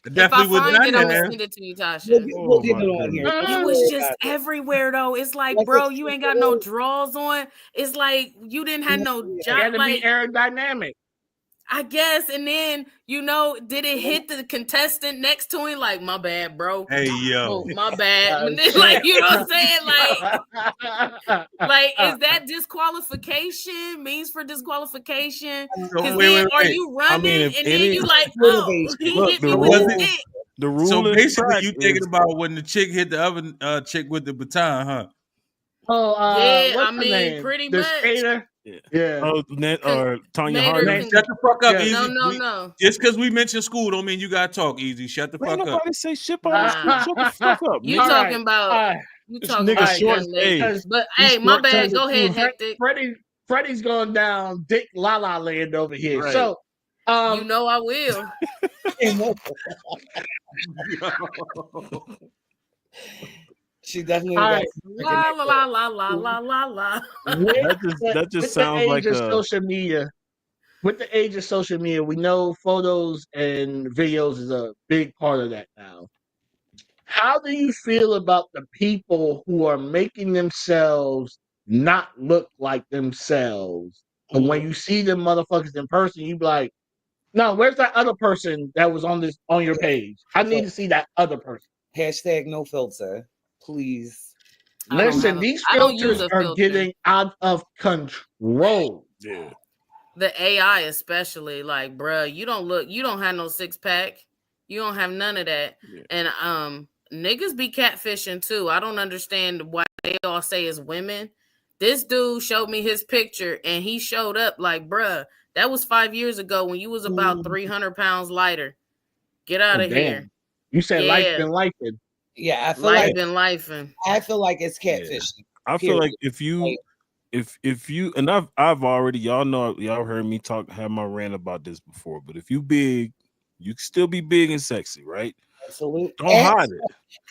[SPEAKER 7] If I
[SPEAKER 1] Definitely would
[SPEAKER 7] find
[SPEAKER 1] not
[SPEAKER 7] it, I'm gonna
[SPEAKER 1] have.
[SPEAKER 7] send it to you, Tasha.
[SPEAKER 2] We'll get
[SPEAKER 4] my
[SPEAKER 2] it on here.
[SPEAKER 4] goodness.
[SPEAKER 2] Don't
[SPEAKER 7] It was
[SPEAKER 2] worry
[SPEAKER 7] just
[SPEAKER 2] about it.
[SPEAKER 7] everywhere though. It's like,
[SPEAKER 2] Like
[SPEAKER 7] bro,
[SPEAKER 2] it's
[SPEAKER 7] you ain't got no
[SPEAKER 2] everywhere.
[SPEAKER 7] drawers on. It's like you didn't have no
[SPEAKER 3] It
[SPEAKER 7] job.
[SPEAKER 3] had to
[SPEAKER 7] Like
[SPEAKER 3] be aerodynamic.
[SPEAKER 7] I guess, and then did it hit the contestant next to him? Like, my bad, bro.
[SPEAKER 1] Hey yo.
[SPEAKER 7] Oh, my bad.
[SPEAKER 3] Oh,
[SPEAKER 7] Like, you know what I'm saying? Like, is
[SPEAKER 3] Uh,
[SPEAKER 7] that disqualification? Means for disqualification?
[SPEAKER 1] So,
[SPEAKER 7] Because
[SPEAKER 1] wait,
[SPEAKER 7] then
[SPEAKER 1] wait,
[SPEAKER 7] are
[SPEAKER 1] wait.
[SPEAKER 7] you running
[SPEAKER 4] mean, if
[SPEAKER 7] and then
[SPEAKER 4] any-
[SPEAKER 7] you like, oh, he
[SPEAKER 4] Look,
[SPEAKER 7] hit
[SPEAKER 4] the
[SPEAKER 7] me with
[SPEAKER 1] rule-
[SPEAKER 7] his dick.
[SPEAKER 4] The rule
[SPEAKER 1] So
[SPEAKER 4] in
[SPEAKER 1] basically,
[SPEAKER 4] track
[SPEAKER 1] you thinking
[SPEAKER 4] is-
[SPEAKER 1] about when the chick hit the other chick with the baton, huh?
[SPEAKER 7] Yeah,
[SPEAKER 3] what's
[SPEAKER 7] I
[SPEAKER 3] her
[SPEAKER 7] mean,
[SPEAKER 3] name?
[SPEAKER 7] pretty
[SPEAKER 3] the
[SPEAKER 7] much.
[SPEAKER 3] skater.
[SPEAKER 4] Yeah.
[SPEAKER 3] Yeah.
[SPEAKER 4] Oh, Tanya
[SPEAKER 7] Made her
[SPEAKER 4] Harding.
[SPEAKER 1] Man, shut the fuck up,
[SPEAKER 3] Yeah.
[SPEAKER 1] Easy.
[SPEAKER 7] No.
[SPEAKER 1] Just because we mentioned school don't mean you gotta talk, Easy. Shut the
[SPEAKER 4] Ain't
[SPEAKER 1] fuck up.
[SPEAKER 4] nobody say shit about this. Shut the fuck up.
[SPEAKER 7] You
[SPEAKER 4] nigga.
[SPEAKER 3] All
[SPEAKER 7] talking
[SPEAKER 3] right,
[SPEAKER 7] about
[SPEAKER 3] all right.
[SPEAKER 7] you
[SPEAKER 4] This
[SPEAKER 7] talking
[SPEAKER 4] nigga
[SPEAKER 7] about
[SPEAKER 4] short
[SPEAKER 7] young lady.
[SPEAKER 4] stage.
[SPEAKER 7] But
[SPEAKER 3] He's
[SPEAKER 7] hey, my
[SPEAKER 3] short
[SPEAKER 7] bad.
[SPEAKER 3] terms
[SPEAKER 7] Go
[SPEAKER 3] of
[SPEAKER 7] ahead,
[SPEAKER 3] school.
[SPEAKER 7] Hector.
[SPEAKER 3] Freddie's going down Dick La La Land over here.
[SPEAKER 4] Right.
[SPEAKER 3] So,
[SPEAKER 7] You know I will.
[SPEAKER 2] She definitely
[SPEAKER 3] all
[SPEAKER 2] got
[SPEAKER 3] right.
[SPEAKER 7] La la la la la la la.
[SPEAKER 4] That just
[SPEAKER 3] with
[SPEAKER 4] sounds
[SPEAKER 3] the
[SPEAKER 4] like
[SPEAKER 3] age of
[SPEAKER 4] a
[SPEAKER 3] social media. With the age of social media, we know photos and videos is a big part of that now. How do you feel about the people who are making themselves not look like themselves? And when you see them motherfuckers in person, you be like, no, where's that other person that was on your page? I need to see that other person.
[SPEAKER 2] Hashtag no filter, please.
[SPEAKER 7] I don't
[SPEAKER 3] Listen,
[SPEAKER 7] have a-
[SPEAKER 3] these
[SPEAKER 7] I don't use
[SPEAKER 3] filters
[SPEAKER 7] a
[SPEAKER 3] are
[SPEAKER 7] filter.
[SPEAKER 3] getting out of control.
[SPEAKER 4] yeah.
[SPEAKER 7] The AI especially, like, bruh, you don't have no six pack. You don't have none of that.
[SPEAKER 4] Yeah.
[SPEAKER 7] And niggas be catfishing too. I don't understand why they all say it's women. This dude showed me his picture and he showed up like, bruh, that was 5 years ago when you was about 300 pounds lighter. Get out
[SPEAKER 3] Oh,
[SPEAKER 7] of
[SPEAKER 3] damn.
[SPEAKER 7] here.
[SPEAKER 3] You said life's
[SPEAKER 7] Yeah.
[SPEAKER 3] been lifing.
[SPEAKER 2] Yeah, I feel
[SPEAKER 7] Life
[SPEAKER 2] like
[SPEAKER 7] been lifing.
[SPEAKER 2] it's catfishing.
[SPEAKER 4] I feel like
[SPEAKER 2] Period.
[SPEAKER 4] if you and I've already y'all heard me have my rant about this before, but if you big, you can still be big and sexy, right?
[SPEAKER 2] Absolutely.
[SPEAKER 4] Don't hide it.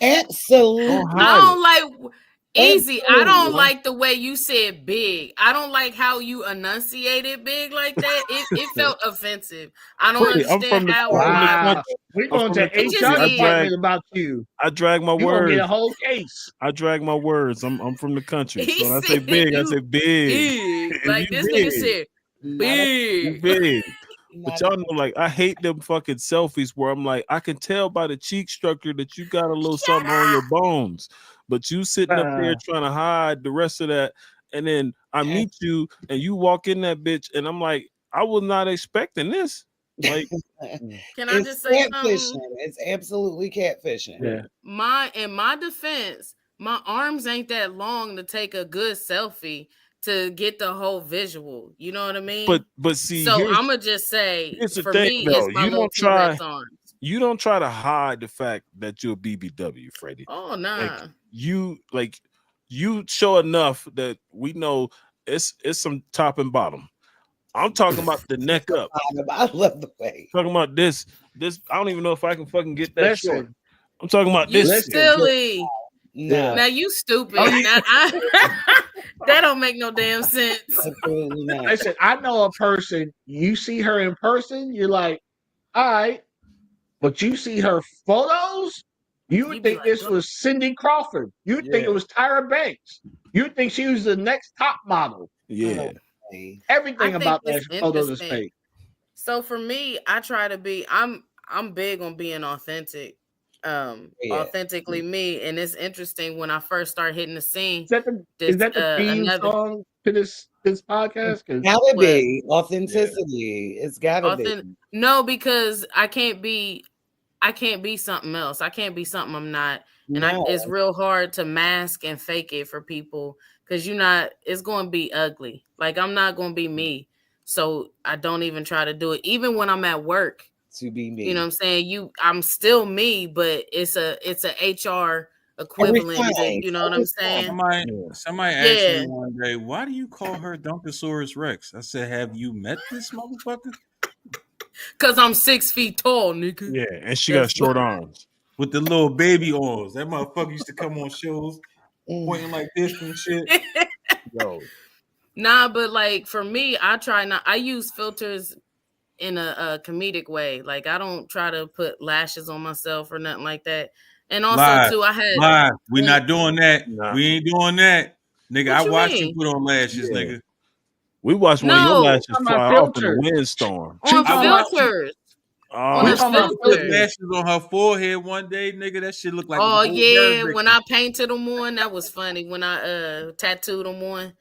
[SPEAKER 2] Absolutely.
[SPEAKER 4] Don't
[SPEAKER 7] I
[SPEAKER 4] hide
[SPEAKER 7] don't like easy. I don't
[SPEAKER 2] Absolutely.
[SPEAKER 7] like the way you said big. I don't like how you enunciated big like that. It felt offensive. I don't
[SPEAKER 4] Freddie, I'm
[SPEAKER 7] understand
[SPEAKER 4] from the-
[SPEAKER 7] how.
[SPEAKER 4] I'm from the
[SPEAKER 7] why-
[SPEAKER 4] country.
[SPEAKER 3] We're
[SPEAKER 4] I'm
[SPEAKER 3] going
[SPEAKER 4] from
[SPEAKER 3] to
[SPEAKER 4] the
[SPEAKER 3] HR
[SPEAKER 7] country.
[SPEAKER 3] department
[SPEAKER 4] drag-
[SPEAKER 3] about you.
[SPEAKER 4] I drag my
[SPEAKER 3] You're going to
[SPEAKER 4] words.
[SPEAKER 3] get a whole case.
[SPEAKER 4] I drag my words. I'm from the country.
[SPEAKER 7] He
[SPEAKER 4] So when I say
[SPEAKER 7] said
[SPEAKER 4] big, I
[SPEAKER 7] you
[SPEAKER 4] say big.
[SPEAKER 7] Big.
[SPEAKER 4] If
[SPEAKER 7] Like
[SPEAKER 4] you
[SPEAKER 7] this
[SPEAKER 4] big,
[SPEAKER 7] nigga said,
[SPEAKER 4] You
[SPEAKER 7] big.
[SPEAKER 4] big.
[SPEAKER 2] Not
[SPEAKER 4] But y'all know, like, I hate them fucking selfies where I'm like, I can tell by the cheek structure that you got a little something on your bones, but you sitting up there trying to hide the rest of that. And then I meet you and you walk in that bitch, and I'm like, I was not expecting this. Like,
[SPEAKER 7] Can I
[SPEAKER 2] it's
[SPEAKER 7] just say
[SPEAKER 2] catfishing.
[SPEAKER 7] something?
[SPEAKER 2] It's absolutely catfishing.
[SPEAKER 3] Yeah.
[SPEAKER 7] In my defense, my arms ain't that long to take a good selfie. to get the whole visual. You know what I mean?
[SPEAKER 4] But see,
[SPEAKER 7] so
[SPEAKER 4] here's
[SPEAKER 7] I'm gonna just say,
[SPEAKER 4] here's the
[SPEAKER 7] for
[SPEAKER 4] thing,
[SPEAKER 7] me,
[SPEAKER 4] though.
[SPEAKER 7] it's my
[SPEAKER 4] You
[SPEAKER 7] little
[SPEAKER 4] don't try
[SPEAKER 7] T-Rex arms.
[SPEAKER 4] you don't try to hide the fact that you're a BBW, Freddie.
[SPEAKER 7] Oh nah.
[SPEAKER 4] You show enough that we know it's some top and bottom. I'm talking about the neck up.
[SPEAKER 2] I love the way.
[SPEAKER 4] Talking about this. I don't even know if I can fucking get that short.
[SPEAKER 3] Listen,
[SPEAKER 4] I'm talking about
[SPEAKER 7] You
[SPEAKER 4] this.
[SPEAKER 7] silly.
[SPEAKER 2] No,
[SPEAKER 7] Now you stupid.
[SPEAKER 3] Oh, you-
[SPEAKER 7] Now, that don't make no damn sense.
[SPEAKER 2] absolutely not.
[SPEAKER 3] listen, I know a person, you see her in person, you're like, all right. But you see her photos, you would
[SPEAKER 7] You be
[SPEAKER 3] think
[SPEAKER 7] like,
[SPEAKER 3] this
[SPEAKER 7] "Go."
[SPEAKER 3] was Cindy Crawford. You would think
[SPEAKER 4] Yeah.
[SPEAKER 3] it was Tyra Banks. You would think she was the next top model.
[SPEAKER 4] Yeah.
[SPEAKER 3] Everything
[SPEAKER 7] I
[SPEAKER 3] about
[SPEAKER 7] think
[SPEAKER 3] that
[SPEAKER 7] it's
[SPEAKER 3] photos is
[SPEAKER 7] interesting.
[SPEAKER 3] fake.
[SPEAKER 7] So for me, I try to be. I'm big on being authentic.
[SPEAKER 2] Yeah.
[SPEAKER 7] Authentically me, and it's interesting when I first start hitting the scene.
[SPEAKER 3] Is that the theme
[SPEAKER 7] another
[SPEAKER 3] song to this podcast? 'Cause
[SPEAKER 2] Gotta
[SPEAKER 7] What?
[SPEAKER 2] be authenticity. It's gotta be.
[SPEAKER 7] No, because I can't be something else. I can't be something I'm not. And
[SPEAKER 2] No.
[SPEAKER 7] it's real hard to mask and fake it for people because it's going to be ugly. Like, I'm not going to be me. So I don't even try to do it. Even when I'm at work,
[SPEAKER 2] To be me.
[SPEAKER 7] you know what I'm saying? I'm still me, but it's a HR equivalent.
[SPEAKER 2] Every
[SPEAKER 7] You know what I'm saying?
[SPEAKER 1] Somebody asked
[SPEAKER 7] Yeah.
[SPEAKER 1] me one day, why do you call her Dunkosaurus Rex? I said, have you met this motherfucker?
[SPEAKER 7] Because I'm 6 feet tall, nigga.
[SPEAKER 4] Yeah, and she got short arms.
[SPEAKER 1] With the little baby arms. That motherfucker used to come on shows pointing like this and shit.
[SPEAKER 4] Yo.
[SPEAKER 7] Nah, but like for me, I use filters in a comedic way. Like I don't try to put lashes on myself or nothing like that. And also
[SPEAKER 1] Live.
[SPEAKER 7] too, I had
[SPEAKER 1] Live. We not doing that.
[SPEAKER 4] Nah.
[SPEAKER 1] We ain't doing that. Nigga,
[SPEAKER 7] What
[SPEAKER 1] I
[SPEAKER 7] you
[SPEAKER 1] watched
[SPEAKER 7] mean?
[SPEAKER 1] you put on lashes,
[SPEAKER 4] Yeah.
[SPEAKER 1] nigga.
[SPEAKER 4] We watched one of your
[SPEAKER 7] No.
[SPEAKER 4] lashes
[SPEAKER 3] I'm
[SPEAKER 4] fly
[SPEAKER 3] not
[SPEAKER 4] off in a
[SPEAKER 3] filtered.
[SPEAKER 4] windstorm.
[SPEAKER 7] on
[SPEAKER 3] I watched-
[SPEAKER 7] filters.
[SPEAKER 4] Oh,
[SPEAKER 7] On
[SPEAKER 3] We
[SPEAKER 7] a
[SPEAKER 3] talking about
[SPEAKER 7] filter.
[SPEAKER 1] Put lashes on her forehead one day, nigga. That shit looked like
[SPEAKER 7] Oh
[SPEAKER 1] a whole
[SPEAKER 7] yeah,
[SPEAKER 1] bird
[SPEAKER 7] when
[SPEAKER 1] victim.
[SPEAKER 7] I painted them on, that was funny. When I tattooed them on,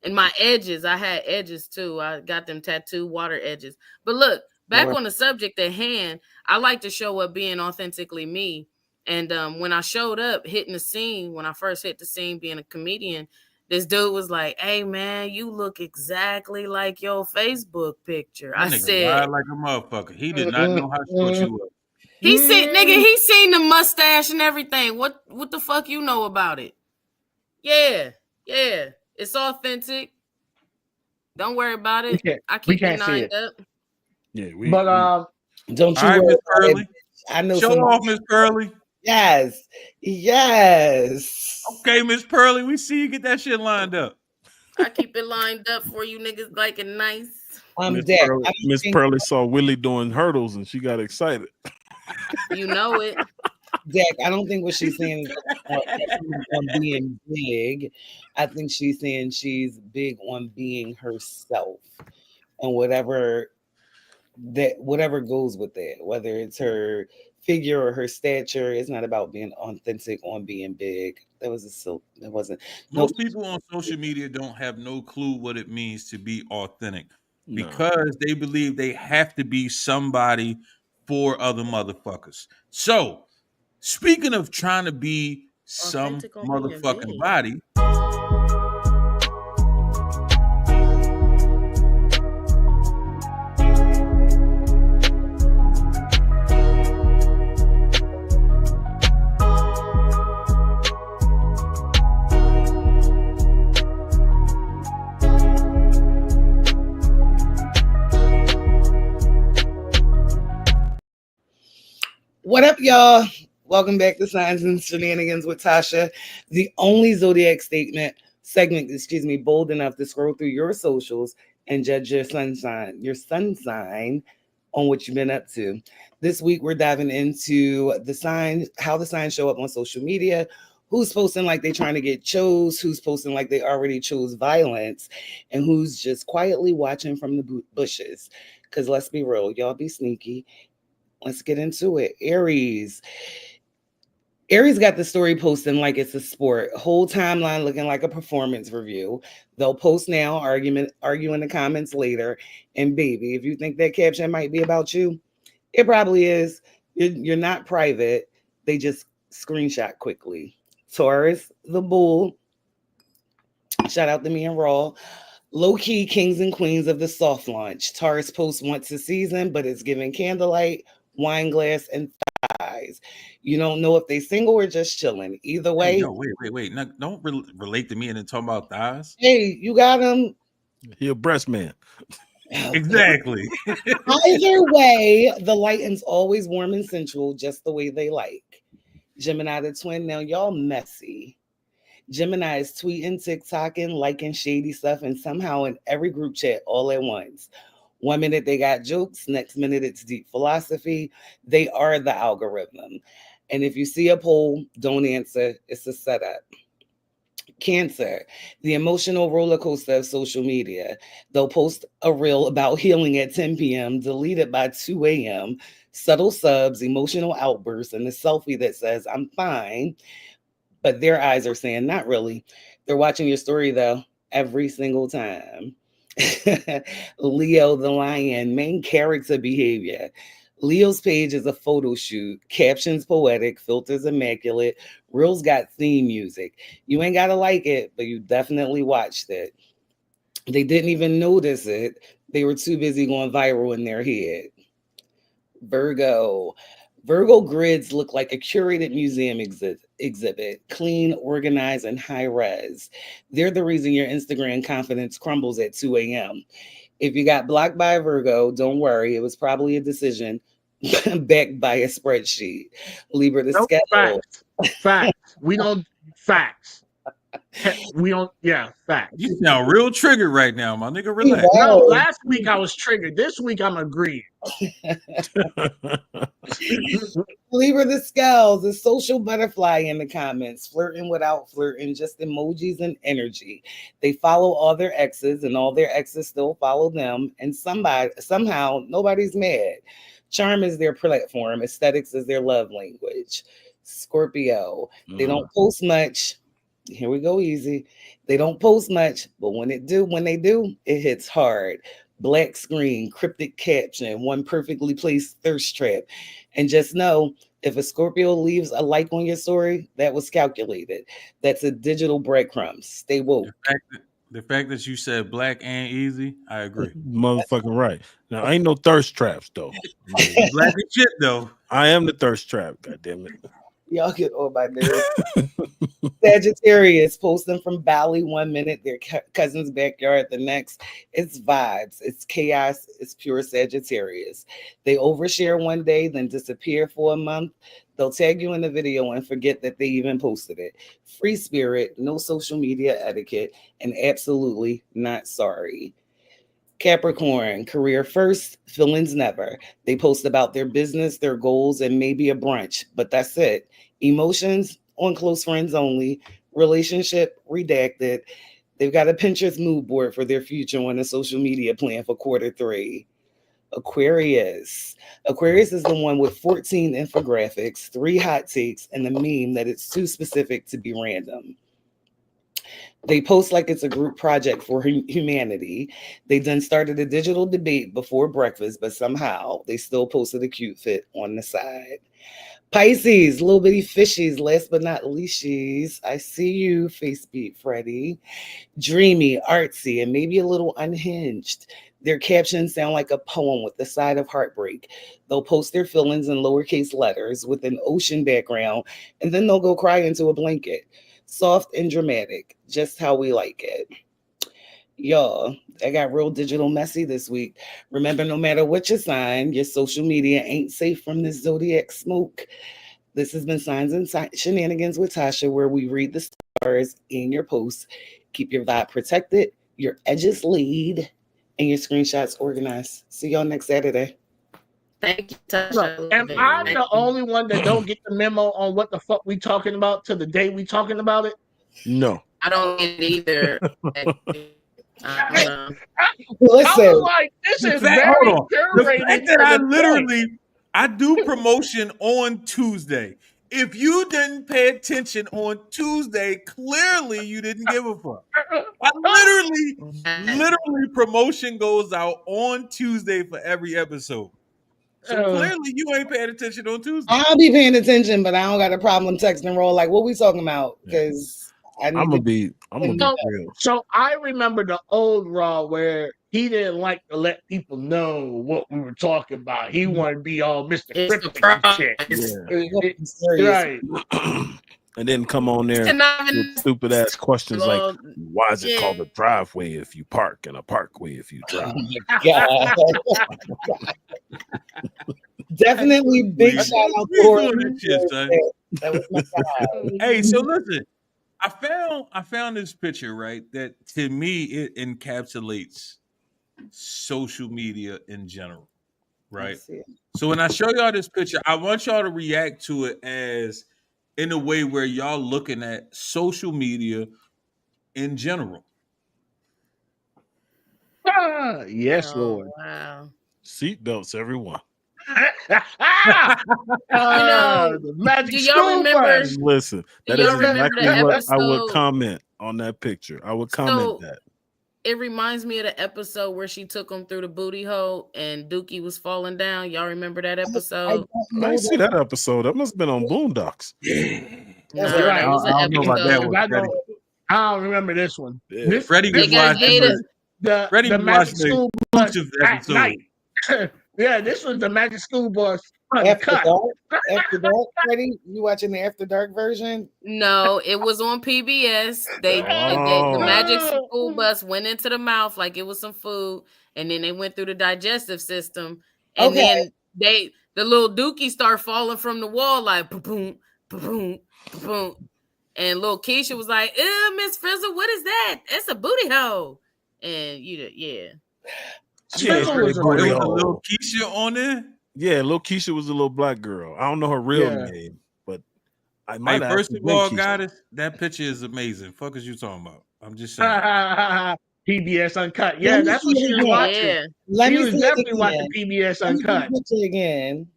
[SPEAKER 7] and my edges, I had edges too. I got them tattooed water edges. But look, back
[SPEAKER 2] Lord.
[SPEAKER 7] on the subject at hand, I like to show up being authentically me. And when I showed up hitting the scene, when I first hit the scene being a comedian, this dude was like, "Hey man, you look exactly like your Facebook picture." I
[SPEAKER 1] That nigga
[SPEAKER 7] said,
[SPEAKER 1] lied like a motherfucker. He did not know how short you were.
[SPEAKER 7] he seen the mustache and everything. What the fuck you know about it? Yeah. It's authentic. Don't worry about it. I
[SPEAKER 3] we
[SPEAKER 7] keep it
[SPEAKER 3] can't see
[SPEAKER 7] lined
[SPEAKER 3] it.
[SPEAKER 7] up.
[SPEAKER 4] yeah.
[SPEAKER 3] But
[SPEAKER 2] Don't you
[SPEAKER 1] All right,
[SPEAKER 2] worry
[SPEAKER 1] Miss
[SPEAKER 2] about
[SPEAKER 1] Curly.
[SPEAKER 2] it. I know
[SPEAKER 1] Show
[SPEAKER 2] somebody.
[SPEAKER 1] off, Miss Curly.
[SPEAKER 2] Yes.
[SPEAKER 1] Okay, Miss Pearly, we see you get that shit lined up.
[SPEAKER 7] I keep it lined up for you niggas like it nice.
[SPEAKER 2] I'm
[SPEAKER 4] Miss
[SPEAKER 2] dead.
[SPEAKER 4] Pearly saw Willie doing hurdles and she got excited.
[SPEAKER 7] You know it.
[SPEAKER 2] Deck, I don't think what she's saying is on being big. I think she's saying she's big on being herself and whatever goes with that, whether it's her figure or her stature. It's not about being authentic on being big. That wasn't.
[SPEAKER 1] Most people on social media don't have no clue what it means to be authentic
[SPEAKER 4] No.
[SPEAKER 1] because they believe they have to be somebody for other motherfuckers. So, speaking of trying to be some
[SPEAKER 7] Authentic on being
[SPEAKER 1] motherfucking
[SPEAKER 7] big.
[SPEAKER 1] body,
[SPEAKER 2] What up, y'all? Welcome back to Signs and Shenanigans with Tasha, the only zodiac segment, bold enough to scroll through your socials and judge your sun sign on what you've been up to. This week, we're diving into the signs, how the signs show up on social media, who's posting like they're trying to get chose, who's posting like they already chose violence, and who's just quietly watching from the bushes. Because let's be real, y'all be sneaky. Let's get into it. Aries got the story posting like it's a sport. Whole timeline looking like a performance review. They'll post now, argue in the comments later. And baby, if you think that caption might be about you, it probably is. You're not private. They just screenshot quickly. Taurus, the bull, Shout out to me and Raw. Low key kings and queens of the soft launch. Taurus posts once a season, but it's giving candlelight, wine glass, and thighs. You don't know if they single or just chilling. Either
[SPEAKER 1] Hey,
[SPEAKER 2] way,
[SPEAKER 1] yo, wait. Now, don't relate to me and then talk about thighs.
[SPEAKER 2] hey, you got them.
[SPEAKER 4] He a breast man.
[SPEAKER 1] Exactly.
[SPEAKER 2] Either way, the lighting's always warm and sensual, just the way they like. Gemini the twin, now y'all messy. Gemini is tweeting, TikToking, liking shady stuff, and somehow in every group chat all at once. 1 minute they got jokes, next minute it's deep philosophy. They are the algorithm. And if you see a poll, don't answer. It's a setup. Cancer, the emotional roller coaster of social media. They'll post a reel about healing at 10 p.m., delete it by 2 a.m., subtle subs, emotional outbursts, and a selfie that says, I'm fine. But their eyes are saying, not really. They're watching your story, though, every single time. Leo the lion, main character behavior. Leo's page is a photo shoot, captions poetic, filters immaculate, reels got theme music. You ain't gotta like it, but you definitely watched it. They didn't even notice it. They were too busy going viral in their head. Virgo. Virgo grids look like a curated museum exhibit, clean, organized, and high res. They're the reason your Instagram confidence crumbles at 2 a.m. If you got blocked by a Virgo, don't worry. It was probably a decision backed by a spreadsheet. Libra the
[SPEAKER 3] Nope,
[SPEAKER 2] schedule.
[SPEAKER 3] Facts. We don't facts. We don't. Yeah, facts.
[SPEAKER 1] You sound real triggered right now, my nigga. Relax.
[SPEAKER 3] No,
[SPEAKER 2] Wow.
[SPEAKER 3] last week I was triggered. This week I'm agreeing.
[SPEAKER 2] Libra the scales, the social butterfly in the comments, flirting without flirting, just emojis and energy. They follow all their exes, and all their exes still follow them. And somehow nobody's mad. Charm is their platform, aesthetics is their love language. Scorpio, they don't post much. Here we go, easy. They don't post much, but when they do, it hits hard. Black screen, cryptic caption, one perfectly placed thirst trap. And just know, if a Scorpio leaves a like on your story, that was calculated. That's a digital breadcrumb. Stay woke.
[SPEAKER 1] The fact that you said black and easy, I agree.
[SPEAKER 4] Motherfucking right. Now, I ain't no thirst traps, though.
[SPEAKER 1] Black and shit, though.
[SPEAKER 4] I am the thirst trap, goddammit.
[SPEAKER 2] Y'all get on my nerves. Sagittarius posting from Bali 1 minute, their cousin's backyard the next. It's vibes, it's chaos, it's pure Sagittarius. They overshare one day, then disappear for a month. They'll tag you in the video and forget that they even posted it. Free spirit, no social media etiquette, and absolutely not sorry. Capricorn, career first, feelings never. They post about their business, their goals, and maybe a brunch, but that's it. Emotions on close friends only. Relationship redacted. They've got a Pinterest mood board for their future on a social media plan for Q3. Aquarius. Aquarius is the one with 14 infographics, 3 hot takes, and a meme that it's too specific to be random. They post like it's a group project for humanity. They done started a digital debate before breakfast, but somehow they still posted a cute fit on the side. Pisces, little bitty fishies, last but not leasties. I see you, face beat Freddie. Dreamy, artsy, and maybe a little unhinged. Their captions sound like a poem with the side of heartbreak. They'll post their feelings in lowercase letters with an ocean background, and then they'll go cry into a blanket. Soft and dramatic, just how we like it. Y'all, I got real digital messy this week. Remember, no matter what your sign, your social media ain't safe from this zodiac smoke. This has been Signs and Shenanigans with Tasha, where we read the stars in your posts. Keep your vibe protected, your edges laid, and your screenshots organized. See y'all next Saturday.
[SPEAKER 7] Thank you, Tasha.
[SPEAKER 3] Am I the only one that don't get the memo on what the fuck we talking about to the day we talking about it?
[SPEAKER 4] No.
[SPEAKER 7] I don't get it either.
[SPEAKER 3] I
[SPEAKER 2] Listen,
[SPEAKER 3] was like, this is
[SPEAKER 1] Hold
[SPEAKER 3] very
[SPEAKER 1] on. The
[SPEAKER 3] curated.
[SPEAKER 1] fact that I do promotion on Tuesday. If you didn't pay attention on Tuesday, clearly you didn't give a fuck. Literally promotion goes out on Tuesday for every episode. So clearly you ain't paying attention on Tuesday.
[SPEAKER 2] I'll be paying attention, but I don't got a problem texting roll. Like, what we talking about? Because I need
[SPEAKER 4] I'm
[SPEAKER 2] to
[SPEAKER 4] gonna be
[SPEAKER 7] So-
[SPEAKER 4] real.
[SPEAKER 3] So I remember the old Raw where he didn't like to let people know what we were talking about. He wanted to be all Mr.
[SPEAKER 7] It's
[SPEAKER 3] Cryptic and shit.
[SPEAKER 7] surprise.
[SPEAKER 2] serious.
[SPEAKER 3] Right.
[SPEAKER 4] And then come on there
[SPEAKER 7] And not even
[SPEAKER 4] with stupid ass questions like,
[SPEAKER 7] Well,
[SPEAKER 4] why is it
[SPEAKER 7] yeah.
[SPEAKER 4] called a driveway if you park and a parkway if you drive?
[SPEAKER 2] God. Definitely big
[SPEAKER 1] We-
[SPEAKER 2] shout out
[SPEAKER 1] we
[SPEAKER 2] to
[SPEAKER 1] doing
[SPEAKER 2] Corey.
[SPEAKER 1] this shit, son.
[SPEAKER 2] That was my guy.
[SPEAKER 1] Hey, so listen, I found this picture, right? That to me it encapsulates social media in general, right?
[SPEAKER 2] Let's see.
[SPEAKER 1] So when I show y'all this picture, I want y'all to react to it as in a way where y'all looking at social media in general.
[SPEAKER 3] Yes,
[SPEAKER 7] Oh,
[SPEAKER 3] Lord.
[SPEAKER 7] wow.
[SPEAKER 4] Seatbelts, everyone.
[SPEAKER 3] The Magic
[SPEAKER 7] do y'all
[SPEAKER 3] School
[SPEAKER 7] remember-
[SPEAKER 3] Bus.
[SPEAKER 4] Listen, that
[SPEAKER 7] y'all
[SPEAKER 4] is
[SPEAKER 7] remember
[SPEAKER 4] exactly
[SPEAKER 7] the
[SPEAKER 4] what I would
[SPEAKER 7] episode-
[SPEAKER 4] comment on that picture. I would comment
[SPEAKER 7] So-
[SPEAKER 4] that.
[SPEAKER 7] It reminds me of the episode where she took him through the booty hole and Dookie was falling down. Y'all remember that
[SPEAKER 2] I
[SPEAKER 7] episode?
[SPEAKER 2] don't
[SPEAKER 4] I
[SPEAKER 2] know
[SPEAKER 4] didn't see that episode. That must have been on Boondocks.
[SPEAKER 7] No,
[SPEAKER 2] That's
[SPEAKER 3] right.
[SPEAKER 7] that was an
[SPEAKER 1] I don't know about that
[SPEAKER 7] episode.
[SPEAKER 1] one.
[SPEAKER 3] I don't remember this one.
[SPEAKER 4] Yeah.
[SPEAKER 3] This,
[SPEAKER 1] Freddie
[SPEAKER 3] this
[SPEAKER 1] was
[SPEAKER 7] They got
[SPEAKER 1] watching
[SPEAKER 7] Jada-
[SPEAKER 1] Freddie
[SPEAKER 3] the
[SPEAKER 1] was
[SPEAKER 3] Magic
[SPEAKER 1] watching
[SPEAKER 3] School
[SPEAKER 1] the
[SPEAKER 3] Bus
[SPEAKER 1] exclusive
[SPEAKER 3] at
[SPEAKER 1] episode.
[SPEAKER 3] night. Yeah, this was the Magic School Bus
[SPEAKER 2] After
[SPEAKER 3] uncut.
[SPEAKER 2] dark, after dark, Freddie, you watching the after dark version?
[SPEAKER 7] No, it was on PBS. The
[SPEAKER 4] Oh.
[SPEAKER 7] Magic School Bus went into the mouth like it was some food, and then they went through the digestive system, and
[SPEAKER 2] Okay.
[SPEAKER 7] then the little Dookie start falling from the wall like boom, boom, boom, and little Keisha was like, Miss Frizzle, what is that? It's a booty hole, and yeah.
[SPEAKER 4] Yeah,
[SPEAKER 3] Frizzle was
[SPEAKER 1] There
[SPEAKER 3] a
[SPEAKER 1] was
[SPEAKER 3] real
[SPEAKER 1] a little Keisha on there.
[SPEAKER 4] Yeah, little Keisha was a little black girl. I don't know her real
[SPEAKER 3] Yeah.
[SPEAKER 4] name, but I
[SPEAKER 1] Hey,
[SPEAKER 4] might have
[SPEAKER 1] first
[SPEAKER 4] actually
[SPEAKER 1] of
[SPEAKER 4] been
[SPEAKER 1] all,
[SPEAKER 4] Keisha.
[SPEAKER 1] Goddess, that picture is amazing. Fuck is you talking about? I'm just saying.
[SPEAKER 3] PBS Uncut. Yeah,
[SPEAKER 2] Let me
[SPEAKER 3] that's
[SPEAKER 2] see
[SPEAKER 3] what
[SPEAKER 2] it
[SPEAKER 3] she was
[SPEAKER 2] again.
[SPEAKER 3] watching.
[SPEAKER 7] Yeah.
[SPEAKER 2] Let
[SPEAKER 3] She
[SPEAKER 2] me
[SPEAKER 3] was
[SPEAKER 2] see it
[SPEAKER 3] definitely
[SPEAKER 2] again.
[SPEAKER 3] watching PBS
[SPEAKER 2] Let me see
[SPEAKER 3] Uncut.
[SPEAKER 2] the picture again.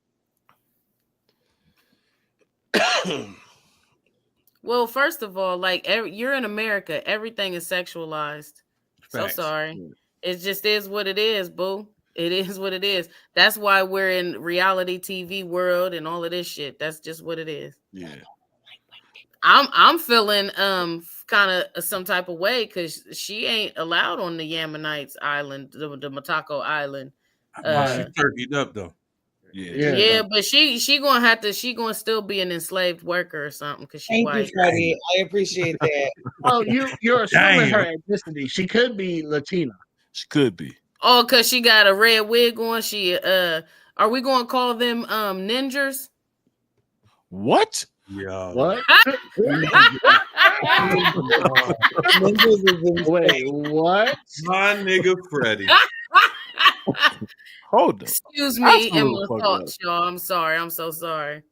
[SPEAKER 7] Well, first of all, like you're in America, everything is sexualized. So
[SPEAKER 1] Facts.
[SPEAKER 7] sorry. It just is what it is, boo. It is what it is. That's why we're in reality TV world and all of this shit. That's just what it is.
[SPEAKER 4] Yeah.
[SPEAKER 7] I'm feeling kind of some type of way because she ain't allowed on the Yamanites Island, the Matako Island.
[SPEAKER 1] She turkeyed up though.
[SPEAKER 4] Yeah.
[SPEAKER 7] Yeah, but she gonna still be an enslaved worker or something because she's
[SPEAKER 2] Thank
[SPEAKER 7] white.
[SPEAKER 2] you, Freddie. I appreciate that.
[SPEAKER 3] Oh, you're assuming her
[SPEAKER 1] Damn.
[SPEAKER 3] ethnicity. She could be Latina.
[SPEAKER 4] She could be.
[SPEAKER 7] Oh, because she got a red wig on. She are we gonna call them ninjas?
[SPEAKER 4] What?
[SPEAKER 1] Yeah.
[SPEAKER 3] What?
[SPEAKER 2] Ninjas is insane.
[SPEAKER 3] Wait, what?
[SPEAKER 1] My nigga Freddie.
[SPEAKER 4] Hold up.
[SPEAKER 7] Excuse
[SPEAKER 4] That's
[SPEAKER 7] me
[SPEAKER 4] a
[SPEAKER 7] and
[SPEAKER 4] little
[SPEAKER 7] my
[SPEAKER 4] fucked
[SPEAKER 7] thoughts, y'all. I'm sorry. I'm so sorry.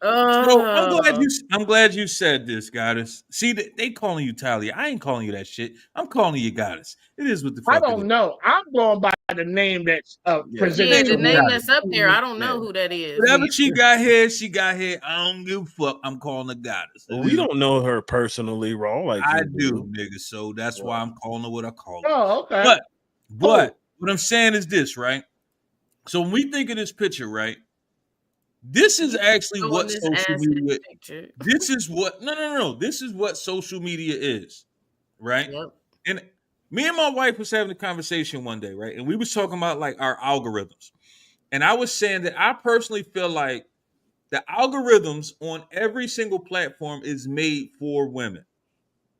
[SPEAKER 1] So I'm glad you said this, Goddess. See, they calling you Talia. I ain't calling you that shit. I'm calling you Goddess. It is what the fuck.
[SPEAKER 3] I
[SPEAKER 1] it
[SPEAKER 3] don't
[SPEAKER 1] is.
[SPEAKER 3] know. I'm going by the name that's presented
[SPEAKER 7] Yeah,
[SPEAKER 3] to
[SPEAKER 7] the
[SPEAKER 3] me.
[SPEAKER 7] name that's up there. I don't know
[SPEAKER 4] Yeah.
[SPEAKER 7] who that is.
[SPEAKER 1] Whatever she got here, she got here. I don't give a fuck. I'm calling her Goddess.
[SPEAKER 4] Well, we don't know her personally, Raw. Like
[SPEAKER 1] I
[SPEAKER 4] you
[SPEAKER 1] do, nigga. So that's why I'm calling her what I call her.
[SPEAKER 3] Oh, okay.
[SPEAKER 1] But what I'm saying is this, right? So when we think of this picture, right? This is actually
[SPEAKER 7] Throwing
[SPEAKER 1] what
[SPEAKER 7] this
[SPEAKER 1] social
[SPEAKER 7] ass in
[SPEAKER 1] media.
[SPEAKER 7] the picture.
[SPEAKER 1] This is what no. This is what social media is, right?
[SPEAKER 7] Yep.
[SPEAKER 1] And me and my wife was having a conversation one day, right? And we was talking about like our algorithms. And I was saying that I personally feel like the algorithms on every single platform is made for women.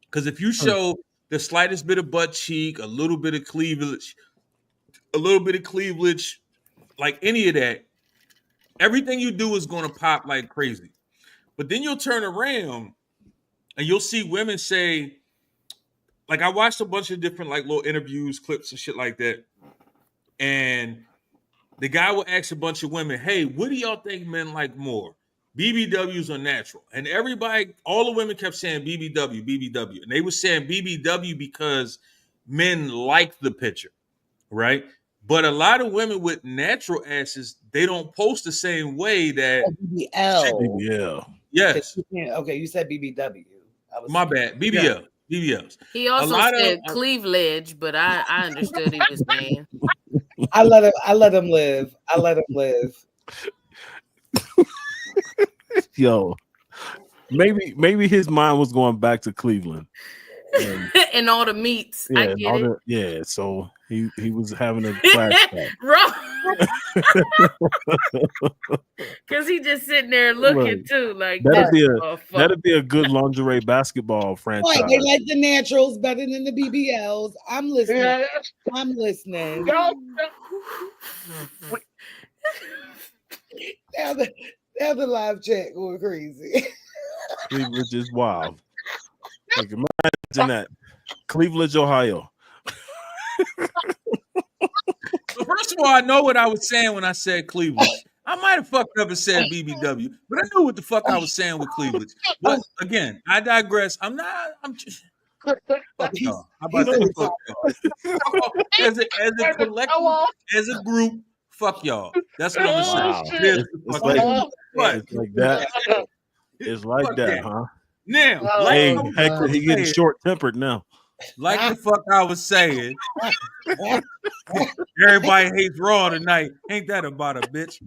[SPEAKER 1] Because if you show the slightest bit of butt cheek, a little bit of cleavage, like any of that, everything you do is going to pop like crazy. But then you'll turn around and you'll see women say, like I watched a bunch of different like little interviews, clips and shit like that. And the guy will ask a bunch of women, hey, what do y'all think men like more? BBWs or natural? And everybody, all the women kept saying BBW. And they were saying BBW because men like the picture, right? But a lot of women with natural asses, they don't post the same way that.
[SPEAKER 2] BBL.
[SPEAKER 4] Yeah.
[SPEAKER 1] Yes.
[SPEAKER 2] Okay, you said BBW.
[SPEAKER 1] My bad. BBL. BBLs.
[SPEAKER 7] He also
[SPEAKER 1] lot of-
[SPEAKER 7] said cleavage, but I understood he was saying.
[SPEAKER 2] I let him live. I let him live.
[SPEAKER 4] Yo. maybe his mind was going back to Cleveland. And,
[SPEAKER 7] and all the meats. I get it.
[SPEAKER 4] So he was having a flashback.
[SPEAKER 7] Because he just sitting there looking
[SPEAKER 4] Right.
[SPEAKER 7] too. Like
[SPEAKER 4] That'd be a good lingerie basketball franchise.
[SPEAKER 2] Right, they like the naturals better than the BBLs. I'm listening.
[SPEAKER 3] Yeah.
[SPEAKER 2] I'm listening.
[SPEAKER 3] Yo,
[SPEAKER 2] Now the live chat going crazy.
[SPEAKER 4] Cleveland is wild. Like, imagine that. Cleveland, Ohio.
[SPEAKER 1] So first of all, I know what I was saying when I said Cleveland. I might have fucked up and said BBW, but I knew what the fuck I was saying with Cleveland. But again, I digress. I'm just fuck y'all. How about that? Fuck y'all. As a collective, as a group, fuck y'all. That's what I'm
[SPEAKER 4] Wow.
[SPEAKER 1] saying. It is.
[SPEAKER 4] It's
[SPEAKER 1] Fuck
[SPEAKER 4] like,
[SPEAKER 1] y'all. But
[SPEAKER 4] it's like that. It's like
[SPEAKER 1] Fuck
[SPEAKER 4] that,
[SPEAKER 1] that.
[SPEAKER 4] huh?
[SPEAKER 1] now,
[SPEAKER 4] Hey,
[SPEAKER 1] like I was
[SPEAKER 4] Hector, he getting
[SPEAKER 1] saying-
[SPEAKER 4] short tempered now.
[SPEAKER 1] like the fuck I was saying, everybody hates Raw tonight. Ain't that about a bitch?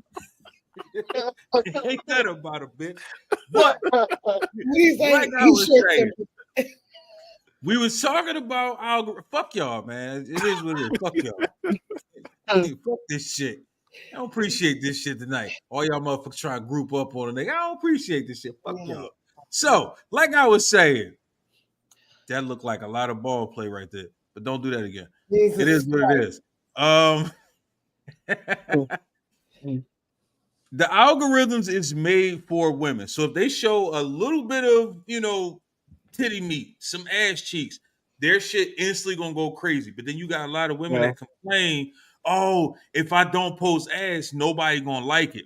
[SPEAKER 1] Ain't that about a bitch? But
[SPEAKER 2] He's
[SPEAKER 1] like I
[SPEAKER 2] he's
[SPEAKER 1] was
[SPEAKER 2] short
[SPEAKER 1] saying,
[SPEAKER 2] tempered.
[SPEAKER 1] we was talking about algorithm. Fuck y'all, man. It is what it is. Fuck y'all. Hey, fuck this shit. I don't appreciate this shit tonight. All y'all motherfuckers trying to group up on a nigga. I don't appreciate this shit. Fuck y'all. So, like I was saying, that looked like a lot of ball play right there. But don't do that again.
[SPEAKER 2] Jesus
[SPEAKER 1] It is what it is. The algorithms is made for women. So if they show a little bit of, titty meat, some ass cheeks, their shit instantly gonna go crazy. But then you got a lot of women that complain, oh, if I don't post ass, nobody gonna like it.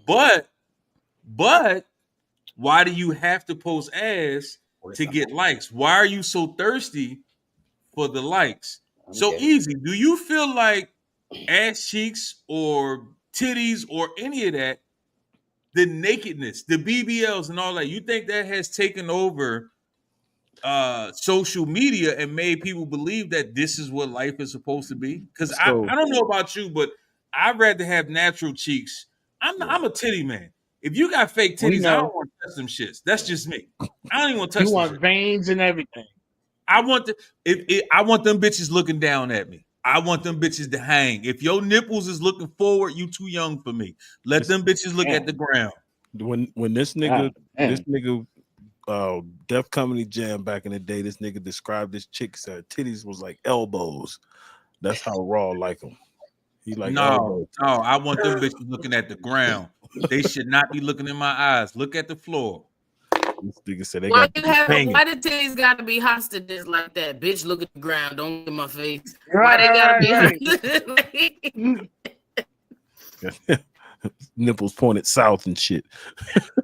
[SPEAKER 1] But why do you have to post ass to get likes? Why are you so thirsty for the likes? So easy. Do you feel like ass cheeks or titties or any of that, the nakedness, the BBLs and all that, you think that has taken over social media and made people believe that this is what life is supposed to be? Because I don't know about you, but I'd rather have natural cheeks. I'm a titty man. If you got fake titties, I don't want to touch them shits. That's just me. I don't even want to touch
[SPEAKER 3] you
[SPEAKER 1] them
[SPEAKER 3] want
[SPEAKER 1] shit.
[SPEAKER 3] veins and everything.
[SPEAKER 1] I want I want them bitches looking down at me. I want them bitches to hang. If your nipples is looking forward, you too young for me. Let them bitches look at the ground.
[SPEAKER 4] When this nigga Def Comedy Jam back in the day, this nigga described this chick said titties was like elbows. That's how Raw like them. He like
[SPEAKER 1] no, I want them bitches looking at the ground. They should not be looking in my eyes. Look at the floor.
[SPEAKER 4] This nigga said they
[SPEAKER 7] Why
[SPEAKER 4] got
[SPEAKER 7] the titties gotta be hostages like that? Bitch, look at the ground. Don't look at my face. Why they gotta be hostages?
[SPEAKER 4] Nipples pointed south and shit.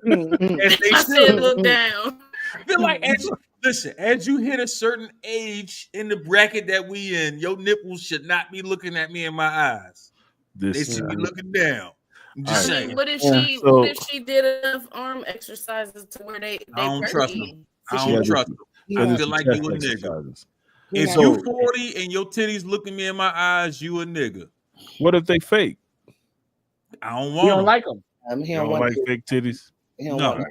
[SPEAKER 7] I said look down.
[SPEAKER 1] I feel like as you hit a certain age in the bracket that we in, your nipples should not be looking at me in my eyes. They should be looking down. I'm just saying.
[SPEAKER 7] What if she did enough arm exercises to where they
[SPEAKER 1] I don't trust them. I don't trust them.
[SPEAKER 2] Yeah.
[SPEAKER 1] I feel like you a nigga. If you 40 and your titties looking me in my eyes, you a nigga.
[SPEAKER 4] What if they fake?
[SPEAKER 1] I don't want
[SPEAKER 3] You don't
[SPEAKER 1] them.
[SPEAKER 3] like them.
[SPEAKER 4] You don't like fake titties?
[SPEAKER 1] No.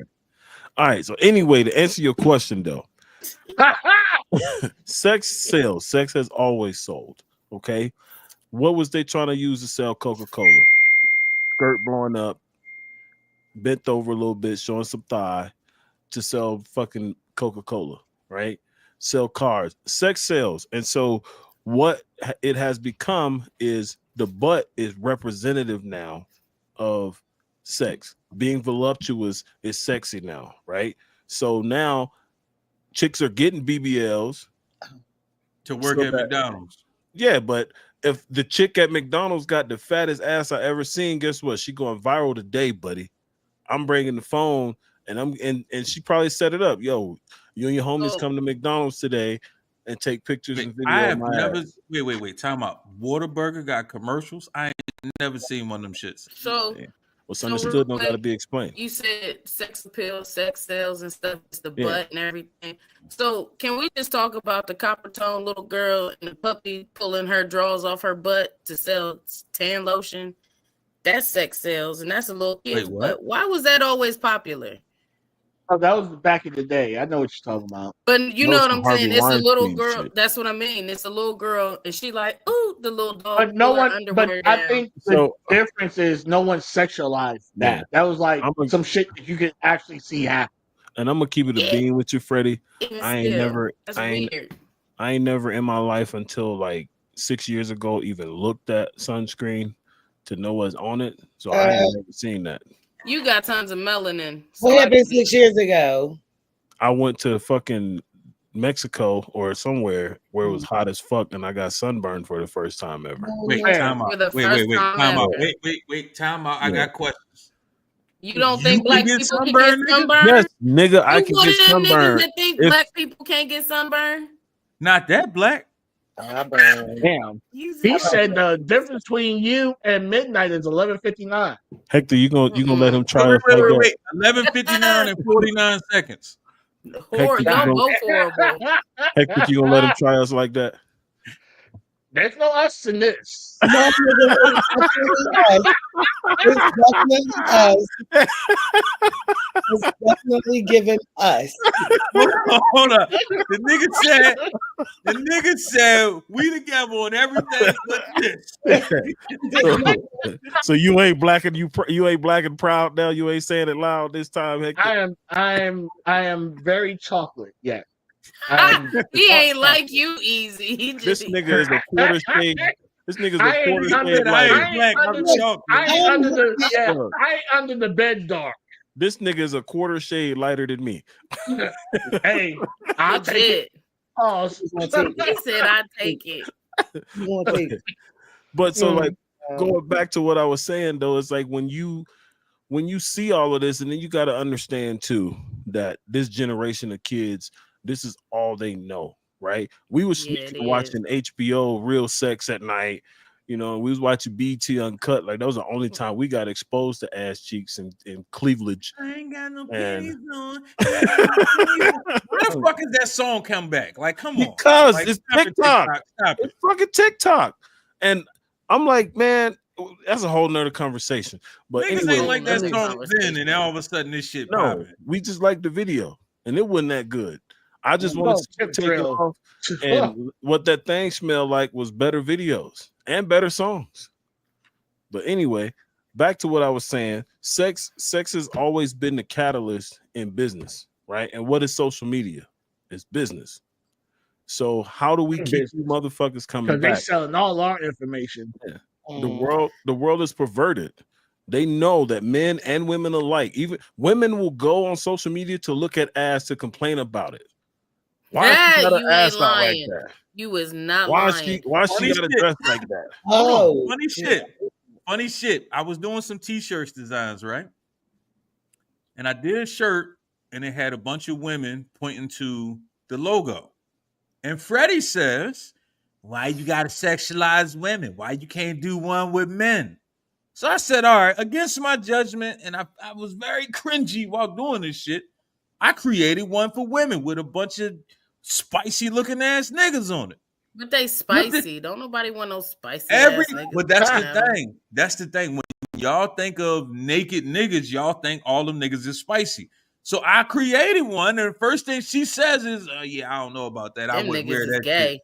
[SPEAKER 4] All right. So anyway, to answer your question though, sex sells. Sex has always sold. Okay. What was they trying to use to sell Coca-Cola? Skirt blowing up, bent over a little bit, showing some thigh to sell fucking Coca-Cola, right? Sell cars. Sex sells. And so what it has become is the butt is representative now of sex. Being voluptuous is sexy now, right? So now chicks are getting BBLs
[SPEAKER 1] to work at McDonald's.
[SPEAKER 4] Yeah, but if the chick at McDonald's got the fattest ass I ever seen, guess what? She going viral today, buddy. I'm bringing the phone and she probably set it up. Yo, you and your homies come to McDonald's today and take pictures and videos.
[SPEAKER 1] I have never wait. Time out. Whataburger got commercials. I ain't never seen one of them shits.
[SPEAKER 7] So
[SPEAKER 4] what's understood don't gotta be explained.
[SPEAKER 7] You said sex appeal, sex sales and stuff, it's the butt and everything. So can we just talk about the copper tone little girl and the puppy pulling her drawers off her butt to sell tan lotion? That's sex sales, and that's a little kid's butt. Why was that always popular?
[SPEAKER 3] Oh, that was back in the day. I know what you're talking about.
[SPEAKER 7] But you
[SPEAKER 4] No,
[SPEAKER 7] know what
[SPEAKER 4] some
[SPEAKER 7] I'm saying?
[SPEAKER 4] Harvey
[SPEAKER 7] It's a little
[SPEAKER 4] Weinstein
[SPEAKER 7] girl.
[SPEAKER 4] shit.
[SPEAKER 7] That's what I mean. It's a little girl, and she like, ooh, the little dog.
[SPEAKER 3] But no
[SPEAKER 7] pull her
[SPEAKER 3] one. But
[SPEAKER 7] underwear
[SPEAKER 3] I
[SPEAKER 7] down.
[SPEAKER 3] think the
[SPEAKER 4] So
[SPEAKER 3] difference is no one sexualized that.
[SPEAKER 4] Yeah.
[SPEAKER 3] That was like
[SPEAKER 4] I'm a-
[SPEAKER 3] some shit that you could actually see happen.
[SPEAKER 4] and I'm gonna keep it a
[SPEAKER 7] Yeah.
[SPEAKER 4] bean with you, Freddie.
[SPEAKER 7] Even
[SPEAKER 4] I ain't
[SPEAKER 7] still,
[SPEAKER 4] never
[SPEAKER 7] that's
[SPEAKER 4] I ain't
[SPEAKER 7] weird.
[SPEAKER 4] I ain't never in my life until like 6 years ago even looked at sunscreen to know what's on it. So I ain't never seen that.
[SPEAKER 7] You got tons of melanin. So
[SPEAKER 2] What
[SPEAKER 7] I
[SPEAKER 2] happened
[SPEAKER 7] think
[SPEAKER 2] 6 years ago?
[SPEAKER 4] I went to fucking Mexico or somewhere where it was hot as fuck and I got sunburned for the first time ever.
[SPEAKER 1] Wait,
[SPEAKER 3] Man.
[SPEAKER 1] time
[SPEAKER 7] for
[SPEAKER 1] out.
[SPEAKER 7] the
[SPEAKER 1] Wait,
[SPEAKER 7] first time
[SPEAKER 1] time out.
[SPEAKER 7] ever.
[SPEAKER 1] Wait, time out. I
[SPEAKER 4] Yeah.
[SPEAKER 1] got questions.
[SPEAKER 7] You don't
[SPEAKER 1] You
[SPEAKER 7] think
[SPEAKER 1] can
[SPEAKER 7] black
[SPEAKER 1] get
[SPEAKER 7] people can
[SPEAKER 1] sunburned,
[SPEAKER 7] get
[SPEAKER 1] nigga?
[SPEAKER 7] sunburned?
[SPEAKER 4] Yes, nigga, I
[SPEAKER 7] You
[SPEAKER 4] can
[SPEAKER 7] one
[SPEAKER 4] get
[SPEAKER 7] of them niggas
[SPEAKER 4] sunburned.
[SPEAKER 7] that think
[SPEAKER 4] If-
[SPEAKER 7] black people can't get sunburned?
[SPEAKER 1] Not that black.
[SPEAKER 2] I burn.
[SPEAKER 3] Damn.
[SPEAKER 7] You
[SPEAKER 3] He said the difference between you and midnight is 11:59.
[SPEAKER 4] Hector, you gonna let him try
[SPEAKER 1] Wait,
[SPEAKER 4] us like that?
[SPEAKER 1] wait. 11:59 and 49 seconds.
[SPEAKER 7] Horrible.
[SPEAKER 4] Hector,
[SPEAKER 7] Y'all
[SPEAKER 4] you
[SPEAKER 7] both horrible.
[SPEAKER 4] Hector, you gonna let him try us like that?
[SPEAKER 3] There's no us in this.
[SPEAKER 2] No, nigga, it's definitely us. It's definitely giving us.
[SPEAKER 1] Hold on. The nigga said we together on everything but this.
[SPEAKER 4] So you ain't black and you ain't black and proud now. You ain't saying it loud this time, Hector.
[SPEAKER 3] I am very chocolate. Yeah.
[SPEAKER 7] He ain't like you easy. He
[SPEAKER 4] This
[SPEAKER 7] just
[SPEAKER 4] nigga is a quarter shade. This nigga's
[SPEAKER 3] I
[SPEAKER 4] a
[SPEAKER 3] ain't
[SPEAKER 4] quarter
[SPEAKER 3] under-
[SPEAKER 4] shade
[SPEAKER 1] I
[SPEAKER 4] lighter.
[SPEAKER 1] ain't black. I'm
[SPEAKER 3] under-
[SPEAKER 1] chocolate.
[SPEAKER 3] I ain't under the
[SPEAKER 4] Look,
[SPEAKER 3] I ain't under the bed dark.
[SPEAKER 4] This nigga is a quarter shade lighter than me.
[SPEAKER 3] Hey, I'll take it.
[SPEAKER 7] legit.
[SPEAKER 3] Oh,
[SPEAKER 7] He said, "I take it."
[SPEAKER 2] You gonna take it.
[SPEAKER 4] But so like
[SPEAKER 2] Um,
[SPEAKER 4] going back to what I was saying though, it's like when you see all of this, and then you got to understand too that this generation of kids, this is all they know, right? We was
[SPEAKER 7] Yeah, it
[SPEAKER 4] watching HBO Real Sex at night, you know, we was watching BT Uncut. Like that was the only time we got exposed to ass cheeks and cleavage.
[SPEAKER 1] I ain't got no
[SPEAKER 4] And-
[SPEAKER 1] panties on. Why the fuck is that song come back? Like, come on.
[SPEAKER 4] Because
[SPEAKER 1] Like,
[SPEAKER 4] it's
[SPEAKER 1] stop it,
[SPEAKER 4] TikTok.
[SPEAKER 1] Stop it.
[SPEAKER 4] It's fucking TikTok. And I'm like, man, that's a whole nother conversation. But
[SPEAKER 1] Niggas
[SPEAKER 4] anyway,
[SPEAKER 1] ain't like that
[SPEAKER 7] another
[SPEAKER 1] song
[SPEAKER 7] conversation.
[SPEAKER 1] then, and all of a sudden this shit
[SPEAKER 4] no,
[SPEAKER 1] popping.
[SPEAKER 4] we just like the video, and it wasn't that good. I just
[SPEAKER 3] No,
[SPEAKER 4] want to
[SPEAKER 3] Chip
[SPEAKER 4] take it
[SPEAKER 3] Drill.
[SPEAKER 4] off. And what that thing smelled like was better videos and better songs. But anyway, back to what I was saying. Sex has always been the catalyst in business, right? And what is social media? It's business. So how do we keep
[SPEAKER 3] Business.
[SPEAKER 4] you motherfuckers coming
[SPEAKER 3] because they
[SPEAKER 4] back?
[SPEAKER 3] selling all our information.
[SPEAKER 4] Yeah. The world is perverted. They know that men and women alike, even women will go on social media to look at ass to complain about it. Why
[SPEAKER 7] Yeah,
[SPEAKER 4] she got
[SPEAKER 7] you
[SPEAKER 4] her ass
[SPEAKER 7] ain't
[SPEAKER 4] out like
[SPEAKER 7] lying.
[SPEAKER 4] that?
[SPEAKER 7] You is not
[SPEAKER 4] Why
[SPEAKER 7] lying.
[SPEAKER 4] she
[SPEAKER 1] Funny
[SPEAKER 4] got to
[SPEAKER 1] shit.
[SPEAKER 4] dress like that?
[SPEAKER 2] Oh,
[SPEAKER 1] Funny shit. Funny shit. I was doing some t-shirts designs, right? And I did a shirt and it had a bunch of women pointing to the logo. And Freddie says, why you gotta sexualize women? Why you can't do one with men? So I said, all right, against my judgment, and I was very cringy while doing this shit. I created one for women with a bunch of spicy looking ass niggas on it.
[SPEAKER 7] But they spicy. Don't nobody want no spicy
[SPEAKER 1] Every,
[SPEAKER 7] ass niggas.
[SPEAKER 1] but that's the
[SPEAKER 7] now.
[SPEAKER 1] thing. That's the thing. When y'all think of naked niggas, y'all think all them niggas is spicy. So I created one, and the first thing she says is, "Yeah, I don't know about that. I
[SPEAKER 7] Them
[SPEAKER 1] wouldn't
[SPEAKER 7] niggas
[SPEAKER 1] wear
[SPEAKER 7] is
[SPEAKER 1] that
[SPEAKER 7] gay.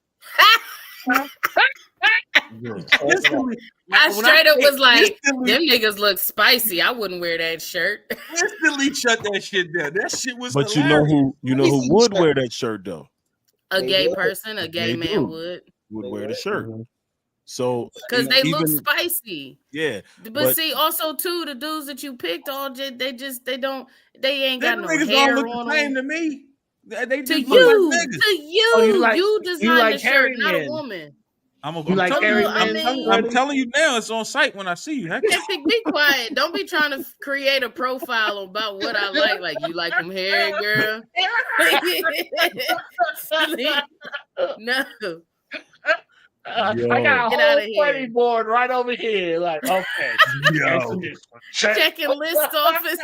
[SPEAKER 1] Instantly,
[SPEAKER 7] I
[SPEAKER 1] when
[SPEAKER 7] straight up
[SPEAKER 1] say
[SPEAKER 7] was like,
[SPEAKER 1] instantly,
[SPEAKER 7] them niggas look spicy. I wouldn't wear that shirt.
[SPEAKER 1] instantly shut that shit down. That shit was
[SPEAKER 4] But
[SPEAKER 1] hilarious.
[SPEAKER 4] you know who would wear that shirt though?
[SPEAKER 7] A
[SPEAKER 2] They
[SPEAKER 7] gay
[SPEAKER 2] would.
[SPEAKER 7] person, a gay
[SPEAKER 4] They
[SPEAKER 7] man
[SPEAKER 4] do.
[SPEAKER 7] would.
[SPEAKER 4] Wear the shirt. So
[SPEAKER 7] Because they look
[SPEAKER 4] even-
[SPEAKER 7] spicy.
[SPEAKER 4] yeah.
[SPEAKER 7] But see, also too, the dudes that you picked all they ain't got
[SPEAKER 1] Them
[SPEAKER 7] no
[SPEAKER 1] niggas
[SPEAKER 7] hair
[SPEAKER 1] all look
[SPEAKER 7] on
[SPEAKER 1] the same
[SPEAKER 7] them.
[SPEAKER 1] to me. They
[SPEAKER 7] To
[SPEAKER 1] just
[SPEAKER 7] you,
[SPEAKER 1] look like niggas.
[SPEAKER 7] to you,
[SPEAKER 3] Oh,
[SPEAKER 7] you designed
[SPEAKER 3] like
[SPEAKER 7] the shirt,
[SPEAKER 3] hairy
[SPEAKER 7] not a
[SPEAKER 3] men.
[SPEAKER 7] woman.
[SPEAKER 1] I'm
[SPEAKER 3] like
[SPEAKER 1] telling
[SPEAKER 3] hairy
[SPEAKER 1] you,
[SPEAKER 3] men?
[SPEAKER 1] I'm telling you now, it's on site when I see you. Heck,
[SPEAKER 7] Hectic, be quiet. Don't be trying to create a profile about what I like. Like you like them hairy, girl. No.
[SPEAKER 3] I
[SPEAKER 4] Yo.
[SPEAKER 3] got a
[SPEAKER 7] Get outta
[SPEAKER 3] whole
[SPEAKER 7] here.
[SPEAKER 3] funny board right over here. Like, okay. Answer this one. Check.
[SPEAKER 7] Checking list office.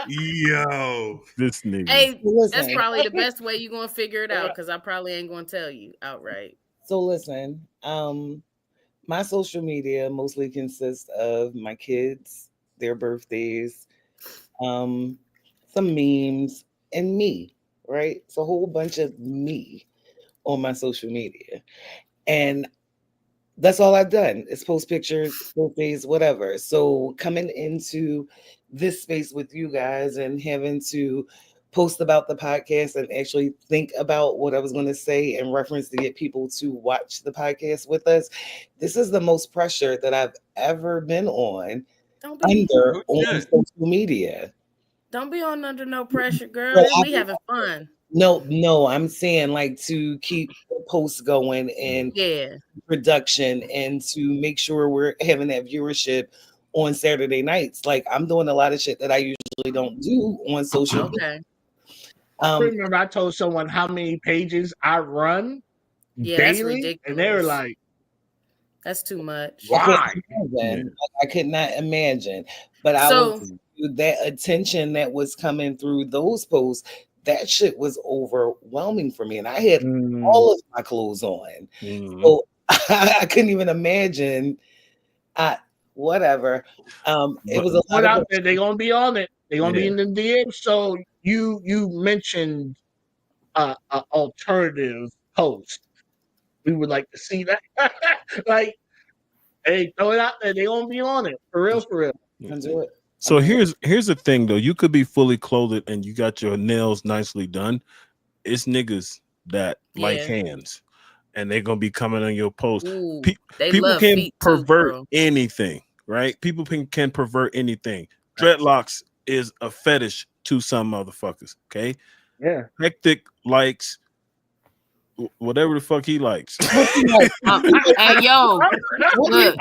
[SPEAKER 1] yo,
[SPEAKER 4] This nigga.
[SPEAKER 7] Hey,
[SPEAKER 2] listen.
[SPEAKER 7] that's probably the best way you're gonna figure it out because I probably ain't gonna tell you outright.
[SPEAKER 2] So listen, my social media mostly consists of my kids, their birthdays, some memes, and me, right? It's a whole bunch of me on my social media. And that's all I've done is post pictures, birthdays, whatever. So coming into this space with you guys and having to post about the podcast and actually think about what I was going to say in reference to get people to watch the podcast with us, this is the most pressure that I've ever been on
[SPEAKER 7] Don't be
[SPEAKER 2] on social media.
[SPEAKER 7] don't be on under no pressure, girl.
[SPEAKER 2] So
[SPEAKER 7] We having fun.
[SPEAKER 2] No, I'm saying like to keep the posts going and
[SPEAKER 7] Yeah.
[SPEAKER 2] production and to make sure we're having that viewership on Saturday nights. Like I'm doing a lot of shit that I usually don't do on social media.
[SPEAKER 7] Okay.
[SPEAKER 3] Remember, I told someone how many pages I run
[SPEAKER 7] Yeah, that's
[SPEAKER 3] daily, and they were
[SPEAKER 7] ridiculous.
[SPEAKER 3] like,
[SPEAKER 7] That's too much.
[SPEAKER 3] "Why?"
[SPEAKER 2] I could not imagine. But I
[SPEAKER 7] So-
[SPEAKER 2] was that attention that was coming through those posts. That shit was overwhelming for me, and I had all of my clothes on, so I couldn't even imagine. Whatever. It was a
[SPEAKER 3] Put
[SPEAKER 2] lot
[SPEAKER 3] out
[SPEAKER 2] of
[SPEAKER 3] there. They're gonna be on it. They're gonna be in the DM. So you mentioned an alternative post. We would like to see that. Like, hey, throw it out there. They're gonna be on it for real, for real.
[SPEAKER 2] do it.
[SPEAKER 4] So here's the thing though. You could be fully clothed and you got your nails nicely done. It's niggas that like hands, and they're gonna be coming on your post.
[SPEAKER 7] Ooh,
[SPEAKER 4] People
[SPEAKER 7] love
[SPEAKER 4] can
[SPEAKER 7] feet too,
[SPEAKER 4] pervert
[SPEAKER 7] bro.
[SPEAKER 4] anything, right? People can pervert anything. Dreadlocks is a fetish to some motherfuckers. Okay.
[SPEAKER 3] Yeah.
[SPEAKER 4] Hectic likes whatever the fuck he likes.
[SPEAKER 7] Hey yo, look,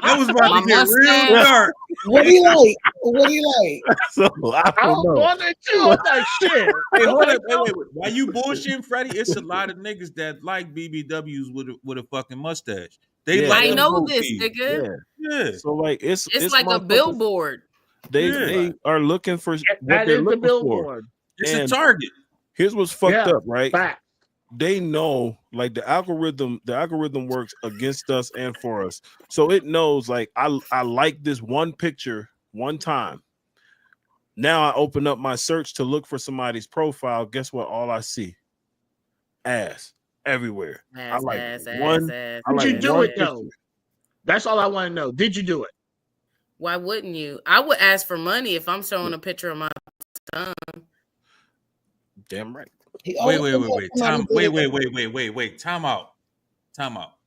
[SPEAKER 1] I was about
[SPEAKER 7] my
[SPEAKER 1] to get real
[SPEAKER 7] mustache.
[SPEAKER 1] dark.
[SPEAKER 2] What do you like? What do you like?
[SPEAKER 4] So I
[SPEAKER 3] I
[SPEAKER 4] don't
[SPEAKER 3] was
[SPEAKER 4] know.
[SPEAKER 3] wondering too. I'm like, shit.
[SPEAKER 1] Hey, hold up, wait. Why you bullshitting, Freddie? It's a lot of niggas that like BBWs with a fucking mustache. They
[SPEAKER 4] Yeah.
[SPEAKER 1] like
[SPEAKER 7] I
[SPEAKER 1] them
[SPEAKER 7] know
[SPEAKER 1] both
[SPEAKER 7] this,
[SPEAKER 1] feet.
[SPEAKER 7] nigga.
[SPEAKER 1] Yeah.
[SPEAKER 4] So like it's
[SPEAKER 7] like a
[SPEAKER 4] motherfuckers-
[SPEAKER 7] billboard.
[SPEAKER 4] They are looking for what
[SPEAKER 3] That
[SPEAKER 4] they're
[SPEAKER 3] is the
[SPEAKER 4] looking for.
[SPEAKER 3] billboard.
[SPEAKER 1] It's
[SPEAKER 4] And
[SPEAKER 1] a target.
[SPEAKER 4] Here's what's fucked
[SPEAKER 3] Yeah.
[SPEAKER 4] up, right?
[SPEAKER 3] Fact.
[SPEAKER 4] They know like the algorithm works against us and for us. So it knows like I like this one picture one time. Now I open up my search to look for somebody's profile. Guess what? All I see ass everywhere. I like one. I
[SPEAKER 3] Did
[SPEAKER 4] like
[SPEAKER 3] you do
[SPEAKER 4] one
[SPEAKER 3] it though?
[SPEAKER 4] picture.
[SPEAKER 3] That's all I want to know. Did you do it?
[SPEAKER 7] Why wouldn't you? I would ask for money if I'm showing a picture of my tongue.
[SPEAKER 4] Damn right.
[SPEAKER 1] Wait. Time out.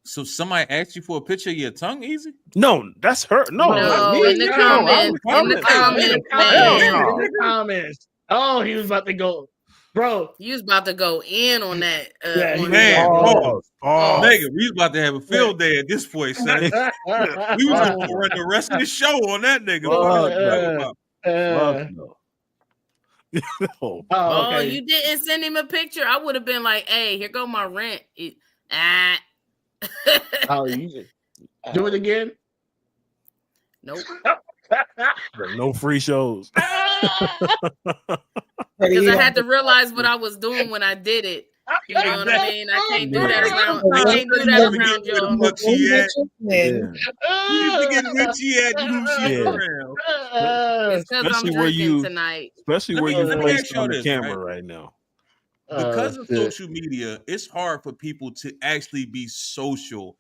[SPEAKER 1] So somebody asked you for a picture of your tongue, Easy?
[SPEAKER 4] No, that's her. No, not
[SPEAKER 7] No,
[SPEAKER 4] me.
[SPEAKER 7] in the
[SPEAKER 4] No,
[SPEAKER 7] comments.
[SPEAKER 4] I'm
[SPEAKER 7] In the
[SPEAKER 4] the
[SPEAKER 7] comments,
[SPEAKER 3] Hell,
[SPEAKER 7] man.
[SPEAKER 3] in the comments. Oh, he was about to go, bro.
[SPEAKER 7] You was about to go in on that.
[SPEAKER 3] Yeah, he
[SPEAKER 7] on
[SPEAKER 1] Man,
[SPEAKER 7] that.
[SPEAKER 1] oh, nigga, we was about to have a field day at this point, son. We was going to run the rest of the show on that nigga. What you talking about?
[SPEAKER 4] Fuck no.
[SPEAKER 3] Oh,
[SPEAKER 7] Oh,
[SPEAKER 3] okay.
[SPEAKER 7] you didn't send him a picture. I would have been like, "Hey, here go my rent."
[SPEAKER 3] Oh, you just do it again.
[SPEAKER 7] Nope.
[SPEAKER 4] No free shows.
[SPEAKER 7] Because I had to realize what I was doing when I did it. You know what I mean? I can't do that around. I can't do that around y'all.
[SPEAKER 1] Look, she at.
[SPEAKER 2] And
[SPEAKER 1] You forget where she at and who she
[SPEAKER 4] Yeah.
[SPEAKER 1] around.
[SPEAKER 7] It's because I'm
[SPEAKER 4] Especially where
[SPEAKER 7] drinking
[SPEAKER 4] you-
[SPEAKER 7] tonight.
[SPEAKER 4] Especially
[SPEAKER 1] Let
[SPEAKER 4] where
[SPEAKER 1] me-
[SPEAKER 4] you
[SPEAKER 1] let me
[SPEAKER 4] placed
[SPEAKER 1] ask
[SPEAKER 4] it
[SPEAKER 1] y'all
[SPEAKER 4] on the
[SPEAKER 1] this,
[SPEAKER 4] camera
[SPEAKER 1] right?
[SPEAKER 4] right now.
[SPEAKER 1] Because of
[SPEAKER 3] shit.
[SPEAKER 1] social media, it's hard for people to actually be social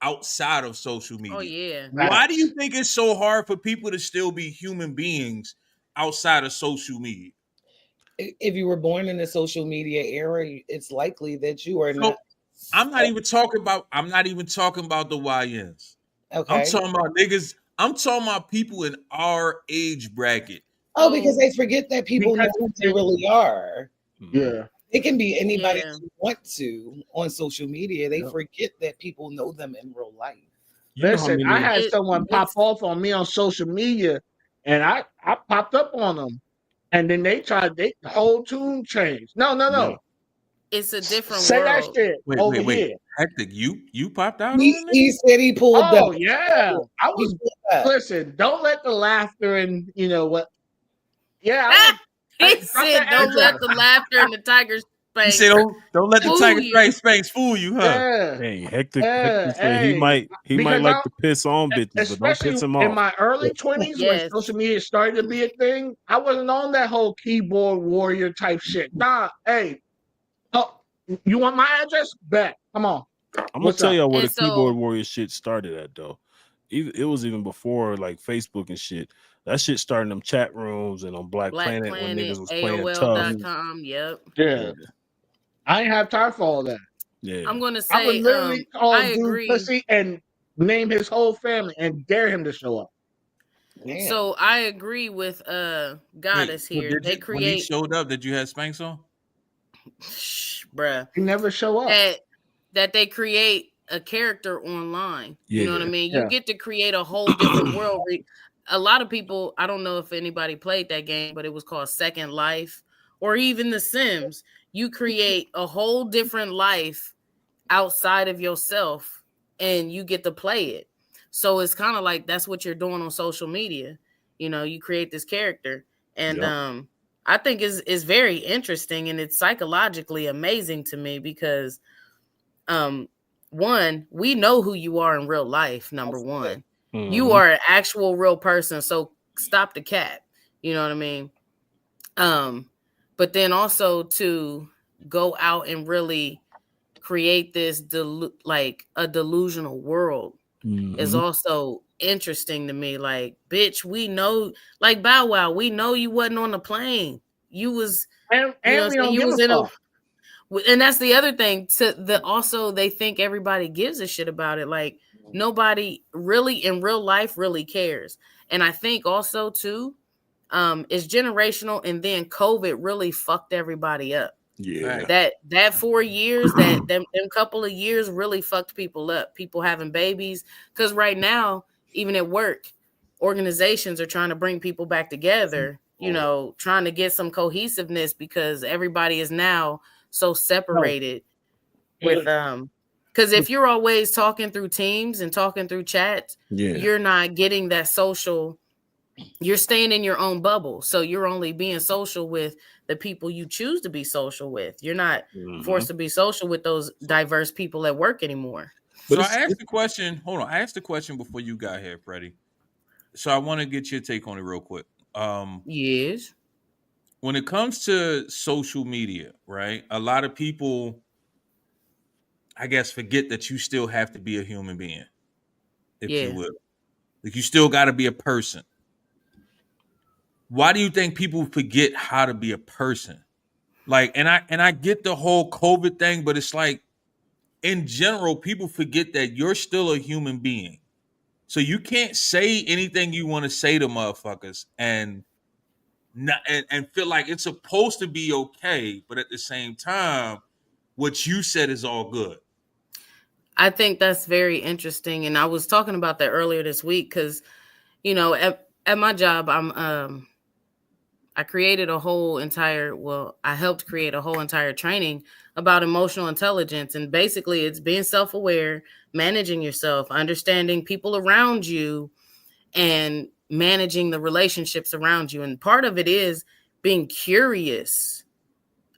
[SPEAKER 1] outside of social media.
[SPEAKER 7] Oh yeah.
[SPEAKER 1] Why do you think it's so hard for people to still be human beings outside of social media?
[SPEAKER 2] if you were born in the social media era, it's likely that you are
[SPEAKER 1] So,
[SPEAKER 2] not.
[SPEAKER 1] I'm not even talking about the YNs.
[SPEAKER 2] Okay.
[SPEAKER 1] I'm talking about niggas. I'm talking about people in our age bracket.
[SPEAKER 2] Oh, because they forget that people know who they really are.
[SPEAKER 3] Yeah.
[SPEAKER 2] It can be anybody
[SPEAKER 7] Yeah.
[SPEAKER 2] you want to on social media. They forget that people know them in real life.
[SPEAKER 4] You know how
[SPEAKER 3] Listen, I
[SPEAKER 4] many-
[SPEAKER 3] had
[SPEAKER 7] It-
[SPEAKER 3] someone pop off on me on social media, and I popped up on them, and then they the whole tune changed. No.
[SPEAKER 7] It's a different
[SPEAKER 3] Say
[SPEAKER 7] world.
[SPEAKER 3] that shit
[SPEAKER 1] Wait.
[SPEAKER 3] over here.
[SPEAKER 1] Hectic, you popped out on
[SPEAKER 2] He,
[SPEAKER 1] that nigga?
[SPEAKER 2] he said he pulled
[SPEAKER 3] Oh
[SPEAKER 2] up.
[SPEAKER 3] yeah, I
[SPEAKER 2] He
[SPEAKER 3] was.
[SPEAKER 2] pulled up.
[SPEAKER 3] Listen, don't let the laughter and you know what. Yeah,
[SPEAKER 7] He
[SPEAKER 3] Hey, drop
[SPEAKER 7] said,
[SPEAKER 3] that
[SPEAKER 7] "Don't let
[SPEAKER 3] address.
[SPEAKER 7] the laughter and the tigers
[SPEAKER 1] You
[SPEAKER 7] Spanx
[SPEAKER 1] say don't let the
[SPEAKER 7] fool
[SPEAKER 1] Tiger
[SPEAKER 7] you.
[SPEAKER 1] Spanx fool you, huh?
[SPEAKER 3] Yeah.
[SPEAKER 4] Hey, Hector
[SPEAKER 3] Yeah,
[SPEAKER 4] said he
[SPEAKER 3] hey,
[SPEAKER 4] might
[SPEAKER 3] because
[SPEAKER 4] like
[SPEAKER 3] I,
[SPEAKER 4] to piss on bitches, but don't
[SPEAKER 3] especially
[SPEAKER 4] piss him
[SPEAKER 3] in
[SPEAKER 4] off.
[SPEAKER 3] my early 20s when
[SPEAKER 7] Yes.
[SPEAKER 3] social media started to be a thing, I wasn't on that whole keyboard warrior type shit. Nah, hey, oh, you want my address? Bet. Come on.
[SPEAKER 4] I'm gonna
[SPEAKER 3] What's
[SPEAKER 4] tell
[SPEAKER 3] up?
[SPEAKER 4] y'all where
[SPEAKER 7] And
[SPEAKER 4] the keyboard
[SPEAKER 7] so
[SPEAKER 4] warrior shit started at though. It was even before like Facebook and shit. That shit started in them chat rooms and on Black
[SPEAKER 7] Black
[SPEAKER 4] Planet when
[SPEAKER 7] Planet,
[SPEAKER 4] niggas was playing tough.
[SPEAKER 7] AOL.com. Yep.
[SPEAKER 3] Yeah, I ain't have time for all that.
[SPEAKER 4] Yeah.
[SPEAKER 7] I'm gonna
[SPEAKER 3] I would
[SPEAKER 7] say,
[SPEAKER 3] literally call
[SPEAKER 7] I
[SPEAKER 3] a dude
[SPEAKER 7] agree.
[SPEAKER 3] pussy and name his whole family and dare him to show up.
[SPEAKER 2] Damn.
[SPEAKER 7] So I agree with
[SPEAKER 1] Wait,
[SPEAKER 7] Goddess
[SPEAKER 1] so
[SPEAKER 7] here.
[SPEAKER 1] did
[SPEAKER 7] They
[SPEAKER 1] you, when he
[SPEAKER 7] create
[SPEAKER 1] showed up, did you have Spanx on?
[SPEAKER 7] bruh.
[SPEAKER 3] He never show up.
[SPEAKER 7] That they create a character online. You know what I
[SPEAKER 4] Yeah.
[SPEAKER 7] mean?
[SPEAKER 3] Yeah.
[SPEAKER 7] You get to create a whole different world. A lot of people, I don't know if anybody played that game, but it was called Second Life or even The Sims. You create a whole different life outside of yourself and you get to play it. So it's kind of like that's what you're doing on social media. You know, you create this character and
[SPEAKER 4] Yep.
[SPEAKER 7] I think is very interesting and it's psychologically amazing to me because one, we know who you are in real life. Number one, you
[SPEAKER 4] Mhm.
[SPEAKER 7] are an actual real person. So stop the cat. You know what I mean? But then also to go out and really create this like a delusional world is
[SPEAKER 4] Mhm.
[SPEAKER 7] also interesting to me. Like, bitch, we know, like Bow Wow, we know you wasn't on the plane. You was,
[SPEAKER 3] And
[SPEAKER 7] you know what I'm
[SPEAKER 3] we
[SPEAKER 7] saying?
[SPEAKER 3] don't
[SPEAKER 7] You
[SPEAKER 3] give
[SPEAKER 7] was
[SPEAKER 3] a
[SPEAKER 7] in a
[SPEAKER 3] fuck.
[SPEAKER 7] and that's the other thing to the also they think everybody gives a shit about it. Like nobody really in real life really cares. And I think also too, it's generational and then COVID really fucked everybody up.
[SPEAKER 4] Yeah.
[SPEAKER 7] That 4 years, that them couple of years really fucked people up. People having babies. Because right now, even at work, organizations are trying to bring people back together, you know, trying to get some cohesiveness because everybody is now so separated with because if you're always talking through teams and talking through chats,
[SPEAKER 4] Yeah.
[SPEAKER 7] you're not getting that social, you're staying in your own bubble. So you're only being social with the people you choose to be social with. You're not forced to be social with those diverse people at work anymore.
[SPEAKER 1] So I asked the question. Hold on, I asked the question before you got here, Freddie. So I want to get your take on it real quick.
[SPEAKER 7] Yes.
[SPEAKER 1] When it comes to social media, right? A lot of people, I guess, forget that you still have to be a human being, if you
[SPEAKER 7] Yeah.
[SPEAKER 1] will. Like you still got to be a person. Why do you think people forget how to be a person? Like, and I get the whole COVID thing, but it's like in general, people forget that you're still a human being. So you can't say anything you want to say to motherfuckers and not and feel like it's supposed to be okay, but at the same time, what you said is all good.
[SPEAKER 7] I think that's very interesting. And I was talking about that earlier this week because, you know, at my job, I created a whole entire, I helped create a whole entire training about emotional intelligence. And basically it's being self-aware, managing yourself, understanding people around you, and managing the relationships around you. And part of it is being curious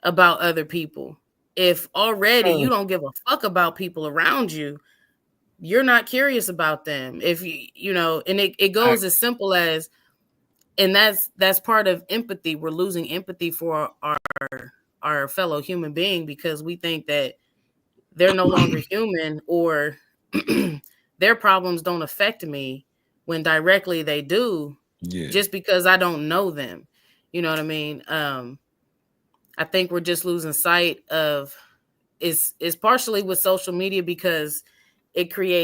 [SPEAKER 7] about other people. If already you don't give a fuck about people around you, you're not curious about them. If you know, and it goes as simple as, and that's part of empathy. We're losing empathy for our fellow human being because we think that they're no longer human or their problems don't affect me when directly they do.
[SPEAKER 4] Yeah.
[SPEAKER 7] Just because I don't know them. You know what I mean? I think we're just losing sight of it's partially with social media because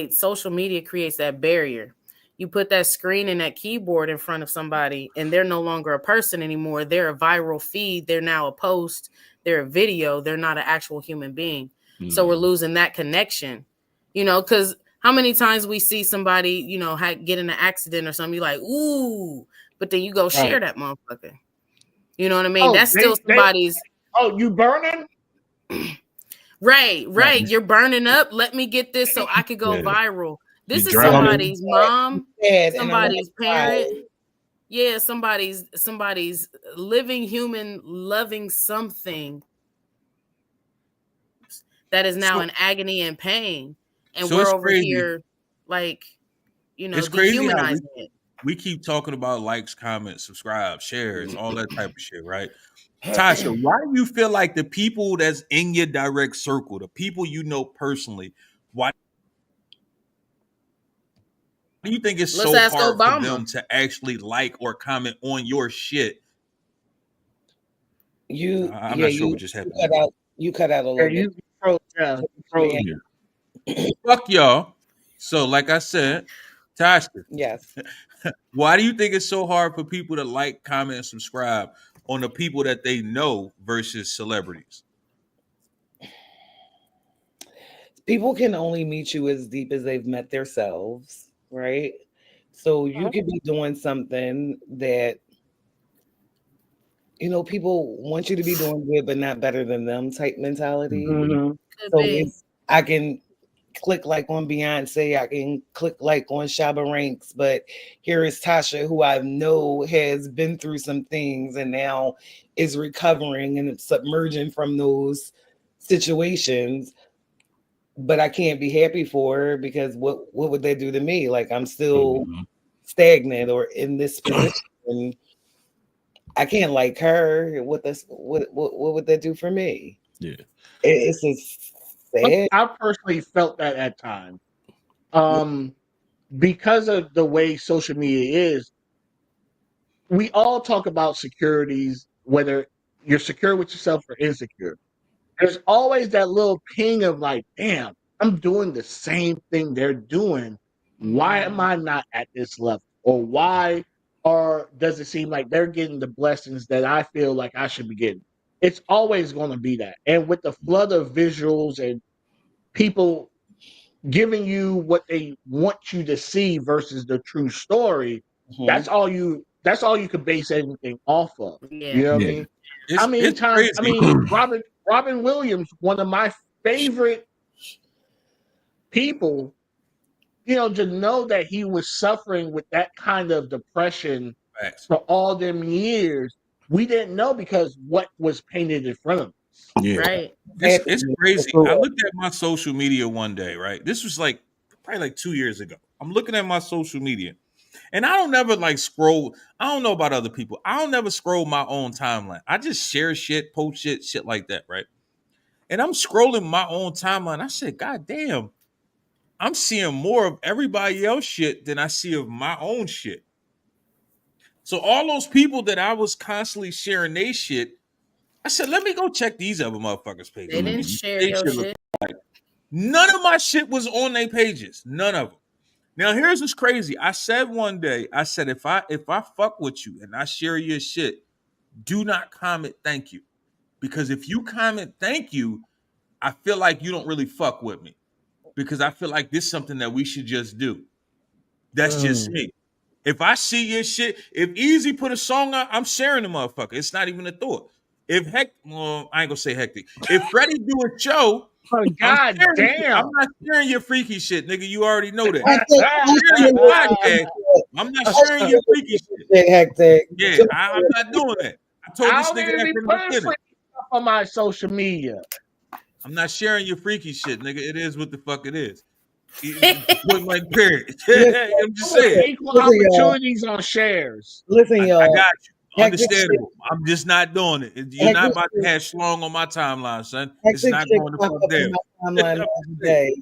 [SPEAKER 7] social media creates that barrier. You put that screen and that keyboard in front of somebody and they're no longer a person anymore. They're a viral feed. They're now a post. They're a video. They're not an actual human being. So we're losing that connection, you know, because how many times we see somebody, you know, get in an accident or something, you're like, ooh, but then you go share that motherfucker. You know what I mean? That's still somebody's.
[SPEAKER 3] You burning?
[SPEAKER 7] Right. You're burning up. Let me get this so I could go viral. This is somebody's mom, somebody's parent. Yeah, somebody's living human loving something that is now
[SPEAKER 1] So-
[SPEAKER 7] in agony and pain, and
[SPEAKER 1] So
[SPEAKER 7] we're
[SPEAKER 1] it's
[SPEAKER 7] over
[SPEAKER 1] crazy.
[SPEAKER 7] here like,
[SPEAKER 1] It's crazy how
[SPEAKER 7] dehumanizing it.
[SPEAKER 1] we keep talking about likes, comments, subscribe, shares, all that type of shit, right? Tasha, why do you feel like the people that's in your direct circle, the people you know personally, why do you think it's
[SPEAKER 7] Let's
[SPEAKER 1] so
[SPEAKER 7] ask
[SPEAKER 1] hard for
[SPEAKER 7] Obama.
[SPEAKER 1] them to actually like or comment on your shit? I'm not sure what just happened.
[SPEAKER 2] You cut out a
[SPEAKER 3] Yeah,
[SPEAKER 2] little bit.
[SPEAKER 3] you froze. Yeah, you froze.
[SPEAKER 2] Yeah.
[SPEAKER 1] Fuck y'all. So, like I said, Tasha,
[SPEAKER 2] Yes.
[SPEAKER 1] why do you think it's so hard for people to like, comment, and subscribe on the people that they know versus celebrities?
[SPEAKER 2] People can only meet you as deep as they've met themselves, right? So you could be doing something that, you know, people want you to be doing good, but not better than them type mentality.
[SPEAKER 3] Mhm.
[SPEAKER 7] Could
[SPEAKER 2] So
[SPEAKER 7] be.
[SPEAKER 2] I can click like on Beyonce, I can click like on Shabba Ranks, but here is Tasha, who I know has been through some things and now is recovering and submerging from those situations. But I can't be happy for her because what would that do to me? Like I'm still stagnant or in this position. I can't like her. What would that do for me?
[SPEAKER 4] Yeah.
[SPEAKER 2] It's just sad.
[SPEAKER 3] I personally felt that at times. Because of the way social media is, we all talk about securities, whether you're secure with yourself or insecure. There's always that little ping of like, damn, I'm doing the same thing they're doing. Why am I not at this level? Or why does it seem like they're getting the blessings that I feel like I should be getting? It's always going to be that. And with the flood of visuals and people giving you what they want you to see versus the true story, that's all you could base anything off of.
[SPEAKER 7] Yeah.
[SPEAKER 3] You know what I
[SPEAKER 4] Yeah.
[SPEAKER 3] mean? How many
[SPEAKER 1] It's
[SPEAKER 3] times? I
[SPEAKER 1] crazy.
[SPEAKER 3] mean, Robin Williams, one of my favorite people, you know, to know that he was suffering with that kind of depression
[SPEAKER 1] Facts.
[SPEAKER 3] for all them years, we didn't know because what was painted in front of us.
[SPEAKER 4] Yeah.
[SPEAKER 7] Right.
[SPEAKER 1] It's crazy. I looked at my social media one day, right? This was like probably like 2 years ago. I'm looking at my social media, and I don't never like scroll. I don't know about other people. I don't never scroll my own timeline. I just share shit, post shit like that, right? And I'm scrolling my own timeline. I said, God damn, I'm seeing more of everybody else shit than I see of my own shit. So all those people that I was constantly sharing their shit, I said, let me go check these other motherfuckers' pages.
[SPEAKER 7] They didn't share
[SPEAKER 1] They
[SPEAKER 7] your
[SPEAKER 1] shit look-
[SPEAKER 7] shit.
[SPEAKER 1] None of my shit was on their pages. None of them. Now here's what's crazy. I said one day, I said, if I fuck with you and I share your shit, do not comment thank you. Because if you comment thank you, I feel like you don't really fuck with me. Because I feel like this is something that we should just do. That's just me. If I see your shit, if Easy put a song out, I'm sharing the motherfucker. It's not even a thought. If I ain't gonna say hectic. If Freddie do a show,
[SPEAKER 3] God damn.
[SPEAKER 1] I'm not sharing your freaky shit, nigga. You already know that.
[SPEAKER 2] Hectic,
[SPEAKER 1] I'm not sharing your freaky shit.
[SPEAKER 2] hectic.
[SPEAKER 1] Yeah, I'm not doing that. I told
[SPEAKER 3] I
[SPEAKER 1] this
[SPEAKER 3] don't
[SPEAKER 1] nigga
[SPEAKER 3] even
[SPEAKER 1] that
[SPEAKER 3] be
[SPEAKER 1] from the
[SPEAKER 3] putting
[SPEAKER 1] beginning.
[SPEAKER 3] freaky stuff on my social media.
[SPEAKER 1] I'm not sharing your freaky shit, nigga. It is what the fuck it is. Point blank period. I'm just saying.
[SPEAKER 3] Equal
[SPEAKER 2] Listen, y'all.
[SPEAKER 3] opportunities on shares.
[SPEAKER 2] Listen,
[SPEAKER 1] I
[SPEAKER 2] y'all.
[SPEAKER 1] got you.
[SPEAKER 2] Hectic
[SPEAKER 1] Understandable. I'm just not doing it. You're not
[SPEAKER 2] Hectic
[SPEAKER 1] about to
[SPEAKER 2] shit.
[SPEAKER 1] have Schlong on my timeline, son. It's
[SPEAKER 2] Hectic
[SPEAKER 1] not
[SPEAKER 2] shit
[SPEAKER 1] going to
[SPEAKER 2] pop
[SPEAKER 1] fuck
[SPEAKER 2] up
[SPEAKER 1] there.
[SPEAKER 2] on my timeline the other day.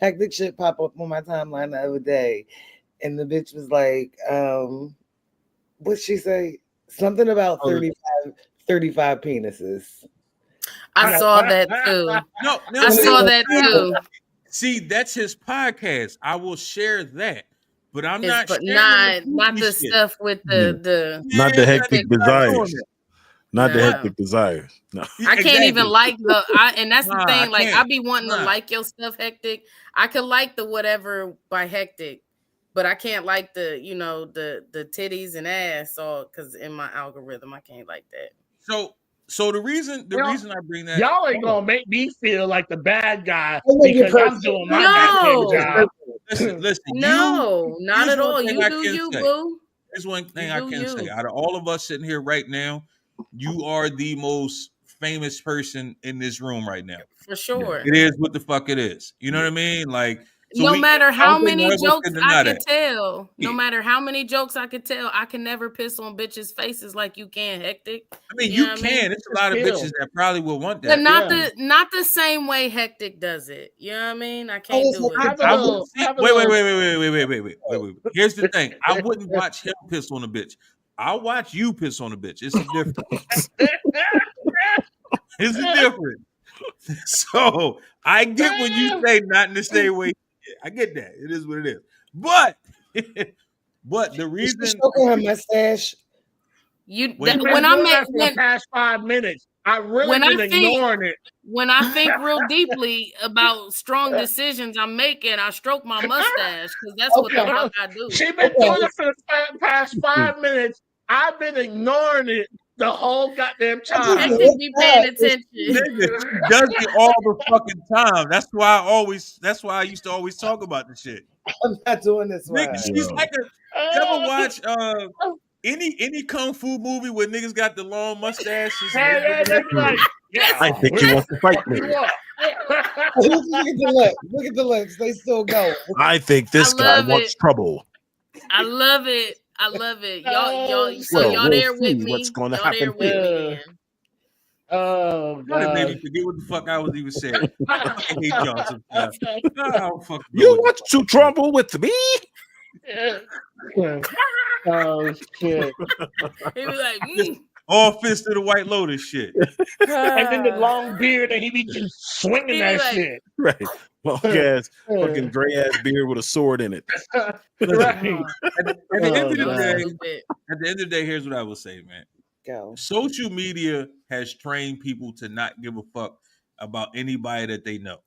[SPEAKER 2] Hectic shit pop up on my timeline the other day, and the bitch was like, what'd she say? Something about 35 penises.
[SPEAKER 7] I saw that too.
[SPEAKER 1] No,
[SPEAKER 7] I saw that too.
[SPEAKER 1] See, that's his podcast. I will share that, but I'm not
[SPEAKER 7] But
[SPEAKER 1] sharing
[SPEAKER 7] not
[SPEAKER 1] freaky
[SPEAKER 7] the
[SPEAKER 1] shit.
[SPEAKER 7] stuff with the
[SPEAKER 4] Not the hectic
[SPEAKER 1] I'm not doing
[SPEAKER 4] desires.
[SPEAKER 1] that.
[SPEAKER 4] Not the
[SPEAKER 7] No.
[SPEAKER 4] hectic desires. No.
[SPEAKER 7] I can't even
[SPEAKER 1] Exactly.
[SPEAKER 7] like and that's the
[SPEAKER 1] Nah, I
[SPEAKER 7] thing. Like I
[SPEAKER 1] can't.
[SPEAKER 7] be wanting to
[SPEAKER 1] Nah.
[SPEAKER 7] like your stuff, Hectic. I could like the whatever by Hectic, but I can't like the the titties and ass all because in my algorithm I can't like that.
[SPEAKER 1] So the reason I bring that
[SPEAKER 3] Y'all ain't gonna make me feel like the bad guy
[SPEAKER 2] Oh, you're
[SPEAKER 3] because I'm
[SPEAKER 2] perfect.
[SPEAKER 3] doing my
[SPEAKER 7] No.
[SPEAKER 3] goddamn job.
[SPEAKER 1] listen.
[SPEAKER 7] No, not
[SPEAKER 1] here's
[SPEAKER 7] at all.
[SPEAKER 1] one thing
[SPEAKER 7] You
[SPEAKER 1] I
[SPEAKER 7] do
[SPEAKER 1] can
[SPEAKER 7] you,
[SPEAKER 1] say.
[SPEAKER 7] boo.
[SPEAKER 1] There's one thing
[SPEAKER 7] You
[SPEAKER 1] I
[SPEAKER 7] do
[SPEAKER 1] can say.
[SPEAKER 7] you.
[SPEAKER 1] Out of all of us sitting here right now, you are the most famous person in this room right now.
[SPEAKER 7] For sure.
[SPEAKER 1] It is what the fuck it is. You know what I mean? Like, so
[SPEAKER 7] No matter how many
[SPEAKER 1] none of us
[SPEAKER 7] jokes
[SPEAKER 1] can deny
[SPEAKER 7] I could
[SPEAKER 1] that.
[SPEAKER 7] tell, no
[SPEAKER 1] Yeah.
[SPEAKER 7] matter how many jokes I could tell, I can never piss on bitches' faces like you can, Hectic.
[SPEAKER 1] I mean,
[SPEAKER 7] You
[SPEAKER 1] you
[SPEAKER 7] know what I
[SPEAKER 1] can.
[SPEAKER 7] mean?
[SPEAKER 1] There's a lot of
[SPEAKER 3] Skill.
[SPEAKER 1] bitches that probably will want
[SPEAKER 7] But
[SPEAKER 1] that.
[SPEAKER 7] not the same way Hectic does it. You know what I mean? I
[SPEAKER 2] How
[SPEAKER 7] can't
[SPEAKER 2] does
[SPEAKER 7] do
[SPEAKER 2] Hectic
[SPEAKER 7] it.
[SPEAKER 3] have a
[SPEAKER 1] I
[SPEAKER 3] little-
[SPEAKER 1] would see,
[SPEAKER 3] have a
[SPEAKER 1] wait.
[SPEAKER 3] little-
[SPEAKER 1] Here's the thing. I wouldn't watch him piss on a bitch. I'll watch you piss on a bitch. It's a difference. It's a difference. So I get when you say not in the same way. I get that. It is what it is. But but the
[SPEAKER 2] She's
[SPEAKER 1] reason
[SPEAKER 2] stroking her mustache.
[SPEAKER 7] You
[SPEAKER 1] Wait,
[SPEAKER 7] that,
[SPEAKER 3] Been
[SPEAKER 7] when
[SPEAKER 3] doing
[SPEAKER 7] I'm
[SPEAKER 3] that
[SPEAKER 7] at,
[SPEAKER 3] for the past 5 minutes. I really
[SPEAKER 7] when I
[SPEAKER 3] been
[SPEAKER 7] think-
[SPEAKER 3] ignoring it.
[SPEAKER 7] when I think real deeply about strong decisions I'm making, I stroke my mustache because that's what the
[SPEAKER 2] Okay.
[SPEAKER 7] fuck I do.
[SPEAKER 3] She been doing it for the past 5 minutes. I've been ignoring it the whole goddamn time.
[SPEAKER 7] Hectic be paying attention.
[SPEAKER 1] nigga, she does it all the fucking time. That's why I used to always talk about the shit.
[SPEAKER 2] I'm not doing this
[SPEAKER 1] Nigga,
[SPEAKER 2] right.
[SPEAKER 1] she's like you ever watch any kung fu movie where niggas got the long mustaches?
[SPEAKER 3] Yeah, they be like, yeah,
[SPEAKER 4] I think you want to fight me.
[SPEAKER 3] you are.
[SPEAKER 2] Look at the lips. Look at the lips. They still go.
[SPEAKER 4] I think this
[SPEAKER 7] I
[SPEAKER 4] guy
[SPEAKER 7] love
[SPEAKER 4] wants
[SPEAKER 7] it.
[SPEAKER 4] trouble.
[SPEAKER 7] I love it. I love it. Y'all, so
[SPEAKER 4] Well,
[SPEAKER 7] y'all
[SPEAKER 4] we'll
[SPEAKER 7] there with
[SPEAKER 4] see
[SPEAKER 7] me.
[SPEAKER 4] what's gonna
[SPEAKER 7] Y'all
[SPEAKER 4] happen
[SPEAKER 7] there with me
[SPEAKER 3] here.
[SPEAKER 7] then.
[SPEAKER 3] Oh,
[SPEAKER 1] God, it made me
[SPEAKER 3] God.
[SPEAKER 1] forget what the fuck I was even saying. I hate y'all sometimes. Oh, fuck
[SPEAKER 4] You want to trouble with me?
[SPEAKER 3] Oh, shit.
[SPEAKER 7] He was like, mm.
[SPEAKER 1] all fist of the White Lotus shit.
[SPEAKER 3] And then the long beard, and he be just swinging
[SPEAKER 7] He be
[SPEAKER 3] that
[SPEAKER 7] like-
[SPEAKER 3] shit.
[SPEAKER 4] Right. Long ass, fucking gray ass beard with a sword in it.
[SPEAKER 3] Right.
[SPEAKER 1] At the end of the
[SPEAKER 3] God.
[SPEAKER 1] day,
[SPEAKER 7] Stupid.
[SPEAKER 1] at the end of the day, here's what I will say, man.
[SPEAKER 2] Go.
[SPEAKER 1] Social media has trained people to not give a fuck about anybody that they know.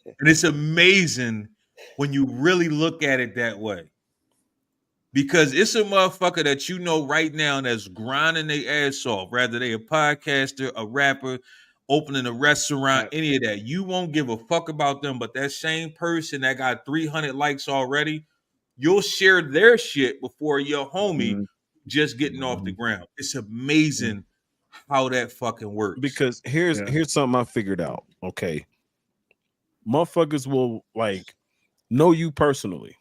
[SPEAKER 1] And it's amazing when you really look at it that way. Because it's a motherfucker that you know right now that's grinding their ass off, rather they a podcaster, a rapper, opening a restaurant, any of that. You won't give a fuck about them, but that same person that got 300 likes already, you'll share their shit before your homie just getting off the ground. It's amazing how that fucking works.
[SPEAKER 4] Because here's something I figured out. Okay. Motherfuckers will like know you personally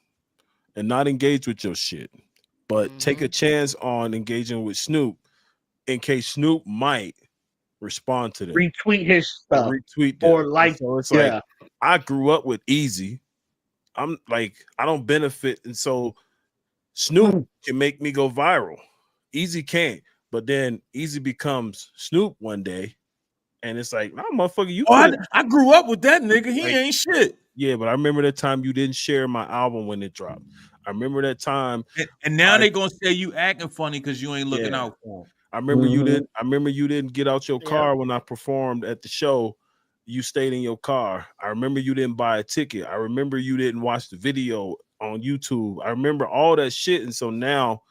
[SPEAKER 4] and not engage with your shit, but take a chance on engaging with Snoop in case Snoop might respond to them.
[SPEAKER 3] Retweet his stuff.
[SPEAKER 4] Retweet them.
[SPEAKER 3] Or like,
[SPEAKER 4] so it's
[SPEAKER 3] yeah.
[SPEAKER 4] like I grew up with Easy. I'm like, I don't benefit, and so Snoop can make me go viral. Easy can't, but then Easy becomes Snoop one day, and it's like, nah, motherfucker, you.
[SPEAKER 1] I grew up with that nigga. He
[SPEAKER 4] Like,
[SPEAKER 1] ain't shit.
[SPEAKER 4] Yeah, but I remember that time you didn't share my album when it dropped. I remember that time,
[SPEAKER 1] And now they gonna say you acting funny because you ain't looking out for him.
[SPEAKER 4] I remember you didn't. I remember you didn't get out your car when I performed at the show. You stayed in your car. I remember you didn't buy a ticket. I remember you didn't watch the video on YouTube. I remember all that shit. And so now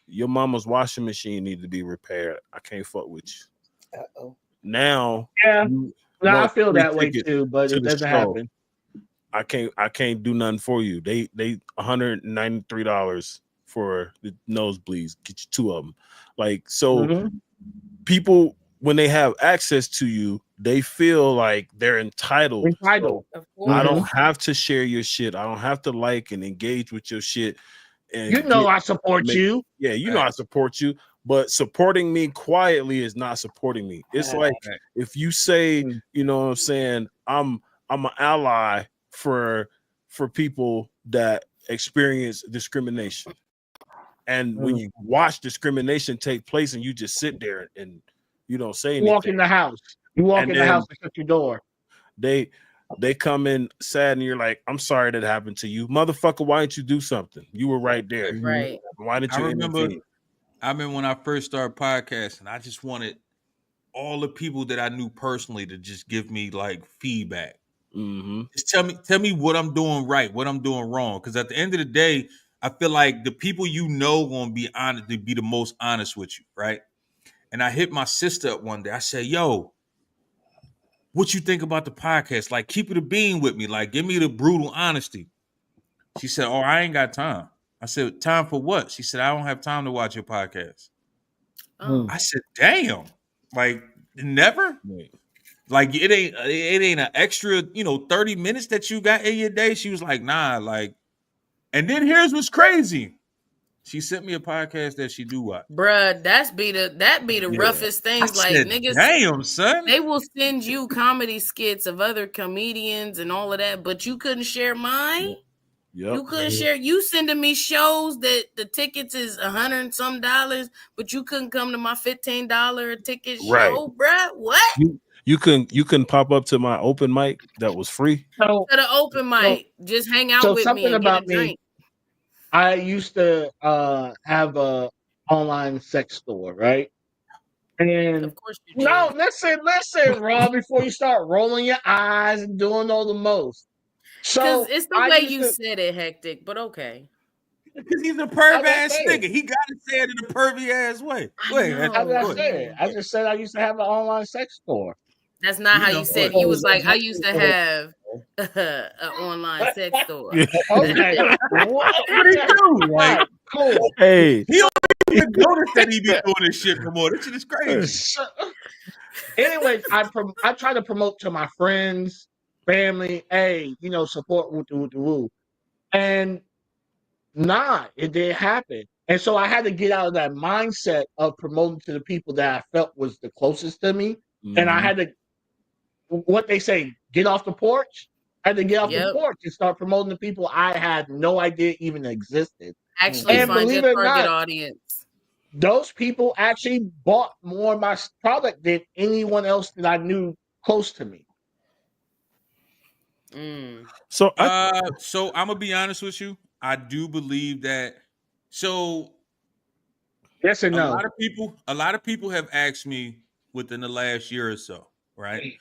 [SPEAKER 4] your mama's washing machine need to be repaired. I can't fuck with you.
[SPEAKER 2] Uh-oh.
[SPEAKER 4] Now,
[SPEAKER 3] Yeah.
[SPEAKER 4] you
[SPEAKER 3] No, I
[SPEAKER 4] want
[SPEAKER 3] feel
[SPEAKER 4] free
[SPEAKER 3] that way
[SPEAKER 4] tickets
[SPEAKER 3] too, but
[SPEAKER 4] to
[SPEAKER 3] it
[SPEAKER 4] the
[SPEAKER 3] doesn't
[SPEAKER 4] show.
[SPEAKER 3] happen.
[SPEAKER 4] I can't do nothing for you. They $193 for the nosebleeds. Get you two of them. Like, so people, when they have access to you, they feel like they're entitled.
[SPEAKER 3] Entitled.
[SPEAKER 7] Of
[SPEAKER 4] I
[SPEAKER 7] course.
[SPEAKER 4] don't have to share your shit. I don't have to like and engage with your shit. And
[SPEAKER 3] You know I support you.
[SPEAKER 4] Yeah, you know I support you. But supporting me quietly is not supporting me. It's like if you say, you know what I'm saying, I'm an ally for people that experience discrimination. And when you watch discrimination take place and you just sit there and you don't say anything.
[SPEAKER 3] You walk in the house. You walk
[SPEAKER 4] And
[SPEAKER 3] in the
[SPEAKER 4] then
[SPEAKER 3] house and shut your door.
[SPEAKER 4] They come in sad and you're like, I'm sorry that happened to you. Motherfucker, why didn't you do something? You were right there.
[SPEAKER 7] Right.
[SPEAKER 4] Why didn't
[SPEAKER 1] I
[SPEAKER 4] you
[SPEAKER 1] remember
[SPEAKER 4] intervene?
[SPEAKER 1] when I first started podcasting, I just wanted all the people that I knew personally to just give me like feedback. Just tell me what I'm doing right, what I'm doing wrong. Because at the end of the day, I feel like the people you know gonna be honest, to be the most honest with you, right? And I hit my sister up one day. I said, "Yo, what you think about the podcast? Like, keep it a bean with me. Like, give me the brutal honesty." She said, "Oh, I ain't got time." I said, "Time for what?" She said, "I don't have time to watch your podcast."
[SPEAKER 7] Oh.
[SPEAKER 1] I said, "Damn, like Never.
[SPEAKER 4] Right.
[SPEAKER 1] Like it ain't an extra 30 minutes that you got in your day. She was like, nah, like, and then here's what's crazy. She sent me a podcast that she do watch.
[SPEAKER 7] Bruh, that be the
[SPEAKER 4] Yeah.
[SPEAKER 7] roughest
[SPEAKER 1] I
[SPEAKER 7] things. Like
[SPEAKER 1] said,
[SPEAKER 7] niggas,
[SPEAKER 1] damn, son.
[SPEAKER 7] they will send you comedy skits of other comedians and all of that, but you couldn't share mine.
[SPEAKER 4] Yep.
[SPEAKER 7] You couldn't share. You sending me shows that the tickets is $100 and some, but you couldn't come to my $15 ticket
[SPEAKER 4] Right.
[SPEAKER 7] show, bruh. What?
[SPEAKER 4] You can pop up to my open mic that was free.
[SPEAKER 3] So,
[SPEAKER 7] To the open mic, just hang out
[SPEAKER 3] so
[SPEAKER 7] with me
[SPEAKER 3] something
[SPEAKER 7] and get a
[SPEAKER 3] about me.
[SPEAKER 7] drink.
[SPEAKER 3] I used to have a online sex store, right? And
[SPEAKER 7] Of course you did.
[SPEAKER 3] no, listen, Rob, before you start rolling your eyes and doing all the most. So
[SPEAKER 7] Because it's the
[SPEAKER 3] I
[SPEAKER 7] way
[SPEAKER 3] used
[SPEAKER 7] you
[SPEAKER 3] to-
[SPEAKER 7] said it, hectic, but okay.
[SPEAKER 1] Because he's a perv
[SPEAKER 3] I
[SPEAKER 1] ass
[SPEAKER 3] said.
[SPEAKER 1] nigga. He gotta say it in a pervy ass way.
[SPEAKER 7] I
[SPEAKER 1] Wait,
[SPEAKER 7] know.
[SPEAKER 3] How did I
[SPEAKER 1] go ahead.
[SPEAKER 3] say it? I just said I used to have an online sex store.
[SPEAKER 7] That's not how
[SPEAKER 1] know,
[SPEAKER 7] you said it.
[SPEAKER 3] what?
[SPEAKER 7] You was like, I used to have an online sex store.
[SPEAKER 3] Okay.
[SPEAKER 1] What did he do? Like,
[SPEAKER 3] Right, cool.
[SPEAKER 4] Hey,
[SPEAKER 1] he don't even notice that he be doing this shit no more. This shit is crazy.
[SPEAKER 3] So, anyways, I try to promote to my friends, family, hey, support woo. And nah, it didn't happen. And so I had to get out of that mindset of promoting to the people that I felt was the closest to me. And I had to, what they say, get off the porch. I had to get off the
[SPEAKER 7] Yep.
[SPEAKER 3] porch and start promoting to people I had no idea even existed.
[SPEAKER 7] Actually
[SPEAKER 3] And
[SPEAKER 7] find your
[SPEAKER 3] believe it or
[SPEAKER 7] target
[SPEAKER 3] not,
[SPEAKER 7] audience.
[SPEAKER 3] those people actually bought more of my product than anyone else that I knew close to me.
[SPEAKER 7] Mm.
[SPEAKER 4] so
[SPEAKER 1] So I'm gonna be honest with you. I do believe that. So
[SPEAKER 3] Yes or
[SPEAKER 1] a
[SPEAKER 3] no?
[SPEAKER 1] lot of people have asked me within the last year or so, right?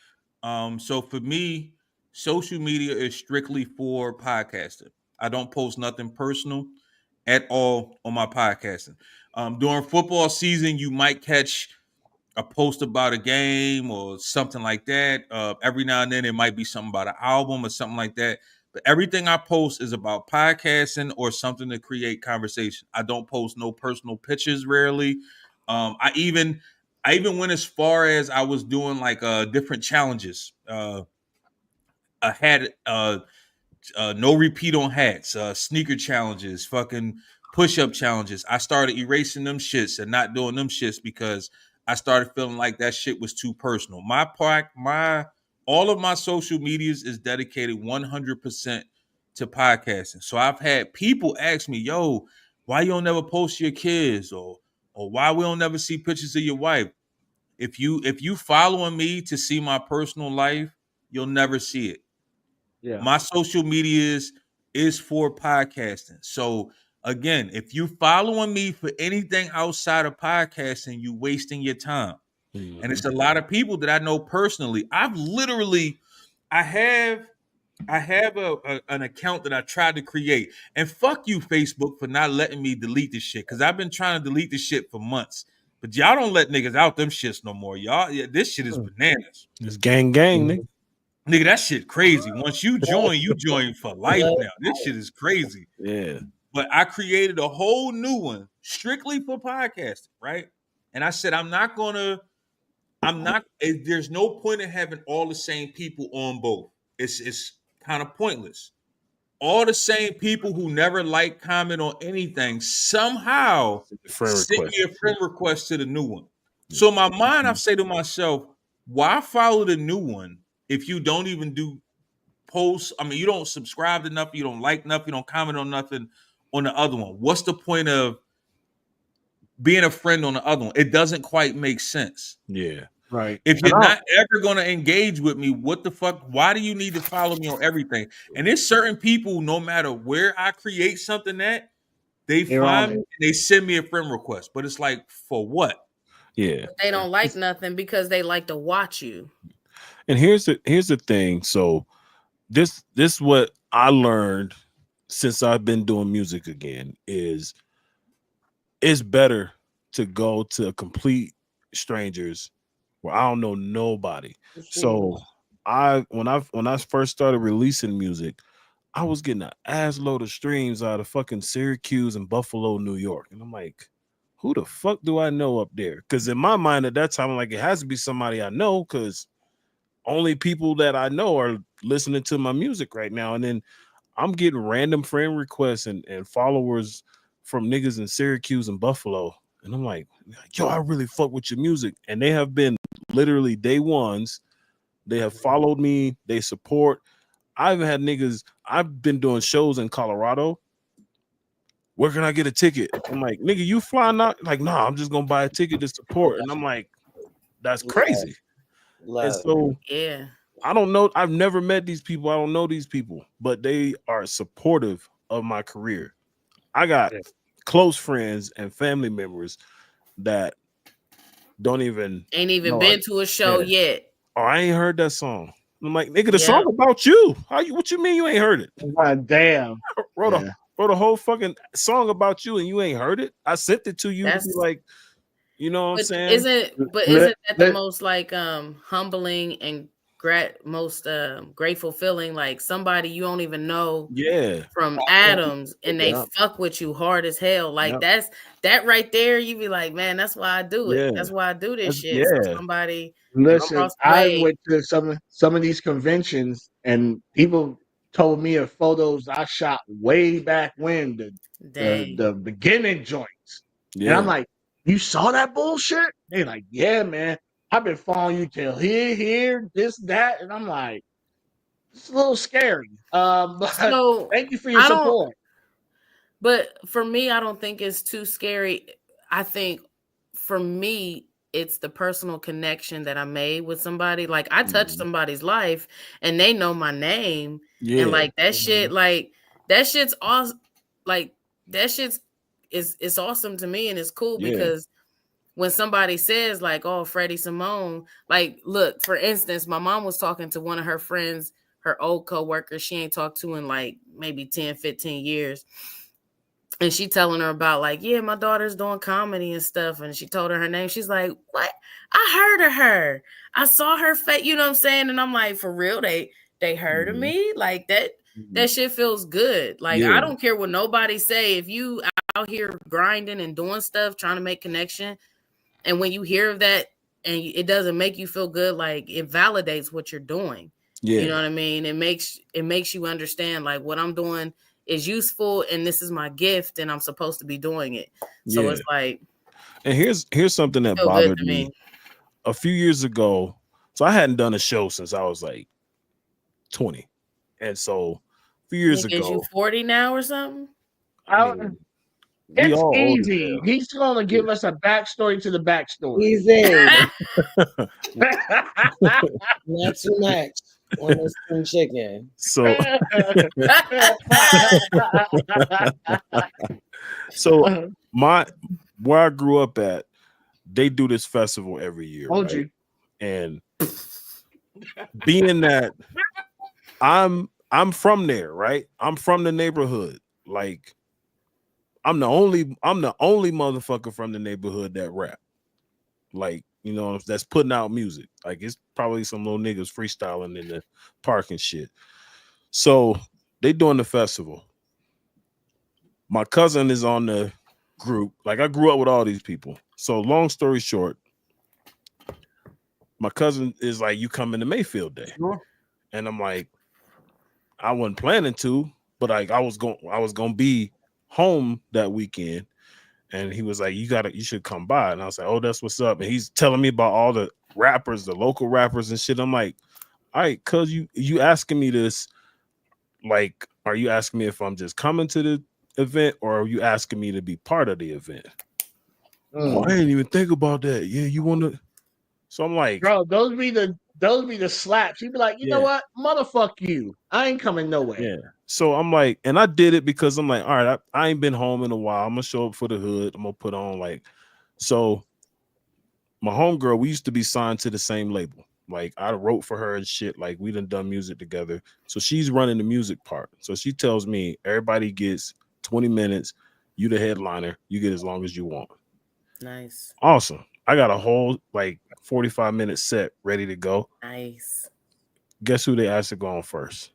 [SPEAKER 1] So for me, social media is strictly for podcasting. I don't post nothing personal at all on my podcasting. During football season, you might catch a post about a game or something like that. Every now and then, it might be something about an album or something like that. But everything I post is about podcasting or something to create conversation. I don't post no personal pictures rarely. I even went as far as I was doing like different challenges. I had no repeat on hats, sneaker challenges, fucking push-up challenges. I started erasing them shits and not doing them shits because I started feeling like that shit was too personal. All of my social medias is dedicated 100% to podcasting. So I've had people ask me, yo, why you don't never post your kids or why we don't never see pictures of your wife? If you following me to see my personal life, you'll never see it.
[SPEAKER 3] Yeah.
[SPEAKER 1] My social media is for podcasting. So again, if you following me for anything outside of podcasting, you wasting your time. And it's a lot of people that I know personally. I have an account that I tried to create. And fuck you, Facebook, for not letting me delete this shit. Because I've been trying to delete this shit for months. But y'all don't let niggas out them shits no more. Y'all, this shit is bananas.
[SPEAKER 4] it's gang, nigga.
[SPEAKER 1] Nigga, that shit crazy. Once you join for life now. This shit is crazy.
[SPEAKER 4] Yeah.
[SPEAKER 1] But I created a whole new one strictly for podcasting, right? And I said, there's no point in having all the same people on both. It's kind of pointless. All the same people who never like, comment on anything somehow send me a friend request to the new one. So in my mind, I say to myself, why follow the new one if you don't even do posts? I mean, you don't subscribe to nothing, you don't like nothing, you don't comment on nothing on the other one. What's the point of being a friend on the other one? It doesn't quite make sense.
[SPEAKER 4] Yeah.
[SPEAKER 3] Right.
[SPEAKER 1] If you're not ever going to engage with me, what the fuck? Why do you need to follow me on everything? And there's certain people, no matter where I create something at, they find me and they send me a friend request. But it's like, for what?
[SPEAKER 4] Yeah.
[SPEAKER 7] They don't like nothing because they like to watch you.
[SPEAKER 4] And here's the thing. So this what I learned since I've been doing music again is it's better to go to complete strangers where I don't know nobody. So when I first started releasing music, I was getting an ass load of streams out of fucking Syracuse and Buffalo, New York. And I'm like, who the fuck do I know up there? Because in my mind at that time, I'm like, it has to be somebody I know, because only people that I know are listening to my music right now. And then I'm getting random friend requests and followers from niggas in Syracuse and Buffalo. And I'm like, yo, I really fuck with your music. And they have been literally day ones. They have followed me. They support. I've had niggas. I've been doing shows in Colorado. Where can I get a ticket? I'm like, nigga, you flying out? Like, nah, I'm just gonna buy a ticket to support. And I'm like, that's crazy.
[SPEAKER 2] Love.
[SPEAKER 4] And so
[SPEAKER 7] Yeah.
[SPEAKER 4] I don't know. I've never met these people. I don't know these people, but they are supportive of my career. I got close friends and family members that don't even
[SPEAKER 7] Ain't even
[SPEAKER 4] know
[SPEAKER 7] been to a show yet.
[SPEAKER 4] Oh, I ain't heard that song. I'm like, nigga, the song about you. What you mean you ain't heard it?
[SPEAKER 3] God damn.
[SPEAKER 4] Wrote a whole fucking song about you and you ain't heard it. I sent it to you to be like, you know what I'm saying?
[SPEAKER 7] Isn't that the most like humbling and most grateful feeling? Like somebody you don't even know from Adams and they fuck with you hard as hell. Like that's that right there. You be like, man, that's why I do it. That's why I do this shit. So somebody
[SPEAKER 3] listen, I went to some of these conventions and people told me of photos I shot way back when the beginning joints. And I'm like, you saw that bullshit? They're like, yeah, man. I've been following you till here, this, that, and I'm like, it's a little scary. But
[SPEAKER 7] so
[SPEAKER 3] thank you for your support.
[SPEAKER 7] But for me, I don't think it's too scary. I think for me, it's the personal connection that I made with somebody. Like I touched somebody's life and they know my name. And like that shit, like that shit's awesome. Like that shit's it's awesome to me and it's cool because when somebody says like, oh, Freddie Simone, like, look, for instance, my mom was talking to one of her friends, her old coworker, she ain't talked to in like maybe 10, 15 years. And she telling her about like, yeah, my daughter's doing comedy and stuff. And she told her name. She's like, what? I heard of her. I saw her face. You know what I'm saying? And I'm like, for real, they heard of me? Like that shit feels good. Like, I don't care what nobody say. If you out here grinding and doing stuff, trying to make connection, and when you hear of that and it doesn't make you feel good, like it validates what you're doing. You know what I mean? It makes you understand like what I'm doing is useful and this is my gift and I'm supposed to be doing it. So it's like,
[SPEAKER 4] and here's something that bothered me. A few years ago, so I hadn't done a show since I was like 20. And so a few years ago,
[SPEAKER 7] you 40 now or something?
[SPEAKER 3] It's easy. He's going to give us a backstory to the backstory.
[SPEAKER 2] Easy. Not too much on this spring chicken.
[SPEAKER 4] So where I grew up at, they do this festival every year. Right? And being that I'm from there, right? I'm from the neighborhood. Like I'm the only motherfucker from the neighborhood that rap. Like, you know, that's putting out music. Like it's probably some little niggas freestyling in the park and shit. So they doing the festival. My cousin is on the group. Like I grew up with all these people. So long story short, my cousin is like, you coming to Mayfield Day. And I'm like, I wasn't planning to, but like I was gonna be home that weekend. And he was like, you should come by. And I was like, oh, that's what's up. And he's telling me about all the rappers, the local rappers and shit. I'm like, all right, cuz you asking me this, like, are you asking me if I'm just coming to the event or are you asking me to be part of the event? Oh, I didn't even think about that. Yeah, you want to? So I'm like,
[SPEAKER 3] bro, those be the slaps. You'd be like, you know what? Motherfuck you. I ain't coming nowhere.
[SPEAKER 4] Yeah. So I'm like, and I did it because I'm like, all right, I ain't been home in a while. I'm gonna show up for the hood. I'm gonna put on like, so my homegirl, we used to be signed to the same label. Like I wrote for her and shit. Like we done music together. So she's running the music part. So she tells me everybody gets 20 minutes. You the headliner. You get as long as you want.
[SPEAKER 7] Nice.
[SPEAKER 4] Awesome. I got a whole like 45-minute set ready to go.
[SPEAKER 7] Nice.
[SPEAKER 4] Guess who they asked to go on first?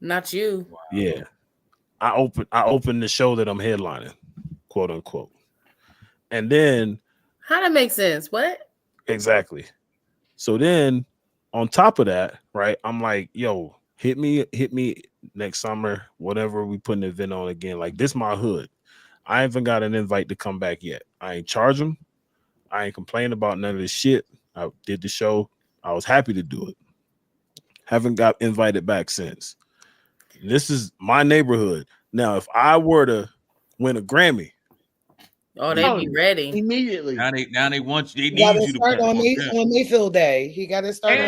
[SPEAKER 7] Not you.
[SPEAKER 4] Yeah. I open the show that I'm headlining, quote unquote. And then
[SPEAKER 7] How that make sense? What?
[SPEAKER 4] exactly. So then on top of that, right, I'm like, yo, hit me next summer, whatever we put an event on again. Like, this my hood. I haven't got an invite to come back yet. I ain't charge them. I ain't complaining about none of this shit. I did the show. I was happy to do it. Haven't got invited back since. This is my neighborhood. Now, if I were to win a Grammy,
[SPEAKER 7] Oh, they be ready.
[SPEAKER 3] Immediately.
[SPEAKER 1] Now they want you. They
[SPEAKER 2] He got
[SPEAKER 1] need
[SPEAKER 2] to
[SPEAKER 1] you to
[SPEAKER 2] start
[SPEAKER 1] put
[SPEAKER 2] on Mayfield Day. He got to start on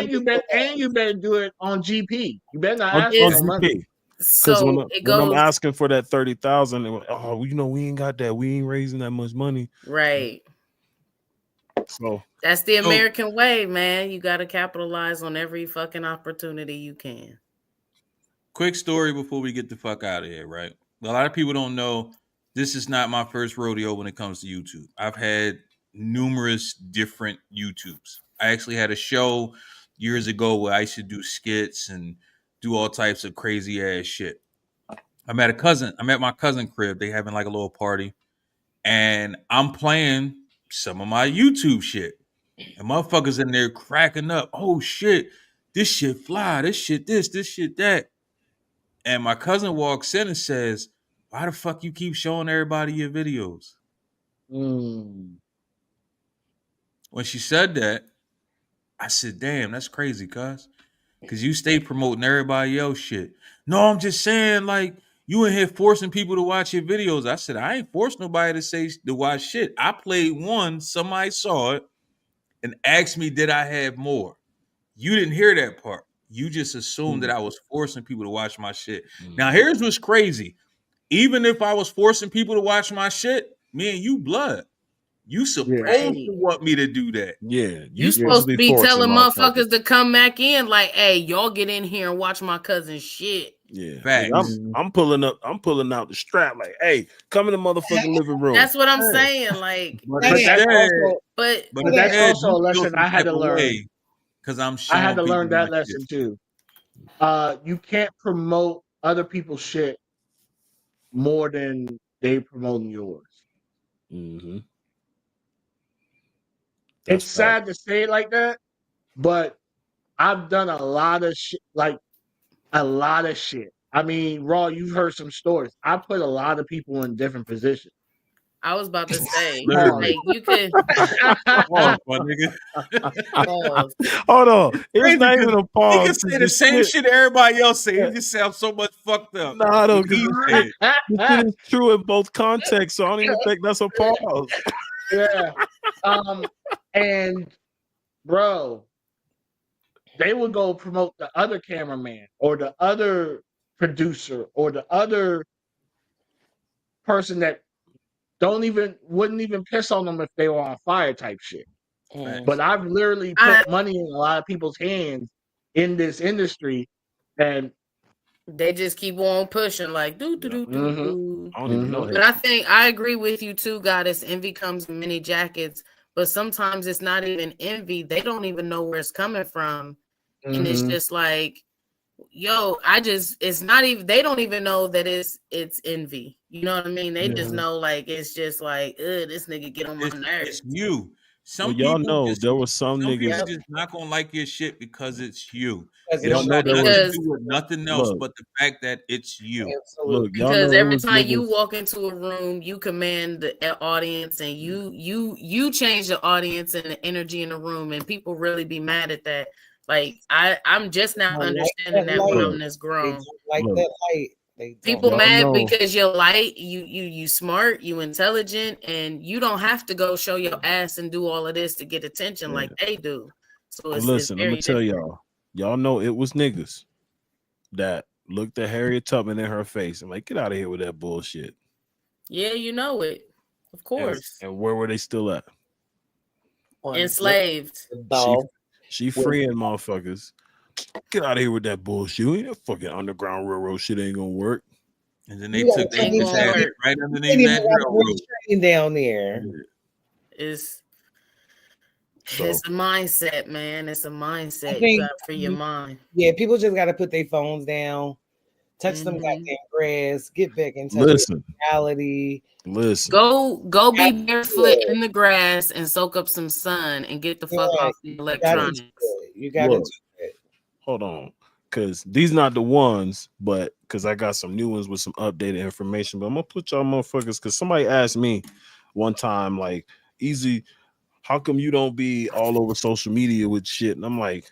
[SPEAKER 3] And you better do it on GP. You better not
[SPEAKER 4] on
[SPEAKER 3] ask for no
[SPEAKER 4] GP.
[SPEAKER 3] money.
[SPEAKER 4] Because
[SPEAKER 7] So
[SPEAKER 4] when
[SPEAKER 7] it
[SPEAKER 4] I'm
[SPEAKER 7] goes
[SPEAKER 4] asking for that 30,000, oh, you know, we ain't got that. We ain't raising that much money.
[SPEAKER 7] right.
[SPEAKER 4] So
[SPEAKER 7] That's the American way, man. You got to capitalize on every fucking opportunity you can.
[SPEAKER 1] Quick story before we get the fuck out of here, right? A lot of people don't know this is not my first rodeo when it comes to YouTube. I've had numerous different YouTubes. I actually had a show years ago where I used to do skits and do all types of crazy ass shit. I met my cousin crib. They having like a little party, and I'm playing some of my YouTube shit. And motherfuckers in there cracking up. Oh shit, this shit fly. This shit this shit that. And my cousin walks in and says, "Why the fuck you keep showing everybody your videos?"
[SPEAKER 3] Mm.
[SPEAKER 1] When she said that, I said, "Damn, that's crazy, cuz. Because you stay promoting everybody else shit." "No, I'm just saying, like, you in here forcing people to watch your videos." I said, "I ain't forced nobody to watch shit. I played one, somebody saw it, and asked me, did I have more? You didn't hear that part. You just assumed that I was forcing people to watch my shit." Now, here's what's crazy. Even if I was forcing people to watch my shit, me and you blood. You supposed to want me to do that.
[SPEAKER 4] Yeah,
[SPEAKER 7] You supposed to be telling motherfuckers to come back in, like, hey, y'all get in here and watch my cousin's shit.
[SPEAKER 4] Yeah,
[SPEAKER 1] facts.
[SPEAKER 4] I'm pulling out the strap, like, hey, come in the motherfucking living room.
[SPEAKER 7] That's what I'm saying. Like,
[SPEAKER 3] But that's also a lesson I had to learn.
[SPEAKER 1] Because
[SPEAKER 3] I had to learn that lesson too. You can't promote other people's shit more than they promoting yours.
[SPEAKER 4] Mm-hmm.
[SPEAKER 3] It's sad to say it like that, but I've done a lot of shit, like a lot of shit. I mean, Raw, you've heard some stories. I put a lot of people in different positions.
[SPEAKER 7] I was about to say,
[SPEAKER 1] Literally.
[SPEAKER 7] like, you could.
[SPEAKER 1] Pause, my nigga.
[SPEAKER 7] Pause.
[SPEAKER 4] Hold on, it's not even a pause.
[SPEAKER 1] He can say the same shit everybody else say. He just sounds so much fucked up.
[SPEAKER 4] Nah, no,
[SPEAKER 1] He
[SPEAKER 4] because it is true in both contexts, so I don't even think that's a pause.
[SPEAKER 3] Yeah. And bro, they would go promote the other cameraman or the other producer or the other person that wouldn't even piss on them if they were on fire type shit. But I've literally put money in a lot of people's hands in this industry, and
[SPEAKER 7] they just keep on pushing, like do.
[SPEAKER 4] I don't even know.
[SPEAKER 7] But I think I agree with you too, Goddess. Envy comes in many jackets, but sometimes it's not even envy. They don't even know where it's coming from, and it's just like, yo, it's not even. They don't even know that it's envy. You know what I mean? They just know, like, it's just like, this nigga get on my nerves.
[SPEAKER 1] It's you.
[SPEAKER 4] Some y'all know there was some niggas
[SPEAKER 1] just not gonna like your shit because it's you.
[SPEAKER 2] It
[SPEAKER 1] don't got nothing to do with nothing else
[SPEAKER 4] look,
[SPEAKER 1] but the fact that it's you.
[SPEAKER 4] Look,
[SPEAKER 7] because every time you walk into a room, you command the audience, and you change the audience and the energy in the room, and people really be mad at that. Like I'm just now understanding that when I'm this grown.
[SPEAKER 2] Like that light.
[SPEAKER 7] People mad because you're light, you smart, you intelligent, and you don't have to go show your ass and do all of this to get attention like they do. So
[SPEAKER 4] listen, let me tell y'all know it was niggas that looked at Harriet Tubman in her face and like, get out of here with that bullshit.
[SPEAKER 7] Yeah, you know it, of course.
[SPEAKER 4] And where were they still at?
[SPEAKER 7] Enslaved.
[SPEAKER 4] She freeing motherfuckers. Get out of here with that bullshit. That fucking Underground Railroad shit ain't gonna work.
[SPEAKER 1] And then they took that right underneath that railroad
[SPEAKER 2] down there.
[SPEAKER 7] It's a mindset, man. It's a mindset you got for your mind.
[SPEAKER 2] Yeah, people just got to put their phones down, touch some
[SPEAKER 7] Mhm.
[SPEAKER 2] goddamn grass, get back in touch
[SPEAKER 4] Listen,
[SPEAKER 2] with reality.
[SPEAKER 4] listen.
[SPEAKER 7] Go be
[SPEAKER 2] Gotta do
[SPEAKER 7] barefoot
[SPEAKER 2] it.
[SPEAKER 7] in the grass and soak up some sun and get the fuck
[SPEAKER 2] Yeah,
[SPEAKER 7] off the
[SPEAKER 2] you gotta do
[SPEAKER 7] electronics.
[SPEAKER 2] it. You gotta
[SPEAKER 4] Look,
[SPEAKER 2] do it.
[SPEAKER 4] hold on, because these not the ones, but because I got some new ones with some updated information. But I'm gonna put y'all motherfuckers, because somebody asked me one time, like, Easy, how come you don't be all over social media with shit? And I'm like,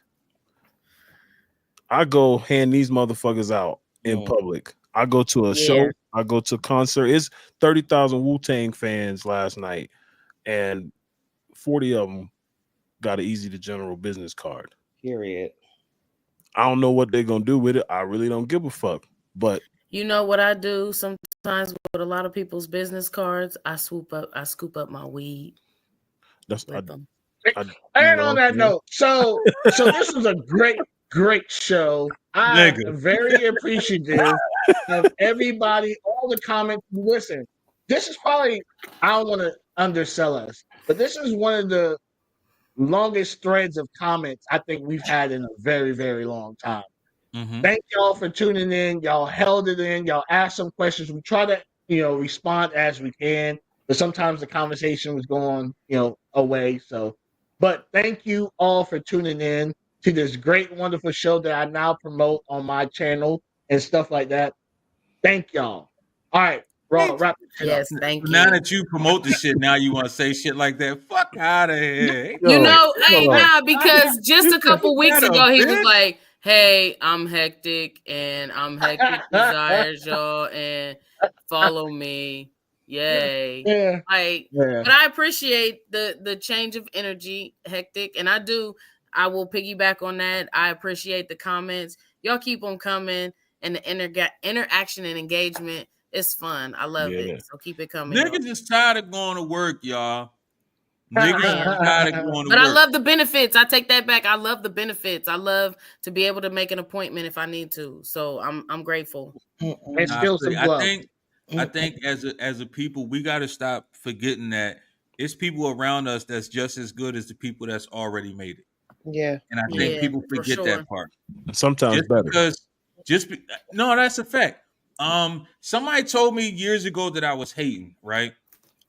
[SPEAKER 4] I go hand these motherfuckers out in public. I go to a
[SPEAKER 7] Yeah.
[SPEAKER 4] show, I go to a concert. It's 30,000 Wu-Tang fans last night, and 40 of them got an Easy to General business card.
[SPEAKER 2] Period.
[SPEAKER 4] I don't know what they're gonna do with it. I really don't give a fuck. But
[SPEAKER 7] You know what I do sometimes with a lot of people's business cards? I scoop up my weed
[SPEAKER 4] that's
[SPEAKER 7] with them.
[SPEAKER 3] And on that note, so this was a great show. I
[SPEAKER 1] Nigga.
[SPEAKER 3] am very appreciative of everybody, all the comments. Listen, this is probably, I don't want to undersell us, but this is one of the longest threads of comments I think we've had in a very, very long time.
[SPEAKER 1] Mhm.
[SPEAKER 3] Thank y'all for tuning in. Y'all held it in. Y'all asked some questions. We try to, respond as we can, but sometimes the conversation was going, away. So, but thank you all for tuning in to this great, wonderful show that I now promote on my channel and stuff like that. Thank y'all. All right, Raw, wrap this shit up.
[SPEAKER 7] Yes, thank
[SPEAKER 1] Now
[SPEAKER 7] you.
[SPEAKER 1] that you promote the shit, now you want to say shit like that? Fuck out of here.
[SPEAKER 7] You know, hey,
[SPEAKER 4] hold on.
[SPEAKER 7] nah, because just
[SPEAKER 1] You
[SPEAKER 7] a couple
[SPEAKER 1] took
[SPEAKER 7] weeks
[SPEAKER 1] that
[SPEAKER 7] ago,
[SPEAKER 1] up,
[SPEAKER 7] he was
[SPEAKER 1] bitch.
[SPEAKER 7] like, hey, I'm hectic and I'm hectic desires, y'all, and follow me. Yay.
[SPEAKER 3] Yeah.
[SPEAKER 7] Like,
[SPEAKER 3] Yeah.
[SPEAKER 7] but I appreciate the change of energy, hectic, and I will piggyback on that. I appreciate the comments. Y'all keep on coming, and the interaction and engagement is fun. I love
[SPEAKER 4] Yeah.
[SPEAKER 7] it. So keep it coming. y'all.
[SPEAKER 1] Niggas is tired of going to work, y'all. Niggas is tired of going to
[SPEAKER 7] But
[SPEAKER 1] work.
[SPEAKER 7] I love the benefits. I take that back. I love the benefits. I love to be able to make an appointment if I need to. So I'm grateful.
[SPEAKER 3] And
[SPEAKER 1] Nah,
[SPEAKER 3] still some
[SPEAKER 1] I
[SPEAKER 3] gloves.
[SPEAKER 1] think as a people, we got to stop forgetting that it's people around us that's just as good as the people that's already made it.
[SPEAKER 2] Yeah.
[SPEAKER 1] And I think
[SPEAKER 7] Yeah,
[SPEAKER 1] people
[SPEAKER 7] for
[SPEAKER 1] forget
[SPEAKER 7] sure.
[SPEAKER 1] that part.
[SPEAKER 4] Sometimes
[SPEAKER 1] Just
[SPEAKER 4] better.
[SPEAKER 1] because no, that's a fact. Somebody told me years ago that I was hating, right?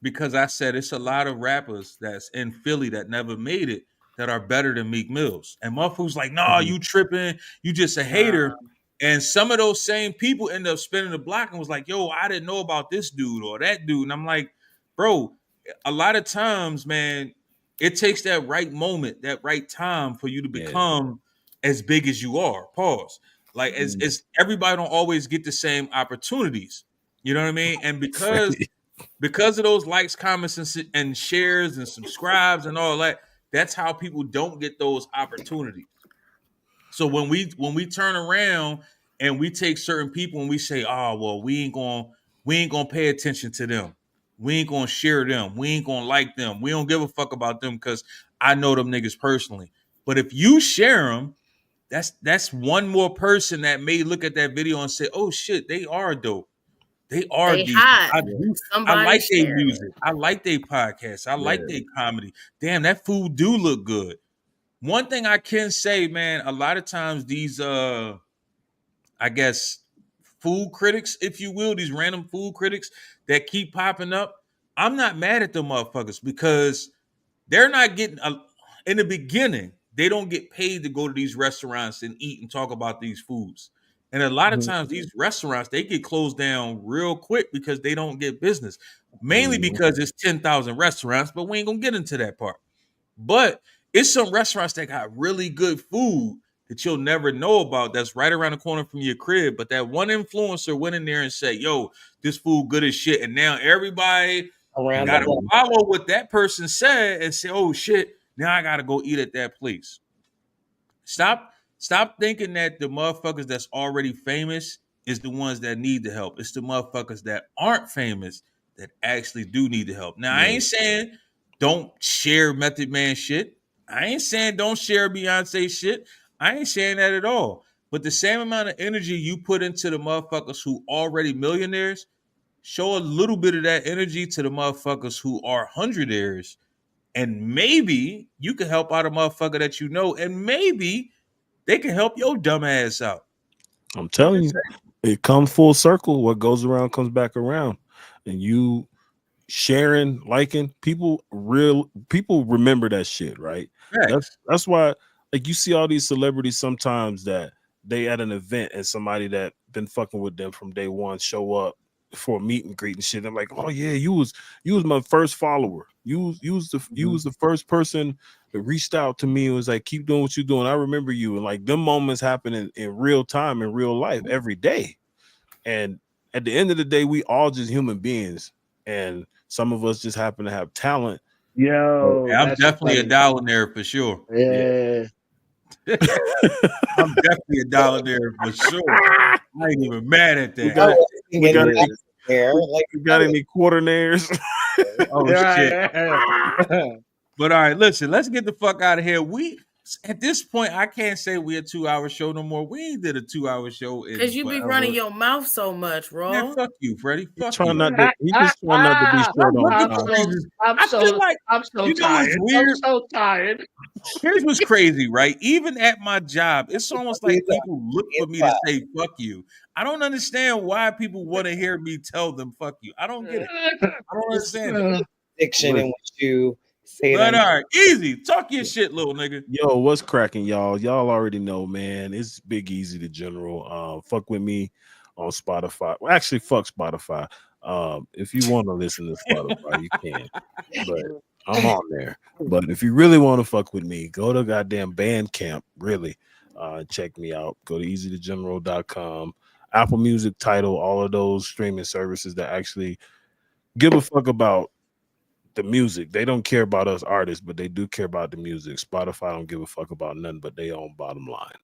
[SPEAKER 1] Because I said it's a lot of rappers that's in Philly that never made it that are better than Meek Mills. And motherfuckers like, nah, you tripping, you just a hater. And some of those same people end up spinning the block and was like, yo, I didn't know about this dude or that dude. And I'm like, bro, a lot of times, man, it takes that right moment, that right time for you to become as big as you are. Pause. Like as everybody don't always get the same opportunities. You know what I mean? And because of those likes, comments, and shares and subscribes and all that, that's how people don't get those opportunities. So when we turn around and we take certain people and we say, oh well, we ain't gonna pay attention to them. We ain't gonna share them. We ain't gonna like them. We don't give a fuck about them because I know them niggas personally. But if you share them, that's one more person that may look at that video and say, oh shit, they are dope. They are
[SPEAKER 7] They
[SPEAKER 1] decent.
[SPEAKER 7] hot.
[SPEAKER 1] I
[SPEAKER 7] Somebody
[SPEAKER 1] like their
[SPEAKER 7] share it.
[SPEAKER 1] music. I like their podcasts. I like their comedy. Damn, that food do look good. One thing I can say, man, a lot of times these I guess food critics, if you will, these random food critics that keep popping up, I'm not mad at them motherfuckers because they're not getting in the beginning, they don't get paid to go to these restaurants and eat and talk about these foods. And a lot of times these restaurants, they get closed down real quick because they don't get business. Mainly because it's 10,000 restaurants, but we ain't gonna get into that part. But it's some restaurants that got really good food that you'll never know about that's right around the corner from your crib. But that one influencer went in there and said, yo, this food good as shit. And now everybody
[SPEAKER 2] Around
[SPEAKER 1] got
[SPEAKER 2] the
[SPEAKER 1] to
[SPEAKER 2] block.
[SPEAKER 1] follow what that person said and say, oh shit, now I gotta go eat at that place. Stop thinking that the motherfuckers that's already famous is the ones that need the help. It's the motherfuckers that aren't famous that actually do need the help. Now, I ain't saying don't share Method Man shit. I ain't saying don't share Beyonce shit. I ain't saying that at all. But the same amount of energy you put into the motherfuckers who already millionaires, show a little bit of that energy to the motherfuckers who are hundredaires. And maybe you can help out a motherfucker that you know, and maybe they can help your dumb ass out.
[SPEAKER 4] I'm telling you. it comes full circle. What goes around comes back around, and you sharing, liking, people remember that shit, right? That's why, like, you see all these celebrities sometimes that they at an event and somebody that been fucking with them from day one show up for a meet and greet and shit. I'm like, oh yeah, you was my first follower. You was the first person that reached out to me and was like, keep doing what you're doing. I remember you. And like them moments happen in real time, in real life, every day. And at the end of the day, we all just human beings. And some of us just happen to have talent.
[SPEAKER 3] Yo,
[SPEAKER 1] Yeah, I'm
[SPEAKER 3] that's
[SPEAKER 1] definitely a
[SPEAKER 3] funny.
[SPEAKER 1] dollionaire for sure.
[SPEAKER 3] Yeah.
[SPEAKER 1] I'm definitely a dollionaire for sure. I ain't even mad at that.
[SPEAKER 4] We got
[SPEAKER 2] Like,
[SPEAKER 4] any quaternaires?
[SPEAKER 1] Oh shit. But all right, listen, let's get the fuck out of here. We at this point, I can't say we're a 2-hour show no more. We ain't did a 2-hour show
[SPEAKER 7] because you be running your mouth so much, Ro.
[SPEAKER 1] Man, fuck you, Freddie. Fuck
[SPEAKER 4] Trying
[SPEAKER 1] you.
[SPEAKER 4] not to, he just trying not to be short on
[SPEAKER 3] I'm
[SPEAKER 4] time.
[SPEAKER 3] so
[SPEAKER 1] you know
[SPEAKER 3] tired.
[SPEAKER 1] what's weird?
[SPEAKER 3] I'm so tired.
[SPEAKER 1] Here's what's crazy, right? Even at my job, it's almost like people look for me to say fuck you. I don't understand why people want to hear me tell them fuck you. I don't get it. I don't understand it.
[SPEAKER 2] Diction in which you say
[SPEAKER 1] But
[SPEAKER 2] it.
[SPEAKER 1] all right, easy. Talk your shit, little nigga.
[SPEAKER 4] Yo, what's cracking, y'all? Y'all already know, man. It's Big Easy the General. Fuck with me on Spotify. Well, actually, fuck Spotify. If you want to listen to Spotify, you can. But I'm on there. But if you really want to fuck with me, go to goddamn Bandcamp. Really, check me out. Go to easythegeneral.com. Apple Music, Tidal, all of those streaming services that actually give a fuck about the music. They don't care about us artists, but they do care about the music. Spotify don't give a fuck about nothing but their own bottom line.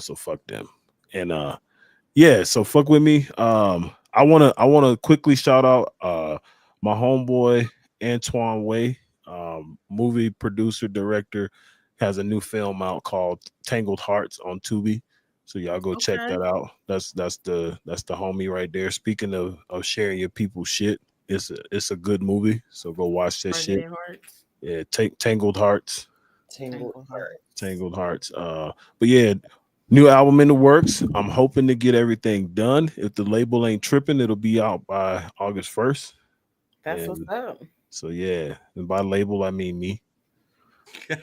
[SPEAKER 4] So fuck them. And yeah, so fuck with me. I wanna quickly shout out my homeboy Antoine Way, movie producer, director, has a new film out called Tangled Hearts on Tubi. So y'all go check that out. That's the homie right there. Speaking of sharing your people's shit, it's a good movie. So go watch that shit. Yeah, Tangled Hearts. Tangled Hearts. But yeah, new album in the works. I'm hoping to get everything done. If the label ain't tripping, it'll be out by August 1st.
[SPEAKER 7] That's what's up.
[SPEAKER 4] So yeah, and by label I mean me.
[SPEAKER 2] The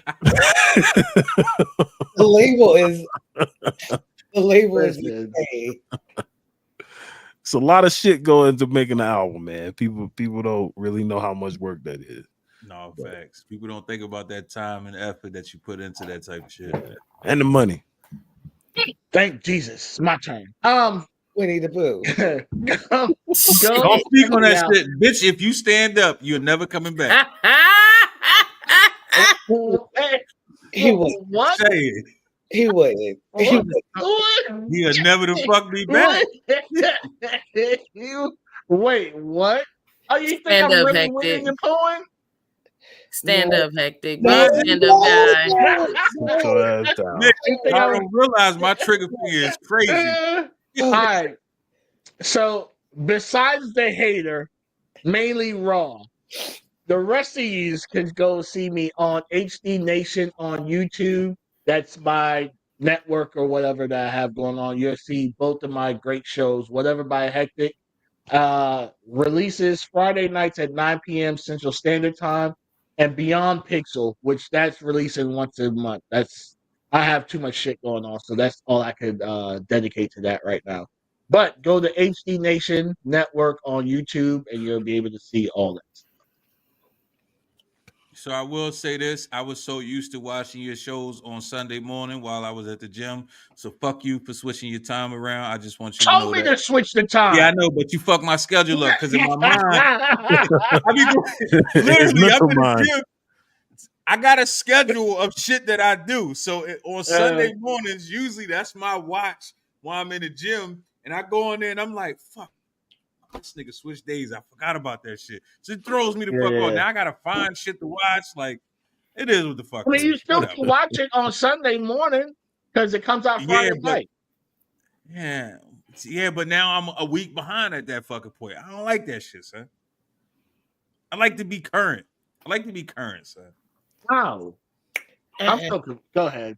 [SPEAKER 2] label is
[SPEAKER 4] it's a lot of shit going into making an album, man. People don't really know how much work that is.
[SPEAKER 1] No, facts. People don't think about that time and effort that you put into that type of shit.
[SPEAKER 4] And the money.
[SPEAKER 3] Thank Jesus. It's my turn.
[SPEAKER 2] Winnie the Pooh.
[SPEAKER 1] Don't speak on that shit, bitch. If you stand up, you're never coming back.
[SPEAKER 2] He was
[SPEAKER 3] what?
[SPEAKER 1] Say it.
[SPEAKER 2] He wouldn't.
[SPEAKER 1] He'll never the fuck me back.
[SPEAKER 3] Wait, what? Oh, you think
[SPEAKER 7] Stand
[SPEAKER 3] I'm
[SPEAKER 7] up,
[SPEAKER 3] really
[SPEAKER 7] Hectic.
[SPEAKER 3] winning the poem?
[SPEAKER 7] Stand up, Hectic. Be
[SPEAKER 2] No.
[SPEAKER 7] a stand-up guy.
[SPEAKER 1] Nick, I don't realize my trigger finger is crazy.
[SPEAKER 3] All right. So, besides the hater, mainly Raw, the rest of you can go see me on HD Nation on YouTube. That's my network or whatever that I have going on. You'll see both of my great shows, Whatever by Hectic. Releases Friday nights at 9 p.m. Central Standard Time, and Beyond Pixel, which that's releasing once a month. I have too much shit going on, so that's all I could dedicate to that right now. But go to HD Nation Network on YouTube, and you'll be able to see all that.
[SPEAKER 1] So I will say this. I was so used to watching your shows on Sunday morning while I was at the gym. So fuck you for switching your time around. I just want you to know
[SPEAKER 3] Told me
[SPEAKER 1] that.
[SPEAKER 3] to switch the time.
[SPEAKER 1] Yeah, I know, but you fucked my schedule up because in my mind, I mean, literally, I'm in the gym. I got a schedule of shit that I do. So on Sunday mornings, usually that's my watch while I'm in the gym. And I go in there and I'm like, fuck, this nigga switched days. I forgot about that shit. So it throws me the fuck off. Now I got to find shit to watch. Like, it is what the fuck.
[SPEAKER 3] I mean, you still can watch it on Sunday morning because it comes out Friday night.
[SPEAKER 1] Yeah, but now I'm a week behind at that fucking point. I don't like that shit, son. I like to be current. son.
[SPEAKER 3] Wow. I'm so Go ahead.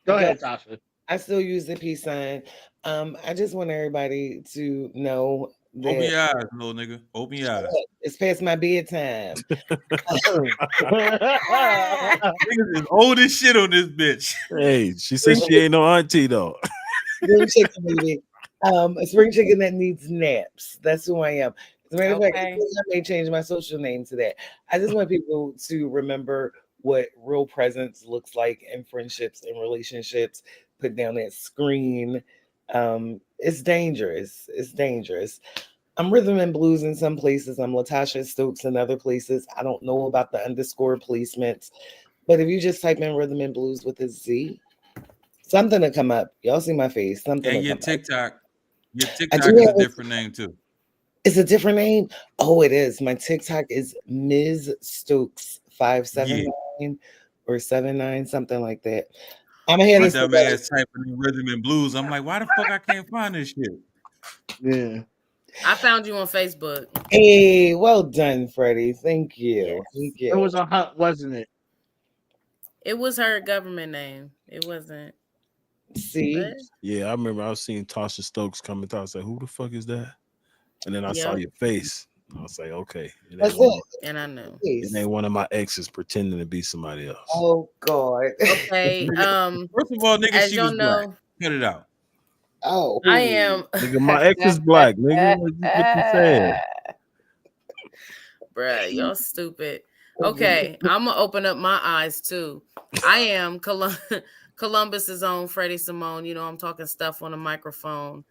[SPEAKER 3] Go ahead, Tasha.
[SPEAKER 2] I still use the peace sign. I just want everybody to know
[SPEAKER 1] Open
[SPEAKER 2] that
[SPEAKER 1] your eyes, little nigga. Open your eyes.
[SPEAKER 2] it's past my bedtime.
[SPEAKER 1] Niggas is old as shit on this bitch.
[SPEAKER 4] Hey, she said she ain't no auntie though.
[SPEAKER 2] Spring chicken, baby. A spring chicken that needs naps. That's who I am. As a matter of fact, I
[SPEAKER 7] Okay.
[SPEAKER 2] think I may change my social name to that. I just want people to remember what real presence looks like in friendships and relationships. Put down that screen. It's dangerous. It's dangerous. I'm rhythm and blues in some places. I'm Latasha Stokes in other places. I don't know about the underscore placements, but if you just type in rhythm and blues with a Z, something to come up. Y'all see my face. Something
[SPEAKER 1] And
[SPEAKER 2] to
[SPEAKER 1] your
[SPEAKER 2] come up.
[SPEAKER 1] TikTok. Your
[SPEAKER 2] I
[SPEAKER 1] TikTok
[SPEAKER 2] do
[SPEAKER 1] is a
[SPEAKER 2] have a,
[SPEAKER 1] different name too.
[SPEAKER 2] it's a different name. Oh, it is. My TikTok is Ms. Stokes 579 or 79, something like that. I'm ahead
[SPEAKER 1] My
[SPEAKER 2] of
[SPEAKER 1] dumb
[SPEAKER 2] somebody.
[SPEAKER 1] ass typing in rhythm and blues. I'm like, why the fuck I can't find this shit?
[SPEAKER 3] Yeah.
[SPEAKER 7] I found you on Facebook.
[SPEAKER 2] Hey, well done, Freddie. Thank you. Thank
[SPEAKER 3] It
[SPEAKER 2] you.
[SPEAKER 3] was a hunt, wasn't it?
[SPEAKER 7] It was her government name. It wasn't.
[SPEAKER 2] See,
[SPEAKER 7] But
[SPEAKER 4] Yeah, I remember I was seeing Tasha Stokes coming through. I was like, who the fuck is that? And then I saw
[SPEAKER 7] Yep.
[SPEAKER 4] your face. I was like, okay, it
[SPEAKER 2] that's
[SPEAKER 4] ain't, one of,
[SPEAKER 2] it.
[SPEAKER 7] And I knew.
[SPEAKER 4] it ain't one of my exes pretending to be somebody else.
[SPEAKER 2] Oh God.
[SPEAKER 7] Okay.
[SPEAKER 1] First of all, nigga,
[SPEAKER 7] As
[SPEAKER 1] she
[SPEAKER 7] y'all
[SPEAKER 1] was black.
[SPEAKER 7] know,
[SPEAKER 1] Cut it out.
[SPEAKER 2] Oh.
[SPEAKER 7] I am
[SPEAKER 4] Nigga, my ex is black. Nigga, what you saying?
[SPEAKER 7] bruh, y'all stupid. Okay, I'm gonna open up my eyes too. I am Columbus's own Freddie Simone. You know, I'm talking stuff on the microphone.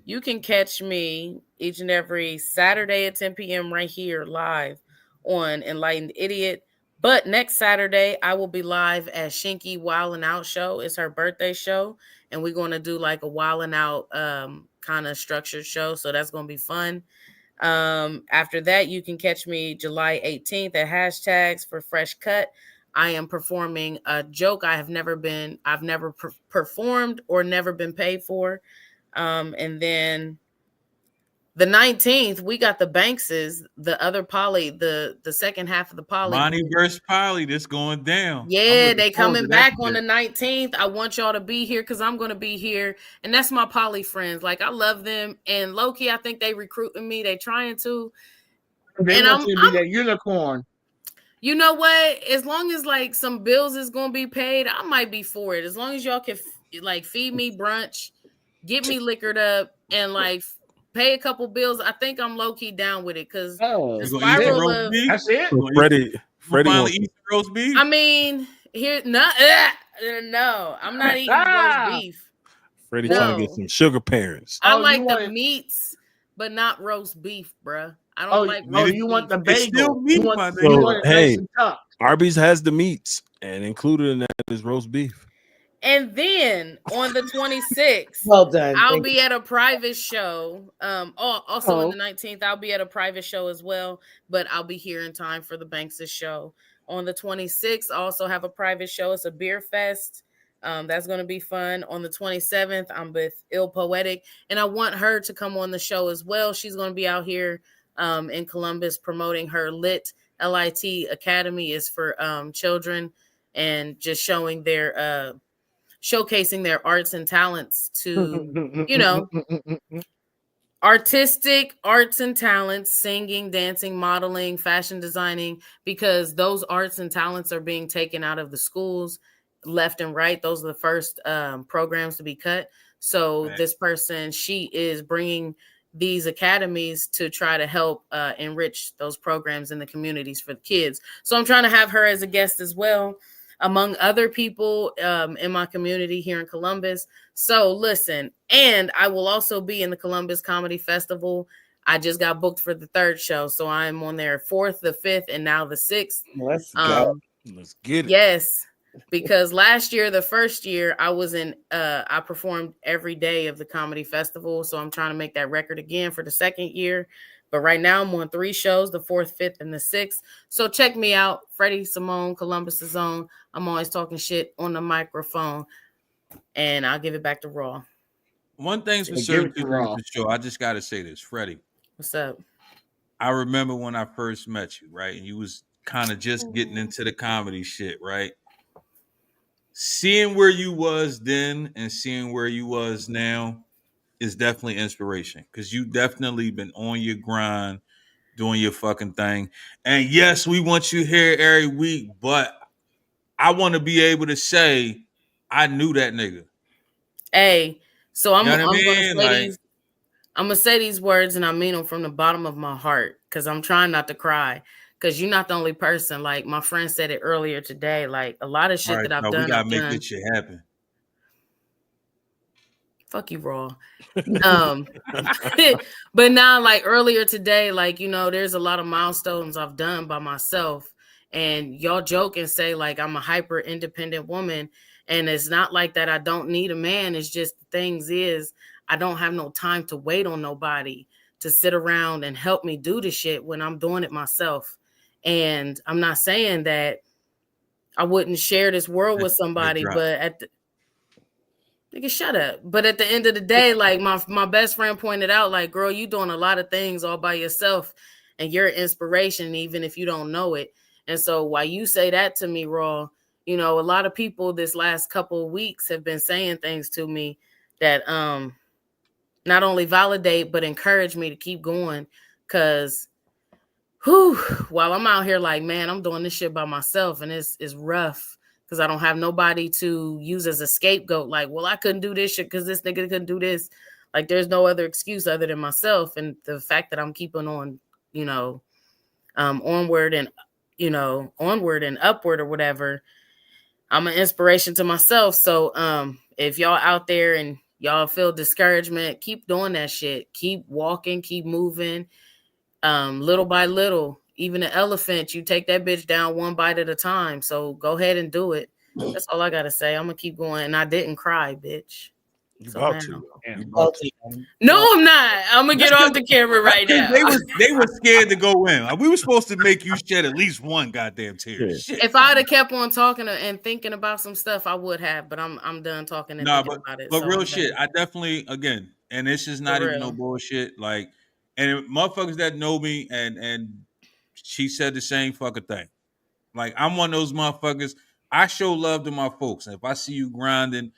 [SPEAKER 7] You can catch me each and every Saturday at 10 p.m. right here live on Enlightened Idiot. But next Saturday, I will be live at Shinky Wild and Out show. It's her birthday show, and we're going to do like a Wild and Out kind of structured show. So that's going to be fun. After that, you can catch me July 18th at Hashtags for Fresh Cut. I am performing a joke I've never performed or never been paid for. And then the 19th, we got the Bankses, the other Poly, the second half of the Poly.
[SPEAKER 1] Monty versus Polly, this going down. I'm
[SPEAKER 7] Yeah,
[SPEAKER 1] looking
[SPEAKER 7] they
[SPEAKER 1] forward
[SPEAKER 7] coming
[SPEAKER 1] to that
[SPEAKER 7] back on the
[SPEAKER 1] shit.
[SPEAKER 7] 19th. I want y'all to be here because I'm going to be here. And that's my Poly friends. Like, I love them. And low-key, I think they recruiting me. They trying to.
[SPEAKER 3] They
[SPEAKER 7] And
[SPEAKER 3] want you to be that unicorn.
[SPEAKER 7] you know what? As long as like some bills is gonna be paid, I might be for it. As long as y'all can like feed me brunch, get me liquored up, and like pay a couple bills, I think I'm low key down with it. Cause
[SPEAKER 3] Oh,
[SPEAKER 7] the
[SPEAKER 1] You gonna eat some
[SPEAKER 7] spiral
[SPEAKER 1] roast
[SPEAKER 7] of,
[SPEAKER 1] beef?
[SPEAKER 3] that's it.
[SPEAKER 4] So Freddie
[SPEAKER 1] Finally
[SPEAKER 4] wants,
[SPEAKER 1] eat some roast beef?
[SPEAKER 7] I mean, here no, I'm not eating roast beef.
[SPEAKER 4] Freddie
[SPEAKER 7] No.
[SPEAKER 4] trying to get some sugar parents.
[SPEAKER 7] I
[SPEAKER 3] Oh, you
[SPEAKER 7] like the
[SPEAKER 3] want it-
[SPEAKER 7] meats, but not roast beef, bruh. I don't
[SPEAKER 3] Oh,
[SPEAKER 7] like
[SPEAKER 3] oh,
[SPEAKER 7] roast
[SPEAKER 3] you want the
[SPEAKER 7] beef.
[SPEAKER 1] It's still
[SPEAKER 3] bagel?
[SPEAKER 1] meat,
[SPEAKER 3] You want,
[SPEAKER 1] my
[SPEAKER 3] you
[SPEAKER 1] nigga.
[SPEAKER 3] want it
[SPEAKER 4] Hey.
[SPEAKER 3] nice and tough.
[SPEAKER 4] Arby's has the meats, and included in that is roast beef.
[SPEAKER 7] And then on the 26th,
[SPEAKER 2] Well done.
[SPEAKER 7] I'll
[SPEAKER 2] Thank
[SPEAKER 7] be at a private show. Also on
[SPEAKER 3] Oh.
[SPEAKER 7] the 19th, I'll be at a private show as well, but I'll be here in time for the Banks' show. On the 26th, I also have a private show. It's a beer fest. That's going to be fun. On the 27th, I'm with Ill Poetic, and I want her to come on the show as well. She's going to be out here in Columbus promoting her LIT Academy is for children and just showing their showcasing their arts and talents to, you know, artistic arts and talents, singing, dancing, modeling, fashion designing, because those arts and talents are being taken out of the schools left and right. Those are the first programs to be cut. So
[SPEAKER 1] Right.
[SPEAKER 7] this person, she is bringing these academies to try to help enrich those programs in the communities for the kids. So I'm trying to have her as a guest as well, among other people in my community here in Columbus. So listen, and I will also be in the Columbus Comedy Festival. I just got booked for the third show, so I'm on there 4th, the 5th, and now the 6th.
[SPEAKER 2] Let's go.
[SPEAKER 4] Let's get it.
[SPEAKER 7] Yes, because last year, the first year, I performed every day of the comedy festival, so I'm trying to make that record again for the second year. But right now, I'm on 3 shows, the 4th, 5th, and the 6th. So check me out, Freddie Simone, Columbus's own. I'm always talking shit on the microphone, and I'll give it back to Raw.
[SPEAKER 1] One thing's for
[SPEAKER 3] Give
[SPEAKER 1] certain,
[SPEAKER 3] it to Raw.
[SPEAKER 1] for sure. I just got to say this, Freddie.
[SPEAKER 7] What's up?
[SPEAKER 1] I remember when I first met you, right? And you was kind of just getting into the comedy shit, right? seeing where you was then and seeing where you was now is definitely inspiration because you definitely been on your grind, doing your fucking thing. And yes, we want you here every week, but I want to be able to say I knew that nigga.
[SPEAKER 7] Hey, so
[SPEAKER 1] You know what I
[SPEAKER 7] I'm gonna
[SPEAKER 1] mean?
[SPEAKER 7] say
[SPEAKER 1] Like,
[SPEAKER 7] these. I'm gonna say these words, and I mean them from the bottom of my heart, because I'm trying not to cry. Because you're not the only person. Like my friend said it earlier today. Like a lot of
[SPEAKER 1] all
[SPEAKER 7] shit
[SPEAKER 1] right,
[SPEAKER 7] that I've
[SPEAKER 1] no, we
[SPEAKER 7] done,
[SPEAKER 1] gotta make this shit happen.
[SPEAKER 7] Fuck you, Raw. But now, like earlier today, like there's a lot of milestones I've done by myself, and y'all joke and say like I'm a hyper independent woman, and it's not like that. I don't need a man. It's just things is I don't have no time to wait on nobody to sit around and help me do the shit when I'm doing it myself. And I'm not saying that I wouldn't share this world with somebody, but at the nigga, shut up. But at the end of the day, like my best friend pointed out, like, girl, you doing a lot of things all by yourself, and you're an inspiration, even if you don't know it. And so while you say that to me, Raw, a lot of people this last couple of weeks have been saying things to me that not only validate but encourage me to keep going. Cause while I'm out here like, man, I'm doing this shit by myself, and it's rough. Because I don't have nobody to use as a scapegoat. Like, well, I couldn't do this shit because this nigga couldn't do this. Like, there's no other excuse other than myself. And the fact that I'm keeping on, onward and upward or whatever, I'm an inspiration to myself. So if y'all out there and y'all feel discouragement, keep doing that shit. Keep walking, keep moving, little by little. Even an elephant, you take that bitch down one bite at a time. So go ahead and do it. That's all I gotta say. I'm gonna keep going. And I didn't cry, bitch.
[SPEAKER 4] You
[SPEAKER 7] So
[SPEAKER 4] about
[SPEAKER 7] now.
[SPEAKER 4] to.
[SPEAKER 3] Yeah.
[SPEAKER 4] You about to.
[SPEAKER 7] No, I'm not. I'm gonna get off the camera right now.
[SPEAKER 1] They were scared to go in. We were supposed to make you shed at least one goddamn tear.
[SPEAKER 4] Yeah.
[SPEAKER 1] Shit.
[SPEAKER 7] If I'd have kept on talking and thinking about some stuff, I would have. But I'm done talking and thinking about it.
[SPEAKER 1] But
[SPEAKER 7] so
[SPEAKER 1] real
[SPEAKER 7] I'm
[SPEAKER 1] shit,
[SPEAKER 7] done.
[SPEAKER 1] I definitely again, and this is not
[SPEAKER 7] For
[SPEAKER 1] even no
[SPEAKER 7] real.
[SPEAKER 1] bullshit. Like, and motherfuckers that know me, and she said the same fucking thing. Like, I'm one of those motherfuckers. I show love to my folks, and if I see you grinding,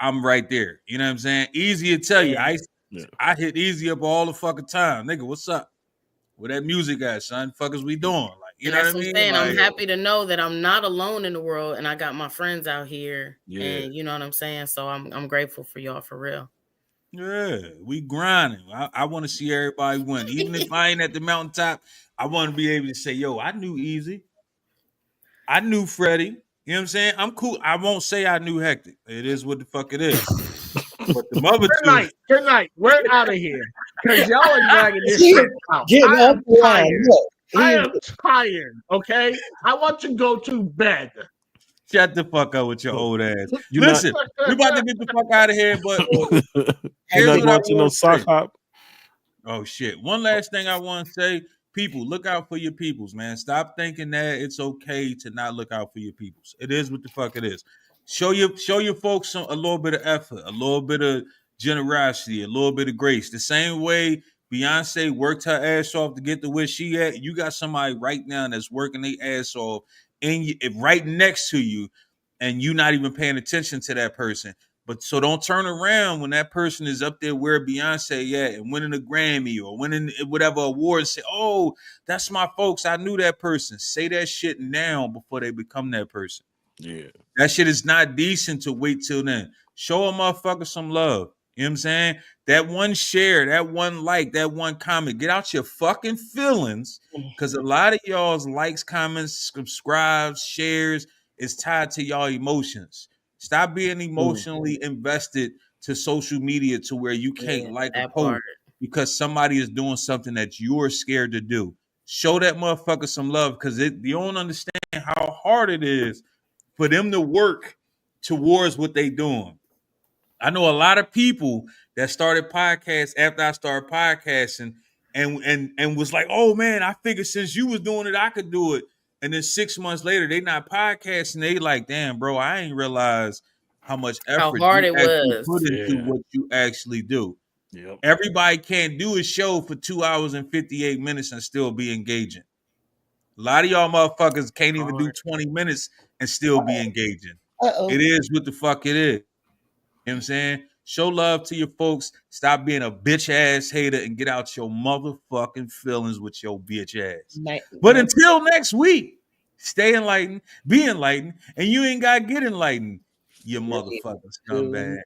[SPEAKER 1] I'm right there. You know what I'm saying? Easy to tell you,
[SPEAKER 7] Yeah.
[SPEAKER 1] I hit easy up all the fucking time, nigga. What's up? Where that music at, son? Fuckers, we doing? Like, you
[SPEAKER 7] And
[SPEAKER 1] know
[SPEAKER 7] that's
[SPEAKER 1] what I
[SPEAKER 7] what I'm
[SPEAKER 1] mean?
[SPEAKER 7] saying.
[SPEAKER 1] Like,
[SPEAKER 7] I'm happy to know that I'm not alone in the world, and I got my friends out here.
[SPEAKER 4] Yeah.
[SPEAKER 7] And you know what I'm saying. So I'm grateful for y'all for real.
[SPEAKER 1] yeah, we grinding. I want to see everybody win. Even if I ain't at the mountaintop, I want to be able to say, yo, I knew Easy. I knew Freddie. You know what I'm saying? I'm cool. I won't say I knew Hectic. It is what the fuck it is. But the mother two.
[SPEAKER 3] Good night. We're out of here. Because y'all are dragging this shit out.
[SPEAKER 2] Getting
[SPEAKER 3] I
[SPEAKER 2] up
[SPEAKER 3] am
[SPEAKER 2] the line.
[SPEAKER 3] tired.
[SPEAKER 2] Look,
[SPEAKER 3] I am tired. Okay? I want to go to bed.
[SPEAKER 1] Shut the fuck up with your old ass.
[SPEAKER 4] You
[SPEAKER 1] Listen, we about to get the fuck out of here, but
[SPEAKER 4] You're
[SPEAKER 1] here's
[SPEAKER 4] not
[SPEAKER 1] what I
[SPEAKER 4] watching no
[SPEAKER 1] want to
[SPEAKER 4] sock
[SPEAKER 1] say.
[SPEAKER 4] hop.
[SPEAKER 1] Oh shit. One last thing I want to say, people, look out for your peoples, man. Stop thinking that it's okay to not look out for your peoples. It is what the fuck it is. Show your folks a little bit of effort, a little bit of generosity, a little bit of grace. The same way Beyonce worked her ass off to get to where she at. You got somebody right now that's working their ass off right next to you, and you not even paying attention to that person. But so don't turn around when that person is up there where Beyonce at and winning a Grammy or winning whatever award and say, oh, that's my folks. I knew that person. Say that shit now before they become that person.
[SPEAKER 4] Yeah.
[SPEAKER 1] That shit is not decent to wait till then. Show a motherfucker some love. You know what I'm saying? That one share, that one like, that one comment. Get out your fucking feelings, because a lot of y'all's likes, comments, subscribes, shares is tied to y'all emotions. Stop being emotionally invested to social media to where you can't like a
[SPEAKER 7] that
[SPEAKER 1] post
[SPEAKER 7] part.
[SPEAKER 1] because somebody is doing something that you're scared to do. Show that motherfucker some love, because you don't understand how hard it is for them to work towards what they doing. I know a lot of people that started podcasts after I started podcasting and was like, oh man, I figured since you was doing it, I could do it. And then 6 months later, they not podcasting. They like, damn, bro, I ain't realized how much effort
[SPEAKER 7] hard
[SPEAKER 1] you
[SPEAKER 7] it
[SPEAKER 1] actually
[SPEAKER 7] was.
[SPEAKER 1] put into
[SPEAKER 4] Yeah.
[SPEAKER 1] what you actually do.
[SPEAKER 4] Yep.
[SPEAKER 1] Everybody can't do a show for 2 hours and 58 minutes and still be engaging. A lot of y'all motherfuckers can't even do 20 minutes and still be engaging.
[SPEAKER 2] Uh-oh.
[SPEAKER 1] It is what the fuck it is. You know what I'm saying? Show love to your folks. Stop being a bitch ass hater and get out your motherfucking feelings with your bitch ass. But until next week, stay enlightened, be enlightened, and you ain't got to get enlightened, you motherfucker scumbag.